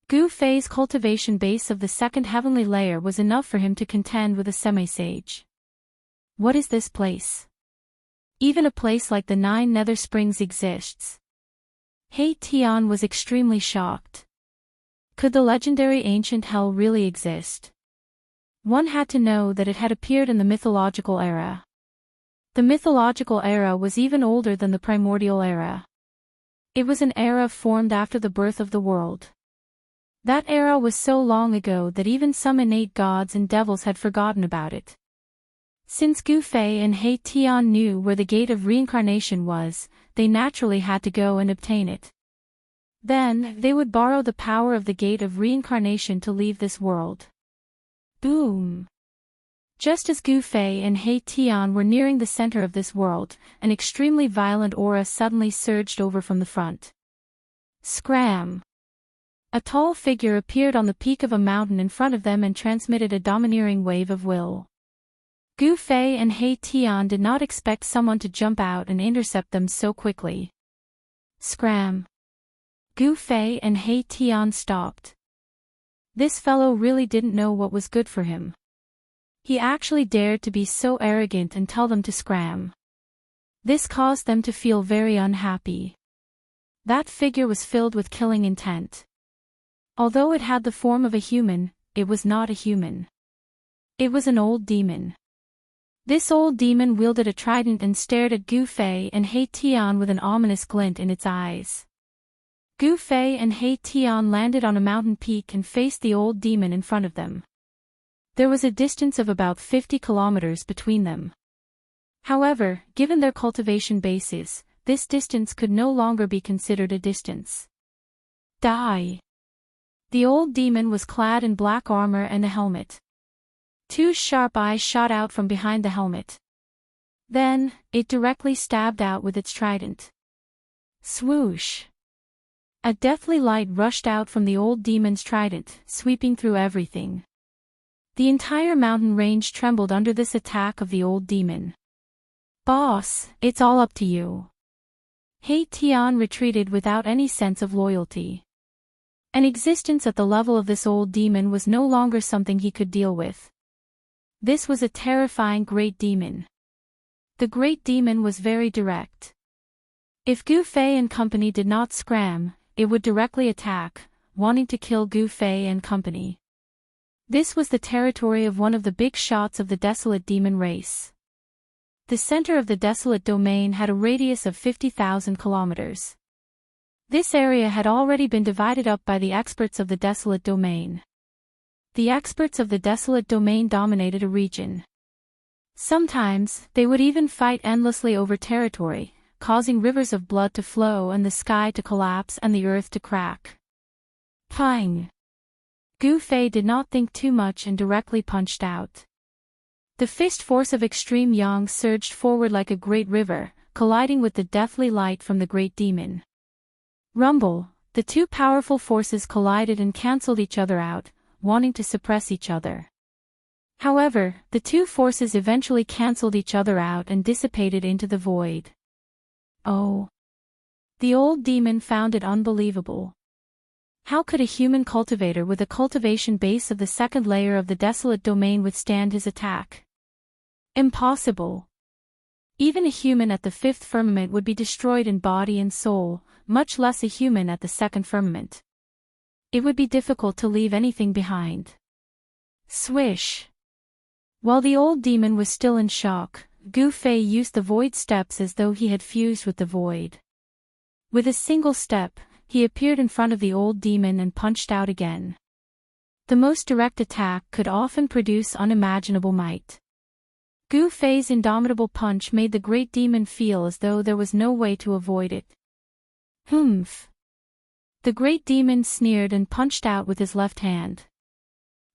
[SPEAKER 1] Gu Fei's cultivation base of the 2nd heavenly layer was enough for him to contend with a semi-sage. What is this place? Even a place like the 9 nether springs exists. He Tian was extremely shocked. Could the legendary ancient hell really exist? One had to know that it had appeared in the mythological era. The mythological era was even older than the primordial era. It was an era formed after the birth of the world. That era was so long ago that even some innate gods and devils had forgotten about it. Since Gu Fei and He Tian knew where the gate of reincarnation was, they naturally had to go and obtain it. Then, they would borrow the power of the gate of reincarnation to leave this world. Boom! Just as Gu Fei and He Tian were nearing the center of this world, an extremely violent aura suddenly surged over from the front. Scram! A tall figure appeared on the peak of a mountain in front of them and transmitted a domineering wave of will. Gu Fei and He Tian did not expect someone to jump out and intercept them so quickly. Scram! Gu Fei and He Tian stopped. This fellow really didn't know what was good for him. He actually dared to be so arrogant and tell them to scram. This caused them to feel very unhappy. That figure was filled with killing intent. Although it had the form of a human, it was not a human. It was an old demon. This old demon wielded a trident and stared at Gu Fei and He Tian with an ominous glint in its eyes. Gu Fei and He Tian landed on a mountain peak and faced the old demon in front of them. There was a distance of about 50 kilometers between them. However, given their cultivation bases, this distance could no longer be considered a distance. Die! The old demon was clad in black armor and a helmet. Two sharp eyes shot out from behind the helmet. Then, it directly stabbed out with its trident. Swoosh! A deathly light rushed out from the old demon's trident, sweeping through everything. The entire mountain range trembled under this attack of the old demon. Boss, it's all up to you. He Tian retreated without any sense of loyalty. An existence at the level of this old demon was no longer something he could deal with. This was a terrifying great demon. The great demon was very direct. If Gu Fei and company did not scram, it would directly attack, wanting to kill Gu Fei and company. This was the territory of one of the big shots of the desolate demon race. The center of the desolate domain had a radius of 50,000 kilometers. This area had already been divided up by the experts of the desolate domain. The experts of the desolate domain dominated a region. Sometimes, they would even fight endlessly over territory, causing rivers of blood to flow and the sky to collapse and the earth to crack. Pang! Gu Fei did not think too much and directly punched out. The fist force of extreme yang surged forward like a great river, colliding with the deathly light from the great demon. Rumble! The two powerful forces collided and cancelled each other out, wanting to suppress each other. However, the two forces eventually cancelled each other out and dissipated into the void. Oh! The old demon found it unbelievable. How could a human cultivator with a cultivation base of the second layer of the desolate domain withstand his attack? Impossible. Even a human at the fifth firmament would be destroyed in body and soul, much less a human at the second firmament. It would be difficult to leave anything behind. Swish! While the old demon was still in shock, Gu Fei used the void steps as though he had fused with the void. With a single step, he appeared in front of the old demon and punched out again. The most direct attack could often produce unimaginable might. Gu Fei's indomitable punch made the great demon feel as though there was no way to avoid it. Humph! The great demon sneered and punched out with his left hand.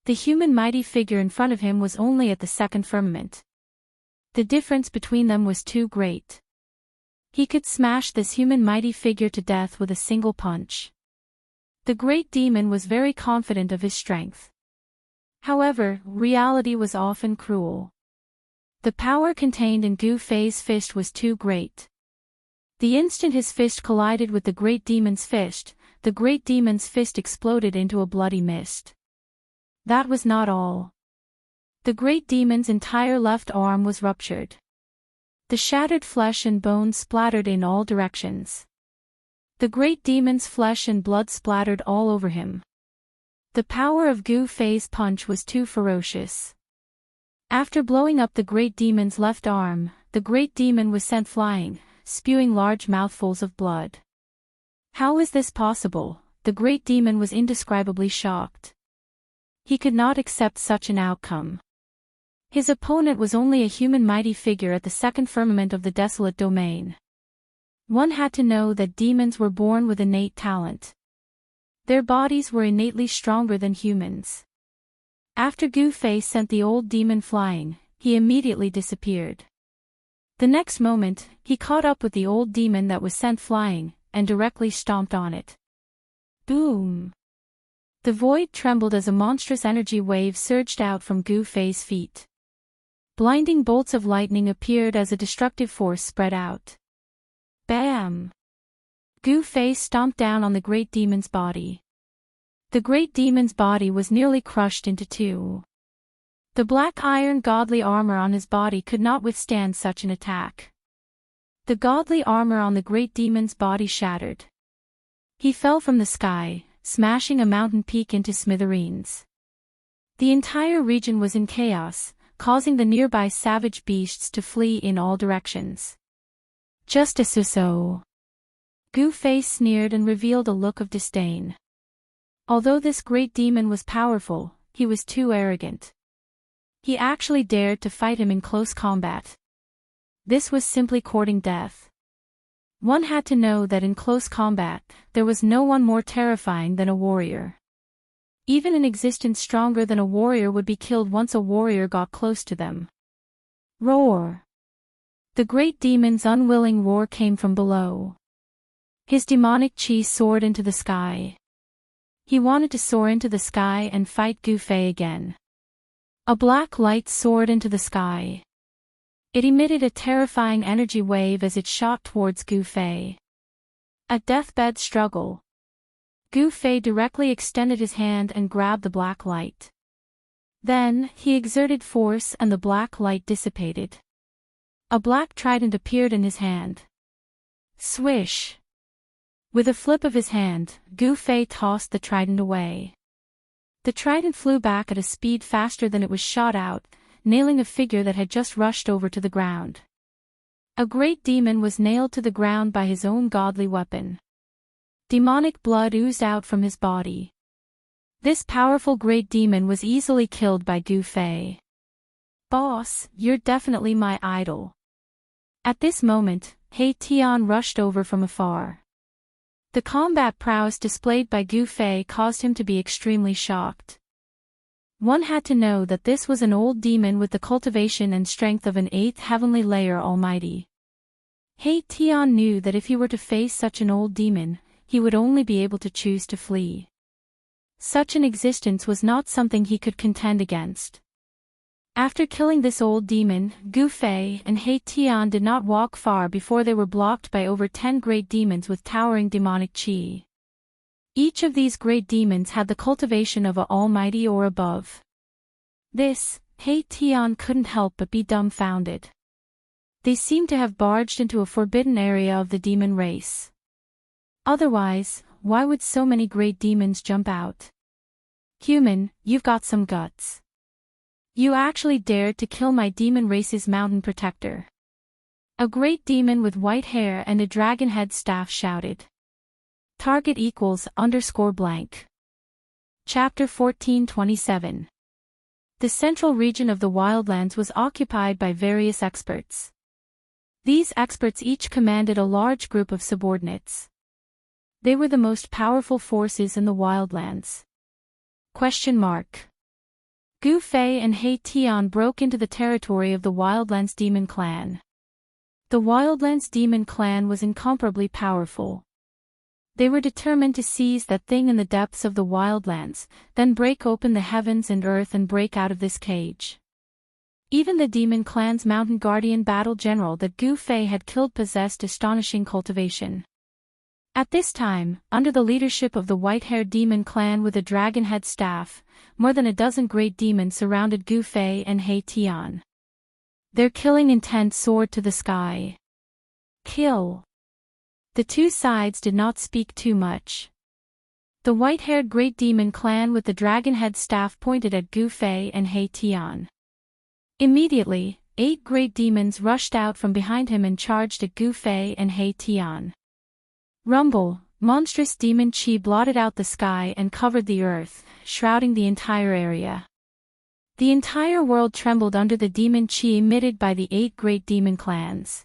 [SPEAKER 1] The human mighty figure in front of him was only at the second firmament. The difference between them was too great. He could smash this human mighty figure to death with a single punch. The great demon was very confident of his strength. However, reality was often cruel. The power contained in Gu Fei's fist was too great. The instant his fist collided with the great demon's fist, the great demon's fist exploded into a bloody mist. That was not all. The great demon's entire left arm was ruptured. The shattered flesh and bones splattered in all directions. The great demon's flesh and blood splattered all over him. The power of Gu Fei's punch was too ferocious. After blowing up the great demon's left arm, the great demon was sent flying, spewing large mouthfuls of blood. How is this possible? The great demon was indescribably shocked. He could not accept such an outcome. His opponent was only a human mighty figure at the second firmament of the desolate domain. One had to know that demons were born with innate talent. Their bodies were innately stronger than humans. After Gu Fei sent the old demon flying, he immediately disappeared. The next moment, he caught up with the old demon that was sent flying, and directly stomped on it. Boom! The void trembled as a monstrous energy wave surged out from Gu Fei's feet. Blinding bolts of lightning appeared as a destructive force spread out. Bam! Gu Fei stomped down on the great demon's body. The great demon's body was nearly crushed into two. The black iron godly armor on his body could not withstand such an attack. The godly armor on the great demon's body shattered. He fell from the sky, smashing a mountain peak into smithereens. The entire region was in chaos, causing the nearby savage beasts to flee in all directions. Just as so. Gu Fei sneered and revealed a look of disdain. Although this great demon was powerful, he was too arrogant. He actually dared to fight him in close combat. This was simply courting death. One had to know that in close combat, there was no one more terrifying than a warrior. Even an existence stronger than a warrior would be killed once a warrior got close to them. Roar! The great demon's unwilling roar came from below. His demonic chi soared into the sky. He wanted to soar into the sky and fight Gu Fei again. A black light soared into the sky. It emitted a terrifying energy wave as it shot towards Gu Fei. A deathbed struggle. Gu Fei directly extended his hand and grabbed the black light. Then, he exerted force and the black light dissipated. A black trident appeared in his hand. Swish! With a flip of his hand, Gu Fei tossed the trident away. The trident flew back at a speed faster than it was shot out, nailing a figure that had just rushed over to the ground. A great demon was nailed to the ground by his own godly weapon. Demonic blood oozed out from his body. This powerful great demon was easily killed by Gu Fei. Boss, you're definitely my idol. At this moment, He Tian rushed over from afar. The combat prowess displayed by Gu Fei caused him to be extremely shocked. One had to know that this was an old demon with the cultivation and strength of an 8th heavenly layer almighty. He Tian knew that if he were to face such an old demon, he would only be able to choose to flee. Such an existence was not something he could contend against. After killing this old demon, Gu Fei and He Tian did not walk far before they were blocked by over 10 great demons with towering demonic chi. Each of these great demons had the cultivation of an almighty or above. This, He Tian couldn't help but be dumbfounded. They seemed to have barged into a forbidden area of the demon race. Otherwise, why would so many great demons jump out? Human, you've got some guts. You actually dared to kill my demon race's mountain protector. A great demon with white hair and a dragon head staff shouted. Target equals _blank. Chapter 1427. The central region of the wildlands was occupied by various experts. These experts each commanded a large group of subordinates. They were the most powerful forces in the wildlands. Gu Fei and He Tian broke into the territory of the Wildlands Demon Clan. The Wildlands Demon Clan was incomparably powerful. They were determined to seize that thing in the depths of the wildlands, then break open the heavens and earth and break out of this cage. Even the Demon Clan's mountain guardian battle general that Gu Fei had killed possessed astonishing cultivation. At this time, under the leadership of the white-haired demon clan with a dragon head staff, more than a dozen great demons surrounded Gu Fei and He Tian. Their killing intent soared to the sky. Kill! The two sides did not speak too much. The white-haired great demon clan with the dragon head staff pointed at Gu Fei and He Tian. Immediately, 8 great demons rushed out from behind him and charged at Gu Fei and He Tian. Rumble, monstrous demon chi blotted out the sky and covered the earth, shrouding the entire area. The entire world trembled under the demon chi emitted by the 8 great demon clans.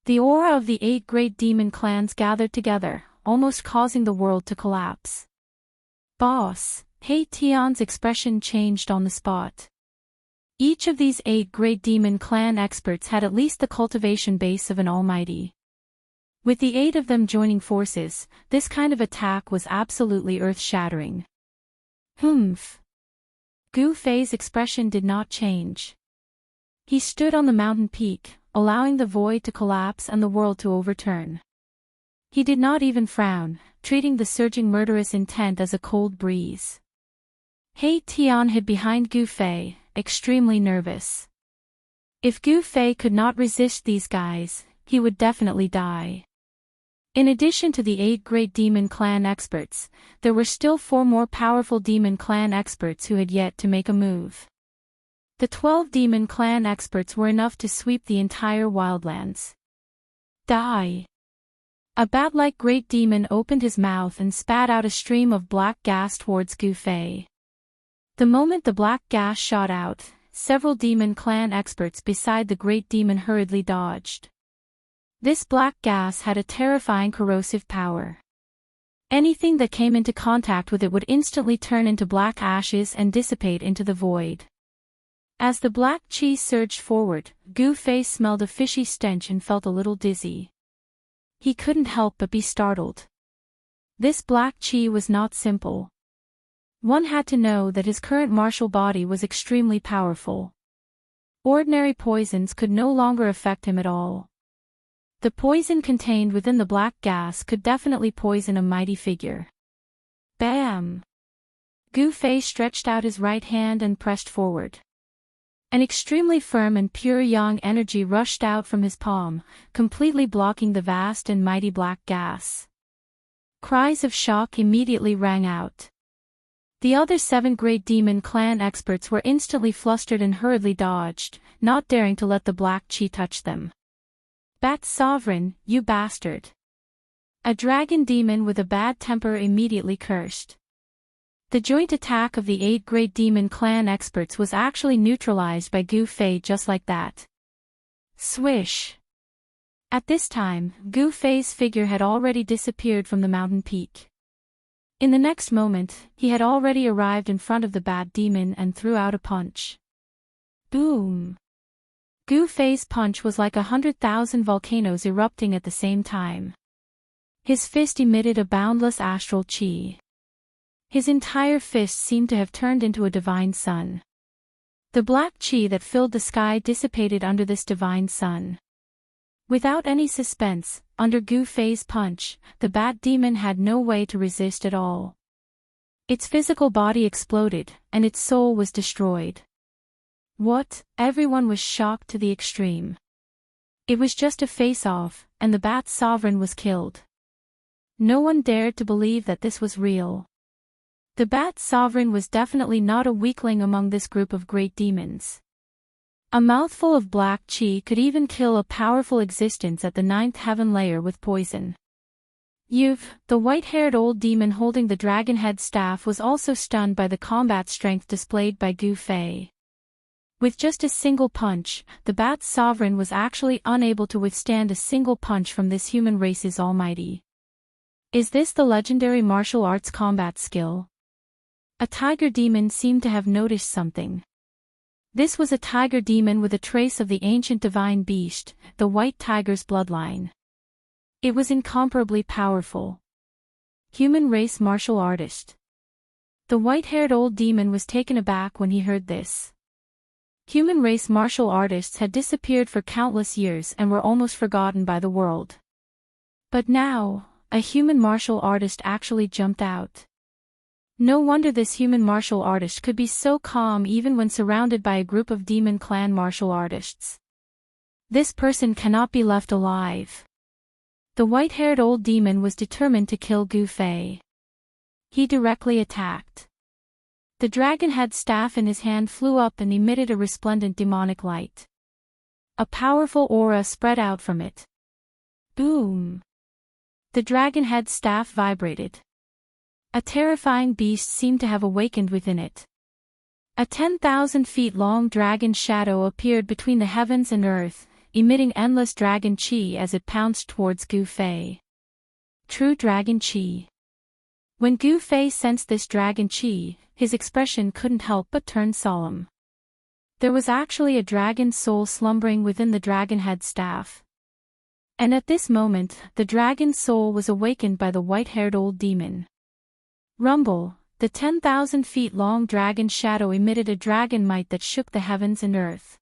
[SPEAKER 1] The aura of the 8 great demon clans gathered together, almost causing the world to collapse. Boss, He Tian's expression changed on the spot. Each of these 8 great demon clan experts had at least the cultivation base of an almighty. With the 8 of them joining forces, this kind of attack was absolutely earth-shattering. Humph! Gu Fei's expression did not change. He stood on the mountain peak, allowing the void to collapse and the world to overturn. He did not even frown, treating the surging murderous intent as a cold breeze. He Tian hid behind Gu Fei, extremely nervous. If Gu Fei could not resist these guys, he would definitely die. In addition to the 8 great demon clan experts, there were still 4 more powerful demon clan experts who had yet to make a move. The 12 demon clan experts were enough to sweep the entire wildlands. Die! A bat-like great demon opened his mouth and spat out a stream of black gas towards Gu Fei. The moment the black gas shot out, several demon clan experts beside the great demon hurriedly dodged. This black gas had a terrifying corrosive power. Anything that came into contact with it would instantly turn into black ashes and dissipate into the void. As the black chi surged forward, Gu Fei smelled a fishy stench and felt a little dizzy. He couldn't help but be startled. This black chi was not simple. One had to know that his current martial body was extremely powerful. Ordinary poisons could no longer affect him at all. The poison contained within the black gas could definitely poison a mighty figure. Bam! Gu Fei stretched out his right hand and pressed forward. An extremely firm and pure yang energy rushed out from his palm, completely blocking the vast and mighty black gas. Cries of shock immediately rang out. The other 7 great demon clan experts were instantly flustered and hurriedly dodged, not daring to let the black chi touch them. Bat Sovereign, you bastard! A dragon demon with a bad temper immediately cursed. The joint attack of the 8 great demon clan experts was actually neutralized by Gu Fei just like that. Swish! At this time, Gu Fei's figure had already disappeared from the mountain peak. In the next moment, he had already arrived in front of the bat demon and threw out a punch. Boom! Gu Fei's punch was like 100,000 volcanoes erupting at the same time. His fist emitted a boundless astral chi. His entire fist seemed to have turned into a divine sun. The black chi that filled the sky dissipated under this divine sun. Without any suspense, under Gu Fei's punch, the bat demon had no way to resist at all. Its physical body exploded, and its soul was destroyed. What? Everyone was shocked to the extreme. It was just a face-off, and the bat sovereign was killed. No one dared to believe that this was real. The bat sovereign was definitely not a weakling among this group of great demons. A mouthful of black chi could even kill a powerful existence at the 9th heaven layer with poison. The white-haired old demon holding the dragon head staff was also stunned by the combat strength displayed by Gu Fei. With just a single punch, the bat sovereign was actually unable to withstand a single punch from this human race's almighty. Is this the legendary martial arts combat skill? A tiger demon seemed to have noticed something. This was a tiger demon with a trace of the ancient divine beast, the white tiger's bloodline. It was incomparably powerful. Human race martial artist. The white-haired old demon was taken aback when he heard this. Human race martial artists had disappeared for countless years and were almost forgotten by the world. But now, a human martial artist actually jumped out. No wonder this human martial artist could be so calm even when surrounded by a group of demon clan martial artists. This person cannot be left alive. The white-haired old demon was determined to kill Gu Fei. He directly attacked. The dragon head staff in his hand flew up and emitted a resplendent demonic light. A powerful aura spread out from it. Boom! The dragon head staff vibrated. A terrifying beast seemed to have awakened within it. A 10,000 feet long dragon shadow appeared between the heavens and earth, emitting endless dragon chi as it pounced towards Gu Fei. True dragon chi. When Gu Fei sensed this dragon chi, his expression couldn't help but turn solemn. There was actually a dragon soul slumbering within the dragon head staff. And at this moment, the dragon soul was awakened by the white-haired old demon. Rumble, the 10,000 feet long dragon shadow emitted a dragon might that shook the heavens and earth.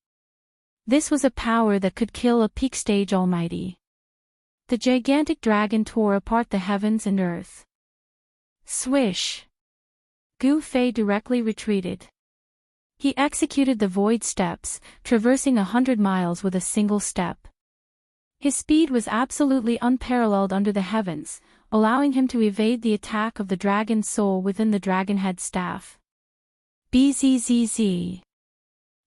[SPEAKER 1] This was a power that could kill a peak stage almighty. The gigantic dragon tore apart the heavens and earth. Swish! Gu Fei directly retreated. He executed the void steps, traversing 100 miles with a single step. His speed was absolutely unparalleled under the heavens, allowing him to evade the attack of the dragon's soul within the dragon-head staff. Bzzz.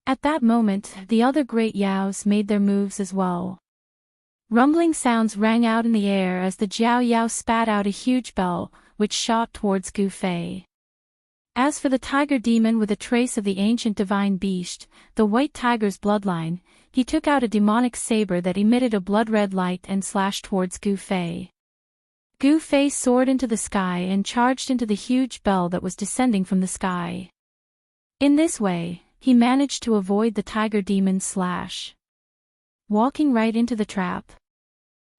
[SPEAKER 1] At that moment, the other great Yaos made their moves as well. Rumbling sounds rang out in the air as the Jiao Yao spat out a huge bell, which shot towards Gu Fei. As for the tiger demon with a trace of the ancient divine beast, the white tiger's bloodline, he took out a demonic saber that emitted a blood-red light and slashed towards Gu Fei. Gu Fei soared into the sky and charged into the huge bell that was descending from the sky. In this way, he managed to avoid the tiger demon's slash, walking right into the trap.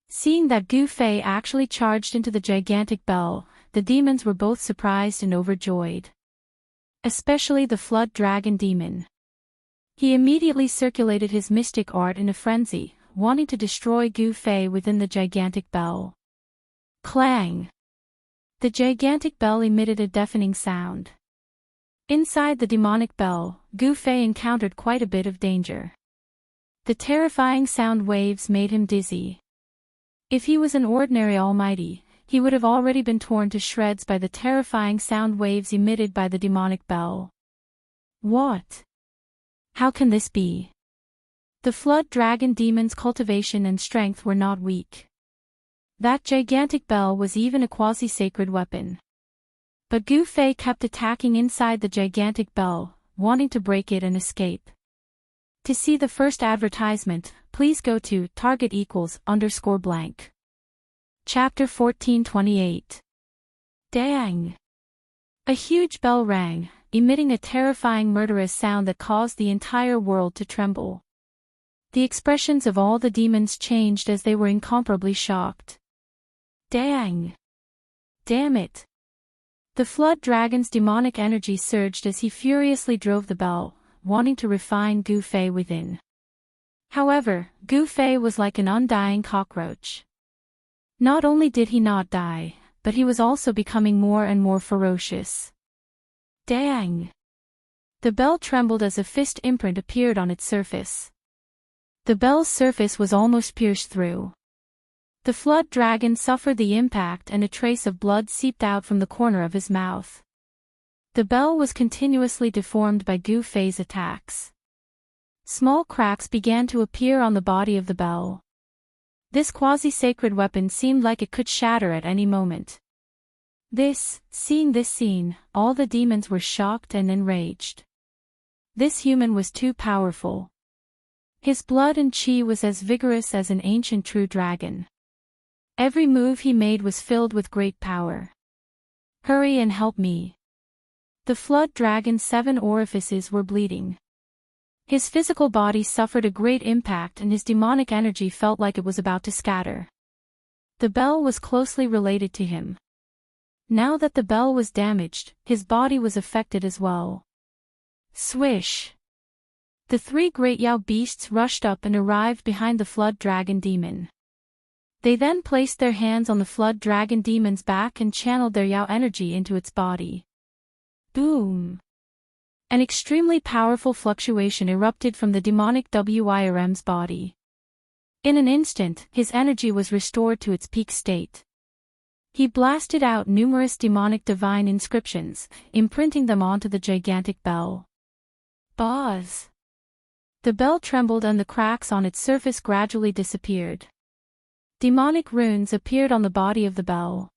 [SPEAKER 1] Seeing that Gu Fei actually charged into the gigantic bell, the demons were both surprised and overjoyed. Especially the flood dragon demon. He immediately circulated his mystic art in a frenzy, wanting to destroy Gu Fei within the gigantic bell. Clang! The gigantic bell emitted a deafening sound. Inside the demonic bell, Gu Fei encountered quite a bit of danger. The terrifying sound waves made him dizzy. If he was an ordinary almighty, he would have already been torn to shreds by the terrifying sound waves emitted by the demonic bell. What? How can this be? The flood dragon demon's cultivation and strength were not weak. That gigantic bell was even a quasi-sacred weapon. But Gu Fei kept attacking inside the gigantic bell, wanting to break it and escape. To see the first advertisement, please go to target=_blank. Chapter 1428. Dang! A huge bell rang, emitting a terrifying murderous sound that caused the entire world to tremble. The expressions of all the demons changed as they were incomparably shocked. Dang! Damn it! The flood dragon's demonic energy surged as he furiously drove the bell, wanting to refine Gu Fei within. However, Gu Fei was like an undying cockroach. Not only did he not die, but he was also becoming more and more ferocious. Dang! The bell trembled as a fist imprint appeared on its surface. The bell's surface was almost pierced through. The flood dragon suffered the impact and a trace of blood seeped out from the corner of his mouth. The bell was continuously deformed by Gu Fei's attacks. Small cracks began to appear on the body of the bell. This quasi-sacred weapon seemed like it could shatter at any moment. Seeing this scene, all the demons were shocked and enraged. This human was too powerful. His blood and chi was as vigorous as an ancient true dragon. Every move he made was filled with great power. Hurry and help me. The flood dragon's 7 orifices were bleeding. His physical body suffered a great impact and his demonic energy felt like it was about to scatter. The bell was closely related to him. Now that the bell was damaged, his body was affected as well. Swish! The 3 great Yao beasts rushed up and arrived behind the flood dragon demon. They then placed their hands on the flood dragon demon's back and channeled their Yao energy into its body. Boom! An extremely powerful fluctuation erupted from the demonic WIRM's body. In an instant, his energy was restored to its peak state. He blasted out numerous demonic divine inscriptions, imprinting them onto the gigantic bell. Buzz! The bell trembled and the cracks on its surface gradually disappeared. Demonic runes appeared on the body of the bell.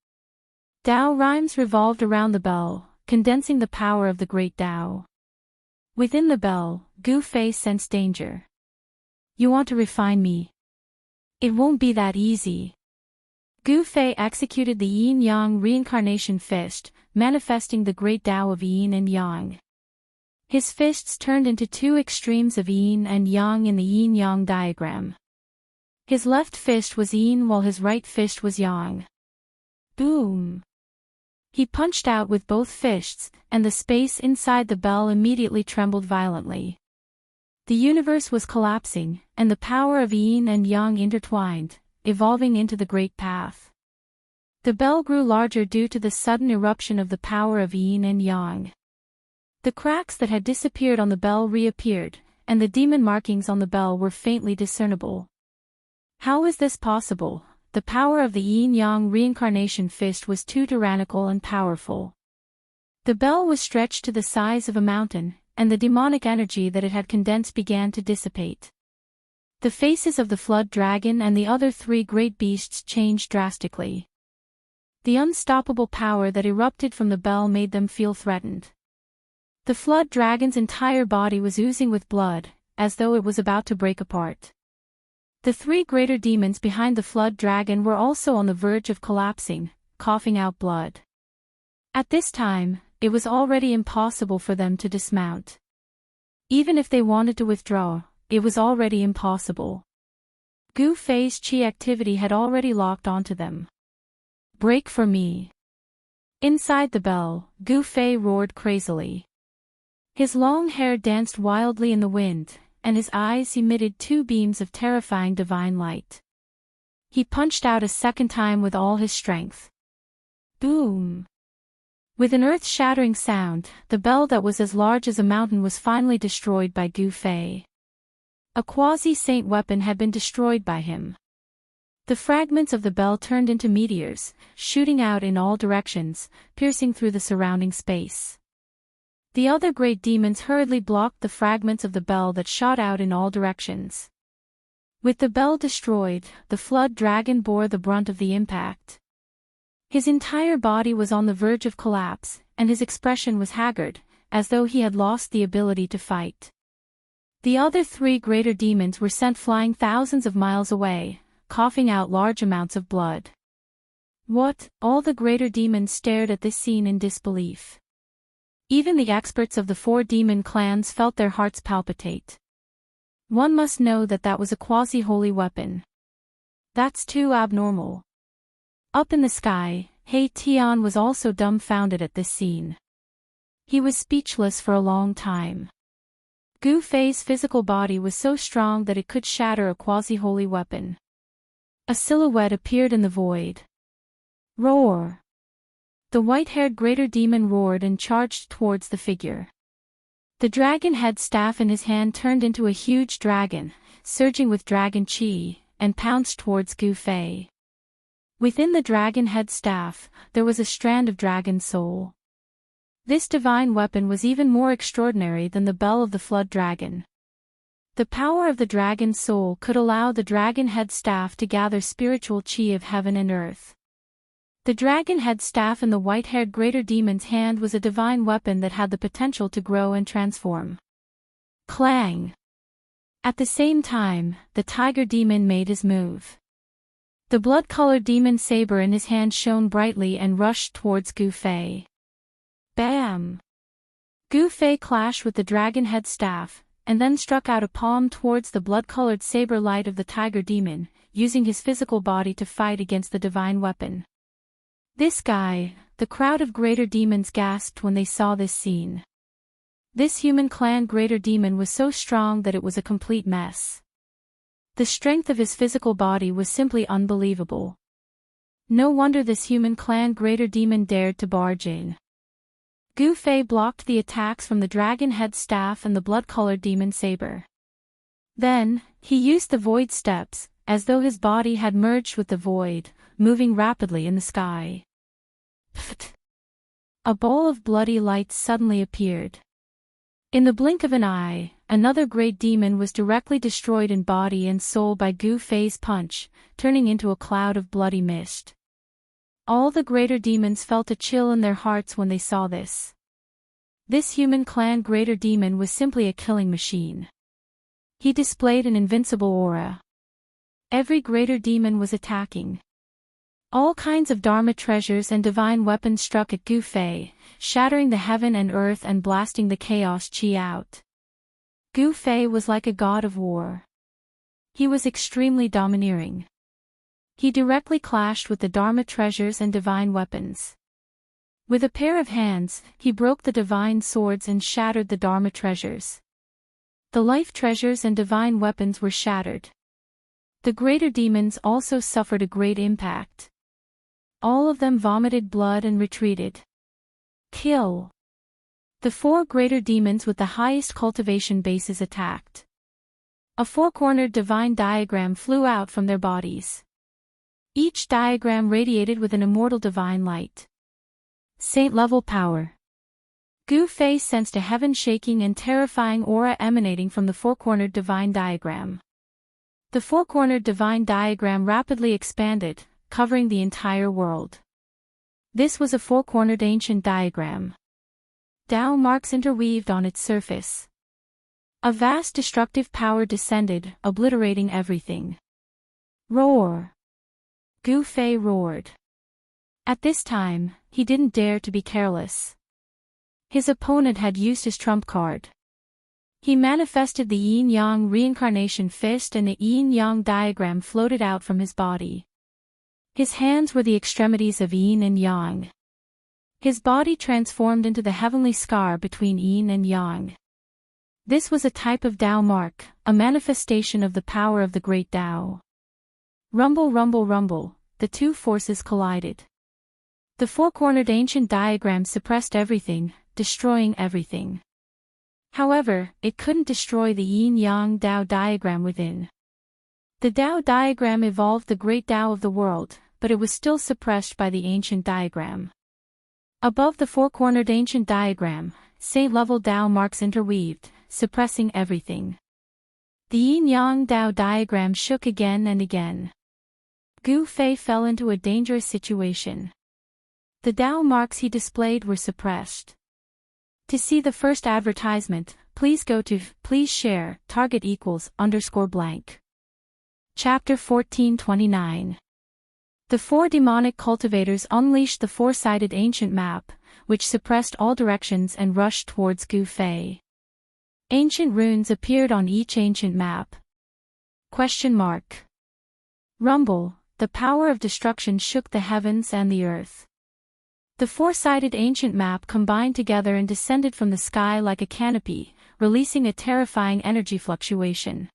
[SPEAKER 1] Dao rhymes revolved around the bell, condensing the power of the great Dao. Within the bell, Gu Fei sensed danger. You want to refine me? It won't be that easy. Gu Fei executed the yin-yang reincarnation fist, manifesting the great Dao of yin and yang. His fists turned into 2 extremes of yin and yang in the yin-yang diagram. His left fist was yin while his right fist was yang. Boom! He punched out with both fists, and the space inside the bell immediately trembled violently. The universe was collapsing, and the power of yin and yang intertwined, evolving into the Great Path. The bell grew larger due to the sudden eruption of the power of yin and yang. The cracks that had disappeared on the bell reappeared, and the demon markings on the bell were faintly discernible. How is this possible? The power of the yin-yang reincarnation fist was too tyrannical and powerful. The bell was stretched to the size of a mountain, and the demonic energy that it had condensed began to dissipate. The faces of the flood dragon and the other three great beasts changed drastically. The unstoppable power that erupted from the bell made them feel threatened. The flood dragon's entire body was oozing with blood, as though it was about to break apart. The three greater demons behind the flood dragon were also on the verge of collapsing, coughing out blood. At this time, it was already impossible for them to dismount. Even if they wanted to withdraw, it was already impossible. Gu Fei's chi activity had already locked onto them. Break for me. Inside the bell, Gu Fei roared crazily. His long hair danced wildly in the wind, and his eyes emitted two beams of terrifying divine light. He punched out a second time with all his strength. Boom! With an earth-shattering sound, the bell that was as large as a mountain was finally destroyed by Gu Fei. A quasi-saint weapon had been destroyed by him. The fragments of the bell turned into meteors, shooting out in all directions, piercing through the surrounding space. The other great demons hurriedly blocked the fragments of the bell that shot out in all directions. With the bell destroyed, the flood dragon bore the brunt of the impact. His entire body was on the verge of collapse, and his expression was haggard, as though he had lost the ability to fight. The other three greater demons were sent flying thousands of miles away, coughing out large amounts of blood. What? All the greater demons stared at this scene in disbelief. Even the experts of the four demon clans felt their hearts palpitate. One must know that that was a quasi-holy weapon. That's too abnormal. Up in the sky, He Tian was also dumbfounded at this scene. He was speechless for a long time. Gu Fei's physical body was so strong that it could shatter a quasi-holy weapon. A silhouette appeared in the void. Roar! The white-haired greater demon roared and charged towards the figure. The dragon head staff in his hand turned into a huge dragon, surging with dragon chi, and pounced towards Gu Fei. Within the dragon head staff, there was a strand of dragon soul. This divine weapon was even more extraordinary than the bell of the flood dragon. The power of the dragon soul could allow the dragon head staff to gather spiritual chi of heaven and earth. The dragon head staff in the white-haired greater demon's hand was a divine weapon that had the potential to grow and transform. Clang! At the same time, the tiger demon made his move. The blood-colored demon saber in his hand shone brightly and rushed towards Gu Fei. Bam! Gu Fei clashed with the dragon head staff, and then struck out a palm towards the blood-colored saber light of the tiger demon, using his physical body to fight against the divine weapon. This guy, the crowd of greater demons gasped when they saw this scene. This human clan greater demon was so strong that it was a complete mess. The strength of his physical body was simply unbelievable. No wonder this human clan greater demon dared to barge in. Gu Fei blocked the attacks from the dragon head staff and the blood-colored demon saber. Then, he used the void steps, as though his body had merged with the void, moving rapidly in the sky. Pfft! A ball of bloody light suddenly appeared. In the blink of an eye, another great demon was directly destroyed in body and soul by Gu Fei's punch, turning into a cloud of bloody mist. All the greater demons felt a chill in their hearts when they saw this. This human clan greater demon was simply a killing machine. He displayed an invincible aura. Every greater demon was attacking. All kinds of Dharma treasures and divine weapons struck at Gu Fei, shattering the heaven and earth and blasting the chaos chi out. Gu Fei was like a god of war. He was extremely domineering. He directly clashed with the Dharma treasures and divine weapons. With a pair of hands, he broke the divine swords and shattered the Dharma treasures. The life treasures and divine weapons were shattered. The greater demons also suffered a great impact. All of them vomited blood and retreated. Kill. The 4 greater demons with the highest cultivation bases attacked. A 4-cornered divine diagram flew out from their bodies. Each diagram radiated with an immortal divine light. Saint-level power. Gu Fei sensed a heaven-shaking and terrifying aura emanating from the 4-cornered divine diagram. The 4-cornered divine diagram rapidly expanded, covering the entire world. This was a 4-cornered ancient diagram. Tao marks interweaved on its surface. A vast destructive power descended, obliterating everything. Roar! Gu Fei roared. At this time, he didn't dare to be careless. His opponent had used his trump card. He manifested the yin-yang reincarnation fist and the yin-yang diagram floated out from his body. His hands were the extremities of yin and yang. His body transformed into the heavenly scar between yin and yang. This was a type of Tao mark, a manifestation of the power of the great Tao. Rumble, rumble, rumble, the 2 forces collided. The 4-cornered ancient diagram suppressed everything, destroying everything. However, it couldn't destroy the yin-yang Tao diagram within. The Tao diagram evolved the great Tao of the world, but it was still suppressed by the ancient diagram. Above the 4-cornered ancient diagram, saint-level Tao marks interweaved, suppressing everything. The yin-yang Tao diagram shook again and again. Gu Fei fell into a dangerous situation. The Tao marks he displayed were suppressed. To see the first advertisement, please go to please share target =_ blank. Chapter 1429. The 4 demonic cultivators unleashed the 4-sided ancient map, which suppressed all directions and rushed towards Gu Fei. Ancient runes appeared on each ancient map. Rumble, the power of destruction shook the heavens and the earth. The 4-sided ancient map combined together and descended from the sky like a canopy, releasing a terrifying energy fluctuation.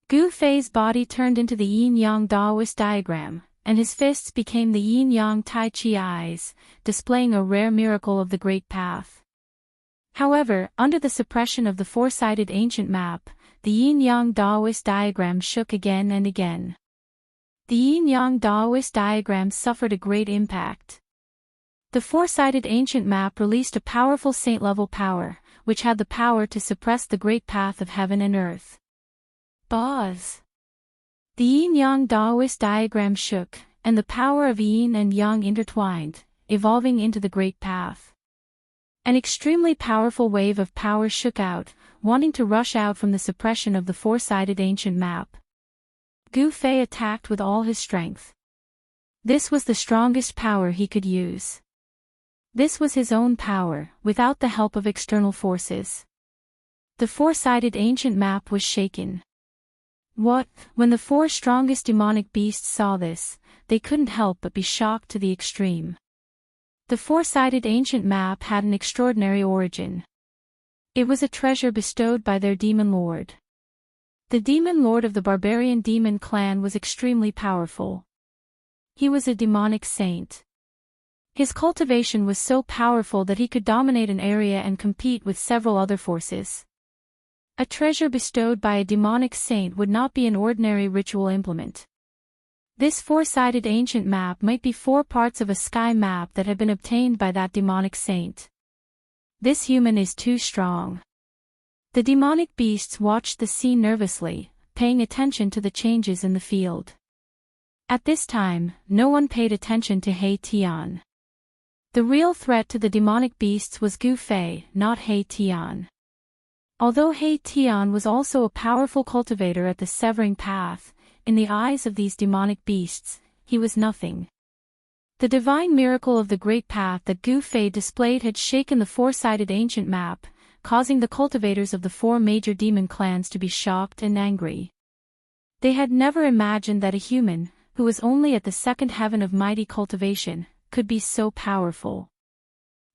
[SPEAKER 1] Gu Fei's body turned into the yin-yang Taoist diagram, and his fists became the yin-yang Tai Chi eyes, displaying a rare miracle of the Great Path. However, under the suppression of the 4-sided ancient map, the yin-yang Taoist diagram shook again and again. The yin-yang Taoist diagram suffered a great impact. The 4-sided ancient map released a powerful saint-level power, which had the power to suppress the great path of heaven and earth. Buzz! The yin-yang Taoist diagram shook, and the power of yin and yang intertwined, evolving into the great path. An extremely powerful wave of power shook out, wanting to rush out from the suppression of the 4-sided ancient map. Gu Fei attacked with all his strength. This was the strongest power he could use. This was his own power, without the help of external forces. The 4-sided ancient map was shaken. When the 4 strongest demonic beasts saw this, they couldn't help but be shocked to the extreme. The 4-sided ancient map had an extraordinary origin. It was a treasure bestowed by their demon lord. The demon lord of the barbarian demon clan was extremely powerful. He was a demonic saint. His cultivation was so powerful that he could dominate an area and compete with several other forces. A treasure bestowed by a demonic saint would not be an ordinary ritual implement. This 4-sided ancient map might be 4 parts of a sky map that had been obtained by that demonic saint. This human is too strong. The demonic beasts watched the scene nervously, paying attention to the changes in the field. At this time, no one paid attention to He Tian. The real threat to the demonic beasts was Gu Fei, not He Tian. Although He Tian was also a powerful cultivator at the severing path, in the eyes of these demonic beasts, he was nothing. The divine miracle of the great path that Gu Fei displayed had shaken the 4-sided ancient map, causing the cultivators of the 4 major demon clans to be shocked and angry. They had never imagined that a human, who was only at the 2nd heaven of mighty cultivation, could be so powerful.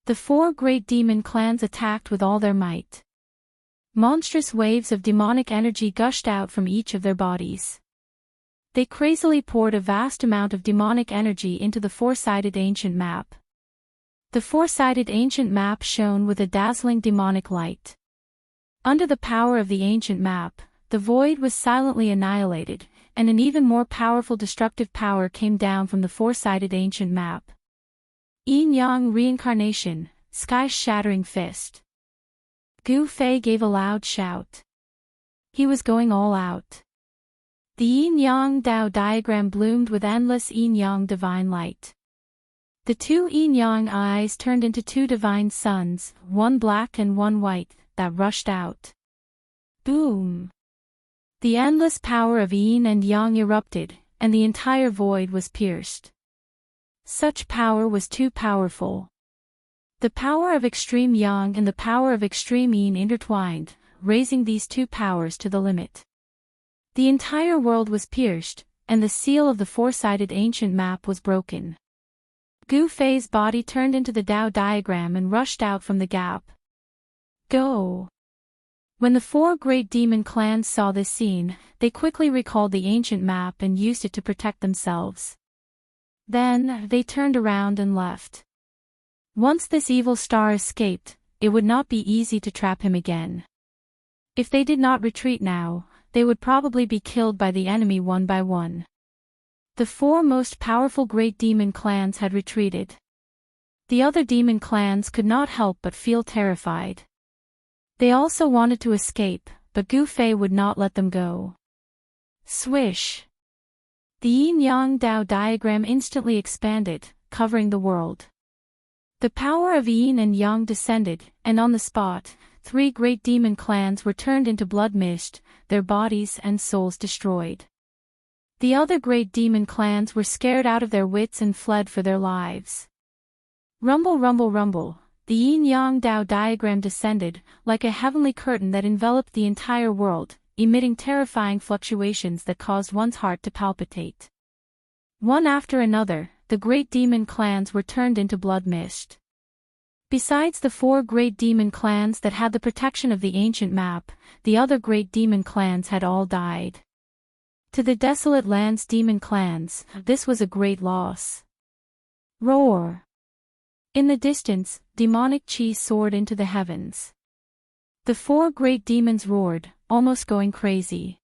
[SPEAKER 1] The 4 great demon clans attacked with all their might. Monstrous waves of demonic energy gushed out from each of their bodies. They crazily poured a vast amount of demonic energy into the four-sided ancient map. The four-sided ancient map shone with a dazzling demonic light. Under the power of the ancient map, the void was silently annihilated, and an even more powerful destructive power came down from the four-sided ancient map. Yin-Yang Reincarnation, Sky-Shattering Fist. Gu Fei gave a loud shout. He was going all out. The Yin-Yang Dao diagram bloomed with endless Yin-Yang divine light. The two Yin-Yang eyes turned into two divine suns, one black and one white, that rushed out. Boom! The endless power of Yin and Yang erupted, and the entire void was pierced. Such power was too powerful. The power of extreme Yang and the power of extreme Yin intertwined, raising these two powers to the limit. The entire world was pierced, and the seal of the four-sided ancient map was broken. Gu Fei's body turned into the Dao diagram and rushed out from the gap. Go! When the four great demon clans saw this scene, they quickly recalled the ancient map and used it to protect themselves. Then, they turned around and left. Once this evil star escaped, it would not be easy to trap him again. If they did not retreat now, they would probably be killed by the enemy one by one. The four most powerful great demon clans had retreated. The other demon clans could not help but feel terrified. They also wanted to escape, but Gu Fei would not let them go. Swish! The Yin-Yang Dao diagram instantly expanded, covering the world. The power of Yin and Yang descended, and on the spot, three great demon clans were turned into blood mist, their bodies and souls destroyed. The other great demon clans were scared out of their wits and fled for their lives. Rumble, rumble, rumble, the Yin-Yang Dao diagram descended, like a heavenly curtain that enveloped the entire world, emitting terrifying fluctuations that caused one's heart to palpitate. One after another, the great demon clans were turned into blood mist. Besides the four great demon clans that had the protection of the ancient map, the other great demon clans had all died. To the desolate land's demon clans, this was a great loss. Roar! In the distance, demonic chi soared into the heavens. The four great demons roared, almost going crazy.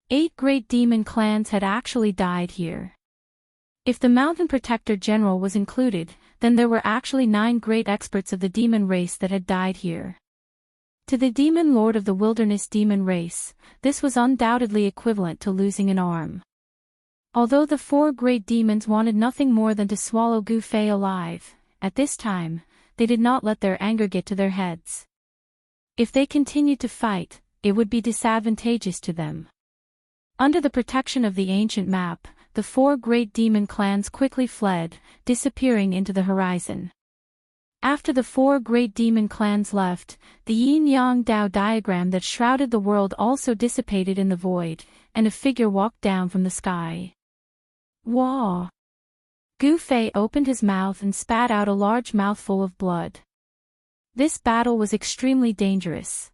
[SPEAKER 1] 8 great demon clans had actually died here. If the Mountain Protector General was included, then there were actually 9 great experts of the demon race that had died here. To the demon lord of the wilderness demon race, this was undoubtedly equivalent to losing an arm. Although the 4 great demons wanted nothing more than to swallow Gu Fei alive, at this time, they did not let their anger get to their heads. If they continued to fight, it would be disadvantageous to them. Under the protection of the ancient map, the 4 great demon clans quickly fled, disappearing into the horizon. After the 4 great demon clans left, the Yin-Yang Dao diagram that shrouded the world also dissipated in the void, and a figure walked down from the sky. Wah! Gu Fei opened his mouth and spat out a large mouthful of blood. This battle was extremely dangerous.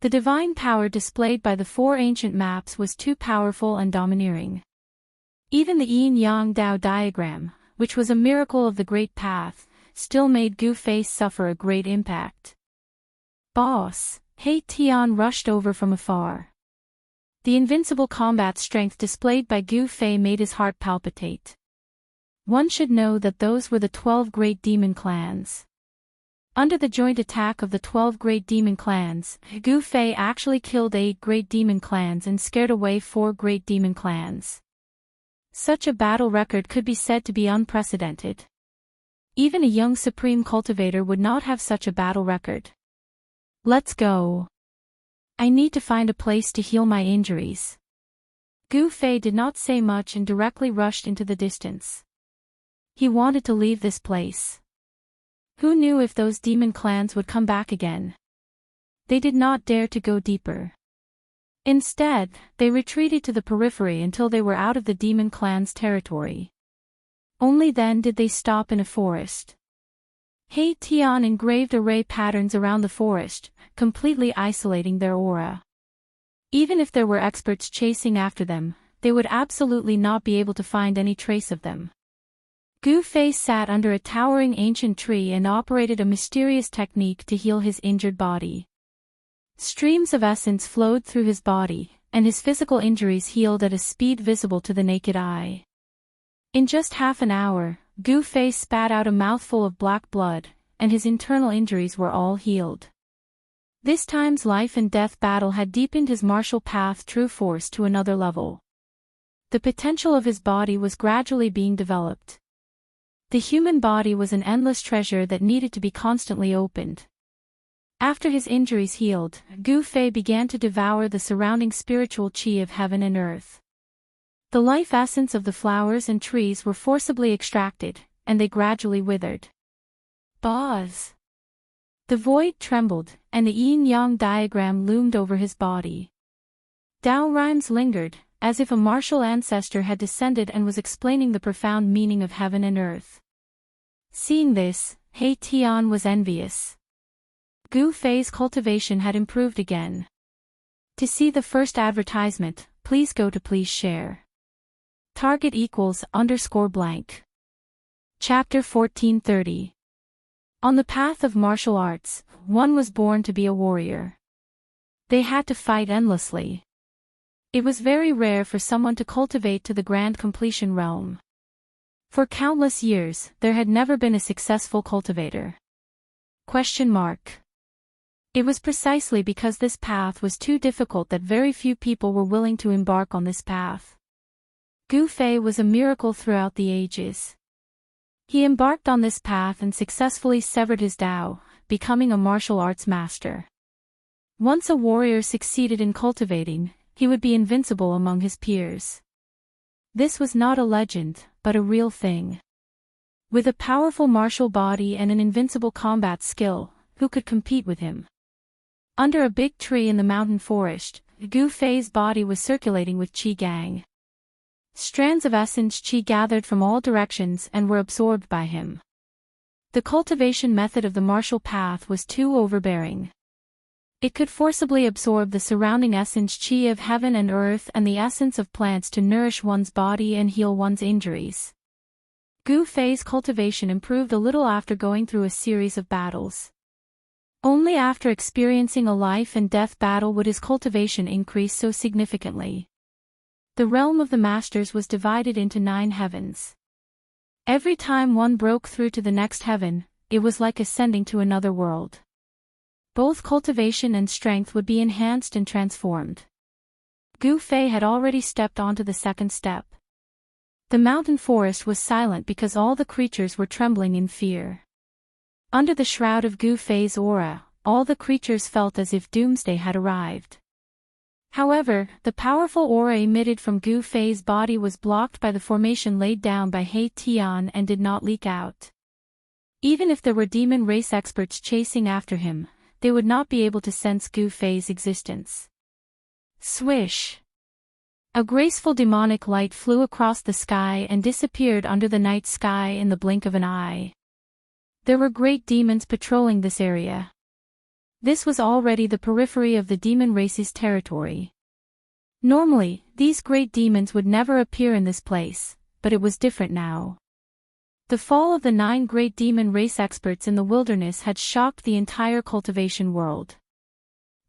[SPEAKER 1] The divine power displayed by the 4 ancient maps was too powerful and domineering. Even the Yin-Yang Dao diagram, which was a miracle of the Great Path, still made Gu Fei suffer a great impact. Boss! He Tian rushed over from afar. The invincible combat strength displayed by Gu Fei made his heart palpitate. One should know that those were the 12 great demon clans. Under the joint attack of the 12 great demon clans, Gu Fei actually killed 8 great demon clans and scared away 4 great demon clans. Such a battle record could be said to be unprecedented. Even a young supreme cultivator would not have such a battle record. Let's go. I need to find a place to heal my injuries. Gu Fei did not say much and directly rushed into the distance. He wanted to leave this place. Who knew if those demon clans would come back again? They did not dare to go deeper. Instead, they retreated to the periphery until they were out of the demon clan's territory. Only then did they stop in a forest. He Tian engraved array patterns around the forest, completely isolating their aura. Even if there were experts chasing after them, they would absolutely not be able to find any trace of them. Gu Fei sat under a towering ancient tree and operated a mysterious technique to heal his injured body. Streams of essence flowed through his body, and his physical injuries healed at a speed visible to the naked eye. In just half an hour, Gu Fei spat out a mouthful of black blood, and his internal injuries were all healed. This time's life and death battle had deepened his martial path true force to another level. The potential of his body was gradually being developed. The human body was an endless treasure that needed to be constantly opened. After his injuries healed, Gu Fei began to devour the surrounding spiritual qi of heaven and earth. The life essence of the flowers and trees were forcibly extracted, and they gradually withered. Buzz! The void trembled, and the yin-yang diagram loomed over his body. Tao rhymes lingered, as if a martial ancestor had descended and was explaining the profound meaning of heaven and earth. Seeing this, He Tian was envious. Gu Fei's cultivation had improved again. To see the first advertisement, please go to please share. Target =_blank. Chapter 1430. On the path of martial arts, one was born to be a warrior. They had to fight endlessly. It was very rare for someone to cultivate to the grand completion realm. For countless years, there had never been a successful cultivator. It was precisely because this path was too difficult that very few people were willing to embark on this path. Gu Fei was a miracle throughout the ages. He embarked on this path and successfully severed his Tao, becoming a martial arts master. Once a warrior succeeded in cultivating, he would be invincible among his peers. This was not a legend, but a real thing. With a powerful martial body and an invincible combat skill, who could compete with him? Under a big tree in the mountain forest, Gu Fei's body was circulating with qi gang. Strands of essence qi gathered from all directions and were absorbed by him. The cultivation method of the martial path was too overbearing. It could forcibly absorb the surrounding essence qi of heaven and earth and the essence of plants to nourish one's body and heal one's injuries. Gu Fei's cultivation improved a little after going through a series of battles. Only after experiencing a life and death battle would his cultivation increase so significantly. The realm of the masters was divided into 9 heavens. Every time one broke through to the next heaven, it was like ascending to another world. Both cultivation and strength would be enhanced and transformed. Gu Fei had already stepped onto the second step. The mountain forest was silent because all the creatures were trembling in fear. Under the shroud of Gu Fei's aura, all the creatures felt as if doomsday had arrived. However, the powerful aura emitted from Gu Fei's body was blocked by the formation laid down by He Tian and did not leak out. Even if there were demon race experts chasing after him, they would not be able to sense Gu Fei's existence. Swish! A graceful demonic light flew across the sky and disappeared under the night sky in the blink of an eye. There were great demons patrolling this area. This was already the periphery of the demon race's territory. Normally, these great demons would never appear in this place, but it was different now. The fall of the 9 great demon race experts in the wilderness had shocked the entire cultivation world.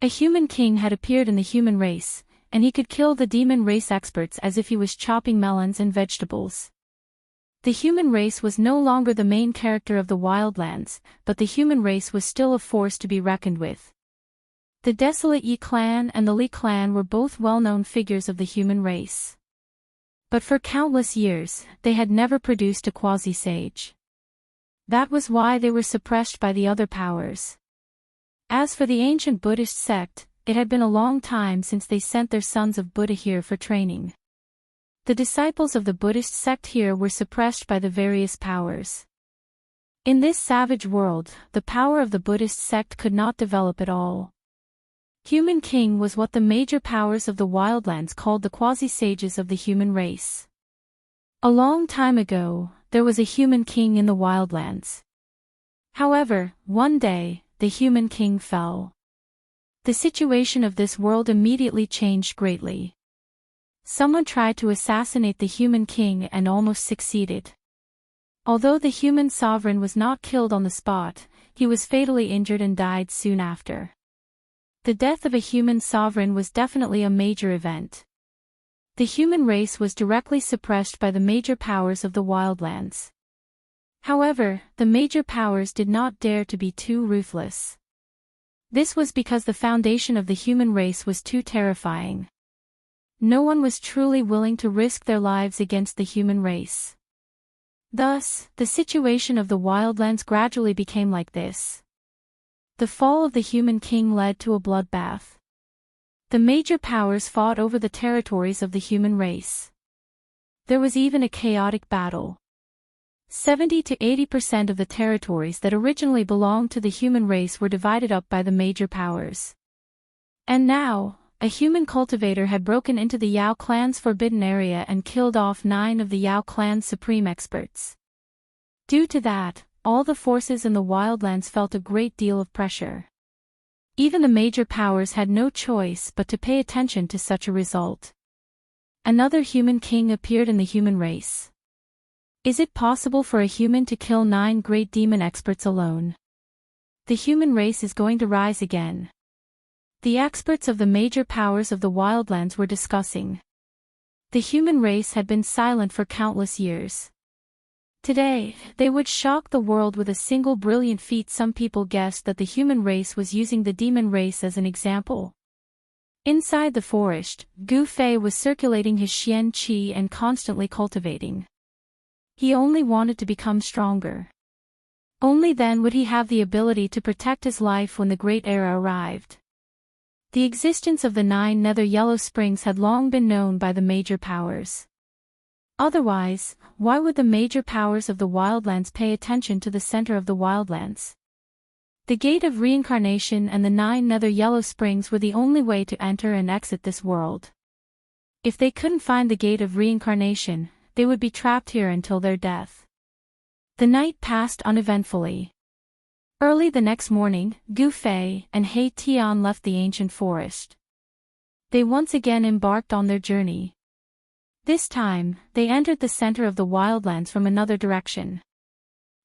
[SPEAKER 1] A human king had appeared in the human race, and he could kill the demon race experts as if he was chopping melons and vegetables. The human race was no longer the main character of the wildlands, but the human race was still a force to be reckoned with. The Desolate Yi clan and the Li clan were both well-known figures of the human race. But for countless years, they had never produced a quasi-sage. That was why they were suppressed by the other powers. As for the ancient Buddhist sect, it had been a long time since they sent their sons of Buddha here for training. The disciples of the Buddhist sect here were suppressed by the various powers. In this savage world, the power of the Buddhist sect could not develop at all. Human King was what the major powers of the wildlands called the quasi-sages of the human race. A long time ago, there was a human king in the wildlands. However, one day, the human king fell. The situation of this world immediately changed greatly. Someone tried to assassinate the human king and almost succeeded. Although the human sovereign was not killed on the spot, he was fatally injured and died soon after. The death of a human sovereign was definitely a major event. The human race was directly suppressed by the major powers of the wildlands. However, the major powers did not dare to be too ruthless. This was because the foundation of the human race was too terrifying. No one was truly willing to risk their lives against the human race. Thus, the situation of the wildlands gradually became like this. The fall of the human king led to a bloodbath. The major powers fought over the territories of the human race. There was even a chaotic battle. 70 to 80% of the territories that originally belonged to the human race were divided up by the major powers. And now, a human cultivator had broken into the Yao clan's forbidden area and killed off 9 of the Yao clan's supreme experts. Due to that, all the forces in the wildlands felt a great deal of pressure. Even the major powers had no choice but to pay attention to such a result. Another human king appeared in the human race. Is it possible for a human to kill 9 great demon experts alone? The human race is going to rise again. The experts of the major powers of the wildlands were discussing. The human race had been silent for countless years. Today, they would shock the world with a single brilliant feat. Some people guessed that the human race was using the demon race as an example. Inside the forest, Gu Fei was circulating his Xian Qi and constantly cultivating. He only wanted to become stronger. Only then would he have the ability to protect his life when the Great Era arrived. The existence of the 9 nether yellow springs had long been known by the major powers. Otherwise, why would the major powers of the wildlands pay attention to the center of the wildlands? The Gate of Reincarnation and the 9 nether yellow springs were the only way to enter and exit this world. If they couldn't find the Gate of Reincarnation, they would be trapped here until their death. The night passed uneventfully. Early the next morning, Gu Fei and He Tian left the ancient forest. They once again embarked on their journey. This time, they entered the center of the wildlands from another direction.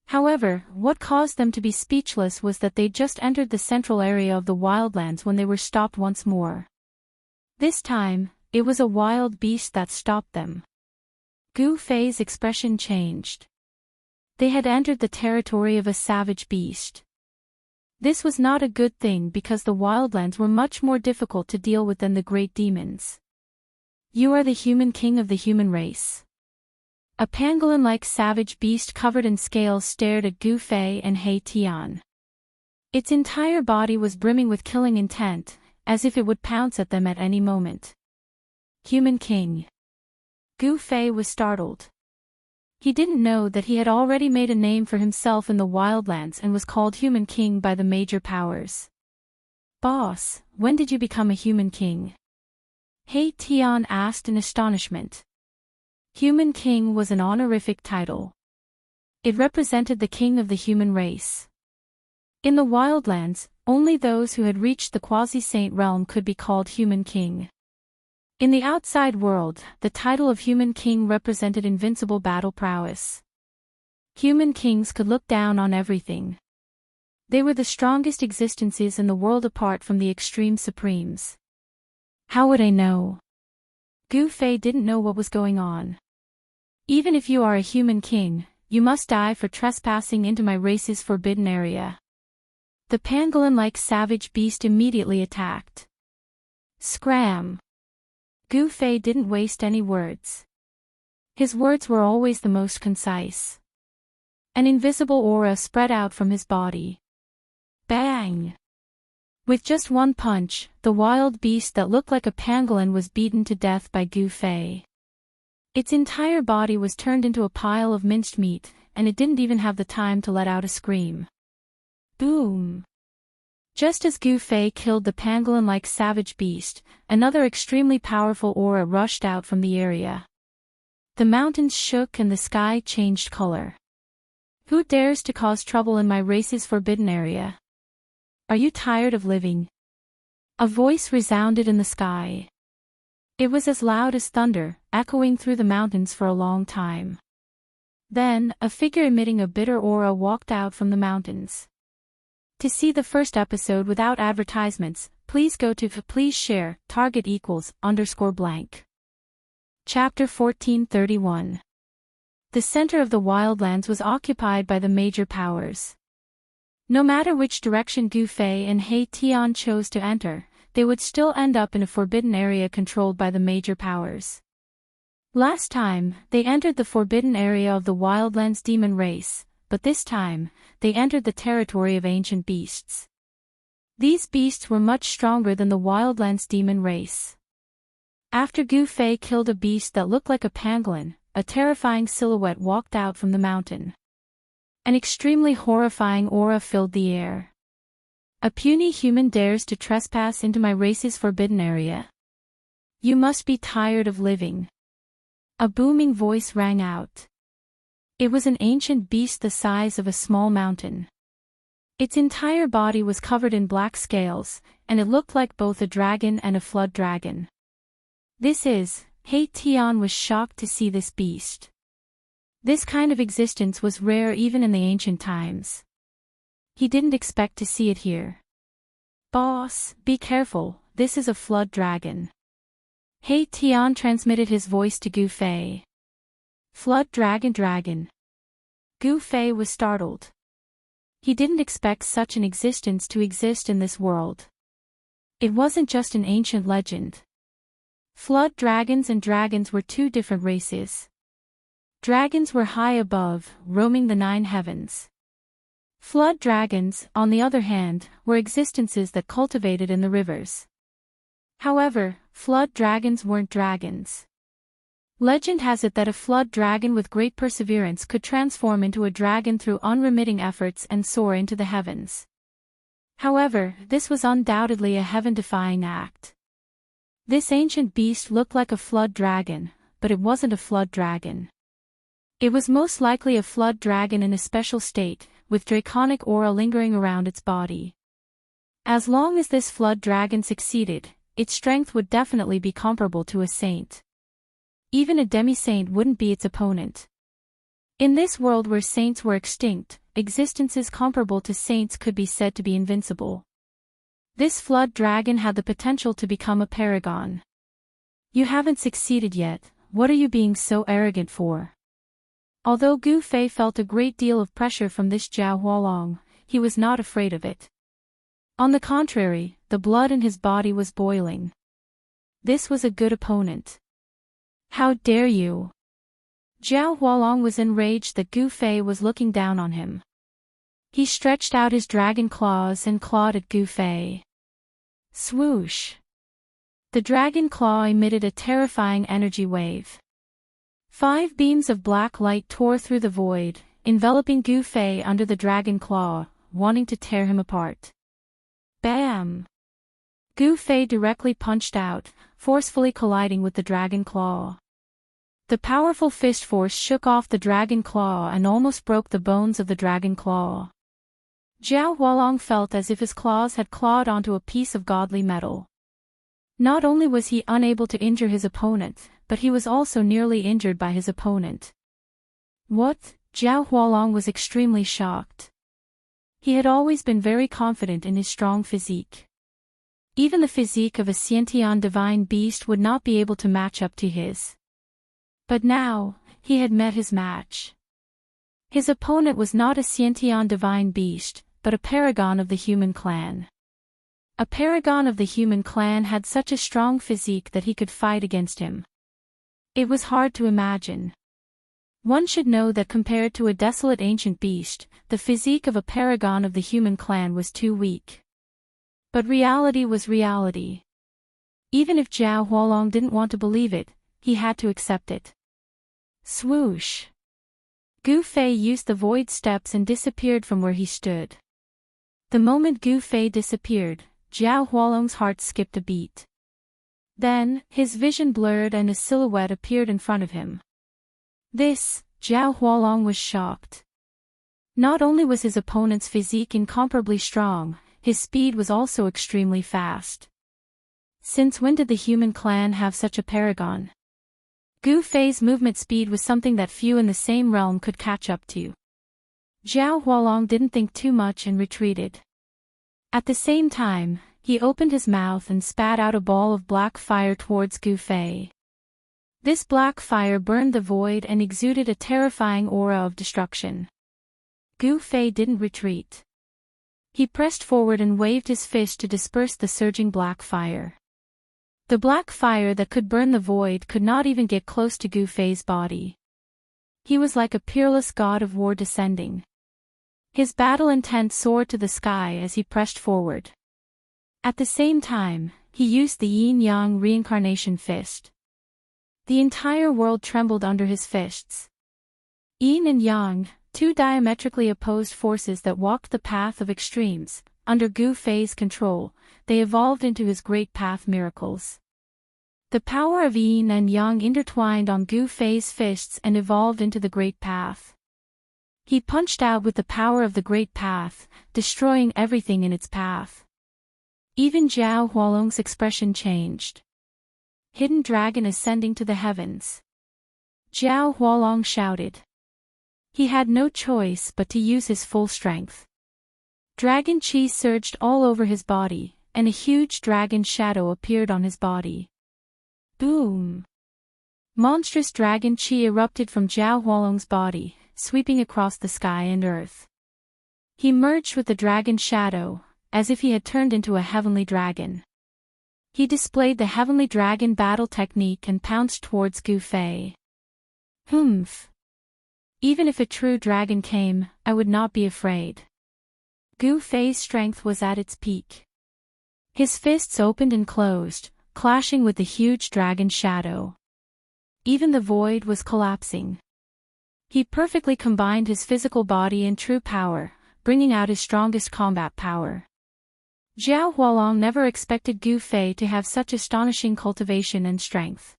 [SPEAKER 1] However, what caused them to be speechless was that they just entered the central area of the wildlands when they were stopped once more. This time, it was a wild beast that stopped them. Gu Fei's expression changed. They had entered the territory of a savage beast. This was not a good thing because the wildlands were much more difficult to deal with than the great demons. You are the human king of the human race. A pangolin-like savage beast covered in scales stared at Gu Fei and He Tian. Its entire body was brimming with killing intent, as if it would pounce at them at any moment. Human king. Gu Fei was startled. He didn't know that he had already made a name for himself in the wildlands and was called human king by the major powers. Boss, when did you become a human king? He Tian asked in astonishment. Human king was an honorific title. It represented the king of the human race. In the wildlands, only those who had reached the quasi-saint realm could be called human king. In the outside world, the title of human king represented invincible battle prowess. Human kings could look down on everything. They were the strongest existences in the world apart from the extreme supremes. How would I know? Gu Fei didn't know what was going on. Even if you are a human king, you must die for trespassing into my race's forbidden area. The pangolin-like savage beast immediately attacked. Scram! Gu Fei didn't waste any words. His words were always the most concise. An invisible aura spread out from his body. Bang! With just one punch, the wild beast that looked like a pangolin was beaten to death by Gu Fei. Its entire body was turned into a pile of minced meat, and it didn't even have the time to let out a scream. Boom! Just as Gu Fei killed the pangolin-like savage beast, another extremely powerful aura rushed out from the area. The mountains shook and the sky changed color. Who dares to cause trouble in my race's forbidden area? Are you tired of living? A voice resounded in the sky. It was as loud as thunder, echoing through the mountains for a long time. Then, a figure emitting a bitter aura walked out from the mountains. To see the first episode without advertisements, please go to please share, target =_blank. Chapter 1431. The center of the wildlands was occupied by the major powers. No matter which direction Gu Fei and He Tian chose to enter, they would still end up in a forbidden area controlled by the major powers. Last time, they entered the forbidden area of the wildlands demon race, but this time, they entered the territory of ancient beasts. These beasts were much stronger than the wildlands demon race. After Gu Fei killed a beast that looked like a pangolin, a terrifying silhouette walked out from the mountain. An extremely horrifying aura filled the air. A puny human dares to trespass into my race's forbidden area. You must be tired of living. A booming voice rang out. It was an ancient beast the size of a small mountain. Its entire body was covered in black scales, and it looked like both a dragon and a flood dragon. He Tian was shocked to see this beast. This kind of existence was rare even in the ancient times. He didn't expect to see it here. Boss, be careful, this is a flood dragon. He Tian transmitted his voice to Gu Fei. Flood dragon. Gu Fei was startled. He didn't expect such an existence to exist in this world. It wasn't just an ancient legend. Flood dragons and dragons were two different races. Dragons were high above, roaming the 9 heavens. Flood dragons, on the other hand, were existences that cultivated in the rivers. However, flood dragons weren't dragons. Legend has it that a flood dragon with great perseverance could transform into a dragon through unremitting efforts and soar into the heavens. However, this was undoubtedly a heaven-defying act. This ancient beast looked like a flood dragon, but it wasn't a flood dragon. It was most likely a flood dragon in a special state, with draconic aura lingering around its body. As long as this flood dragon succeeded, its strength would definitely be comparable to a saint. Even a demi-saint wouldn't be its opponent. In this world where saints were extinct, existences comparable to saints could be said to be invincible. This flood dragon had the potential to become a paragon. You haven't succeeded yet, what are you being so arrogant for? Although Gu Fei felt a great deal of pressure from this Zhao Hualong, he was not afraid of it. On the contrary, the blood in his body was boiling. This was a good opponent. How dare you? Zhao Hualong was enraged that Gu Fei was looking down on him. He stretched out his dragon claws and clawed at Gu Fei. Swoosh! The dragon claw emitted a terrifying energy wave. 5 beams of black light tore through the void, enveloping Gu Fei under the dragon claw, wanting to tear him apart. Bam! Gu Fei directly punched out, forcefully colliding with the dragon claw. The powerful fist force shook off the dragon claw and almost broke the bones of the dragon claw. Zhao Hualong felt as if his claws had clawed onto a piece of godly metal. Not only was he unable to injure his opponent, but he was also nearly injured by his opponent. What? Zhao Hualong was extremely shocked. He had always been very confident in his strong physique. Even the physique of a Xiantian divine beast would not be able to match up to his. But now, he had met his match. His opponent was not a Xiantian divine beast, but a paragon of the human clan. A paragon of the human clan had such a strong physique that he could fight against him. It was hard to imagine. One should know that compared to a desolate ancient beast, the physique of a paragon of the human clan was too weak. But reality was reality. Even if Zhao Hualong didn't want to believe it, he had to accept it. Swoosh! Gu Fei used the void steps and disappeared from where he stood. The moment Gu Fei disappeared, Zhao Hualong's heart skipped a beat. Then, his vision blurred and a silhouette appeared in front of him. Zhao Hualong was shocked. Not only was his opponent's physique incomparably strong, his speed was also extremely fast. Since when did the human clan have such a paragon? Gu Fei's movement speed was something that few in the same realm could catch up to. Zhao Hualong didn't think too much and retreated. At the same time, he opened his mouth and spat out a ball of black fire towards Gu Fei. This black fire burned the void and exuded a terrifying aura of destruction. Gu Fei didn't retreat. He pressed forward and waved his fist to disperse the surging black fire. The black fire that could burn the void could not even get close to Gu Fei's body. He was like a peerless god of war descending. His battle intent soared to the sky as he pressed forward. At the same time, he used the yin-yang reincarnation fist. The entire world trembled under his fists. Yin and yang, two diametrically opposed forces that walked the path of extremes, under Gu Fei's control, they evolved into his great path miracles. The power of yin and yang intertwined on Gu Fei's fists and evolved into the great path. He punched out with the power of the great path, destroying everything in its path. Even Zhao Hualong's expression changed. Hidden dragon ascending to the heavens. Zhao Hualong shouted. He had no choice but to use his full strength. Dragon chi surged all over his body, and a huge dragon shadow appeared on his body. Boom! Monstrous dragon chi erupted from Zhao Hualong's body, sweeping across the sky and earth. He merged with the dragon shadow, as if he had turned into a heavenly dragon. He displayed the heavenly dragon battle technique and pounced towards Gu Fei. Humph! Even if a true dragon came, I would not be afraid. Gu Fei's strength was at its peak. His fists opened and closed, clashing with the huge dragon shadow. Even the void was collapsing. He perfectly combined his physical body and true power, bringing out his strongest combat power. Zhao Hualong never expected Gu Fei to have such astonishing cultivation and strength.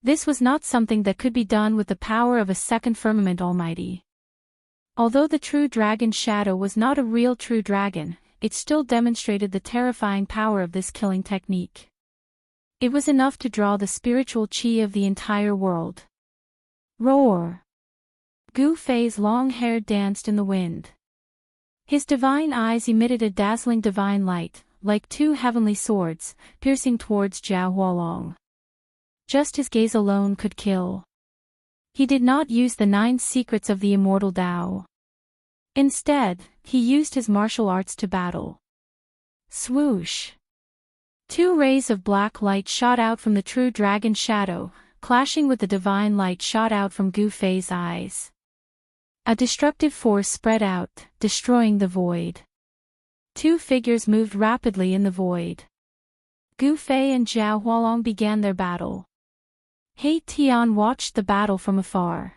[SPEAKER 1] This was not something that could be done with the power of a second firmament almighty. Although the true dragon shadow was not a real true dragon, it still demonstrated the terrifying power of this killing technique. It was enough to draw the spiritual chi of the entire world. Roar! Gu Fei's long hair danced in the wind. His divine eyes emitted a dazzling divine light, like two heavenly swords, piercing towards Zhao Hualong. Just his gaze alone could kill. He did not use the 9 secrets of the Immortal Tao. Instead, he used his martial arts to battle. Swoosh! 2 rays of black light shot out from the true dragon shadow, clashing with the divine light shot out from Gu Fei's eyes. A destructive force spread out, destroying the void. 2 figures moved rapidly in the void. Gu Fei and Zhao Hualong began their battle. He Tian watched the battle from afar.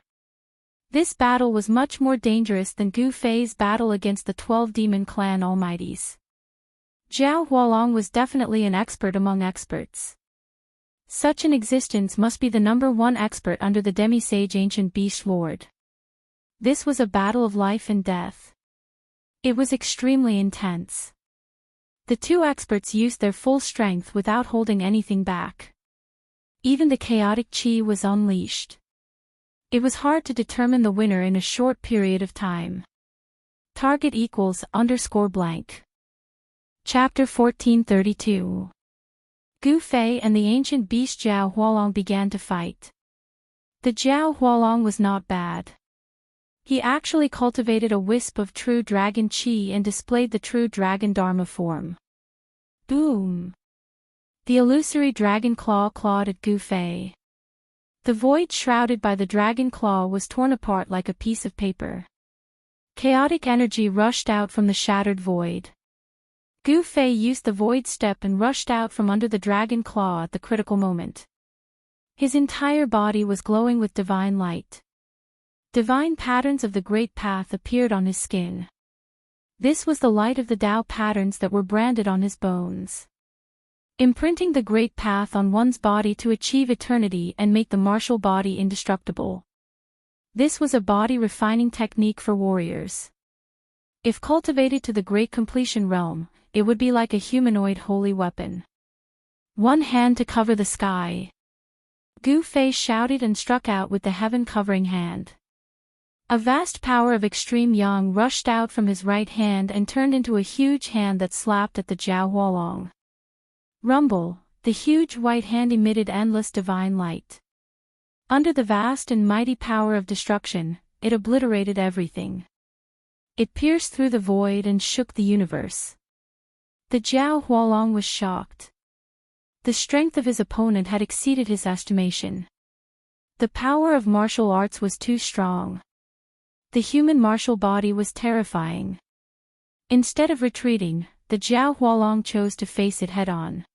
[SPEAKER 1] This battle was much more dangerous than Gu Fei's battle against the 12 demon clan almighties. Zhao Hualong was definitely an expert among experts. Such an existence must be the #1 expert under the demi-sage ancient beast lord. This was a battle of life and death. It was extremely intense. The 2 experts used their full strength without holding anything back. Even the chaotic chi was unleashed. It was hard to determine the winner in a short period of time. Target =_blank. Chapter 1432. Gu Fei and the ancient beast Zhao Hualong began to fight. The Zhao Hualong was not bad. He actually cultivated a wisp of true dragon chi and displayed the true dragon dharma form. Boom! The illusory dragon claw clawed at Gu Fei. The void shrouded by the dragon claw was torn apart like a piece of paper. Chaotic energy rushed out from the shattered void. Gu Fei used the void step and rushed out from under the dragon claw at the critical moment. His entire body was glowing with divine light. Divine patterns of the great path appeared on his skin. This was the light of the Tao patterns that were branded on his bones. Imprinting the great path on one's body to achieve eternity and make the martial body indestructible. This was a body-refining technique for warriors. If cultivated to the great completion realm, it would be like a humanoid holy weapon. One hand to cover the sky. Gu Fei shouted and struck out with the heaven-covering hand. A vast power of extreme yang rushed out from his right hand and turned into a huge hand that slapped at the Jiao Hualong. Rumble, the huge white hand emitted endless divine light. Under the vast and mighty power of destruction, it obliterated everything. It pierced through the void and shook the universe. The Jiao Hualong was shocked. The strength of his opponent had exceeded his estimation. The power of martial arts was too strong. The human martial body was terrifying. Instead of retreating, the Jiao Hualong chose to face it head-on.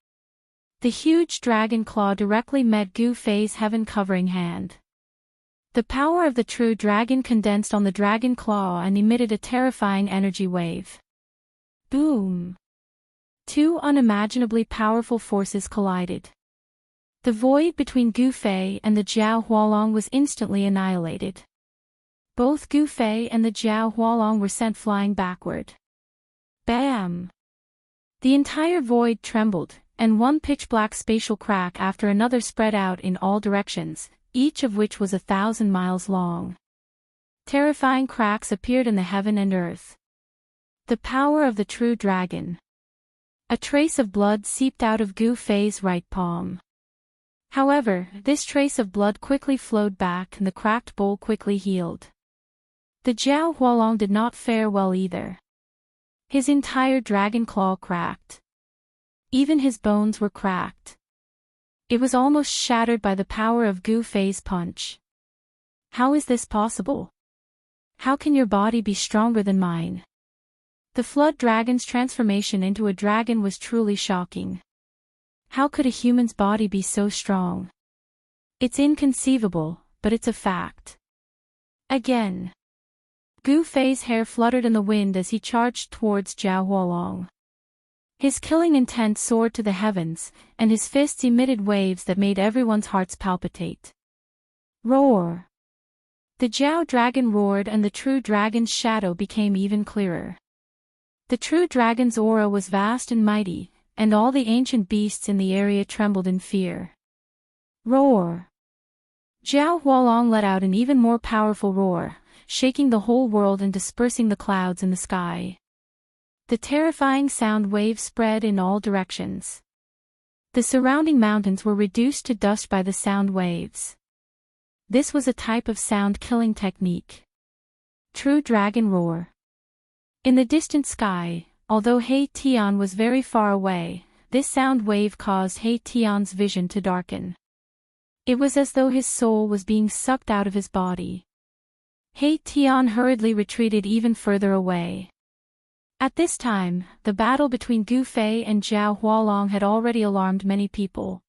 [SPEAKER 1] The huge dragon claw directly met Gu Fei's heaven-covering hand. The power of the true dragon condensed on the dragon claw and emitted a terrifying energy wave. Boom! Two unimaginably powerful forces collided. The void between Gu Fei and the Jiao Hualong was instantly annihilated. Both Gu Fei and the Jiao Hualong were sent flying backward. Bam! The entire void trembled, and one pitch-black spatial crack after another spread out in all directions, each of which was 1,000 miles long. Terrifying cracks appeared in the heaven and earth. The power of the true dragon. A trace of blood seeped out of Gu Fei's right palm. However, this trace of blood quickly flowed back and the cracked bowl quickly healed. The Jiao Hualong did not fare well either. His entire dragon claw cracked. Even his bones were cracked. It was almost shattered by the power of Gu Fei's punch. How is this possible? How can your body be stronger than mine? The flood dragon's transformation into a dragon was truly shocking. How could a human's body be so strong? It's inconceivable, but it's a fact. Again. Gu Fei's hair fluttered in the wind as he charged towards Jiao Hualong. His killing intent soared to the heavens, and his fists emitted waves that made everyone's hearts palpitate. Roar! The Jiao dragon roared and the true dragon's shadow became even clearer. The true dragon's aura was vast and mighty, and all the ancient beasts in the area trembled in fear. Roar! Jiao Hualong let out an even more powerful roar, shaking the whole world and dispersing the clouds in the sky. The terrifying sound wave spread in all directions. The surrounding mountains were reduced to dust by the sound waves. This was a type of sound-killing technique. True dragon roar. In the distant sky, although He Tian was very far away, this sound wave caused He Tian's vision to darken. It was as though his soul was being sucked out of his body. He Tian hurriedly retreated even further away. At this time, the battle between Gu Fei and Jiao Hualong had already alarmed many people.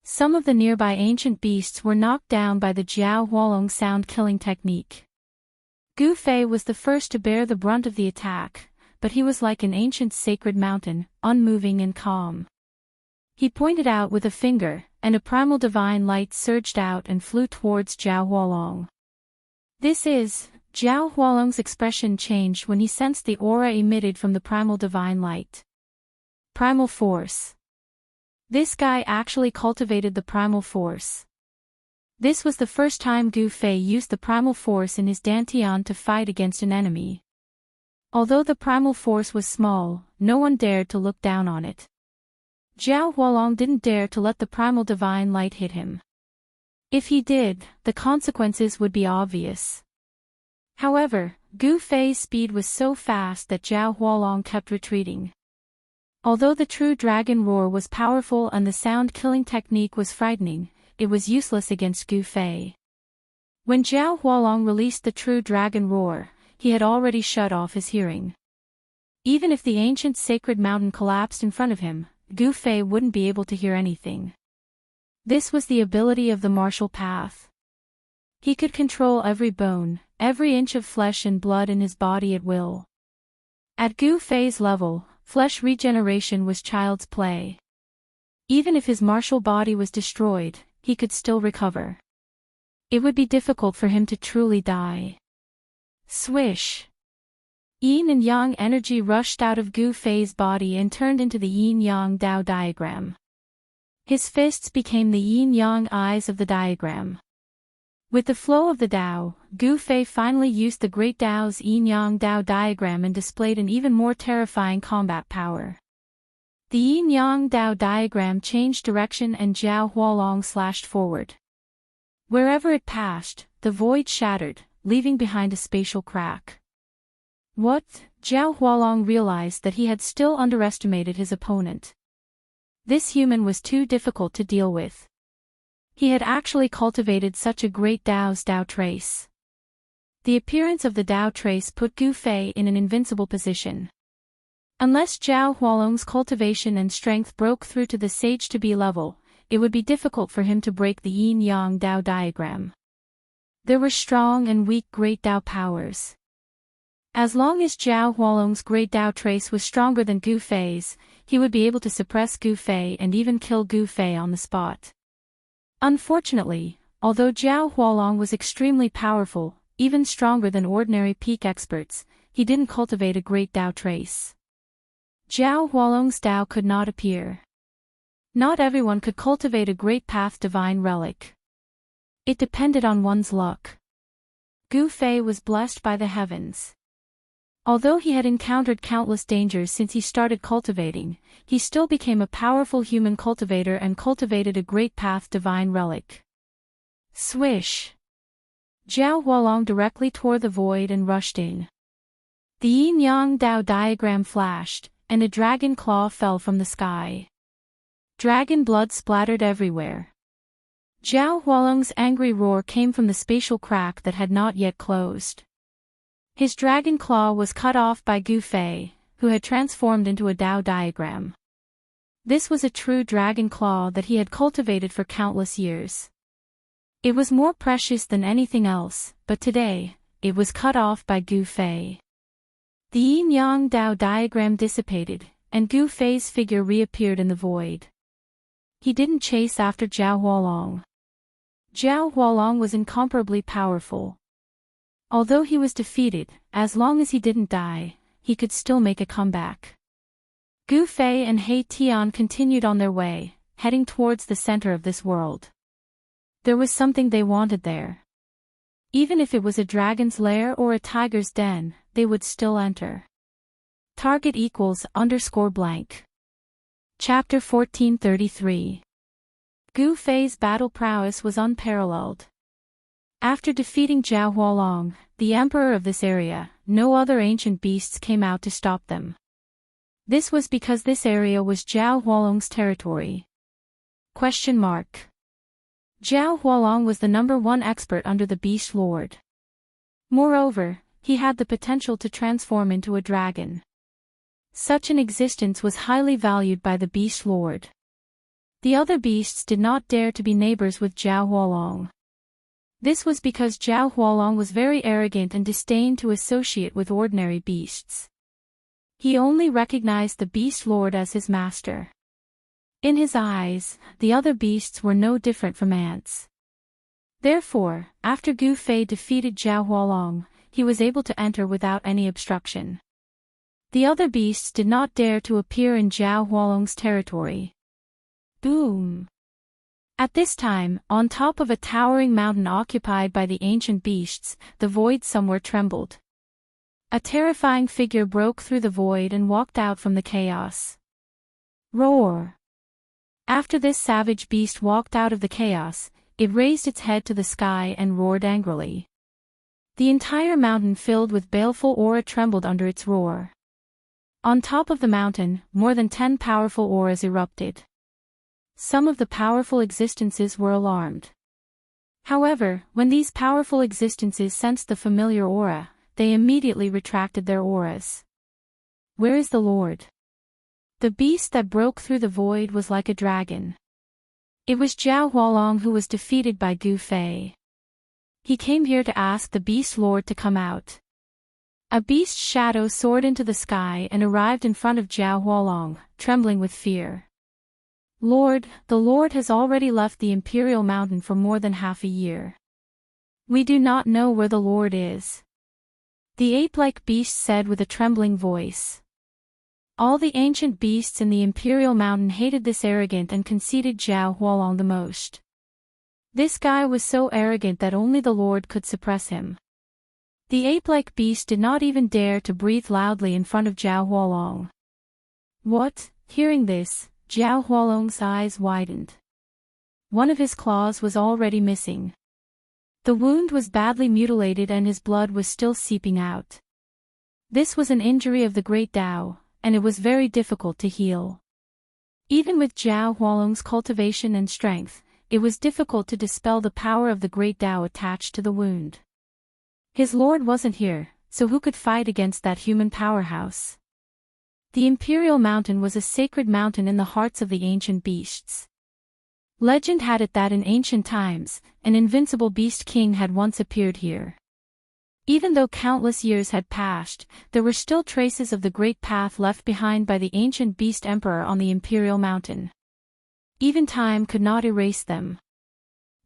[SPEAKER 1] Some of the nearby ancient beasts were knocked down by the Jiao Hualong sound-killing technique. Gu Fei was the first to bear the brunt of the attack, but he was like an ancient sacred mountain, unmoving and calm. He pointed out with a finger, and a primal divine light surged out and flew towards Jiao Hualong. Jiao Hualong's expression changed when he sensed the aura emitted from the primal divine light. Primal force. This guy actually cultivated the primal force. This was the first time Gu Fei used the primal force in his dantian to fight against an enemy. Although the primal force was small, no one dared to look down on it. Jiao Hualong didn't dare to let the primal divine light hit him. If he did, the consequences would be obvious. However, Gu Fei's speed was so fast that Jiao Hualong kept retreating. Although the true dragon roar was powerful and the sound-killing technique was frightening, it was useless against Gu Fei. When Jiao Hualong released the true dragon roar, he had already shut off his hearing. Even if the ancient sacred mountain collapsed in front of him, Gu Fei wouldn't be able to hear anything. This was the ability of the martial path. He could control every bone, every inch of flesh and blood in his body at will. At Gu Fei's level, flesh regeneration was child's play. Even if his martial body was destroyed, he could still recover. It would be difficult for him to truly die. Swish! Yin and Yang energy rushed out of Gu Fei's body and turned into the Yin-Yang Dao diagram. His fists became the Yin-Yang eyes of the diagram. With the flow of the Dao, Gu Fei finally used the Great Dao's Yin-Yang Dao diagram and displayed an even more terrifying combat power. The Yin-Yang Dao diagram changed direction and Zhao Hualong slashed forward. Wherever it passed, the void shattered, leaving behind a spatial crack. What? Zhao Hualong realized that he had still underestimated his opponent. This human was too difficult to deal with. He had actually cultivated such a great Dao's Dao trace. The appearance of the Dao trace put Gu Fei in an invincible position. Unless Zhao Hualong's cultivation and strength broke through to the sage-to-be level, it would be difficult for him to break the Yin-Yang Dao diagram. There were strong and weak Great Dao powers. As long as Zhao Hualong's Great Dao trace was stronger than Gu Fei's, he would be able to suppress Gu Fei and even kill Gu Fei on the spot. Unfortunately, although Zhao Hualong was extremely powerful, even stronger than ordinary peak experts, he didn't cultivate a Great Dao trace. Zhao Hualong's Dao could not appear. Not everyone could cultivate a Great Path Divine Relic. It depended on one's luck. Gu Fei was blessed by the heavens. Although he had encountered countless dangers since he started cultivating, he still became a powerful human cultivator and cultivated a Great Path Divine Relic. Swish! Zhao Hualong directly tore the void and rushed in. The Yin-Yang Dao diagram flashed, and a dragon claw fell from the sky. Dragon blood splattered everywhere. Zhao Hualong's angry roar came from the spatial crack that had not yet closed. His dragon claw was cut off by Gu Fei, who had transformed into a Dao diagram. This was a true dragon claw that he had cultivated for countless years. It was more precious than anything else, but today, it was cut off by Gu Fei. The Yin-Yang Dao diagram dissipated, and Gu Fei's figure reappeared in the void. He didn't chase after Zhao Hualong. Zhao Hualong was incomparably powerful. Although he was defeated, as long as he didn't die, he could still make a comeback. Gu Fei and He Tian continued on their way, heading towards the center of this world. There was something they wanted there. Even if it was a dragon's lair or a tiger's den, they would still enter. Target =_blank. Chapter 1433. Gu Fei's battle prowess was unparalleled. After defeating Zhao Hualong, the emperor of this area, no other ancient beasts came out to stop them. This was because this area was Zhao Hualong's territory. Zhao Hualong was the #1 expert under the Beast Lord. Moreover, he had the potential to transform into a dragon. Such an existence was highly valued by the Beast Lord. The other beasts did not dare to be neighbors with Zhao Hualong. This was because Zhao Hualong was very arrogant and disdained to associate with ordinary beasts. He only recognized the Beast Lord as his master. In his eyes, the other beasts were no different from ants. Therefore, after Gu Fei defeated Zhao Hualong, he was able to enter without any obstruction. The other beasts did not dare to appear in Zhao Hualong's territory. Boom! At this time, on top of a towering mountain occupied by the ancient beasts, the void somewhere trembled. A terrifying figure broke through the void and walked out from the chaos. Roar! After this savage beast walked out of the chaos, it raised its head to the sky and roared angrily. The entire mountain filled with baleful aura trembled under its roar. On top of the mountain, more than 10 powerful auras erupted. Some of the powerful existences were alarmed. However, when these powerful existences sensed the familiar aura, they immediately retracted their auras. Where is the Lord? The beast that broke through the void was like a dragon. It was Zhao Hualong who was defeated by Gu Fei. He came here to ask the Beast Lord to come out. A beast's shadow soared into the sky and arrived in front of Zhao Hualong, trembling with fear. Lord, the Lord has already left the Imperial Mountain for more than half a year. We do not know where the Lord is. The ape-like beast said with a trembling voice. All the ancient beasts in the Imperial Mountain hated this arrogant and conceited Zhao Hualong the most. This guy was so arrogant that only the Lord could suppress him. The ape-like beast did not even dare to breathe loudly in front of Zhao Hualong. What? Hearing this, Zhao Hualong's eyes widened. One of his claws was already missing. The wound was badly mutilated and his blood was still seeping out. This was an injury of the Great Tao, and it was very difficult to heal. Even with Zhao Hualong's cultivation and strength, it was difficult to dispel the power of the Great Tao attached to the wound. His lord wasn't here, so who could fight against that human powerhouse? The Imperial Mountain was a sacred mountain in the hearts of the ancient beasts. Legend had it that in ancient times, an invincible beast king had once appeared here. Even though countless years had passed, there were still traces of the great path left behind by the ancient beast emperor on the Imperial Mountain. Even time could not erase them.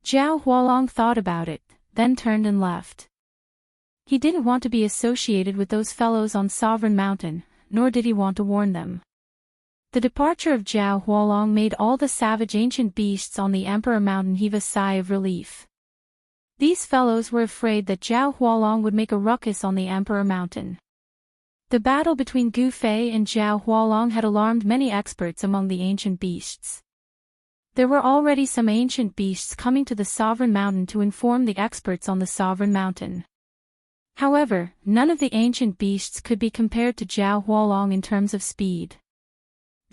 [SPEAKER 1] Zhao Hualong thought about it, then turned and left. He didn't want to be associated with those fellows on Sovereign Mountain, nor did he want to warn them. The departure of Zhao Hualong made all the savage ancient beasts on the Emperor Mountain heave a sigh of relief. These fellows were afraid that Zhao Hualong would make a ruckus on the Emperor Mountain. The battle between Gu Fei and Zhao Hualong had alarmed many experts among the ancient beasts. There were already some ancient beasts coming to the Sovereign Mountain to inform the experts on the Sovereign Mountain. However, none of the ancient beasts could be compared to Zhao Hualong in terms of speed.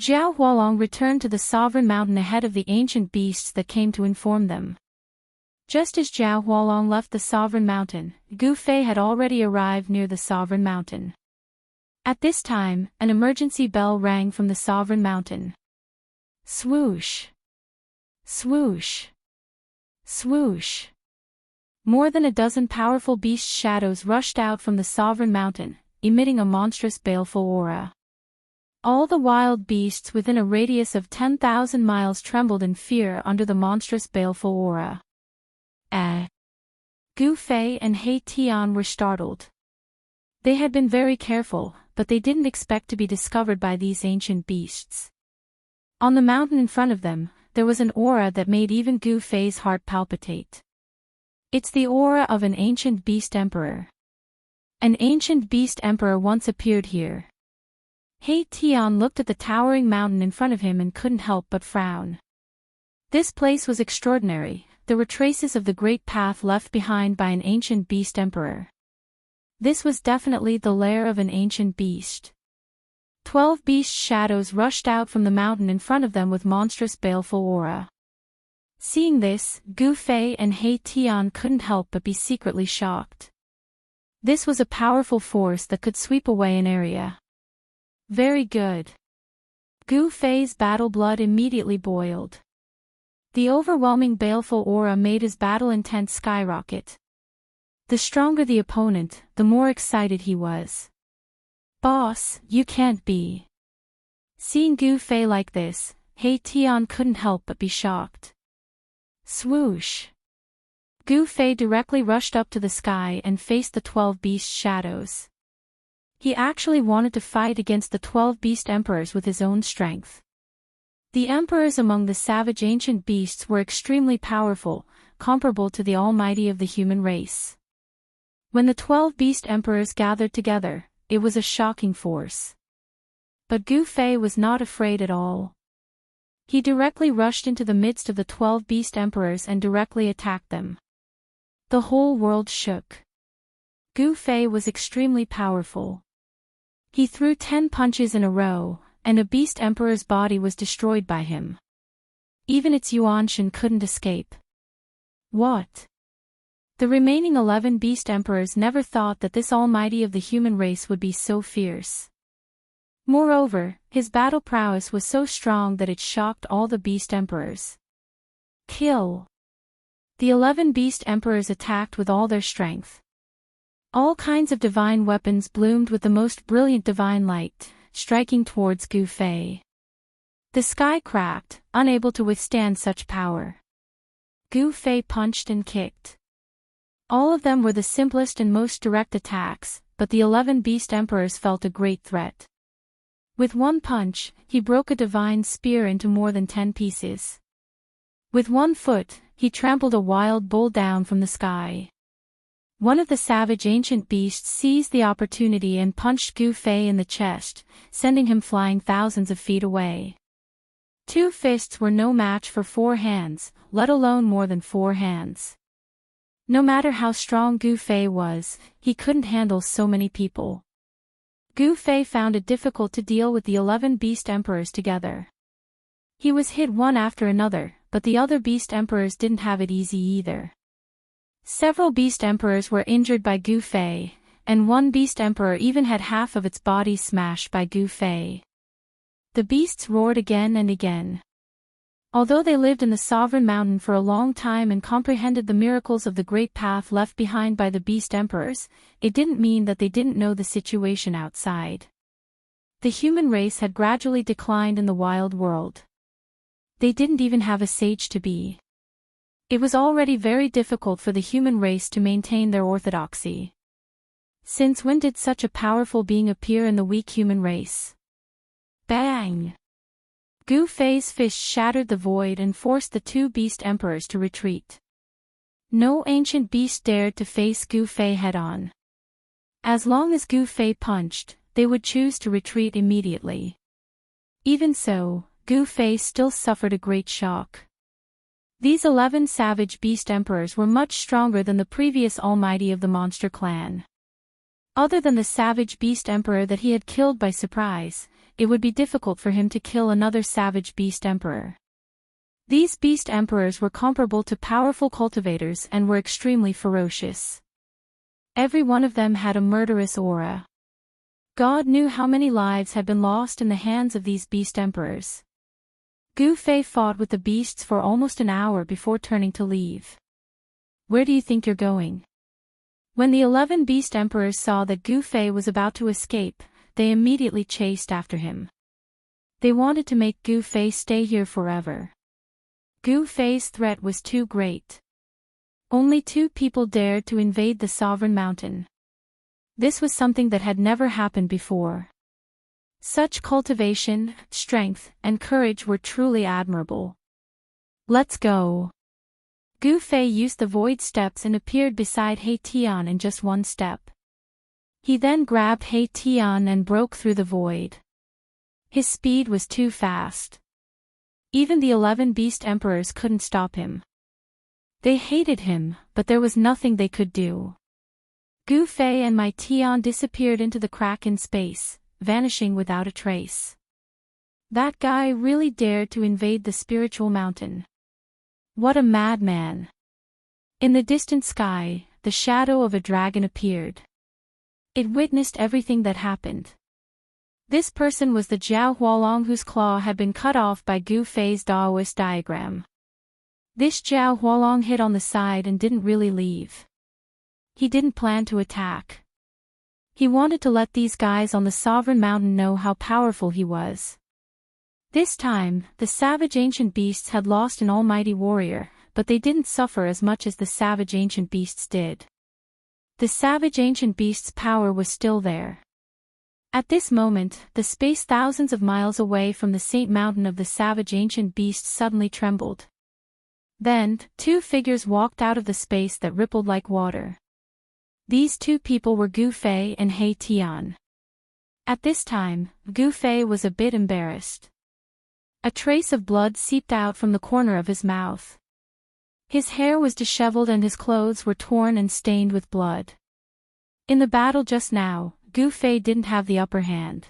[SPEAKER 1] Zhao Hualong returned to the Sovereign Mountain ahead of the ancient beasts that came to inform them. Just as Zhao Hualong left the Sovereign Mountain, Gu Fei had already arrived near the Sovereign Mountain. At this time, an emergency bell rang from the Sovereign Mountain. Swoosh! Swoosh! Swoosh! More than a dozen powerful beast shadows rushed out from the Sovereign Mountain, emitting a monstrous baleful aura. All the wild beasts within a radius of 10,000 miles trembled in fear under the monstrous baleful aura. Gu Fei and He Tian were startled. They had been very careful, but they didn't expect to be discovered by these ancient beasts. On the mountain in front of them, there was an aura that made even Gu Fei's heart palpitate. It's the aura of an ancient beast emperor. An ancient beast emperor once appeared here. He Tian looked at the towering mountain in front of him and couldn't help but frown. This place was extraordinary. There were traces of the great path left behind by an ancient beast emperor. This was definitely the lair of an ancient beast. 12 beast shadows rushed out from the mountain in front of them with monstrous baleful aura. Seeing this, Gu Fei and He Tian couldn't help but be secretly shocked. This was a powerful force that could sweep away an area. Very good. Gu Fei's battle blood immediately boiled. The overwhelming baleful aura made his battle intent skyrocket. The stronger the opponent, the more excited he was. Boss, you can't be. Seeing Gu Fei like this, He Tian couldn't help but be shocked. Swoosh! Gu Fei directly rushed up to the sky and faced the 12 beast shadows. He actually wanted to fight against the 12 beast emperors with his own strength. The emperors among the savage ancient beasts were extremely powerful, comparable to the almighty of the human race. When the 12 beast emperors gathered together, it was a shocking force. But Gu Fei was not afraid at all. He directly rushed into the midst of the 12 beast emperors and directly attacked them. The whole world shook. Gu Fei was extremely powerful. He threw 10 punches in a row, and a beast emperor's body was destroyed by him. Even its Yuanshan couldn't escape. What? The remaining 11 beast emperors never thought that this almighty of the human race would be so fierce. Moreover, his battle prowess was so strong that it shocked all the beast emperors. Kill! The 11 beast emperors attacked with all their strength. All kinds of divine weapons bloomed with the most brilliant divine light, striking towards Gu Fei. The sky cracked, unable to withstand such power. Gu Fei punched and kicked. All of them were the simplest and most direct attacks, but the 11 Beast Emperors felt a great threat. With one punch, he broke a divine spear into more than 10 pieces. With one foot, he trampled a wild bull down from the sky. One of the savage ancient beasts seized the opportunity and punched Gu Fei in the chest, sending him flying thousands of feet away. 2 fists were no match for 4 hands, let alone more than 4 hands. No matter how strong Gu Fei was, he couldn't handle so many people. Gu Fei found it difficult to deal with the 11 Beast Emperors together. He was hit one after another, but the other Beast Emperors didn't have it easy either. Several Beast Emperors were injured by Gu Fei, and one Beast Emperor even had half of its body smashed by Gu Fei. The beasts roared again and again. Although they lived in the Sovereign Mountain for a long time and comprehended the miracles of the great path left behind by the Beast Emperors, it didn't mean that they didn't know the situation outside. The human race had gradually declined in the wild world. They didn't even have a sage to be. It was already very difficult for the human race to maintain their orthodoxy. Since when did such a powerful being appear in the weak human race? Bang! Gu Fei's fist shattered the void and forced the 2 Beast Emperors to retreat. No ancient beast dared to face Gu Fei head-on. As long as Gu Fei punched, they would choose to retreat immediately. Even so, Gu Fei still suffered a great shock. These 11 savage Beast Emperors were much stronger than the previous Almighty of the Monster Clan. Other than the savage Beast Emperor that he had killed by surprise, it would be difficult for him to kill another savage Beast Emperor. These Beast Emperors were comparable to powerful cultivators and were extremely ferocious. Every one of them had a murderous aura. God knew how many lives had been lost in the hands of these Beast Emperors. Gu Fei fought with the beasts for almost an hour before turning to leave. Where do you think you're going? When the 11 Beast Emperors saw that Gu Fei was about to escape, they immediately chased after him. They wanted to make Gu Fei stay here forever. Gu Fei's threat was too great. Only 2 people dared to invade the Sovereign Mountain. This was something that had never happened before. Such cultivation, strength, and courage were truly admirable. Let's go. Gu Fei used the void steps and appeared beside He Tian in just one step. He then grabbed He Tian and broke through the void. His speed was too fast. Even the 11 Beast Emperors couldn't stop him. They hated him, but there was nothing they could do. Gu Fei and Mai Tian disappeared into the crack in space, vanishing without a trace. That guy really dared to invade the spiritual mountain. What a madman! In the distant sky, the shadow of a dragon appeared. It witnessed everything that happened. This person was the Jiao Hualong whose claw had been cut off by Gu Fei's Daoist diagram. This Jiao Hualong hid on the side and didn't really leave. He didn't plan to attack. He wanted to let these guys on the Sovereign Mountain know how powerful he was. This time, the savage ancient beasts had lost an almighty warrior, but they didn't suffer as much as the savage ancient beasts did. The savage ancient beast's power was still there. At this moment, the space thousands of miles away from the Saint Mountain of the savage ancient beasts suddenly trembled. Then, 2 figures walked out of the space that rippled like water. These 2 people were Gu Fei and He Tian. At this time, Gu Fei was a bit embarrassed. A trace of blood seeped out from the corner of his mouth. His hair was disheveled and his clothes were torn and stained with blood. In the battle just now, Gu Fei didn't have the upper hand.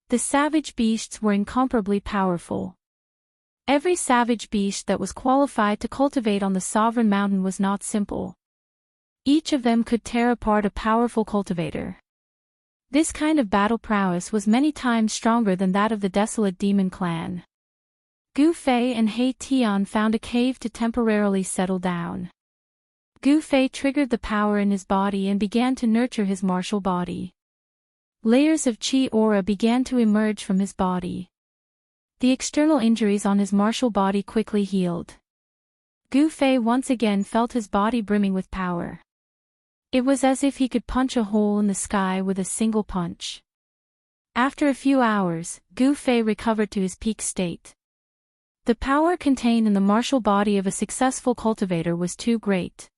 [SPEAKER 1] The savage beasts were incomparably powerful. Every savage beast that was qualified to cultivate on the Sovereign Mountain was not simple. Each of them could tear apart a powerful cultivator. This kind of battle prowess was many times stronger than that of the desolate demon clan. Gu Fei and He Tian found a cave to temporarily settle down. Gu Fei triggered the power in his body and began to nurture his martial body. Layers of chi aura began to emerge from his body. The external injuries on his martial body quickly healed. Gu Fei once again felt his body brimming with power. It was as if he could punch a hole in the sky with a single punch. After a few hours, Gu Fei recovered to his peak state. The power contained in the martial body of a successful cultivator was too great.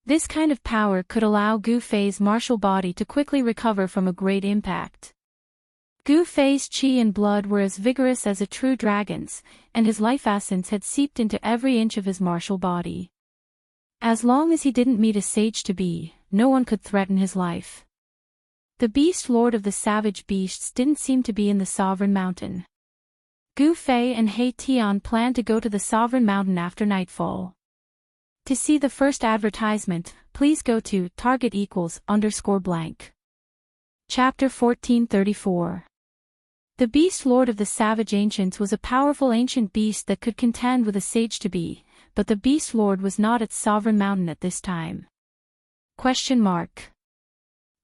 [SPEAKER 1] This kind of power could allow Gu Fei's martial body to quickly recover from a great impact. Gu Fei's qi and blood were as vigorous as a true dragon's, and his life essence had seeped into every inch of his martial body. As long as he didn't meet a sage-to-be, no one could threaten his life. The beast lord of the savage beasts didn't seem to be in the Sovereign Mountain. Gu Fei and He Tian planned to go to the Sovereign Mountain after nightfall. To see the first advertisement, please go to *blank. Chapter 1434. The beast lord of the savage ancients was a powerful ancient beast that could contend with a sage-to-be, but the beast lord was not at Sovereign Mountain at this time.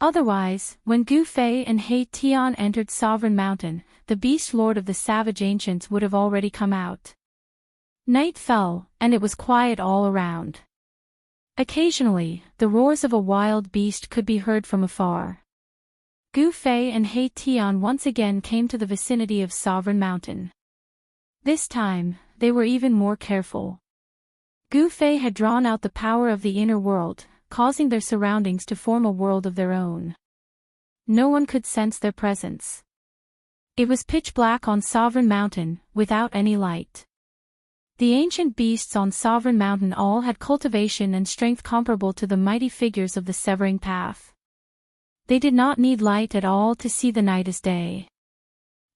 [SPEAKER 1] Otherwise, when Gu Fei and He Tian entered Sovereign Mountain, the beast lord of the savage ancients would have already come out. Night fell, and it was quiet all around. Occasionally, the roars of a wild beast could be heard from afar. Gu Fei and He Tian once again came to the vicinity of Sovereign Mountain. This time, they were even more careful. Gu Fei had drawn out the power of the inner world, causing their surroundings to form a world of their own. No one could sense their presence. It was pitch black on Sovereign Mountain, without any light. The ancient beasts on Sovereign Mountain all had cultivation and strength comparable to the mighty figures of the Severing Path. They did not need light at all to see the night as day.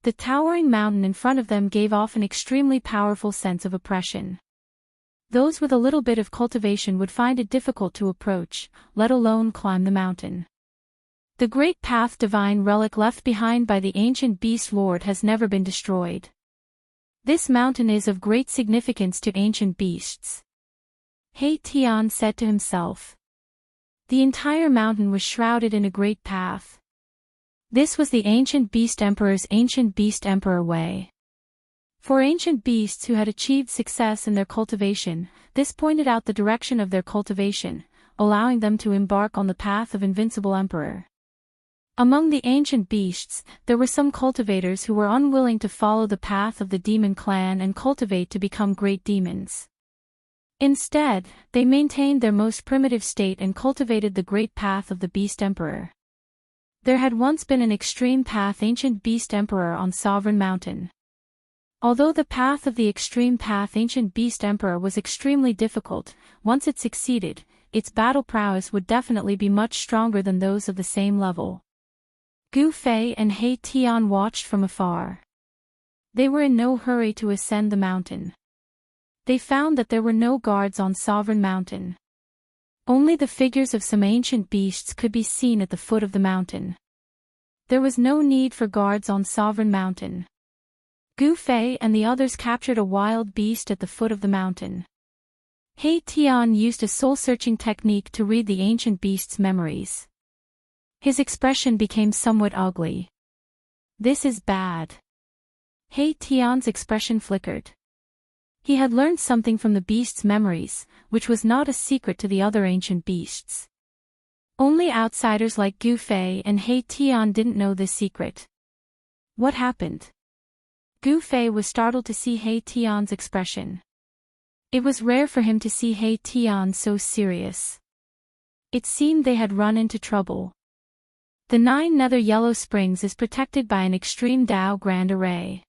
[SPEAKER 1] The towering mountain in front of them gave off an extremely powerful sense of oppression. Those with a little bit of cultivation would find it difficult to approach, let alone climb the mountain. The great path divine relic left behind by the ancient beast lord has never been destroyed. This mountain is of great significance to ancient beasts. He Tian said to himself. The entire mountain was shrouded in a great path. This was the ancient beast emperor's ancient beast emperor way. For ancient beasts who had achieved success in their cultivation, this pointed out the direction of their cultivation, allowing them to embark on the path of invincible emperor. Among the ancient beasts, there were some cultivators who were unwilling to follow the path of the demon clan and cultivate to become great demons. Instead, they maintained their most primitive state and cultivated the great path of the beast emperor. There had once been an extreme path ancient beast emperor on Sovereign Mountain. Although the path of the extreme path ancient beast emperor was extremely difficult, once it succeeded, its battle prowess would definitely be much stronger than those of the same level. Gu Fei and He Tian watched from afar. They were in no hurry to ascend the mountain. They found that there were no guards on Sovereign Mountain. Only the figures of some ancient beasts could be seen at the foot of the mountain. There was no need for guards on Sovereign Mountain. Gu Fei and the others captured a wild beast at the foot of the mountain. He Tian used a soul-searching technique to read the ancient beast's memories. His expression became somewhat ugly. This is bad. He Tian's expression flickered. He had learned something from the beast's memories, which was not a secret to the other ancient beasts. Only outsiders like Gu Fei and He Tian didn't know this secret. What happened? Gu Fei was startled to see He Tian's expression. It was rare for him to see He Tian so serious. It seemed they had run into trouble. The 9 Nether Yellow Springs is protected by an extreme Dao Grand Array.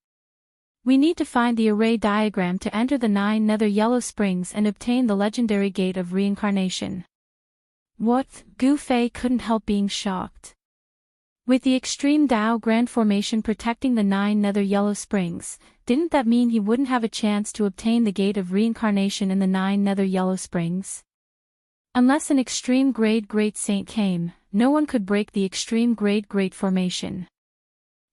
[SPEAKER 1] We need to find the array diagram to enter the 9 Nether Yellow Springs and obtain the legendary Gate of Reincarnation. What? Gu Fei couldn't help being shocked. With the extreme Dao Grand Formation protecting the 9 Nether Yellow Springs, didn't that mean he wouldn't have a chance to obtain the Gate of Reincarnation in the 9 Nether Yellow Springs? Unless an extreme grade Great Saint came, no one could break the extreme grade Great Formation.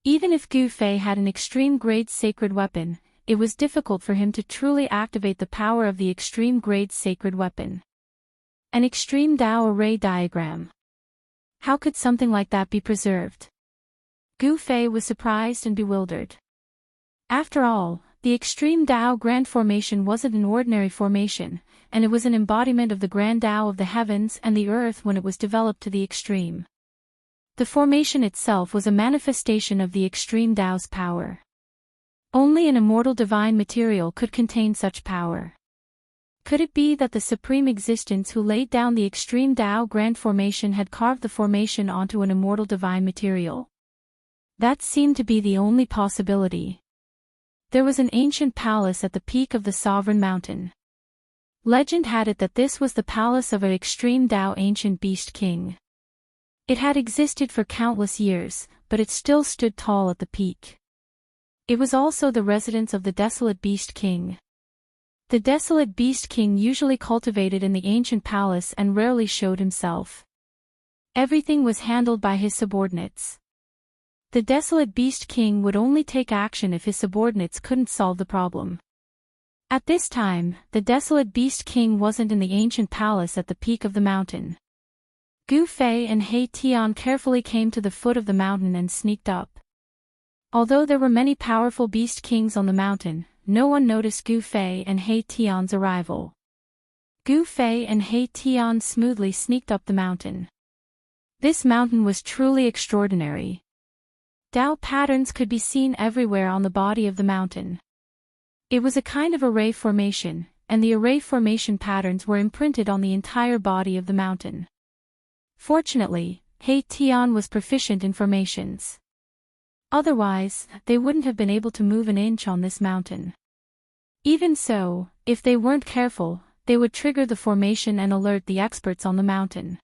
[SPEAKER 1] Even if Gu Fei had an extreme grade sacred weapon, it was difficult for him to truly activate the power of the extreme grade sacred weapon. An extreme Dao array diagram. How could something like that be preserved? Gu Fei was surprised and bewildered. After all, The extreme Tao Grand Formation wasn't an ordinary formation, and it was an embodiment of the Grand Tao of the heavens and the earth when it was developed to the extreme. The formation itself was a manifestation of the extreme Tao's power. Only an immortal divine material could contain such power. Could it be that the Supreme Existence who laid down the extreme Tao Grand Formation had carved the formation onto an immortal divine material? That seemed to be the only possibility. There was an ancient palace at the peak of the Sovereign Mountain. Legend had it that this was the palace of an extreme Tao ancient beast king. It had existed for countless years, but it still stood tall at the peak. It was also the residence of the desolate beast king. The desolate beast king usually cultivated in the ancient palace and rarely showed himself. Everything was handled by his subordinates. The desolate beast king would only take action if his subordinates couldn't solve the problem. At this time, the desolate beast king wasn't in the ancient palace at the peak of the mountain. Gu Fei and He Tian carefully came to the foot of the mountain and sneaked up. Although there were many powerful beast kings on the mountain, no one noticed Gu Fei and He Tian's arrival. Gu Fei and He Tian smoothly sneaked up the mountain. This mountain was truly extraordinary. Tao patterns could be seen everywhere on the body of the mountain. It was a kind of array formation, and the array formation patterns were imprinted on the entire body of the mountain. Fortunately, He Tian was proficient in formations. Otherwise, they wouldn't have been able to move an inch on this mountain. Even so, if they weren't careful, they would trigger the formation and alert the experts on the mountain.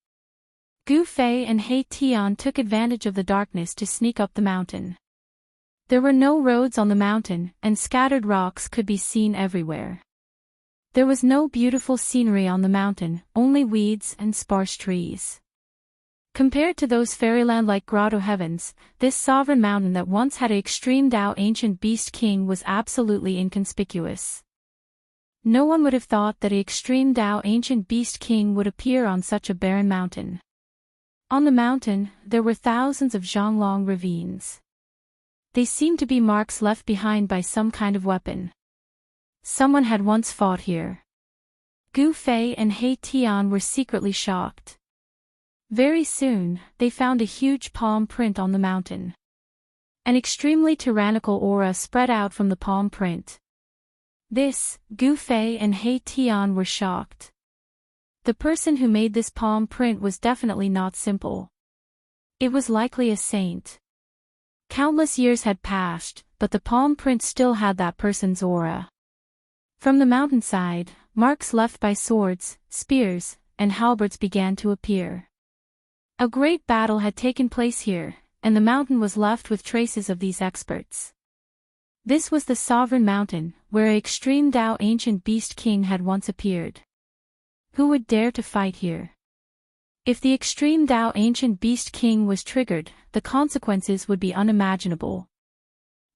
[SPEAKER 1] Gu Fei and He Tian took advantage of the darkness to sneak up the mountain. There were no roads on the mountain, and scattered rocks could be seen everywhere. There was no beautiful scenery on the mountain, only weeds and sparse trees. Compared to those fairyland-like grotto heavens, this sovereign mountain that once had an extreme Tao ancient beast king was absolutely inconspicuous. No one would have thought that an extreme Tao ancient beast king would appear on such a barren mountain. On the mountain, there were thousands of zhonglong ravines. They seemed to be marks left behind by some kind of weapon. Someone had once fought here. Gu Fei and He Tian were secretly shocked. Very soon, they found a huge palm print on the mountain. An extremely tyrannical aura spread out from the palm print. This, Gu Fei and He Tian were shocked. The person who made this palm print was definitely not simple. It was likely a saint. Countless years had passed, but the palm print still had that person's aura. From the mountainside, marks left by swords, spears, and halberds began to appear. A great battle had taken place here, and the mountain was left with traces of these experts. This was the Sovereign Mountain, where an extreme Tao ancient beast king had once appeared. Who would dare to fight here? If the extreme Tao ancient beast king was triggered, the consequences would be unimaginable.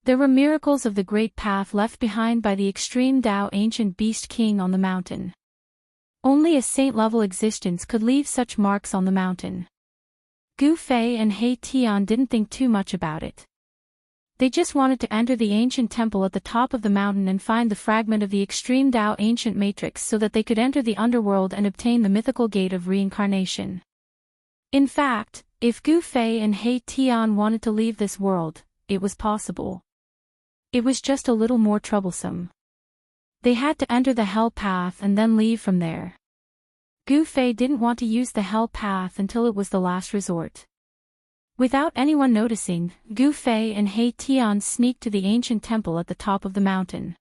[SPEAKER 1] There were miracles of the great path left behind by the extreme Tao ancient beast king on the mountain. Only a saint-level existence could leave such marks on the mountain. Gu Fei and He Tian didn't think too much about it. They just wanted to enter the ancient temple at the top of the mountain and find the fragment of the extreme Tao ancient matrix so that they could enter the underworld and obtain the mythical gate of reincarnation. In fact, if Gu Fei and He Tian wanted to leave this world, it was possible. It was just a little more troublesome. They had to enter the hell path and then leave from there. Gu Fei didn't want to use the hell path until it was the last resort. Without anyone noticing, Gu Fei and He Tian sneaked to the ancient temple at the top of the mountain.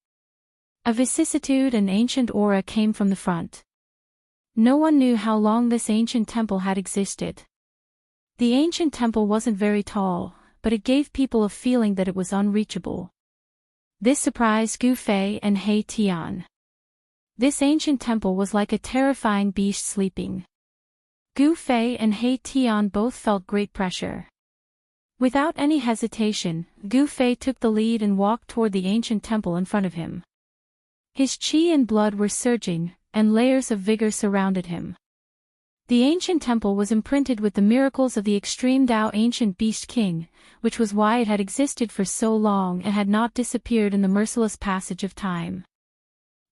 [SPEAKER 1] A vicissitude and ancient aura came from the front. No one knew how long this ancient temple had existed. The ancient temple wasn't very tall, but it gave people a feeling that it was unreachable. This surprised Gu Fei and He Tian. This ancient temple was like a terrifying beast sleeping. Gu Fei and He Tian both felt great pressure. Without any hesitation, Gu Fei took the lead and walked toward the ancient temple in front of him. His qi and blood were surging, and layers of vigor surrounded him. The ancient temple was imprinted with the miracles of the extreme Tao ancient beast king, which was why it had existed for so long and had not disappeared in the merciless passage of time.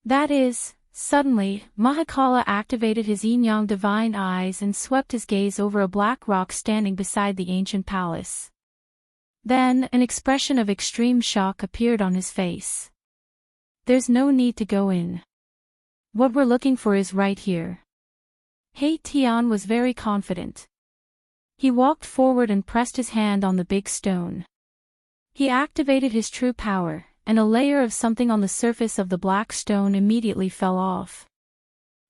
[SPEAKER 1] That is, suddenly, Mahakala activated his yin-yang divine eyes and swept his gaze over a black rock standing beside the ancient palace. Then, an expression of extreme shock appeared on his face. There's no need to go in. What we're looking for is right here. He Tian was very confident. He walked forward and pressed his hand on the big stone. He activated his true power, and a layer of something on the surface of the black stone immediately fell off.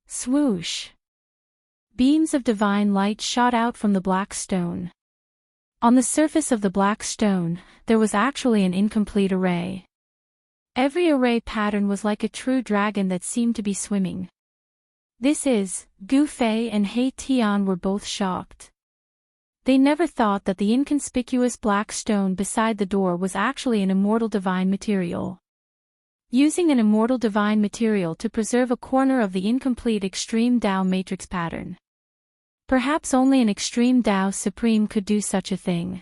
[SPEAKER 1] Swoosh! Beams of divine light shot out from the black stone. On the surface of the black stone, there was actually an incomplete array. Every array pattern was like a true dragon that seemed to be swimming. This is, Gu Fei and He Tian were both shocked. They never thought that the inconspicuous black stone beside the door was actually an immortal divine material. Using an immortal divine material to preserve a corner of the incomplete extreme Tao matrix pattern. Perhaps only an extreme Tao supreme could do such a thing.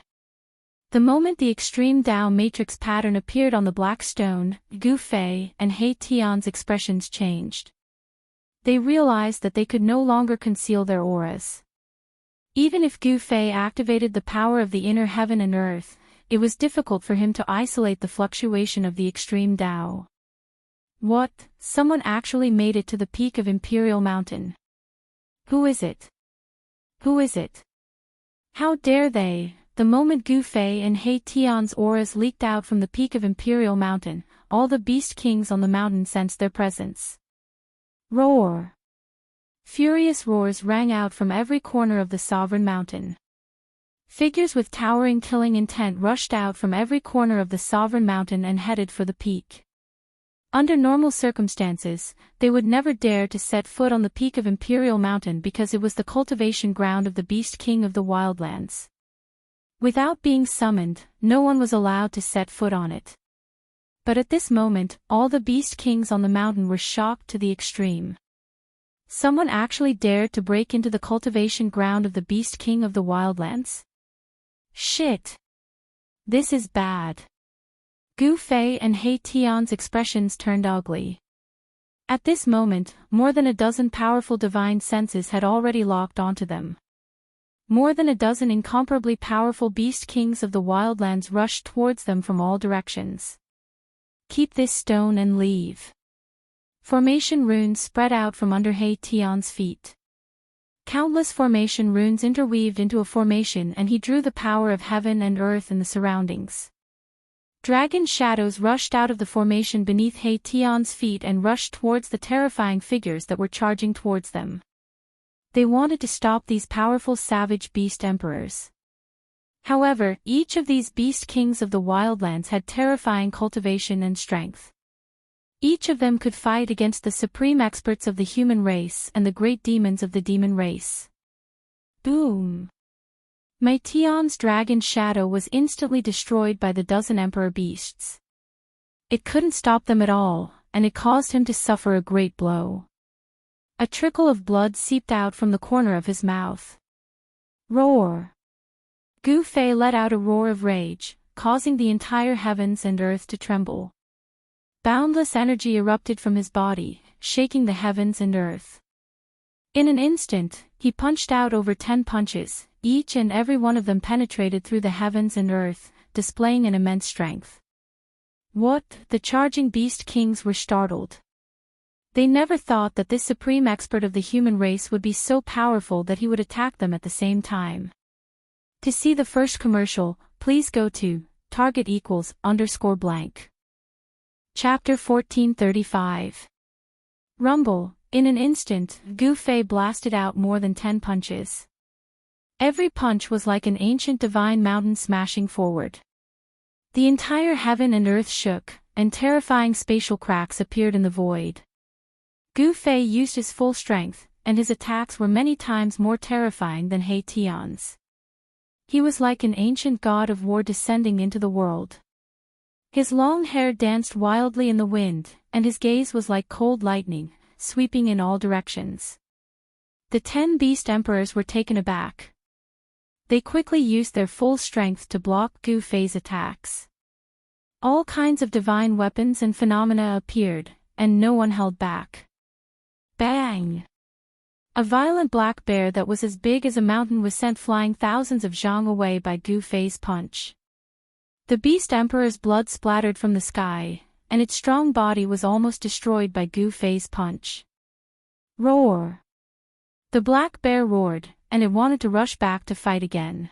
[SPEAKER 1] The moment the extreme Tao matrix pattern appeared on the black stone, Gu Fei and He Tian's expressions changed. They realized that they could no longer conceal their auras. Even if Gu Fei activated the power of the inner heaven and earth, it was difficult for him to isolate the fluctuation of the extreme Tao. What? Someone actually made it to the peak of Imperial Mountain. Who is it? Who is it? How dare they? The moment Gu Fei and He Tian's auras leaked out from the peak of Imperial Mountain, all the beast kings on the mountain sensed their presence. Roar! Furious roars rang out from every corner of the sovereign mountain. Figures with towering killing intent rushed out from every corner of the sovereign mountain and headed for the peak. Under normal circumstances, they would never dare to set foot on the peak of Imperial Mountain because it was the cultivation ground of the beast king of the wildlands. Without being summoned, no one was allowed to set foot on it. But at this moment, all the beast kings on the mountain were shocked to the extreme. Someone actually dared to break into the cultivation ground of the beast king of the wildlands? Shit! This is bad. Gu Fei and He Tian's expressions turned ugly. At this moment, more than a dozen powerful divine senses had already locked onto them. More than a dozen incomparably powerful beast kings of the wildlands rushed towards them from all directions. Keep this stone and leave. Formation runes spread out from under He Tian's feet. Countless formation runes interweaved into a formation and he drew the power of heaven and earth in the surroundings. Dragon shadows rushed out of the formation beneath He Tian's feet and rushed towards the terrifying figures that were charging towards them. They wanted to stop these powerful savage beast emperors. However, each of these beast kings of the wildlands had terrifying cultivation and strength. Each of them could fight against the supreme experts of the human race and the great demons of the demon race. Boom! Mei Tian's dragon shadow was instantly destroyed by the dozen emperor beasts. It couldn't stop them at all, and it caused him to suffer a great blow. A trickle of blood seeped out from the corner of his mouth. Roar! Gu Fei let out a roar of rage, causing the entire heavens and earth to tremble. Boundless energy erupted from his body, shaking the heavens and earth. In an instant, he punched out over 10 punches, each and every one of them penetrated through the heavens and earth, displaying an immense strength. What? The charging beast kings were startled. They never thought that this supreme expert of the human race would be so powerful that he would attack them at the same time. To see the first commercial, please go to target=_blank. Chapter 1435. Rumble. In an instant, Gu Fei blasted out more than 10 punches. Every punch was like an ancient divine mountain smashing forward. The entire heaven and earth shook, and terrifying spatial cracks appeared in the void. Gu Fei used his full strength, and his attacks were many times more terrifying than He Tian's. He was like an ancient god of war descending into the world. His long hair danced wildly in the wind, and his gaze was like cold lightning, sweeping in all directions. The 10 Beast Emperors were taken aback. They quickly used their full strength to block Gu Fei's attacks. All kinds of divine weapons and phenomena appeared, and no one held back. Bang! A violent black bear that was as big as a mountain was sent flying thousands of zhang away by Gu Fei's punch. The Beast Emperor's blood splattered from the sky, and its strong body was almost destroyed by Gu Fei's punch. Roar! The black bear roared, and it wanted to rush back to fight again.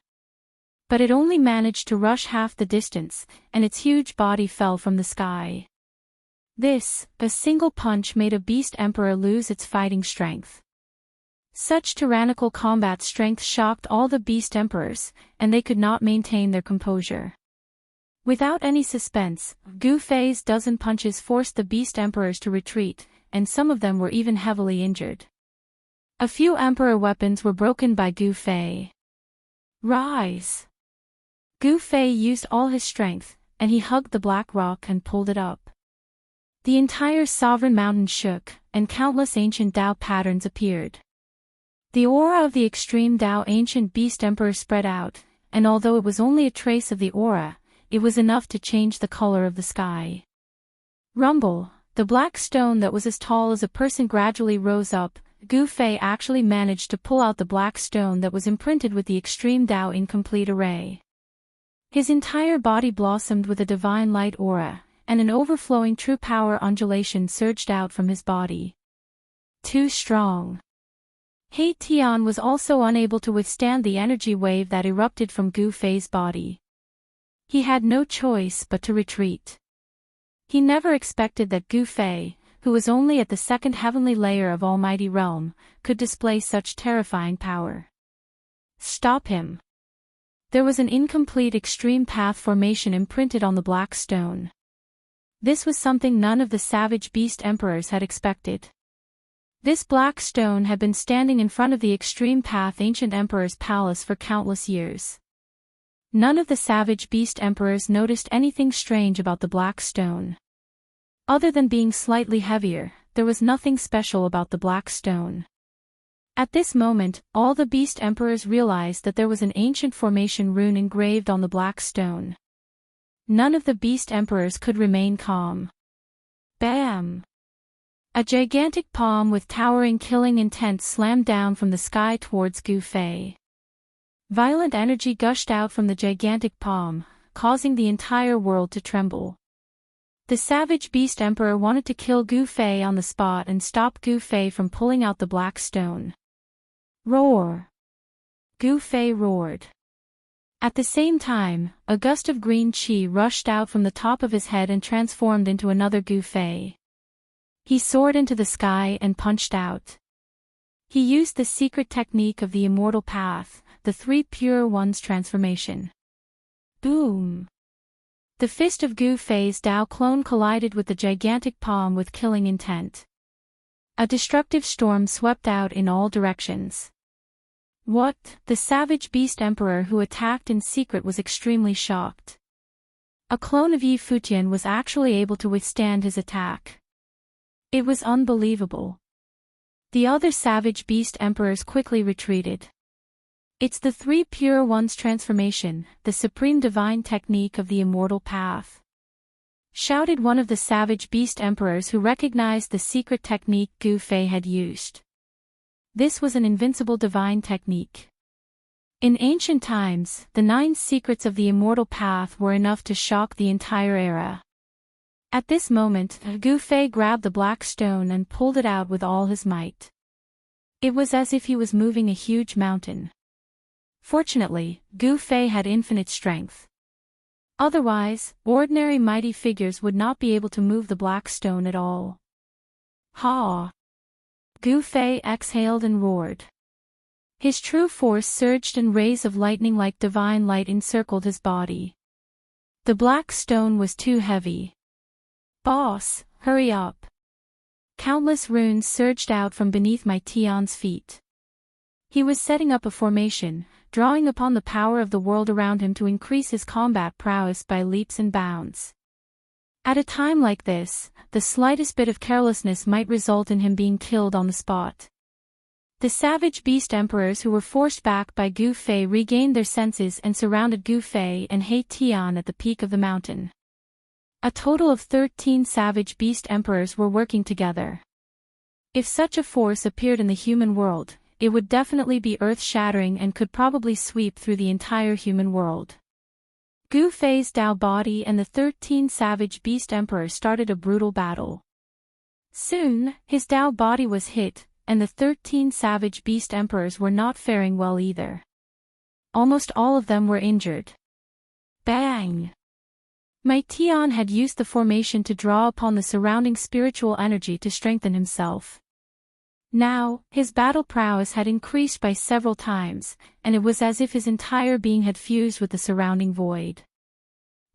[SPEAKER 1] But it only managed to rush half the distance, and its huge body fell from the sky. A single punch made a Beast Emperor lose its fighting strength. Such tyrannical combat strength shocked all the Beast Emperors, and they could not maintain their composure. Without any suspense, Gu Fei's dozen punches forced the Beast Emperors to retreat, and some of them were even heavily injured. A few Emperor weapons were broken by Gu Fei. Rise! Gu Fei used all his strength, and he hugged the black rock and pulled it up. The entire sovereign mountain shook, and countless ancient Dao patterns appeared. The aura of the extreme Dao ancient Beast Emperor spread out, and although it was only a trace of the aura, it was enough to change the color of the sky. Rumble, the black stone that was as tall as a person gradually rose up. Gu Fei actually managed to pull out the black stone that was imprinted with the extreme Dao in complete array. His entire body blossomed with a divine light aura, and an overflowing true power undulation surged out from his body. Too strong. He Tian was also unable to withstand the energy wave that erupted from Gu Fei's body. He had no choice but to retreat. He never expected that Gu Fei, who was only at the second heavenly layer of Almighty Realm, could display such terrifying power. Stop him! There was an incomplete extreme path formation imprinted on the black stone. This was something none of the savage Beast Emperors had expected. This black stone had been standing in front of the extreme path ancient Emperor's palace for countless years. None of the savage Beast Emperors noticed anything strange about the black stone. Other than being slightly heavier, there was nothing special about the black stone. At this moment, all the Beast Emperors realized that there was an ancient formation rune engraved on the black stone. None of the Beast Emperors could remain calm. Bam! A gigantic palm with towering killing intent slammed down from the sky towards Gu Fei. Violent energy gushed out from the gigantic palm, causing the entire world to tremble. The savage Beast Emperor wanted to kill Gu Fei on the spot and stop Gu Fei from pulling out the black stone. Roar! Gu Fei roared. At the same time, a gust of green qi rushed out from the top of his head and transformed into another Gu Fei. He soared into the sky and punched out. He used the secret technique of the Immortal path, the Three Pure Ones transformation. Boom! The fist of Gu Fei's Dao clone collided with the gigantic palm with killing intent. A destructive storm swept out in all directions. What? The savage Beast Emperor who attacked in secret was extremely shocked. A clone of Yi Futian was actually able to withstand his attack. It was unbelievable. The other savage Beast Emperors quickly retreated. It's the Three Pure Ones transformation, the supreme divine technique of the Immortal path. Shouted one of the savage Beast Emperors who recognized the secret technique Gu Fei had used. This was an invincible divine technique. In ancient times, the 9 secrets of the Immortal path were enough to shock the entire era. At this moment, Gu Fei grabbed the black stone and pulled it out with all his might. It was as if he was moving a huge mountain. Fortunately, Gu Fei had infinite strength. Otherwise, ordinary mighty figures would not be able to move the black stone at all. Ha! Gu Fei exhaled and roared. His true force surged and rays of lightning like divine light encircled his body. The black stone was too heavy. Boss, hurry up. Countless runes surged out from beneath my Tian's feet. He was setting up a formation, drawing upon the power of the world around him to increase his combat prowess by leaps and bounds. At a time like this, the slightest bit of carelessness might result in him being killed on the spot. The savage beast emperors who were forced back by Gu Fei regained their senses and surrounded Gu Fei and He Tian at the peak of the mountain. A total of 13 savage beast emperors were working together. If such a force appeared in the human world, it would definitely be earth-shattering and could probably sweep through the entire human world. Gu Fei's Dao body and the 13 savage beast emperors started a brutal battle. Soon, his Dao body was hit, and the 13 savage beast emperors were not faring well either. Almost all of them were injured. Bang! Mai Tian had used the formation to draw upon the surrounding spiritual energy to strengthen himself. Now, his battle prowess had increased by several times, and it was as if his entire being had fused with the surrounding void.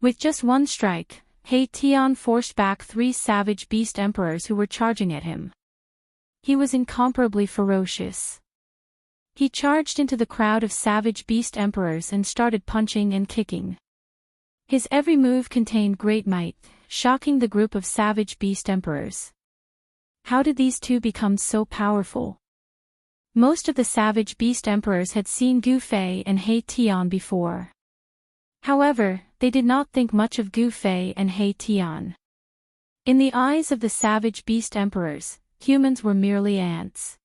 [SPEAKER 1] With just one strike, He Tian forced back 3 savage beast emperors who were charging at him. He was incomparably ferocious. He charged into the crowd of savage beast emperors and started punching and kicking. His every move contained great might, shocking the group of savage beast emperors. How did these two become so powerful? Most of the savage beast emperors had seen Gu Fei and He Tian before. However, they did not think much of Gu Fei and He Tian. In the eyes of the savage beast emperors, humans were merely ants.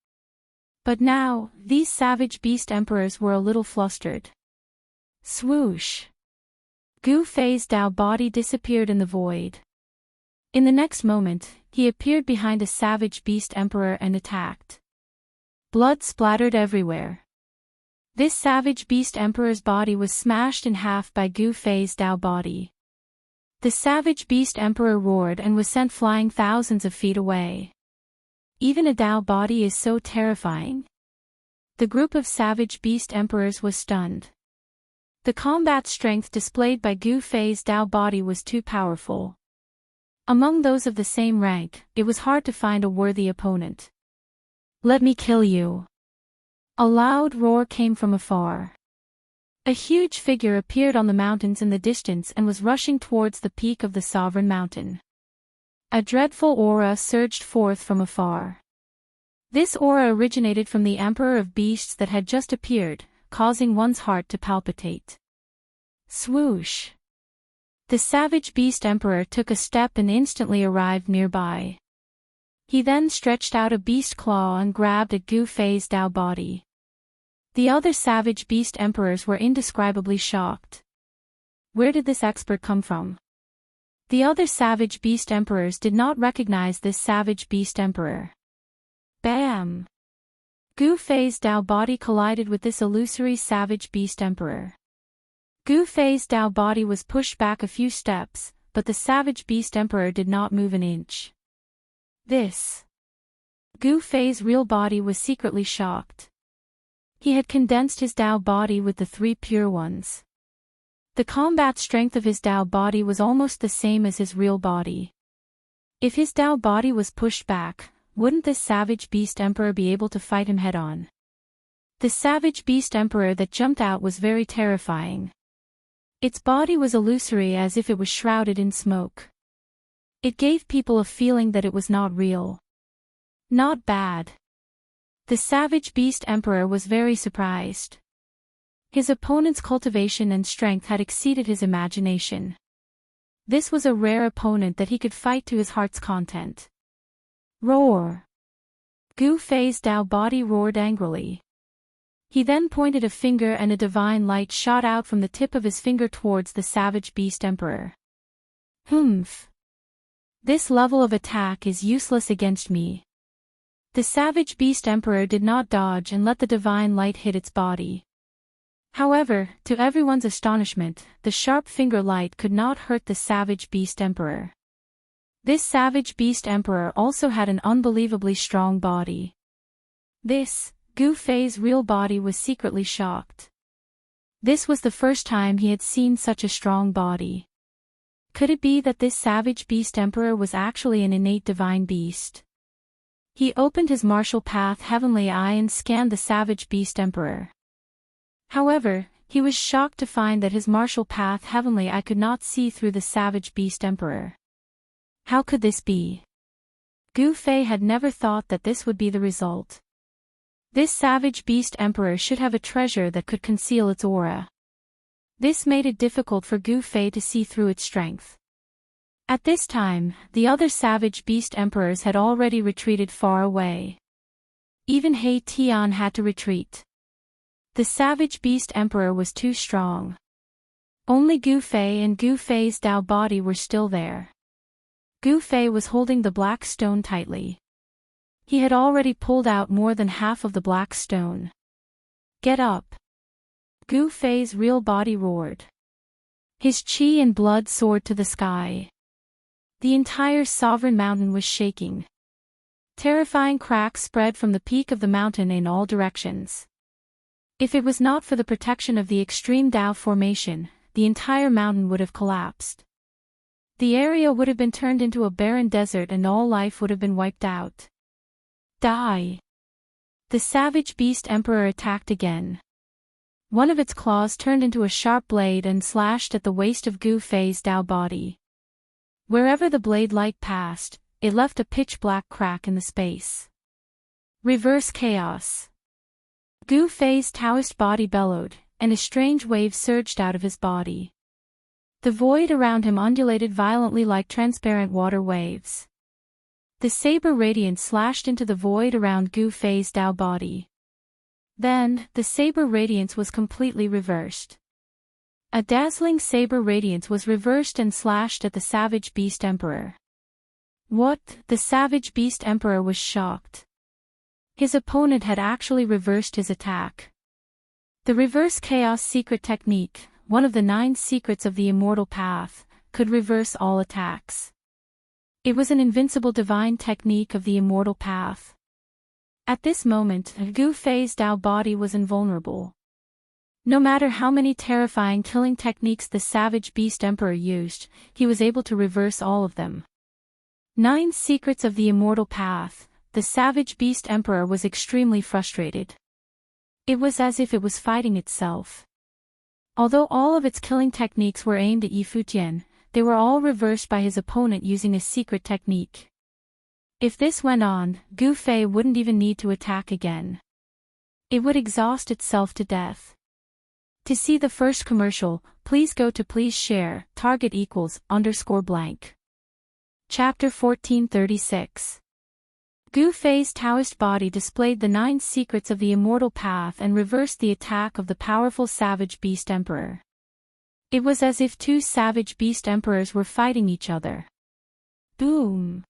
[SPEAKER 1] But now, these savage beast emperors were a little flustered. Swoosh! Gu Fei's Dao body disappeared in the void. In the next moment, he appeared behind a savage beast emperor and attacked. Blood splattered everywhere. This savage beast emperor's body was smashed in half by Gu Fei's Dao body. The savage beast emperor roared and was sent flying thousands of feet away. Even a Dao body is so terrifying. The group of savage beast emperors was stunned. The combat strength displayed by Gu Fei's Dao body was too powerful. Among those of the same rank, it was hard to find a worthy opponent. Let me kill you! A loud roar came from afar. A huge figure appeared on the mountains in the distance and was rushing towards the peak of the sovereign mountain. A dreadful aura surged forth from afar. This aura originated from the Emperor of Beasts that had just appeared, causing one's heart to palpitate. Swoosh! The savage beast emperor took a step and instantly arrived nearby. He then stretched out a beast claw and grabbed at Gu Fei's Dao body. The other savage beast emperors were indescribably shocked. Where did this expert come from? The other savage beast emperors did not recognize this savage beast emperor. Bam! Gu Fei's Dao body collided with this illusory savage beast emperor. Gu Fei's Dao body was pushed back a few steps, but the savage beast emperor did not move an inch. Gu Fei's real body was secretly shocked. He had condensed his Dao body with the 3 pure ones. The combat strength of his Dao body was almost the same as his real body. If his Dao body was pushed back, wouldn't this savage beast emperor be able to fight him head-on? The savage beast emperor that jumped out was very terrifying. Its body was illusory as if it was shrouded in smoke. It gave people a feeling that it was not real. Not bad. The savage beast emperor was very surprised. His opponent's cultivation and strength had exceeded his imagination. This was a rare opponent that he could fight to his heart's content. Roar! Gu Fei's Dao body roared angrily. He then pointed a finger and a divine light shot out from the tip of his finger towards the savage beast emperor. Humph! This level of attack is useless against me. The savage beast emperor did not dodge and let the divine light hit its body. However, to everyone's astonishment, the sharp finger light could not hurt the savage beast emperor. This savage beast emperor also had an unbelievably strong body. Gu Fei's real body was secretly shocked. This was the first time he had seen such a strong body. Could it be that this savage beast emperor was actually an innate divine beast? He opened his martial path heavenly eye and scanned the savage beast emperor. However, he was shocked to find that his martial path heavenly eye could not see through the savage beast emperor. How could this be? Gu Fei had never thought that this would be the result. This savage beast emperor should have a treasure that could conceal its aura. This made it difficult for Gu Fei to see through its strength. At this time, the other savage beast emperors had already retreated far away. Even He Tian had to retreat. The savage beast emperor was too strong. Only Gu Fei and Gu Fei's Dao body were still there. Gu Fei was holding the black stone tightly. He had already pulled out more than half of the black stone. Get up! Gu Fei's real body roared. His qi and blood soared to the sky. The entire sovereign mountain was shaking. Terrifying cracks spread from the peak of the mountain in all directions. If it was not for the protection of the extreme Dao formation, the entire mountain would have collapsed. The area would have been turned into a barren desert and all life would have been wiped out. Die! The savage beast emperor attacked again. One of its claws turned into a sharp blade and slashed at the waist of Gu Fei's Dao body. Wherever the blade light passed, it left a pitch-black crack in the space. Reverse chaos. Gu Fei's Taoist body bellowed, and a strange wave surged out of his body. The void around him undulated violently like transparent water waves. The saber radiance slashed into the void around Gu Fei's Dao body. Then, the saber radiance was completely reversed. A dazzling saber radiance was reversed and slashed at the savage beast emperor. What? The savage beast emperor was shocked. His opponent had actually reversed his attack. The reverse chaos secret technique, one of the 9 secrets of the immortal path, could reverse all attacks. It was an invincible divine technique of the immortal path. At this moment, Gu Fei's Dao body was invulnerable. No matter how many terrifying killing techniques the savage beast emperor used, he was able to reverse all of them. 9 secrets of the immortal path. The savage beast emperor was extremely frustrated. It was as if it was fighting itself. Although all of its killing techniques were aimed at Yi Futian, they were all reversed by his opponent using a secret technique. If this went on, Gu Fei wouldn't even need to attack again. It would exhaust itself to death. To see the first commercial, please go to please share, target =_blank. Chapter 1436. Gu Fei's Taoist body displayed the 9 secrets of the immortal path and reversed the attack of the powerful savage beast emperor. It was as if 2 savage beast emperors were fighting each other. Boom!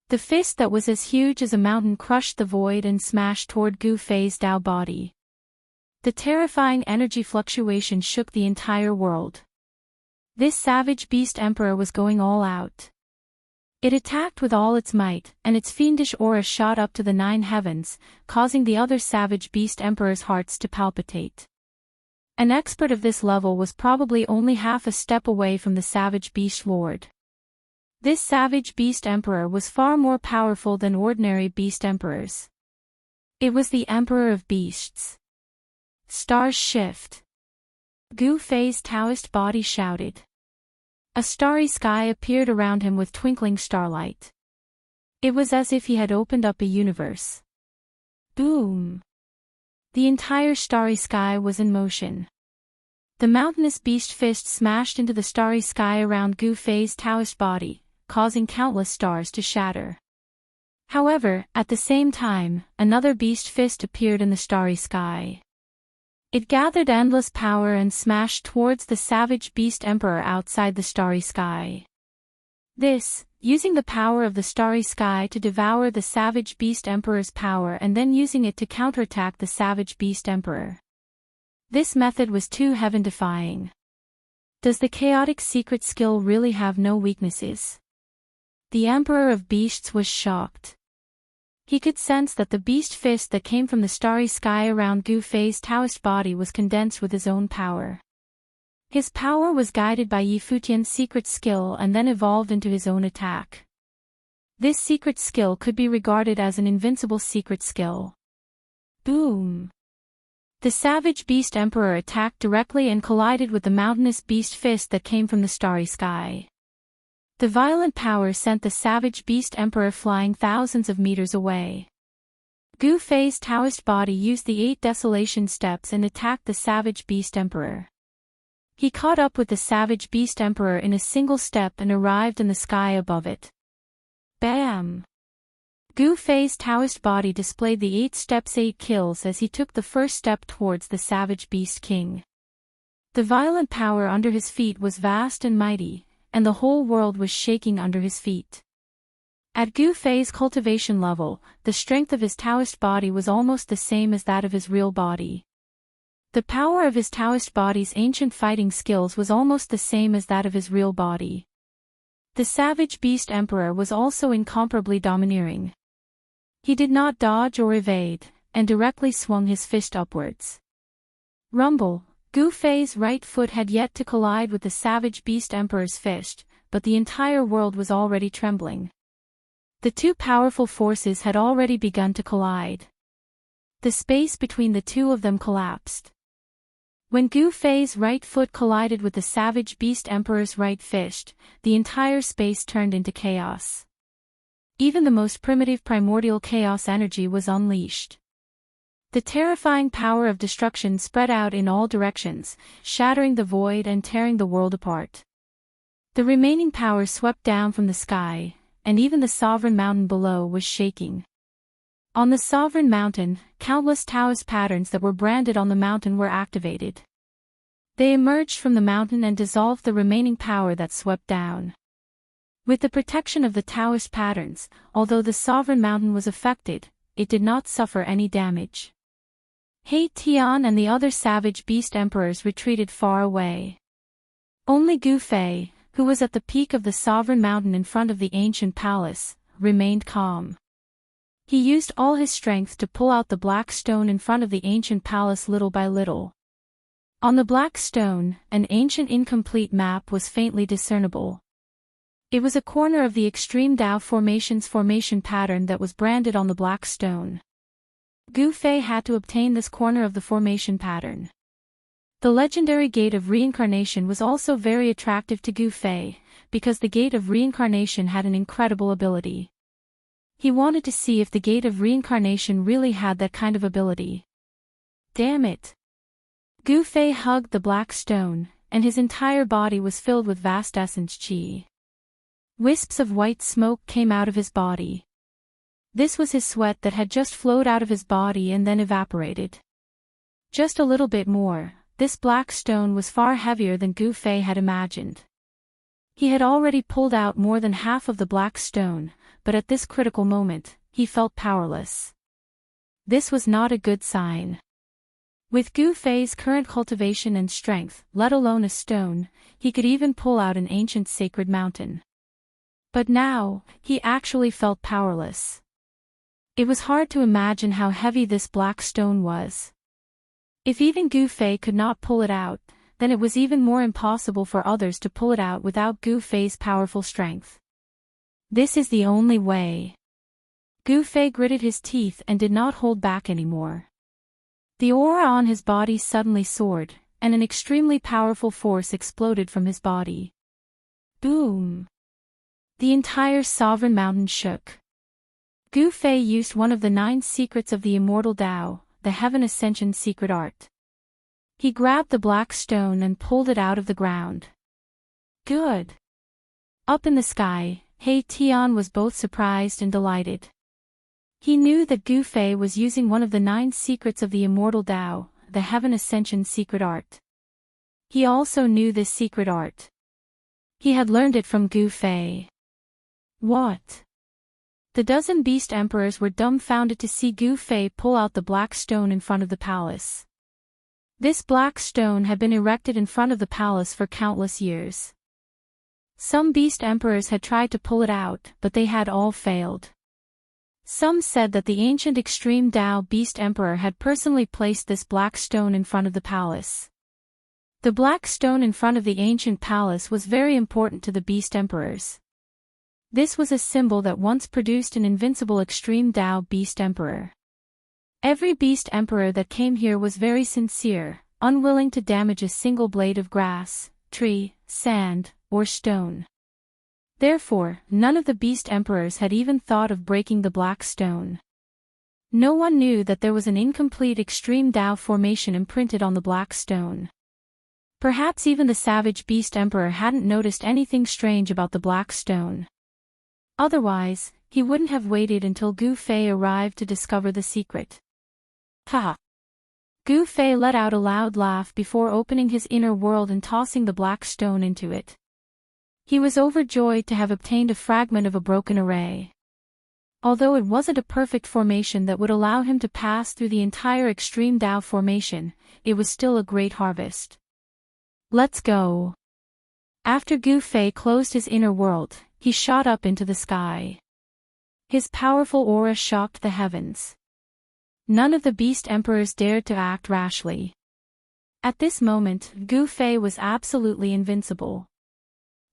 [SPEAKER 1] The fist that was as huge as a mountain crushed the void and smashed toward Gu Fei's Dao body. The terrifying energy fluctuation shook the entire world. This savage beast emperor was going all out. It attacked with all its might, and its fiendish aura shot up to the 9 heavens, causing the other savage beast emperors' hearts to palpitate. An expert of this level was probably only half a step away from the savage beast lord. This savage beast emperor was far more powerful than ordinary beast emperors. It was the emperor of beasts. Stars shift. Gu Fei's Taoist body shouted. A starry sky appeared around him with twinkling starlight. It was as if he had opened up a universe. Boom! The entire starry sky was in motion. The mountainous beast fist smashed into the starry sky around Gu Fei's Taoist body, causing countless stars to shatter. However, at the same time, another beast fist appeared in the starry sky. It gathered endless power and smashed towards the savage beast emperor outside the starry sky. This, using the power of the starry sky to devour the savage beast emperor's power and then using it to counterattack the savage beast emperor. This method was too heaven-defying. Does the chaotic secret skill really have no weaknesses? The Emperor of Beasts was shocked. He could sense that the beast fist that came from the starry sky around Gu Fei's Taoist body was condensed with his own power. His power was guided by Yi Futian's secret skill and then evolved into his own attack. This secret skill could be regarded as an invincible secret skill. Boom! The savage beast emperor attacked directly and collided with the mountainous beast fist that came from the starry sky. The violent power sent the savage beast emperor flying thousands of meters away. Gu Fei's Taoist body used the 8 desolation steps and attacked the savage beast emperor. He caught up with the savage beast emperor in a single step and arrived in the sky above it. Bam! Gu Fei's Taoist body displayed the 8 steps 8 kills as he took the first step towards the savage beast king. The violent power under his feet was vast and mighty, and the whole world was shaking under his feet. At Gu Fei's cultivation level, the strength of his Taoist body was almost the same as that of his real body. The power of his Taoist body's ancient fighting skills was almost the same as that of his real body. The savage beast emperor was also incomparably domineering. He did not dodge or evade, and directly swung his fist upwards. Rumble! Gu Fei's right foot had yet to collide with the savage beast emperor's fist, but the entire world was already trembling. The two powerful forces had already begun to collide. The space between the two of them collapsed. When Gu Fei's right foot collided with the savage beast emperor's right fist, the entire space turned into chaos. Even the most primitive primordial chaos energy was unleashed. The terrifying power of destruction spread out in all directions, shattering the void and tearing the world apart. The remaining power swept down from the sky, and even the sovereign mountain below was shaking. On the sovereign mountain, countless Taoist patterns that were branded on the mountain were activated. They emerged from the mountain and dissolved the remaining power that swept down. With the protection of the Taoist patterns, although the sovereign mountain was affected, it did not suffer any damage. He Tian and the other savage beast emperors retreated far away. Only Gu Fei, who was at the peak of the sovereign mountain in front of the ancient palace, remained calm. He used all his strength to pull out the black stone in front of the ancient palace little by little. On the black stone, an ancient incomplete map was faintly discernible. It was a corner of the extreme Dao formation's formation pattern that was branded on the black stone. Gu Fei had to obtain this corner of the formation pattern. The legendary Gate of Reincarnation was also very attractive to Gu Fei, because the Gate of Reincarnation had an incredible ability. He wanted to see if the Gate of Reincarnation really had that kind of ability. Damn it! Gu Fei hugged the black stone, and his entire body was filled with vast essence qi. Wisps of white smoke came out of his body. This was his sweat that had just flowed out of his body and then evaporated. Just a little bit more. This black stone was far heavier than Gu Fei had imagined. He had already pulled out more than half of the black stone, but at this critical moment, he felt powerless. This was not a good sign. With Gu Fei's current cultivation and strength, let alone a stone, he could even pull out an ancient sacred mountain. But now, he actually felt powerless. It was hard to imagine how heavy this black stone was. If even Gu Fei could not pull it out, then it was even more impossible for others to pull it out without Gu Fei's powerful strength. This is the only way. Gu Fei gritted his teeth and did not hold back anymore. The aura on his body suddenly soared, and an extremely powerful force exploded from his body. Boom! The entire sovereign mountain shook. Gu Fei used one of the 9 secrets of the Immortal Tao, the Heaven Ascension secret art. He grabbed the black stone and pulled it out of the ground. Good! Up in the sky, He Tian was both surprised and delighted. He knew that Gu Fei was using one of the 9 secrets of the Immortal Tao, the Heaven Ascension secret art. He also knew this secret art. He had learned it from Gu Fei. What? The dozen beast emperors were dumbfounded to see Gu Fei pull out the black stone in front of the palace. This black stone had been erected in front of the palace for countless years. Some beast emperors had tried to pull it out, but they had all failed. Some said that the ancient extreme Dao beast emperor had personally placed this black stone in front of the palace. The black stone in front of the ancient palace was very important to the beast emperors. This was a symbol that once produced an invincible extreme Dao beast emperor. Every beast emperor that came here was very sincere, unwilling to damage a single blade of grass, tree, sand, or stone. Therefore, none of the beast emperors had even thought of breaking the black stone. No one knew that there was an incomplete extreme Tao formation imprinted on the black stone. Perhaps even the savage beast emperor hadn't noticed anything strange about the black stone. Otherwise, he wouldn't have waited until Gu Fei arrived to discover the secret. Ha! Gu Fei let out a loud laugh before opening his inner world and tossing the black stone into it. He was overjoyed to have obtained a fragment of a broken array. Although it wasn't a perfect formation that would allow him to pass through the entire extreme Tao formation, it was still a great harvest. Let's go. After Gu Fei closed his inner world, he shot up into the sky. His powerful aura shocked the heavens. None of the beast emperors dared to act rashly. At this moment, Gu Fei was absolutely invincible.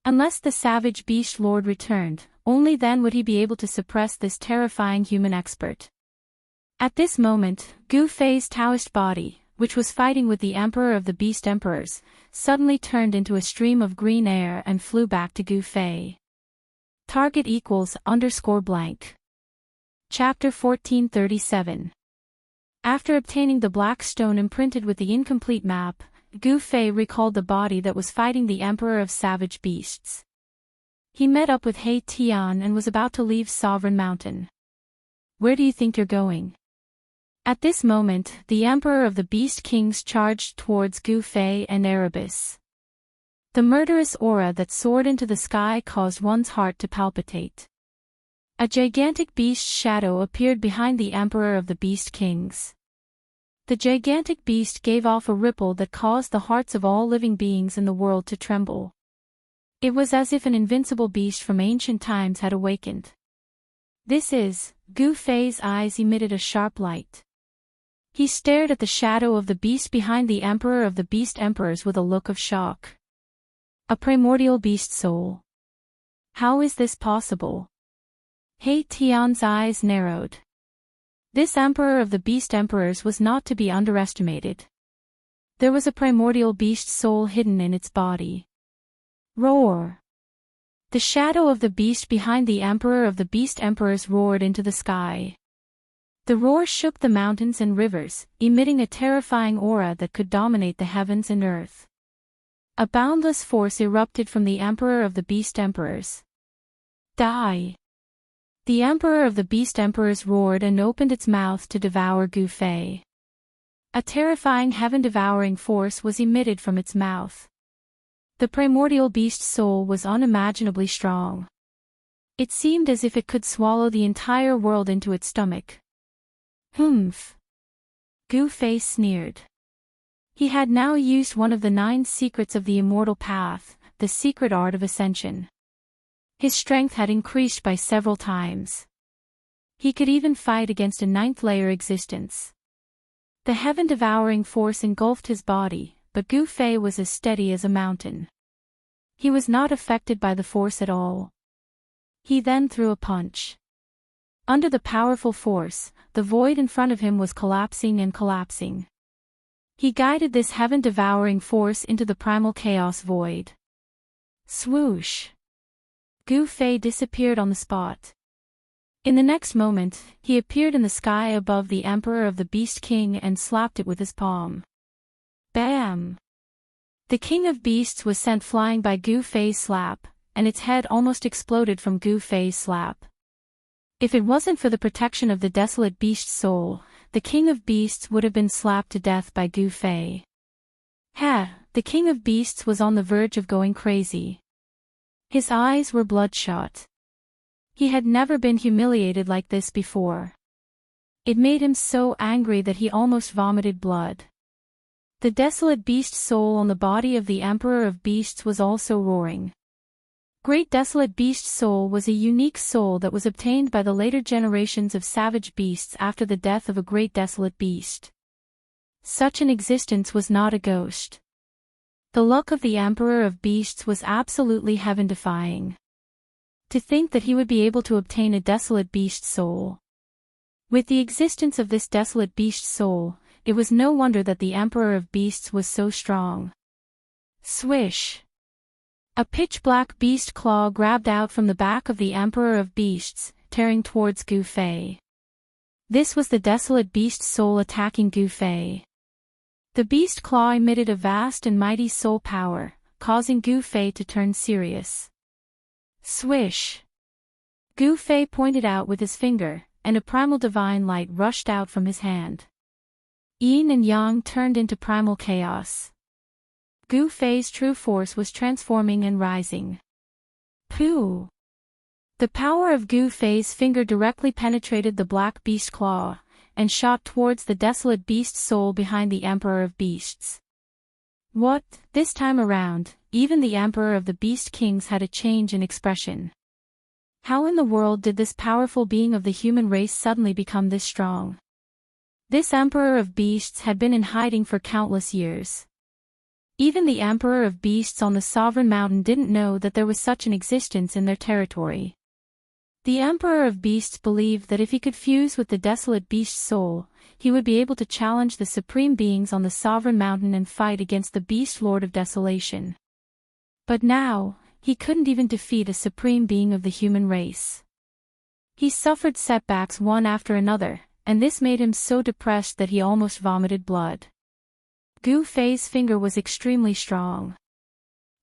[SPEAKER 1] Unless the savage beast lord returned, only then would he be able to suppress this terrifying human expert. At this moment, Gu Fei's Taoist body, which was fighting with the emperor of the beast emperors, suddenly turned into a stream of green air and flew back to Gu Fei. Target =_blank. Chapter 1437. After obtaining the black stone imprinted with the incomplete map, Gu Fei recalled the body that was fighting the emperor of savage beasts. He met up with He Tian and was about to leave Sovereign Mountain. Where do you think you're going? At this moment, the emperor of the beast kings charged towards Gu Fei and Erebus. The murderous aura that soared into the sky caused one's heart to palpitate. A gigantic beast shadow appeared behind the emperor of the beast kings. The gigantic beast gave off a ripple that caused the hearts of all living beings in the world to tremble. It was as if an invincible beast from ancient times had awakened. Gu Fei's eyes emitted a sharp light. He stared at the shadow of the beast behind the emperor of the beast emperors with a look of shock. A primordial beast soul. How is this possible? He Tian's eyes narrowed. This emperor of the beast emperors was not to be underestimated. There was a primordial beast soul hidden in its body. Roar! The shadow of the beast behind the emperor of the beast emperors roared into the sky. The roar shook the mountains and rivers, emitting a terrifying aura that could dominate the heavens and earth. A boundless force erupted from the emperor of the beast emperors. Die! The emperor of the beast emperors roared and opened its mouth to devour Gu Fei. A terrifying heaven-devouring force was emitted from its mouth. The primordial beast soul was unimaginably strong. It seemed as if it could swallow the entire world into its stomach. Humph! Gu Fei sneered. He had now used one of the 9 secrets of the immortal path, the secret art of ascension. His strength had increased by several times. He could even fight against a 9th-layer existence. The heaven-devouring force engulfed his body, but Gu Fei was as steady as a mountain. He was not affected by the force at all. He then threw a punch. Under the powerful force, the void in front of him was collapsing and collapsing. He guided this heaven-devouring force into the primal chaos void. Swoosh! Gu Fei disappeared on the spot. In the next moment, he appeared in the sky above the emperor of the beast king and slapped it with his palm. Bam! The king of beasts was sent flying by Gu Fei's slap, and its head almost exploded from Gu Fei's slap. If it wasn't for the protection of the desolate beast soul, the king of beasts would have been slapped to death by Gu Fei. The king of beasts was on the verge of going crazy. His eyes were bloodshot. He had never been humiliated like this before. It made him so angry that he almost vomited blood. The desolate beast soul on the body of the emperor of beasts was also roaring. Great desolate beast soul was a unique soul that was obtained by the later generations of savage beasts after the death of a great desolate beast. Such an existence was not a ghost. The luck of the emperor of beasts was absolutely heaven-defying. To think that he would be able to obtain a desolate beast soul. With the existence of this desolate beast soul, it was no wonder that the emperor of beasts was so strong. Swish! A pitch-black beast claw grabbed out from the back of the emperor of beasts, tearing towards Gu Fei. This was the desolate beast soul attacking Gu Fei. The beast claw emitted a vast and mighty soul power, causing Gu Fei to turn serious. Swish! Gu Fei pointed out with his finger, and a primal divine light rushed out from his hand. Yin and Yang turned into primal chaos. Gu Fei's true force was transforming and rising. Pooh! The power of Gu Fei's finger directly penetrated the black beast claw, and shot towards the desolate beast soul behind the Emperor of Beasts. What, this time around, even the Emperor of the Beast Kings had a change in expression. How in the world did this powerful being of the human race suddenly become this strong? This Emperor of Beasts had been in hiding for countless years. Even the Emperor of Beasts on the Sovereign Mountain didn't know that there was such an existence in their territory. The Emperor of Beasts believed that if he could fuse with the desolate beast soul, he would be able to challenge the supreme beings on the Sovereign Mountain and fight against the Beast Lord of Desolation. But now, he couldn't even defeat a supreme being of the human race. He suffered setbacks one after another, and this made him so depressed that he almost vomited blood. Gu Fei's finger was extremely strong.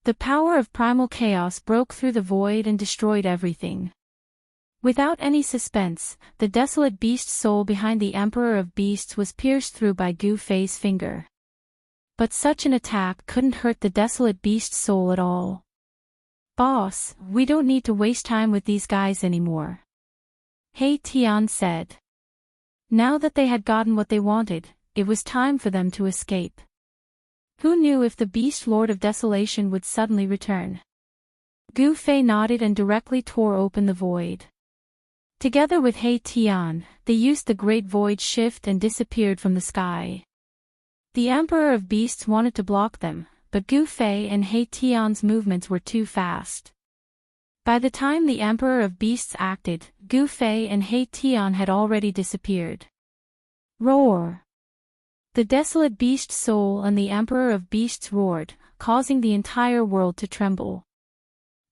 [SPEAKER 1] The power of primal chaos broke through the void and destroyed everything. Without any suspense, the desolate beast soul behind the Emperor of Beasts was pierced through by Gu Fei's finger. But such an attack couldn't hurt the desolate beast soul at all. "Boss, we don't need to waste time with these guys anymore," He Tian said. Now that they had gotten what they wanted, it was time for them to escape. Who knew if the Beast Lord of Desolation would suddenly return? Gu Fei nodded and directly tore open the void. Together with He Tian, they used the Great Void Shift and disappeared from the sky. The Emperor of Beasts wanted to block them, but Gu Fei and He Tian's movements were too fast. By the time the Emperor of Beasts acted, Gu Fei and He Tian had already disappeared. Roar! The desolate beast soul and the Emperor of Beasts roared, causing the entire world to tremble.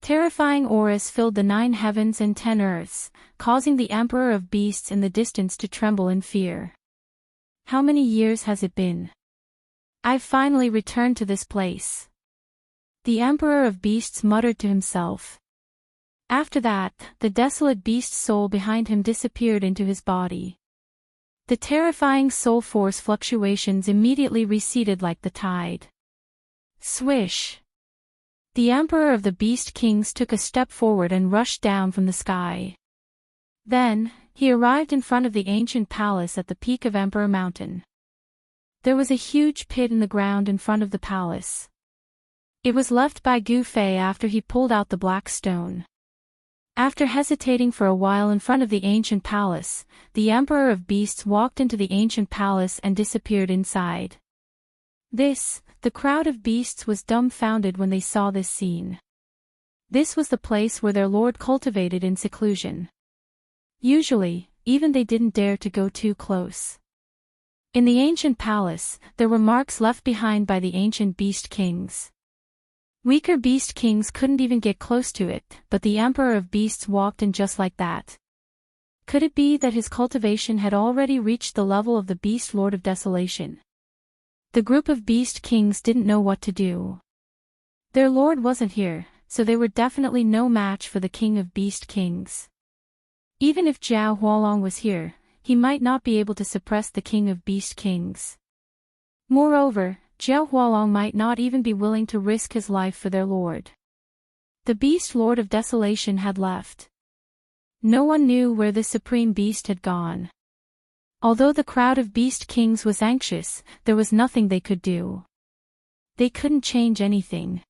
[SPEAKER 1] Terrifying auras filled the 9 heavens and 10 earths, causing the Emperor of Beasts in the distance to tremble in fear. How many years has it been? I've finally returned to this place, the Emperor of Beasts muttered to himself. After that, the desolate beast soul behind him disappeared into his body. The terrifying soul force fluctuations immediately receded like the tide. Swish! The Emperor of the Beast Kings took a step forward and rushed down from the sky. Then, he arrived in front of the ancient palace at the peak of Emperor Mountain. There was a huge pit in the ground in front of the palace. It was left by Gu Fei after he pulled out the black stone. After hesitating for a while in front of the ancient palace, the Emperor of Beasts walked into the ancient palace and disappeared inside. The crowd of beasts was dumbfounded when they saw this scene. This was the place where their lord cultivated in seclusion. Usually, even they didn't dare to go too close. In the ancient palace, there were marks left behind by the ancient beast kings. Weaker beast kings couldn't even get close to it, but the Emperor of Beasts walked in just like that. Could it be that his cultivation had already reached the level of the Beast Lord of Desolation? The group of beast kings didn't know what to do. Their lord wasn't here, so they were definitely no match for the king of beast kings. Even if Zhao Hualong was here, he might not be able to suppress the king of beast kings. Moreover, Zhao Hualong might not even be willing to risk his life for their lord. The Beast Lord of Desolation had left. No one knew where the supreme beast had gone. Although the crowd of beast kings was anxious, there was nothing they could do. They couldn't change anything.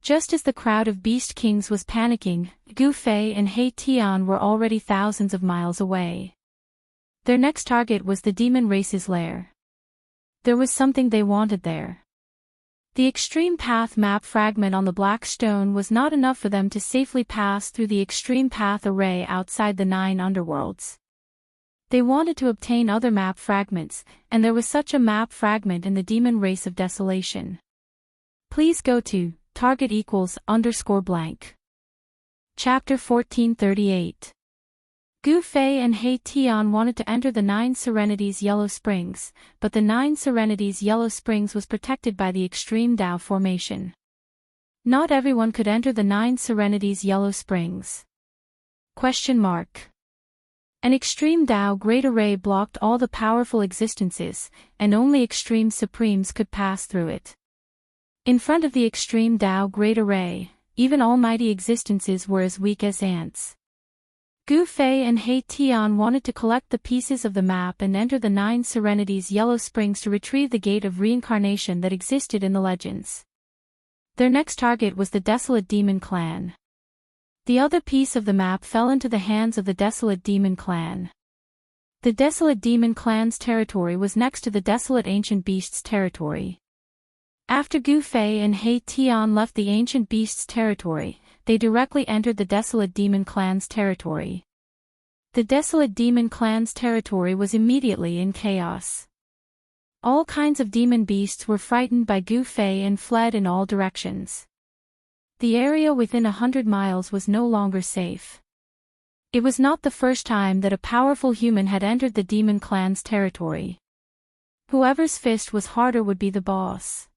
[SPEAKER 1] Just as the crowd of beast kings was panicking, Gu Fei and He Tian were already thousands of miles away. Their next target was the demon race's lair. There was something they wanted there. The extreme path map fragment on the black stone was not enough for them to safely pass through the extreme path array outside the 9 underworlds. They wanted to obtain other map fragments, and there was such a map fragment in the demon race of desolation. Please go to target =_. Chapter 1438. Gu Fei and He Tian wanted to enter the Nine Serenities Yellow Springs, but the Nine Serenities Yellow Springs was protected by the extreme Dao formation. Not everyone could enter the Nine Serenities Yellow Springs. An extreme Dao Great Array blocked all the powerful existences, and only extreme supremes could pass through it. In front of the extreme Dao Great Array, even almighty existences were as weak as ants. Gu Fei and He Tian wanted to collect the pieces of the map and enter the Nine Serenities Yellow Springs to retrieve the gate of reincarnation that existed in the legends. Their next target was the Desolate Demon Clan. The other piece of the map fell into the hands of the Desolate Demon Clan. The Desolate Demon Clan's territory was next to the Desolate Ancient Beast's territory. After Gu Fei and He Tian left the Ancient Beast's territory, they directly entered the Desolate Demon Clan's territory. The Desolate Demon Clan's territory was immediately in chaos. All kinds of demon beasts were frightened by Gu Fei and fled in all directions. The area within 100 miles was no longer safe. It was not the first time that a powerful human had entered the Demon Clan's territory. Whoever's fist was harder would be the boss.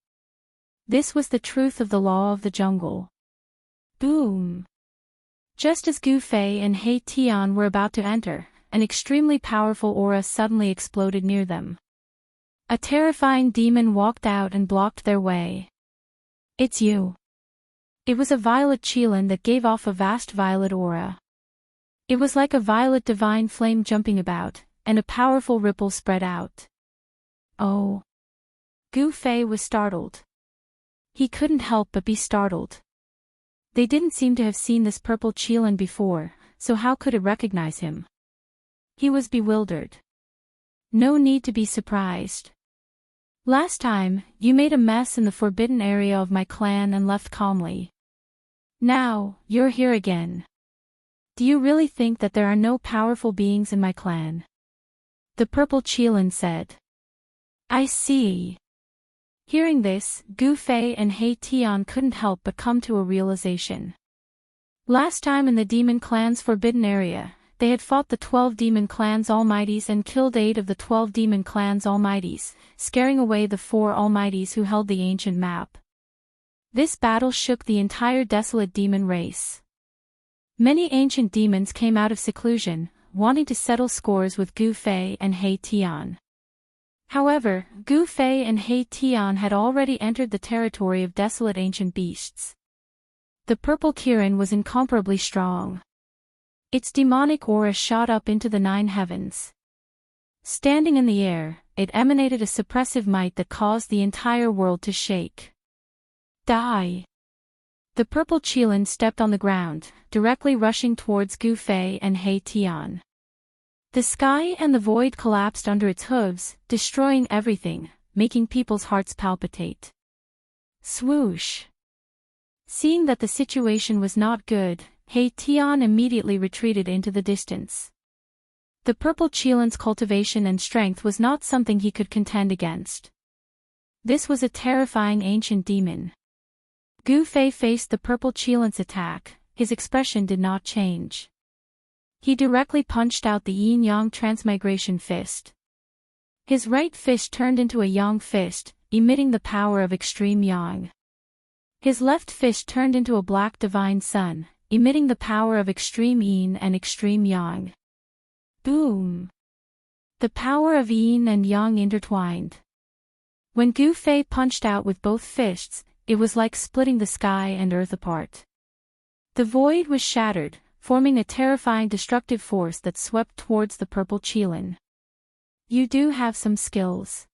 [SPEAKER 1] This was the truth of the law of the jungle. Boom! Just as Gu Fei and He Tian were about to enter, an extremely powerful aura suddenly exploded near them. A terrifying demon walked out and blocked their way. "It's you." It was a violet qilin that gave off a vast violet aura. It was like a violet divine flame jumping about, and a powerful ripple spread out. Oh! Gu Fei was startled. He couldn't help but be startled. They didn't seem to have seen this purple qilin before, so how could it recognize him? He was bewildered. No need to be surprised. Last time, you made a mess in the forbidden area of my clan and left calmly. Now, you're here again. Do you really think that there are no powerful beings in my clan? The purple qilin said. I see. Hearing this, Gu Fei and He Tian couldn't help but come to a realization. Last time in the Demon Clan's forbidden area, they had fought the 12 Demon Clan's Almighties and killed 8 of the 12 Demon Clan's Almighties, scaring away the 4 Almighties who held the ancient map. This battle shook the entire desolate demon race. Many ancient demons came out of seclusion, wanting to settle scores with Gu Fei and He Tian. However, Gu Fei and He Tian had already entered the territory of desolate ancient beasts. The purple Kirin was incomparably strong. Its demonic aura shot up into the 9 heavens. Standing in the air, it emanated a suppressive might that caused the entire world to shake. Die! The purple qilin stepped on the ground, directly rushing towards Gu Fei and He Tian. The sky and the void collapsed under its hooves, destroying everything, making people's hearts palpitate. Swoosh! Seeing that the situation was not good, He Tian immediately retreated into the distance. The purple qilin's cultivation and strength was not something he could contend against. This was a terrifying ancient demon. Gu Fei faced the purple qilin's attack, his expression did not change. He directly punched out the yin-yang transmigration fist. His right fist turned into a yang fist, emitting the power of extreme yang. His left fist turned into a black divine sun, emitting the power of extreme yin and extreme yang. Boom! The power of yin and yang intertwined. When Gu Fei punched out with both fists, it was like splitting the sky and earth apart. The void was shattered, forming a terrifying destructive force that swept towards the purple qilin. You do have some skills.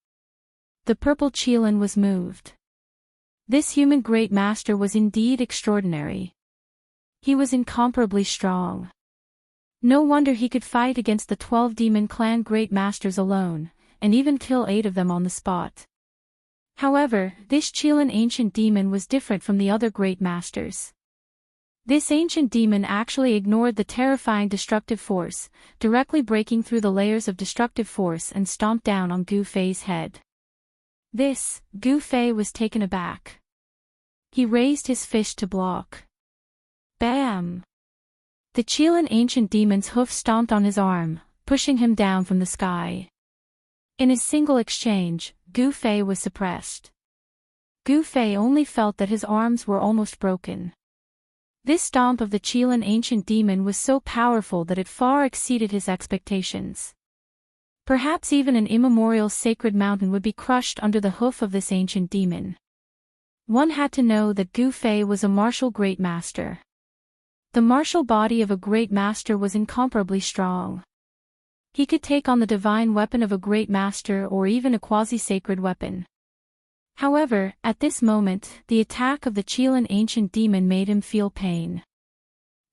[SPEAKER 1] The purple qilin was moved. This human great master was indeed extraordinary. He was incomparably strong. No wonder he could fight against the 12 demon clan great masters alone, and even kill 8 of them on the spot. However, this qilin ancient demon was different from the other great masters. This ancient demon actually ignored the terrifying destructive force, directly breaking through the layers of destructive force and stomped down on Gu Fei's head. Gu Fei was taken aback. He raised his fist to block. Bam! The Qilin ancient demon's hoof stomped on his arm, pushing him down from the sky. In a single exchange, Gu Fei was suppressed. Gu Fei only felt that his arms were almost broken. This stomp of the Qilin ancient demon was so powerful that it far exceeded his expectations. Perhaps even an immemorial sacred mountain would be crushed under the hoof of this ancient demon. One had to know that Gu Fei was a martial great master. The martial body of a great master was incomparably strong. He could take on the divine weapon of a great master or even a quasi-sacred weapon. However, at this moment, the attack of the Qilin ancient demon made him feel pain.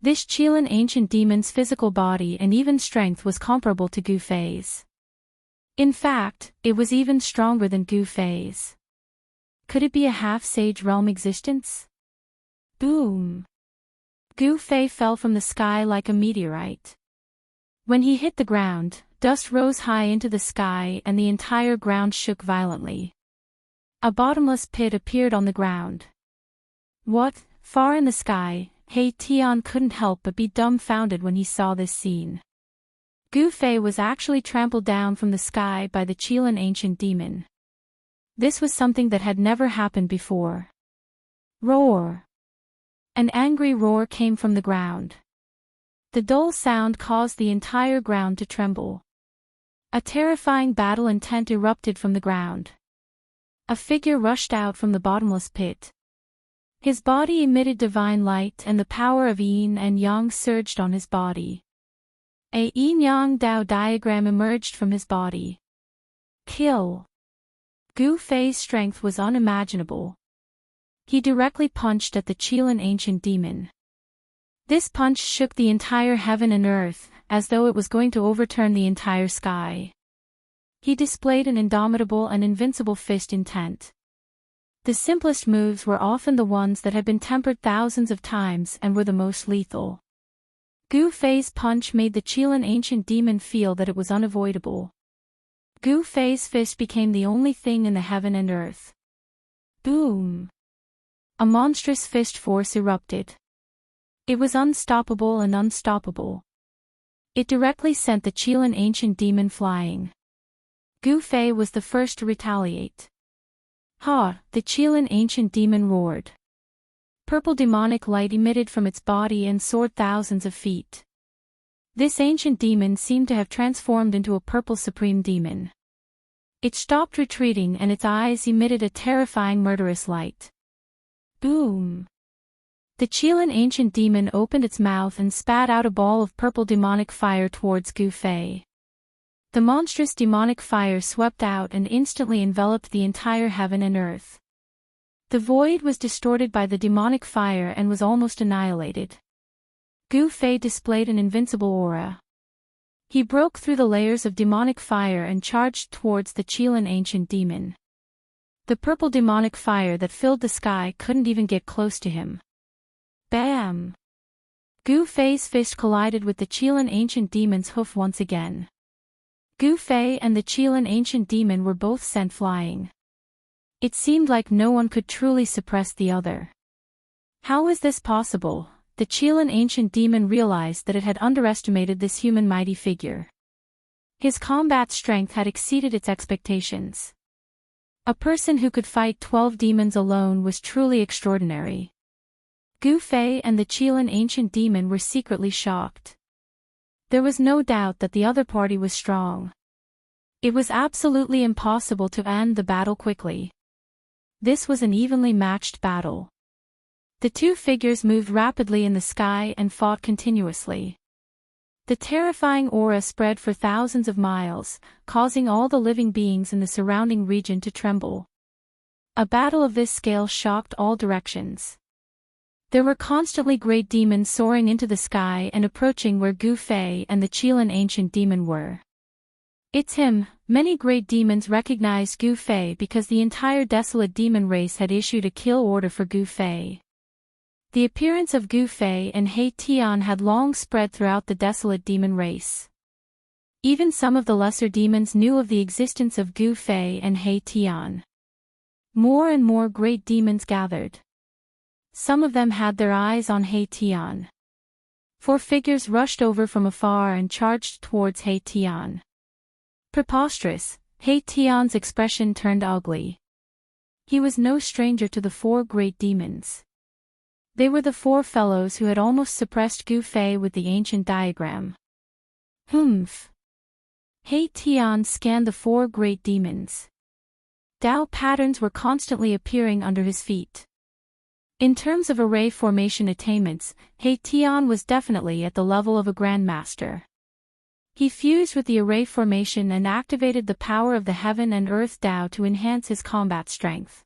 [SPEAKER 1] This Qilin ancient demon's physical body and even strength was comparable to Gu Fei's. In fact, it was even stronger than Gu Fei's. Could it be a half-sage realm existence? Boom! Gu Fei fell from the sky like a meteorite. When he hit the ground, dust rose high into the sky and the entire ground shook violently. A bottomless pit appeared on the ground. What? Far in the sky, He Tian couldn't help but be dumbfounded when he saw this scene. Gu Fei was actually trampled down from the sky by the Qilin ancient demon. This was something that had never happened before. Roar! An angry roar came from the ground. The dull sound caused the entire ground to tremble. A terrifying battle intent erupted from the ground. A figure rushed out from the bottomless pit. His body emitted divine light and the power of yin and yang surged on his body. A yin-yang Dao diagram emerged from his body. Kill! Gu Fei's strength was unimaginable. He directly punched at the Qilin ancient demon. This punch shook the entire heaven and earth, as though it was going to overturn the entire sky. He displayed an indomitable and invincible fist intent. The simplest moves were often the ones that had been tempered thousands of times and were the most lethal. Gu Fei's punch made the Qilin ancient demon feel that it was unavoidable. Gu Fei's fist became the only thing in the heaven and earth. Boom! A monstrous fist force erupted. It was unstoppable and unstoppable. It directly sent the Qilin ancient demon flying. Gu Fei was the first to retaliate. Ha! The Qilin ancient demon roared. Purple demonic light emitted from its body and soared thousands of feet. This ancient demon seemed to have transformed into a purple supreme demon. It stopped retreating and its eyes emitted a terrifying murderous light. Boom! The Qilin ancient demon opened its mouth and spat out a ball of purple demonic fire towards Gu Fei. The monstrous demonic fire swept out and instantly enveloped the entire heaven and earth. The void was distorted by the demonic fire and was almost annihilated. Gu Fei displayed an invincible aura. He broke through the layers of demonic fire and charged towards the Qilin ancient demon. The purple demonic fire that filled the sky couldn't even get close to him. Bam! Gu Fei's fist collided with the Qilin ancient demon's hoof once again. Gu Fei and the Qilin ancient demon were both sent flying. It seemed like no one could truly suppress the other. How was this possible? The Qilin ancient demon realized that it had underestimated this human mighty figure. His combat strength had exceeded its expectations. A person who could fight 12 demons alone was truly extraordinary. Gu Fei and the Qilin ancient demon were secretly shocked. There was no doubt that the other party was strong. It was absolutely impossible to end the battle quickly. This was an evenly matched battle. The two figures moved rapidly in the sky and fought continuously. The terrifying aura spread for thousands of miles, causing all the living beings in the surrounding region to tremble. A battle of this scale shocked all directions. There were constantly great demons soaring into the sky and approaching where Gu Fei and the Qilin ancient demon were. It's him. Many great demons recognized Gu Fei because the entire desolate demon race had issued a kill order for Gu Fei. The appearance of Gu Fei and He Tian had long spread throughout the desolate demon race. Even some of the lesser demons knew of the existence of Gu Fei and He Tian. More and more great demons gathered. Some of them had their eyes on He Tian. Four figures rushed over from afar and charged towards He Tian. Preposterous, He Tian's expression turned ugly. He was no stranger to the four great demons. They were the four fellows who had almost suppressed Gu Fei with the ancient diagram. Humph. He Tian scanned the four great demons. Dao patterns were constantly appearing under his feet. In terms of array formation attainments, He Tian was definitely at the level of a grandmaster. He fused with the array formation and activated the power of the heaven and earth Dao to enhance his combat strength.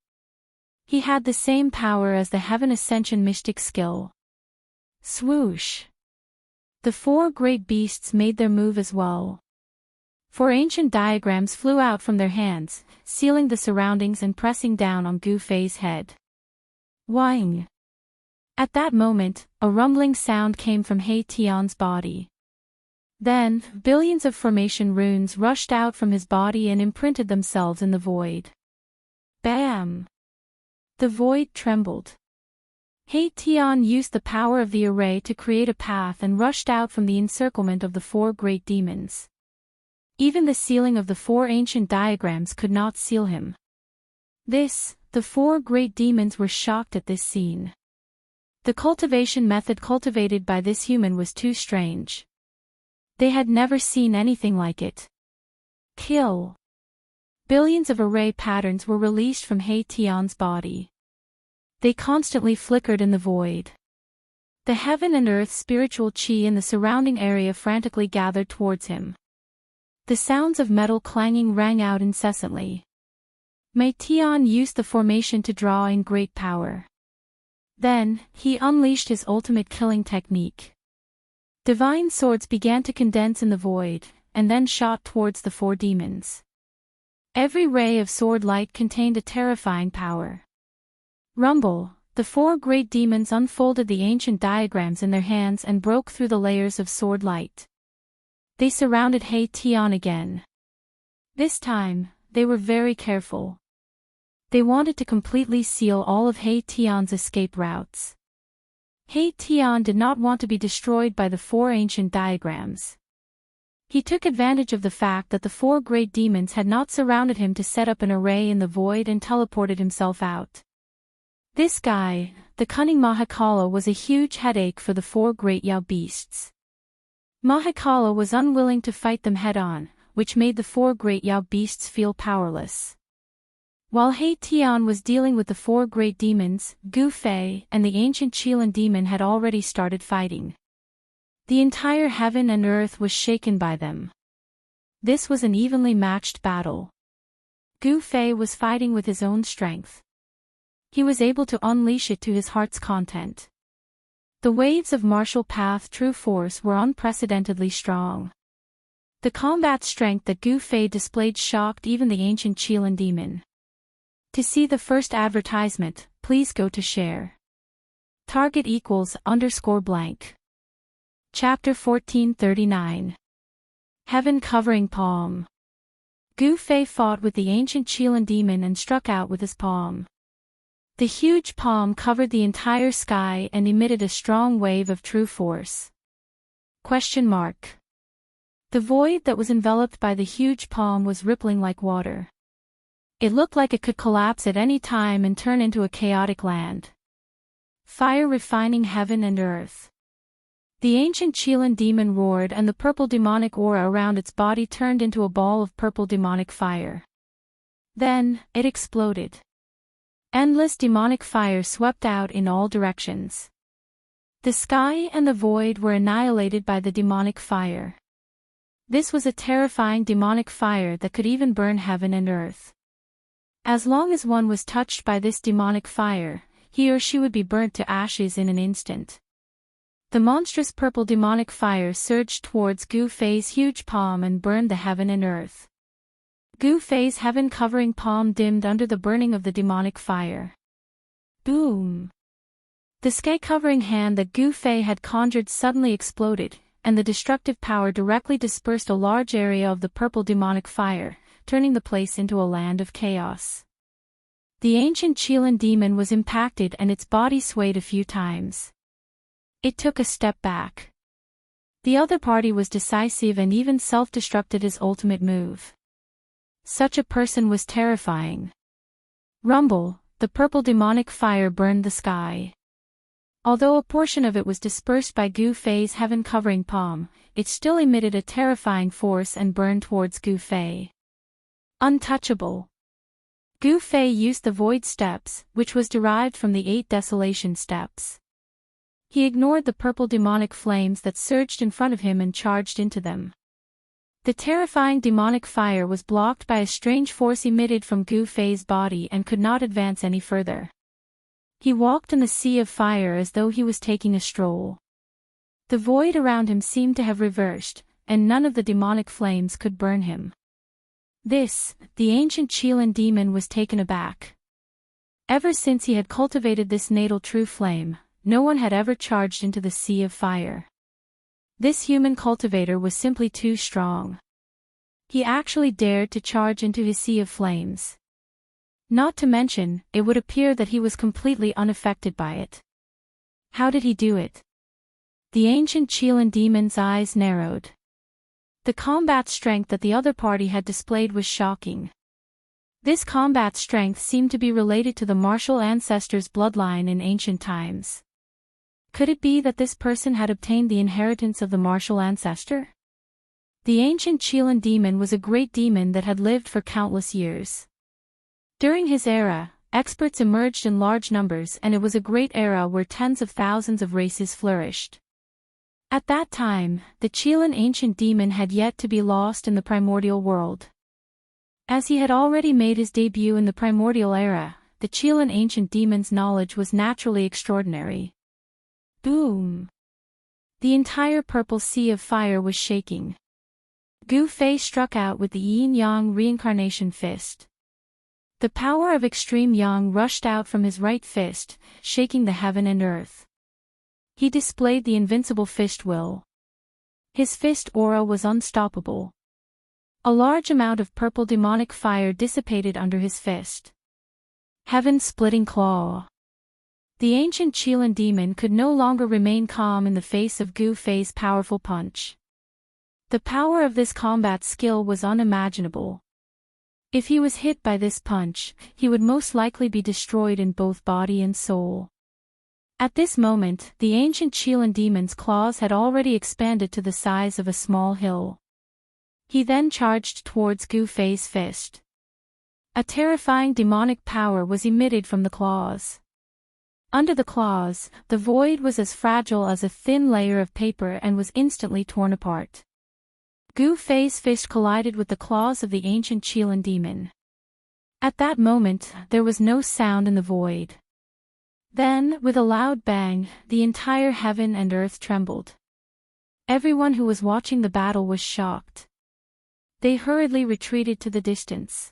[SPEAKER 1] He had the same power as the Heaven Ascension mystic skill. Swoosh! The four great beasts made their move as well. Four ancient diagrams flew out from their hands, sealing the surroundings and pressing down on Gu Fei's head. Wang! At that moment, a rumbling sound came from He Tian's body. Then, billions of formation runes rushed out from his body and imprinted themselves in the void. Bam! The void trembled. He Tian used the power of the array to create a path and rushed out from the encirclement of the four great demons. Even the sealing of the four ancient diagrams could not seal him. The four great demons were shocked at this scene. The cultivation method cultivated by this human was too strange. They had never seen anything like it. Kill! Billions of array patterns were released from He Tian's body. They constantly flickered in the void. The heaven and earth spiritual qi in the surrounding area frantically gathered towards him. The sounds of metal clanging rang out incessantly. Mei Tian used the formation to draw in great power. Then, he unleashed his ultimate killing technique. Divine swords began to condense in the void, and then shot towards the four demons. Every ray of sword light contained a terrifying power. Rumble! The four great demons unfolded the ancient diagrams in their hands and broke through the layers of sword light. They surrounded He Tian again. This time, they were very careful. They wanted to completely seal all of He Tian's escape routes. He Tian did not want to be destroyed by the four ancient diagrams. He took advantage of the fact that the four great demons had not surrounded him to set up an array in the void and teleported himself out. This guy, the cunning Mahakala, was a huge headache for the four great Yao beasts. Mahakala was unwilling to fight them head-on, which made the four great Yao beasts feel powerless. While He Tian was dealing with the four great demons, Gu Fei and the ancient Qilin demon had already started fighting. The entire heaven and earth was shaken by them. This was an evenly matched battle. Gu Fei was fighting with his own strength. He was able to unleash it to his heart's content. The waves of martial path true force were unprecedentedly strong. The combat strength that Gu Fei displayed shocked even the ancient Qilin demon. To see the first advertisement, please go to share. Target =_blank. Chapter 1439. Heaven Covering Palm. Gu Fei fought with the ancient Qilin demon and struck out with his palm. The huge palm covered the entire sky and emitted a strong wave of true force. The void that was enveloped by the huge palm was rippling like water. It looked like it could collapse at any time and turn into a chaotic land. Fire refining heaven and earth. The ancient Qilin demon roared and the purple demonic aura around its body turned into a ball of purple demonic fire. Then, it exploded. Endless demonic fire swept out in all directions. The sky and the void were annihilated by the demonic fire. This was a terrifying demonic fire that could even burn heaven and earth. As long as one was touched by this demonic fire, he or she would be burnt to ashes in an instant. The monstrous purple demonic fire surged towards Gu Fei's huge palm and burned the heaven and earth. Gu Fei's heaven-covering palm dimmed under the burning of the demonic fire. Boom! The sky-covering hand that Gu Fei had conjured suddenly exploded, and the destructive power directly dispersed a large area of the purple demonic fire, turning the place into a land of chaos. The ancient Qilin demon was impacted and its body swayed a few times. It took a step back. The other party was decisive and even self-destructed his ultimate move. Such a person was terrifying. Rumble, the purple demonic fire burned the sky. Although a portion of it was dispersed by Gu Fei's heaven-covering palm, it still emitted a terrifying force and burned towards Gu Fei. Untouchable. Gu Fei used the Void Steps, which was derived from the 8 Desolation Steps. He ignored the purple demonic flames that surged in front of him and charged into them. The terrifying demonic fire was blocked by a strange force emitted from Gu Fei's body and could not advance any further. He walked in the sea of fire as though he was taking a stroll. The void around him seemed to have reversed, and none of the demonic flames could burn him. The ancient Qilin demon was taken aback. Ever since he had cultivated this natal true flame, no one had ever charged into the sea of fire. This human cultivator was simply too strong. He actually dared to charge into his sea of flames. Not to mention, it would appear that he was completely unaffected by it. How did he do it? The ancient Qilin demon's eyes narrowed. The combat strength that the other party had displayed was shocking. This combat strength seemed to be related to the martial ancestors' bloodline in ancient times. Could it be that this person had obtained the inheritance of the martial ancestor? The ancient Qilin demon was a great demon that had lived for countless years. During his era, experts emerged in large numbers, and it was a great era where tens of thousands of races flourished. At that time, the Qilin ancient demon had yet to be lost in the primordial world. As he had already made his debut in the primordial era, the Qilin ancient demon's knowledge was naturally extraordinary. Boom! The entire purple sea of fire was shaking. Gu Fei struck out with the yin-yang reincarnation fist. The power of extreme yang rushed out from his right fist, shaking the heaven and earth. He displayed the invincible fist will. His fist aura was unstoppable. A large amount of purple demonic fire dissipated under his fist. Heaven-splitting claw. The ancient Qilin demon could no longer remain calm in the face of Gu Fei's powerful punch. The power of this combat skill was unimaginable. If he was hit by this punch, he would most likely be destroyed in both body and soul. At this moment, the ancient Qilin demon's claws had already expanded to the size of a small hill. He then charged towards Gu Fei's fist. A terrifying demonic power was emitted from the claws. Under the claws, the void was as fragile as a thin layer of paper and was instantly torn apart. Gu Fei's fist collided with the claws of the ancient Qilin demon. At that moment, there was no sound in the void. Then, with a loud bang, the entire heaven and earth trembled. Everyone who was watching the battle was shocked. They hurriedly retreated to the distance.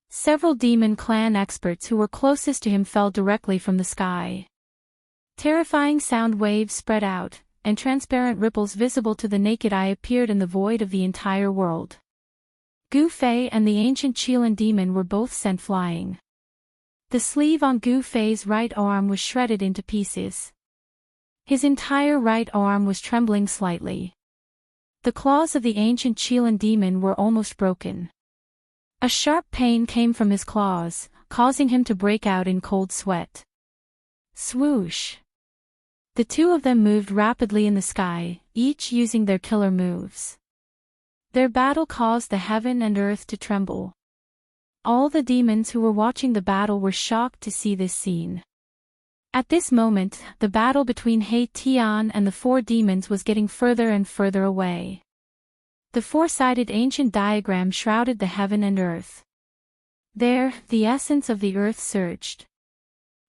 [SPEAKER 1] Several demon clan experts who were closest to him fell directly from the sky. Terrifying sound waves spread out, and transparent ripples visible to the naked eye appeared in the void of the entire world. Gu Fei and the ancient Qilin demon were both sent flying. The sleeve on Gu Fei's right arm was shredded into pieces. His entire right arm was trembling slightly. The claws of the ancient Qilin demon were almost broken. A sharp pain came from his claws, causing him to break out in cold sweat. Swoosh! The two of them moved rapidly in the sky, each using their killer moves. Their battle caused the heaven and earth to tremble. All the demons who were watching the battle were shocked to see this scene. At this moment, the battle between He Tian and the 4 demons was getting further and further away. The 4-sided ancient diagram shrouded the heaven and earth. There, the essence of the earth surged.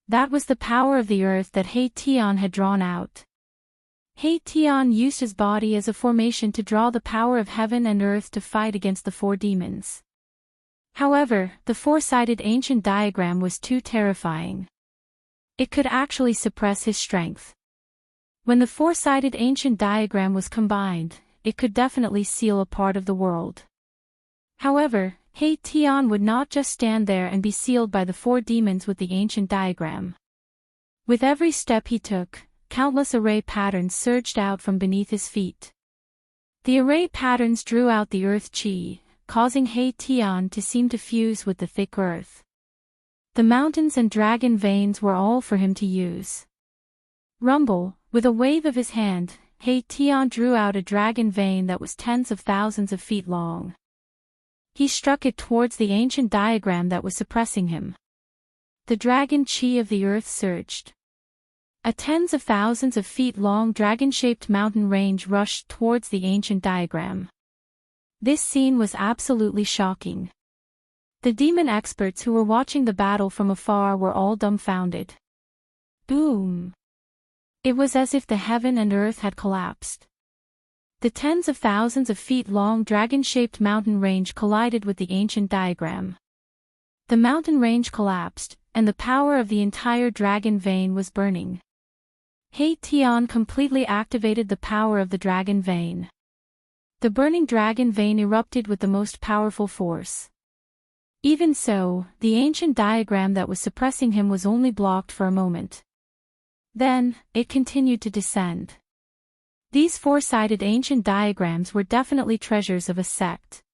[SPEAKER 1] That was the power of the earth that He Tian had drawn out. He Tian used his body as a formation to draw the power of heaven and earth to fight against the 4 demons. However, the 4-sided ancient diagram was too terrifying. It could actually suppress his strength. When the 4-sided ancient diagram was combined, it could definitely seal a part of the world. However, He Tian would not just stand there and be sealed by the 4 demons with the ancient diagram. With every step he took, countless array patterns surged out from beneath his feet. The array patterns drew out the earth chi, causing He Tian to seem to fuse with the thick earth. The mountains and dragon veins were all for him to use. Rumble, with a wave of his hand, He Tian drew out a dragon vein that was tens of thousands of feet long. He struck it towards the ancient diagram that was suppressing him. The dragon chi of the earth surged. A tens of thousands of feet long dragon-shaped mountain range rushed towards the ancient diagram. This scene was absolutely shocking. The demon experts who were watching the battle from afar were all dumbfounded. Boom! It was as if the heaven and earth had collapsed. The tens of thousands of feet long dragon-shaped mountain range collided with the ancient diagram. The mountain range collapsed, and the power of the entire dragon vein was burning. He Tian completely activated the power of the dragon vein. The burning dragon vein erupted with the most powerful force. Even so, the ancient diagram that was suppressing him was only blocked for a moment. Then, it continued to descend. These four-sided ancient diagrams were definitely treasures of a sect.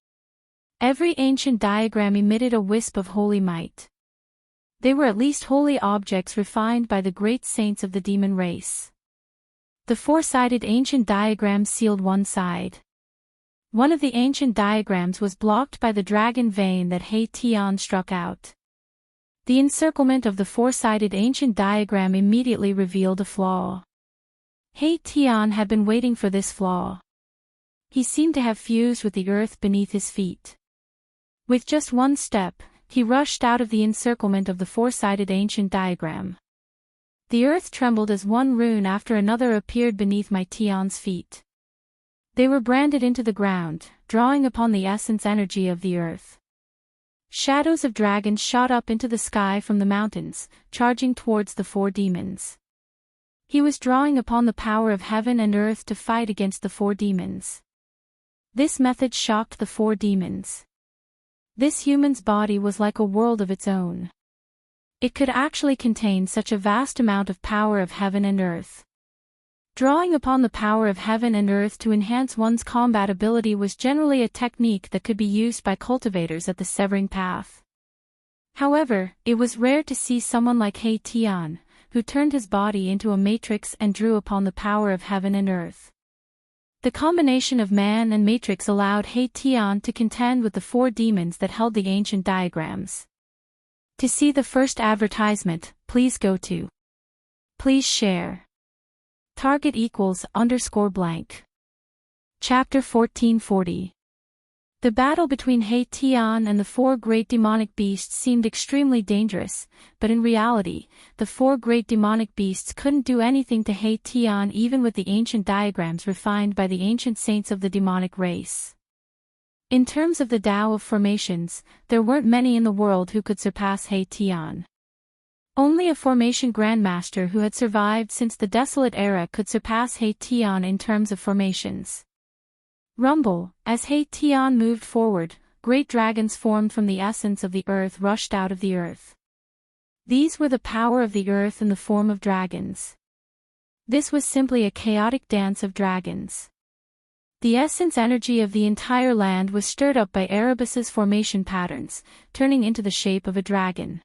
[SPEAKER 1] Every ancient diagram emitted a wisp of holy might. They were at least holy objects refined by the great saints of the demon race. The four-sided ancient diagram sealed one side. One of the ancient diagrams was blocked by the dragon vein that He Tian struck out. The encirclement of the four-sided ancient diagram immediately revealed a flaw. He Tian had been waiting for this flaw. He seemed to have fused with the earth beneath his feet. With just one step, he rushed out of the encirclement of the four-sided ancient diagram. The earth trembled as one rune after another appeared beneath my Tian's feet. They were branded into the ground, drawing upon the essence energy of the earth. Shadows of dragons shot up into the sky from the mountains, charging towards the four demons. He was drawing upon the power of heaven and earth to fight against the four demons. This method shocked the four demons. This human's body was like a world of its own. It could actually contain such a vast amount of power of heaven and earth. Drawing upon the power of heaven and earth to enhance one's combat ability was generally a technique that could be used by cultivators at the severing path. However, it was rare to see someone like He Tian, who turned his body into a matrix and drew upon the power of heaven and earth. The combination of man and matrix allowed He Tian to contend with the four demons that held the ancient diagrams. To see the first advertisement, please go to. Please share. Target =_ blank. Chapter 1440. The battle between He Tian and the four great demonic beasts seemed extremely dangerous, but in reality, the four great demonic beasts couldn't do anything to He Tian even with the ancient diagrams refined by the ancient saints of the demonic race. In terms of the Tao of formations, there weren't many in the world who could surpass He Tian. Only a formation grandmaster who had survived since the desolate era could surpass He Tian in terms of formations. Rumble, as He Tian moved forward, great dragons formed from the essence of the earth rushed out of the earth. These were the power of the earth in the form of dragons. This was simply a chaotic dance of dragons. The essence energy of the entire land was stirred up by Erebus's formation patterns, turning into the shape of a dragon.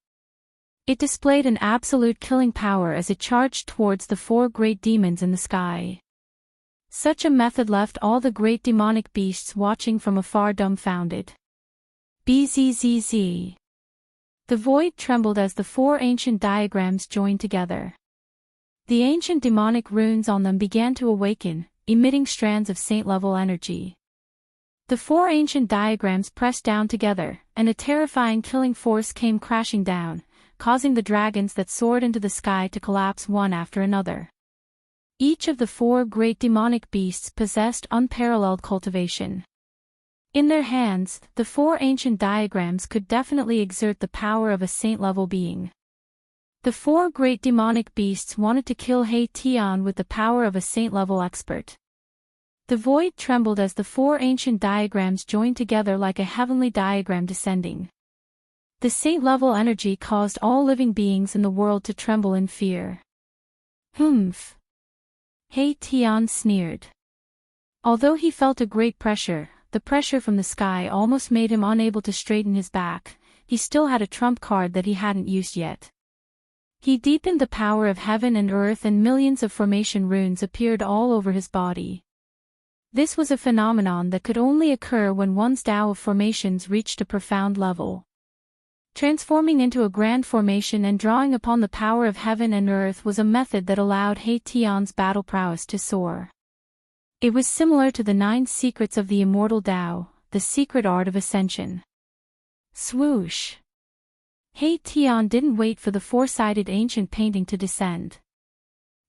[SPEAKER 1] It displayed an absolute killing power as it charged towards the four great demons in the sky. Such a method left all the great demonic beasts watching from afar dumbfounded. Bzzz. The void trembled as the four ancient diagrams joined together. The ancient demonic runes on them began to awaken, emitting strands of saint-level energy. The four ancient diagrams pressed down together, and a terrifying killing force came crashing down, causing the dragons that soared into the sky to collapse one after another. Each of the four great demonic beasts possessed unparalleled cultivation. In their hands, the four ancient diagrams could definitely exert the power of a saint-level being. The four great demonic beasts wanted to kill He Tian with the power of a saint-level expert. The void trembled as the four ancient diagrams joined together like a heavenly diagram descending. The saint-level energy caused all living beings in the world to tremble in fear. Humph! He Tian sneered. Although he felt a great pressure, the pressure from the sky almost made him unable to straighten his back. He still had a trump card that he hadn't used yet. He deepened the power of heaven and earth, and millions of formation runes appeared all over his body. This was a phenomenon that could only occur when one's Tao of formations reached a profound level. Transforming into a grand formation and drawing upon the power of heaven and earth was a method that allowed He Tian's battle prowess to soar. It was similar to the 9 secrets of the Immortal Tao, the secret art of ascension. Swoosh! He Tian didn't wait for the 4-sided ancient painting to descend.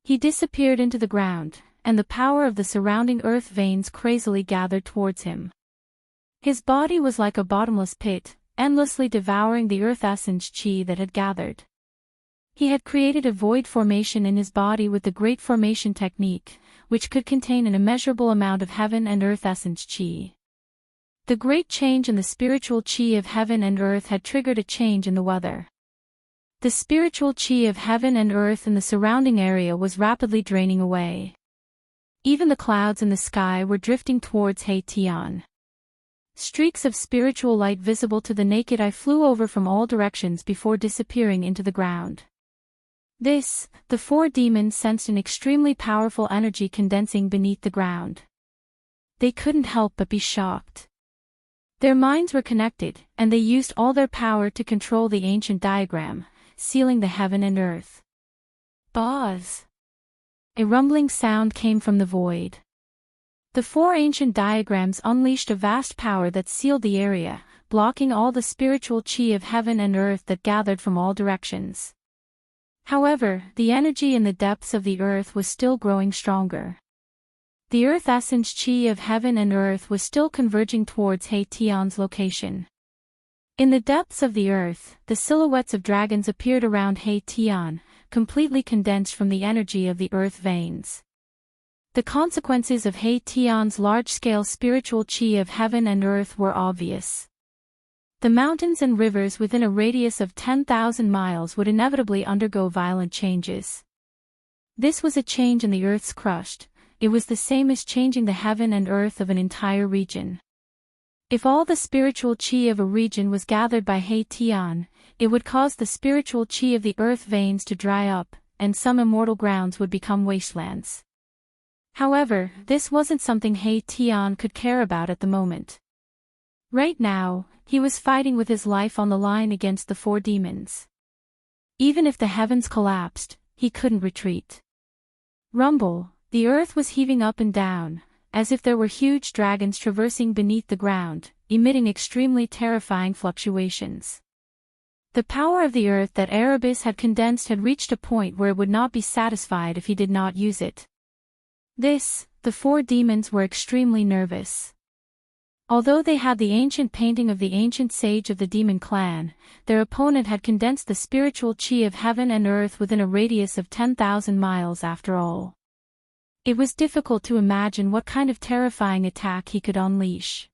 [SPEAKER 1] He disappeared into the ground, and the power of the surrounding earth veins crazily gathered towards him. His body was like a bottomless pit, endlessly devouring the earth essence chi that had gathered. He had created a void formation in his body with the Great Formation technique, which could contain an immeasurable amount of heaven and earth essence chi. The great change in the spiritual chi of heaven and earth had triggered a change in the weather. The spiritual chi of heaven and earth in the surrounding area was rapidly draining away. Even the clouds in the sky were drifting towards He Tian. Streaks of spiritual light visible to the naked eye flew over from all directions before disappearing into the ground. The 4 demons sensed an extremely powerful energy condensing beneath the ground. They couldn't help but be shocked. Their minds were connected, and they used all their power to control the ancient diagram, sealing the heaven and earth. Buzz! A rumbling sound came from the void. The 4 ancient diagrams unleashed a vast power that sealed the area, blocking all the spiritual chi of heaven and earth that gathered from all directions. However, the energy in the depths of the earth was still growing stronger. The earth essence chi of heaven and earth was still converging towards He Tian's location. In the depths of the earth, the silhouettes of dragons appeared around He Tian, completely condensed from the energy of the earth veins. The consequences of He Tian's large-scale spiritual chi of heaven and earth were obvious. The mountains and rivers within a radius of 10,000 miles would inevitably undergo violent changes. This was a change in the earth's crust. It was the same as changing the heaven and earth of an entire region. If all the spiritual chi of a region was gathered by He Tian, it would cause the spiritual chi of the earth veins to dry up, and some immortal grounds would become wastelands. However, this wasn't something He Tian could care about at the moment. Right now, he was fighting with his life on the line against the 4 demons. Even if the heavens collapsed, he couldn't retreat. Rumble! The earth was heaving up and down, as if there were huge dragons traversing beneath the ground, emitting extremely terrifying fluctuations. The power of the earth that Erebus had condensed had reached a point where it would not be satisfied if he did not use it. The 4 demons were extremely nervous. Although they had the ancient painting of the ancient sage of the demon clan, their opponent had condensed the spiritual chi of heaven and earth within a radius of 10,000 miles after all. It was difficult to imagine what kind of terrifying attack he could unleash.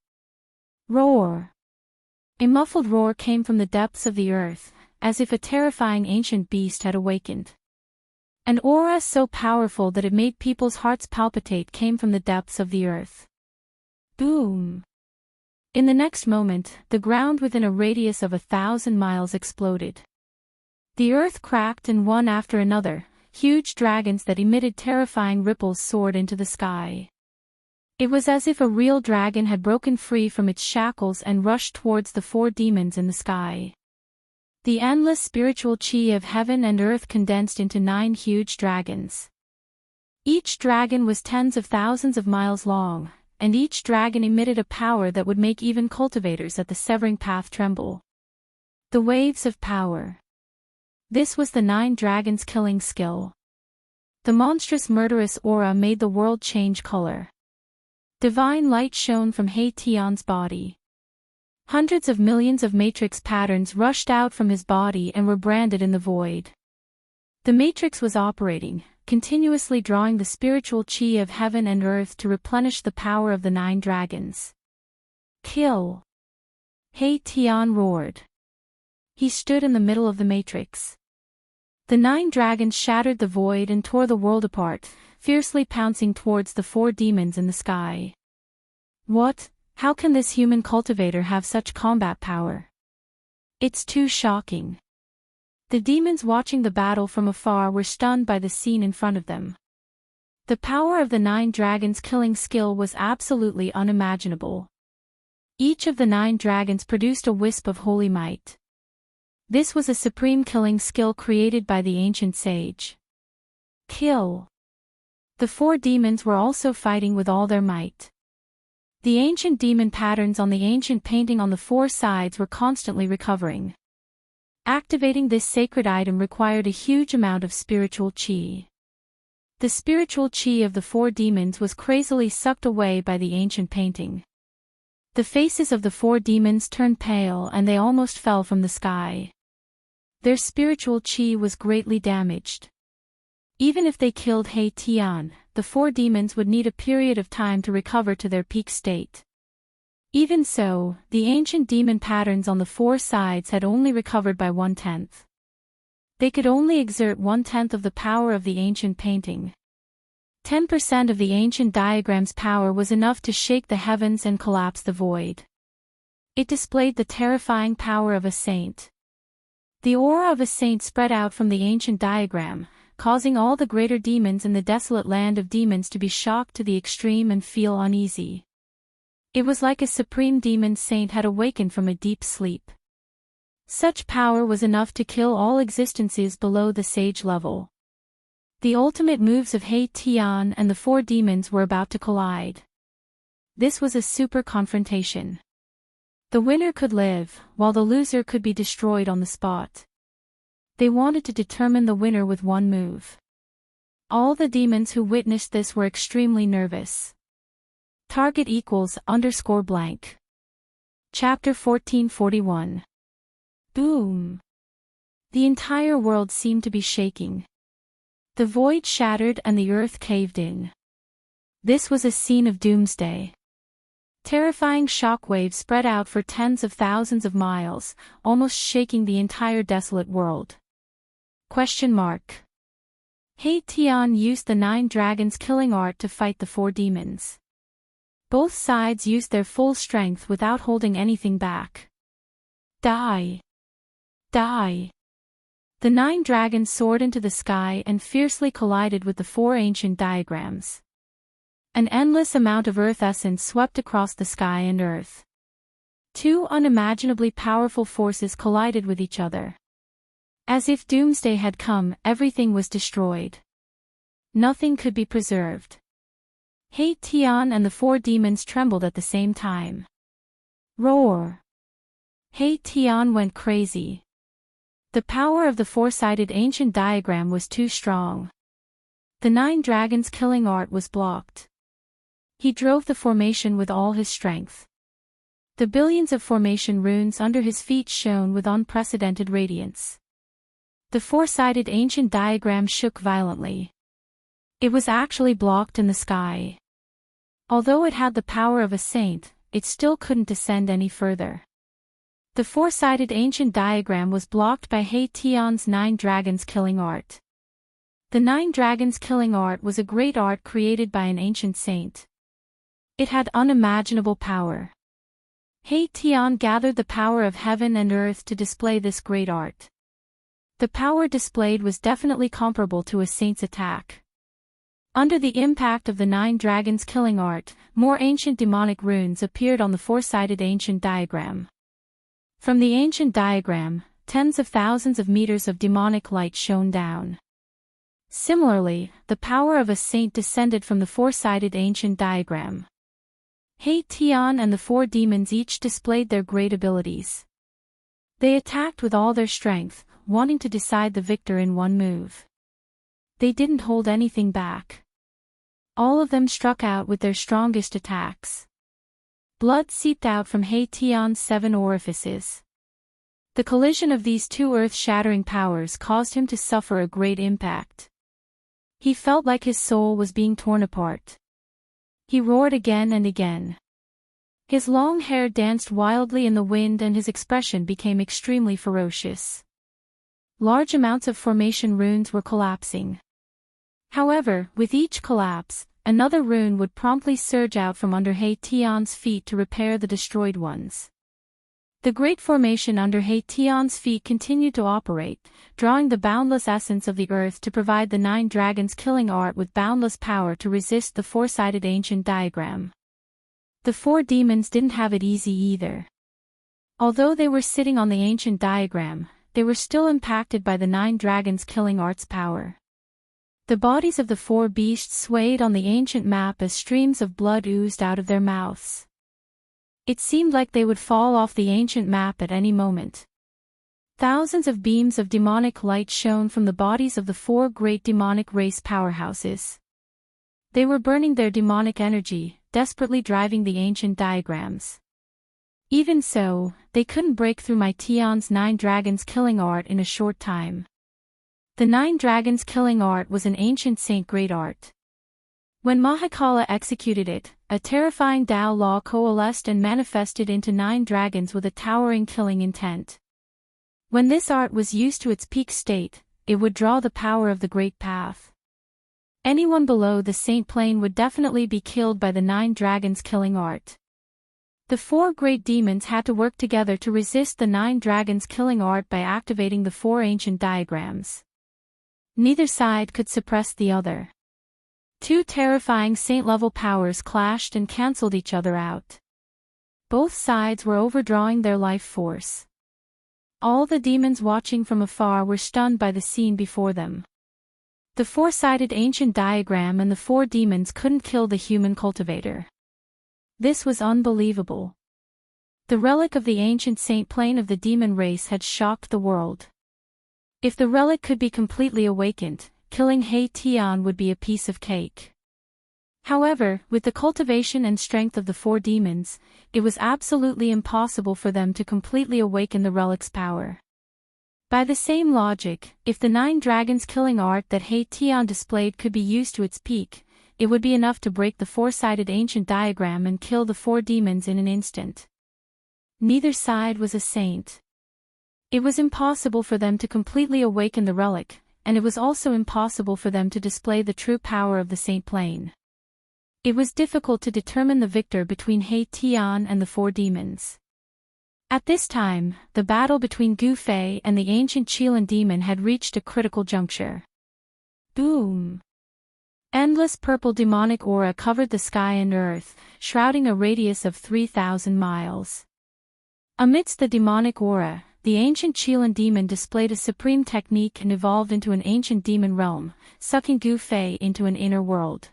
[SPEAKER 1] Roar! A muffled roar came from the depths of the earth, as if a terrifying ancient beast had awakened. An aura so powerful that it made people's hearts palpitate came from the depths of the earth. Boom! In the next moment, the ground within a radius of 1,000 miles exploded. The earth cracked, and one after another, huge dragons that emitted terrifying ripples soared into the sky. It was as if a real dragon had broken free from its shackles and rushed towards the 4 demons in the sky. The endless spiritual chi of heaven and earth condensed into 9 huge dragons. Each dragon was tens of thousands of miles long, and each dragon emitted a power that would make even cultivators at the severing path tremble. The waves of power. This was the 9 dragons' killing skill. The monstrous murderous aura made the world change color. Divine light shone from He Tian's body. Hundreds of millions of matrix patterns rushed out from his body and were branded in the void. The matrix was operating, continuously drawing the spiritual chi of heaven and earth to replenish the power of the 9 dragons. Kill! He Tian roared. He stood in the middle of the matrix. The 9 dragons shattered the void and tore the world apart, fiercely pouncing towards the 4 demons in the sky. What? How can this human cultivator have such combat power? It's too shocking. The demons watching the battle from afar were stunned by the scene in front of them. The power of the 9 dragons' killing skill was absolutely unimaginable. Each of the 9 dragons produced a wisp of holy might. This was a supreme killing skill created by the ancient sage. Kill. The 4 demons were also fighting with all their might. The ancient demon patterns on the ancient painting on the 4 sides were constantly recovering. Activating this sacred item required a huge amount of spiritual chi. The spiritual chi of the 4 demons was crazily sucked away by the ancient painting. The faces of the 4 demons turned pale and they almost fell from the sky. Their spiritual chi was greatly damaged. Even if they killed He Tian, the 4 demons would need a period of time to recover to their peak state. Even so, the ancient demon patterns on the 4 sides had only recovered by 1/10. They could only exert 1/10 of the power of the ancient painting. 10% of the ancient diagram's power was enough to shake the heavens and collapse the void. It displayed the terrifying power of a saint. The aura of a saint spread out from the ancient diagram, causing all the greater demons in the desolate land of demons to be shocked to the extreme and feel uneasy. It was like a supreme demon saint had awakened from a deep sleep. Such power was enough to kill all existences below the sage level. The ultimate moves of He Tian and the 4 demons were about to collide. This was a super confrontation. The winner could live, while the loser could be destroyed on the spot. They wanted to determine the winner with one move. All the demons who witnessed this were extremely nervous. Target =_blank. Chapter 1441. Boom. The entire world seemed to be shaking. The void shattered and the earth caved in. This was a scene of doomsday. Terrifying shockwaves spread out for tens of thousands of miles, almost shaking the entire desolate world. He Tian used the 9 dragons' killing art to fight the 4 demons. Both sides used their full strength without holding anything back. Die! Die! The 9 dragons soared into the sky and fiercely collided with the 4 ancient diagrams. An endless amount of earth essence swept across the sky and earth. 2 unimaginably powerful forces collided with each other. As if doomsday had come, everything was destroyed. Nothing could be preserved. He Tian and the 4 demons trembled at the same time. Roar! He Tian went crazy. The power of the 4-sided ancient diagram was too strong. The 9 dragons' killing art was blocked. He drove the formation with all his strength. The billions of formation runes under his feet shone with unprecedented radiance. The 4-sided ancient diagram shook violently. It was actually blocked in the sky. Although it had the power of a saint, it still couldn't descend any further. The 4-sided ancient diagram was blocked by He Tian's 9 dragons' killing art. The 9 dragons' killing art was a great art created by an ancient saint. It had unimaginable power. He Tian gathered the power of heaven and earth to display this great art. The power displayed was definitely comparable to a saint's attack. Under the impact of the 9 dragons' killing art, more ancient demonic runes appeared on the 4-sided ancient diagram. From the ancient diagram, tens of thousands of meters of demonic light shone down. Similarly, the power of a saint descended from the 4-sided ancient diagram. He Tian and the 4 demons each displayed their great abilities. They attacked with all their strength, wanting to decide the victor in one move. They didn't hold anything back. All of them struck out with their strongest attacks. Blood seeped out from He Tian's 7 orifices. The collision of these 2 earth-shattering powers caused him to suffer a great impact. He felt like his soul was being torn apart. He roared again and again. His long hair danced wildly in the wind and his expression became extremely ferocious. Large amounts of formation runes were collapsing. However, with each collapse, another rune would promptly surge out from under He Tian's feet to repair the destroyed ones. The great formation under He Tian's feet continued to operate, drawing the boundless essence of the earth to provide the 9 dragons killing art with boundless power to resist the 4-sided ancient diagram. The 4 demons didn't have it easy either. Although they were sitting on the ancient diagram, they were still impacted by the 9 dragons killing art's power. The bodies of the 4 beasts swayed on the ancient map as streams of blood oozed out of their mouths. It seemed like they would fall off the ancient map at any moment. Thousands of beams of demonic light shone from the bodies of the 4 great demonic race powerhouses. They were burning their demonic energy, desperately driving the ancient diagrams. Even so, they couldn't break through my Tian's 9 dragons killing art in a short time. The 9 dragons killing art was an ancient saint great art. When Mahakala executed it, a terrifying Tao law coalesced and manifested into 9 dragons with a towering killing intent. When this art was used to its peak state, it would draw the power of the great path. Anyone below the saint plane would definitely be killed by the 9 dragons killing art. The 4 great demons had to work together to resist the 9 dragons killing art by activating the 4 ancient diagrams. Neither side could suppress the other. 2 terrifying saint-level powers clashed and cancelled each other out. Both sides were overdrawing their life force. All the demons watching from afar were stunned by the scene before them. The 4-sided ancient diagram and the 4 demons couldn't kill the human cultivator. This was unbelievable. The relic of the ancient saint plane of the demon race had shocked the world. If the relic could be completely awakened, killing He Tian would be a piece of cake. However, with the cultivation and strength of the 4 demons, it was absolutely impossible for them to completely awaken the relic's power. By the same logic, if the 9 dragons killing art that He Tian displayed could be used to its peak, it would be enough to break the 4-sided ancient diagram and kill the 4 demons in an instant. Neither side was a saint. It was impossible for them to completely awaken the relic, and it was also impossible for them to display the true power of the saint plane. It was difficult to determine the victor between He Tian and the 4 demons. At this time, the battle between Gu Fei and the ancient Qilin demon had reached a critical juncture. Boom! Endless purple demonic aura covered the sky and earth, shrouding a radius of 3,000 miles. Amidst the demonic aura, the ancient Qilin demon displayed a supreme technique and evolved into an ancient demon realm, sucking Gu Fei into an inner world.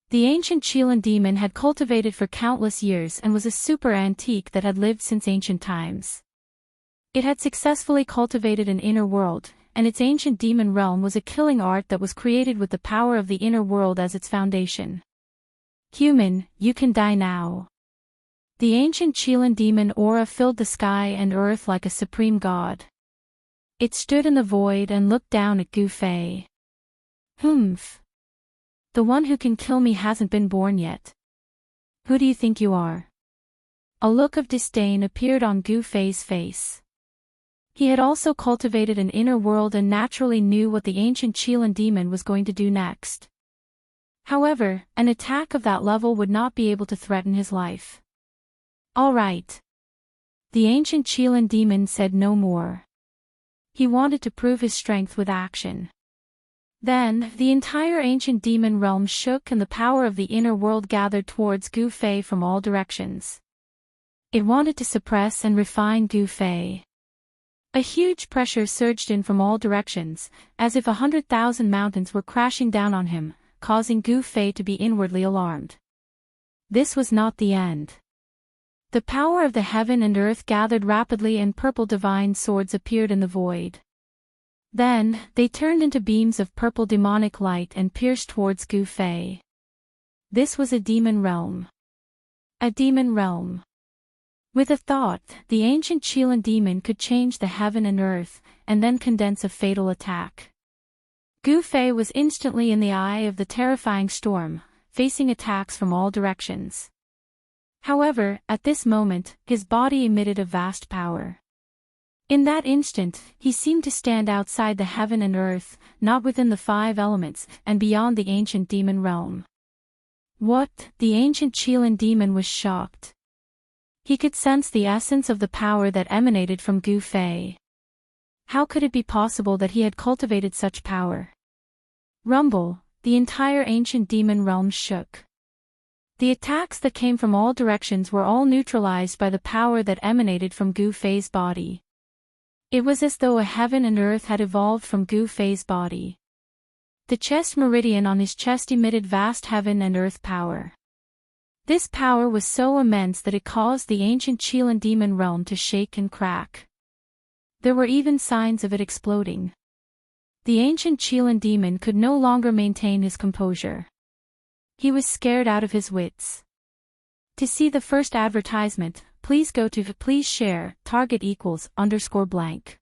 [SPEAKER 1] The ancient Qilin demon had cultivated for countless years and was a super antique that had lived since ancient times. It had successfully cultivated an inner world, and its ancient demon realm was a killing art that was created with the power of the inner world as its foundation. Human, you can die now. The ancient Qilin demon aura filled the sky and earth like a supreme god. It stood in the void and looked down at Gu Fei. Humph. The one who can kill me hasn't been born yet. Who do you think you are? A look of disdain appeared on Gu Fei's face. He had also cultivated an inner world and naturally knew what the ancient Qilin demon was going to do next. However, an attack of that level would not be able to threaten his life. All right. The ancient Qilin demon said no more. He wanted to prove his strength with action. Then, the entire ancient demon realm shook and the power of the inner world gathered towards Gu Fei from all directions. It wanted to suppress and refine Gu Fei. A huge pressure surged in from all directions, as if 100,000 mountains were crashing down on him, causing Gu Fei to be inwardly alarmed. This was not the end. The power of the heaven and earth gathered rapidly and purple divine swords appeared in the void. Then, they turned into beams of purple demonic light and pierced towards Gu Fei. This was a demon realm. A demon realm. With a thought, the ancient Qilin demon could change the heaven and earth, and then condense a fatal attack. Gu Fei was instantly in the eye of the terrifying storm, facing attacks from all directions. However, at this moment, his body emitted a vast power. In that instant, he seemed to stand outside the heaven and earth, not within the five elements, and beyond the ancient demon realm. What? The ancient Qilin demon was shocked. He could sense the essence of the power that emanated from Gu Fei. How could it be possible that he had cultivated such power? Rumble, the entire ancient demon realm shook. The attacks that came from all directions were all neutralized by the power that emanated from Gu Fei's body. It was as though a heaven and earth had evolved from Gu Fei's body. The chest meridian on his chest emitted vast heaven and earth power. This power was so immense that it caused the ancient Qilin demon realm to shake and crack. There were even signs of it exploding. The ancient Qilin demon could no longer maintain his composure. He was scared out of his wits. To see the first advertisement, please go to please share, target =_.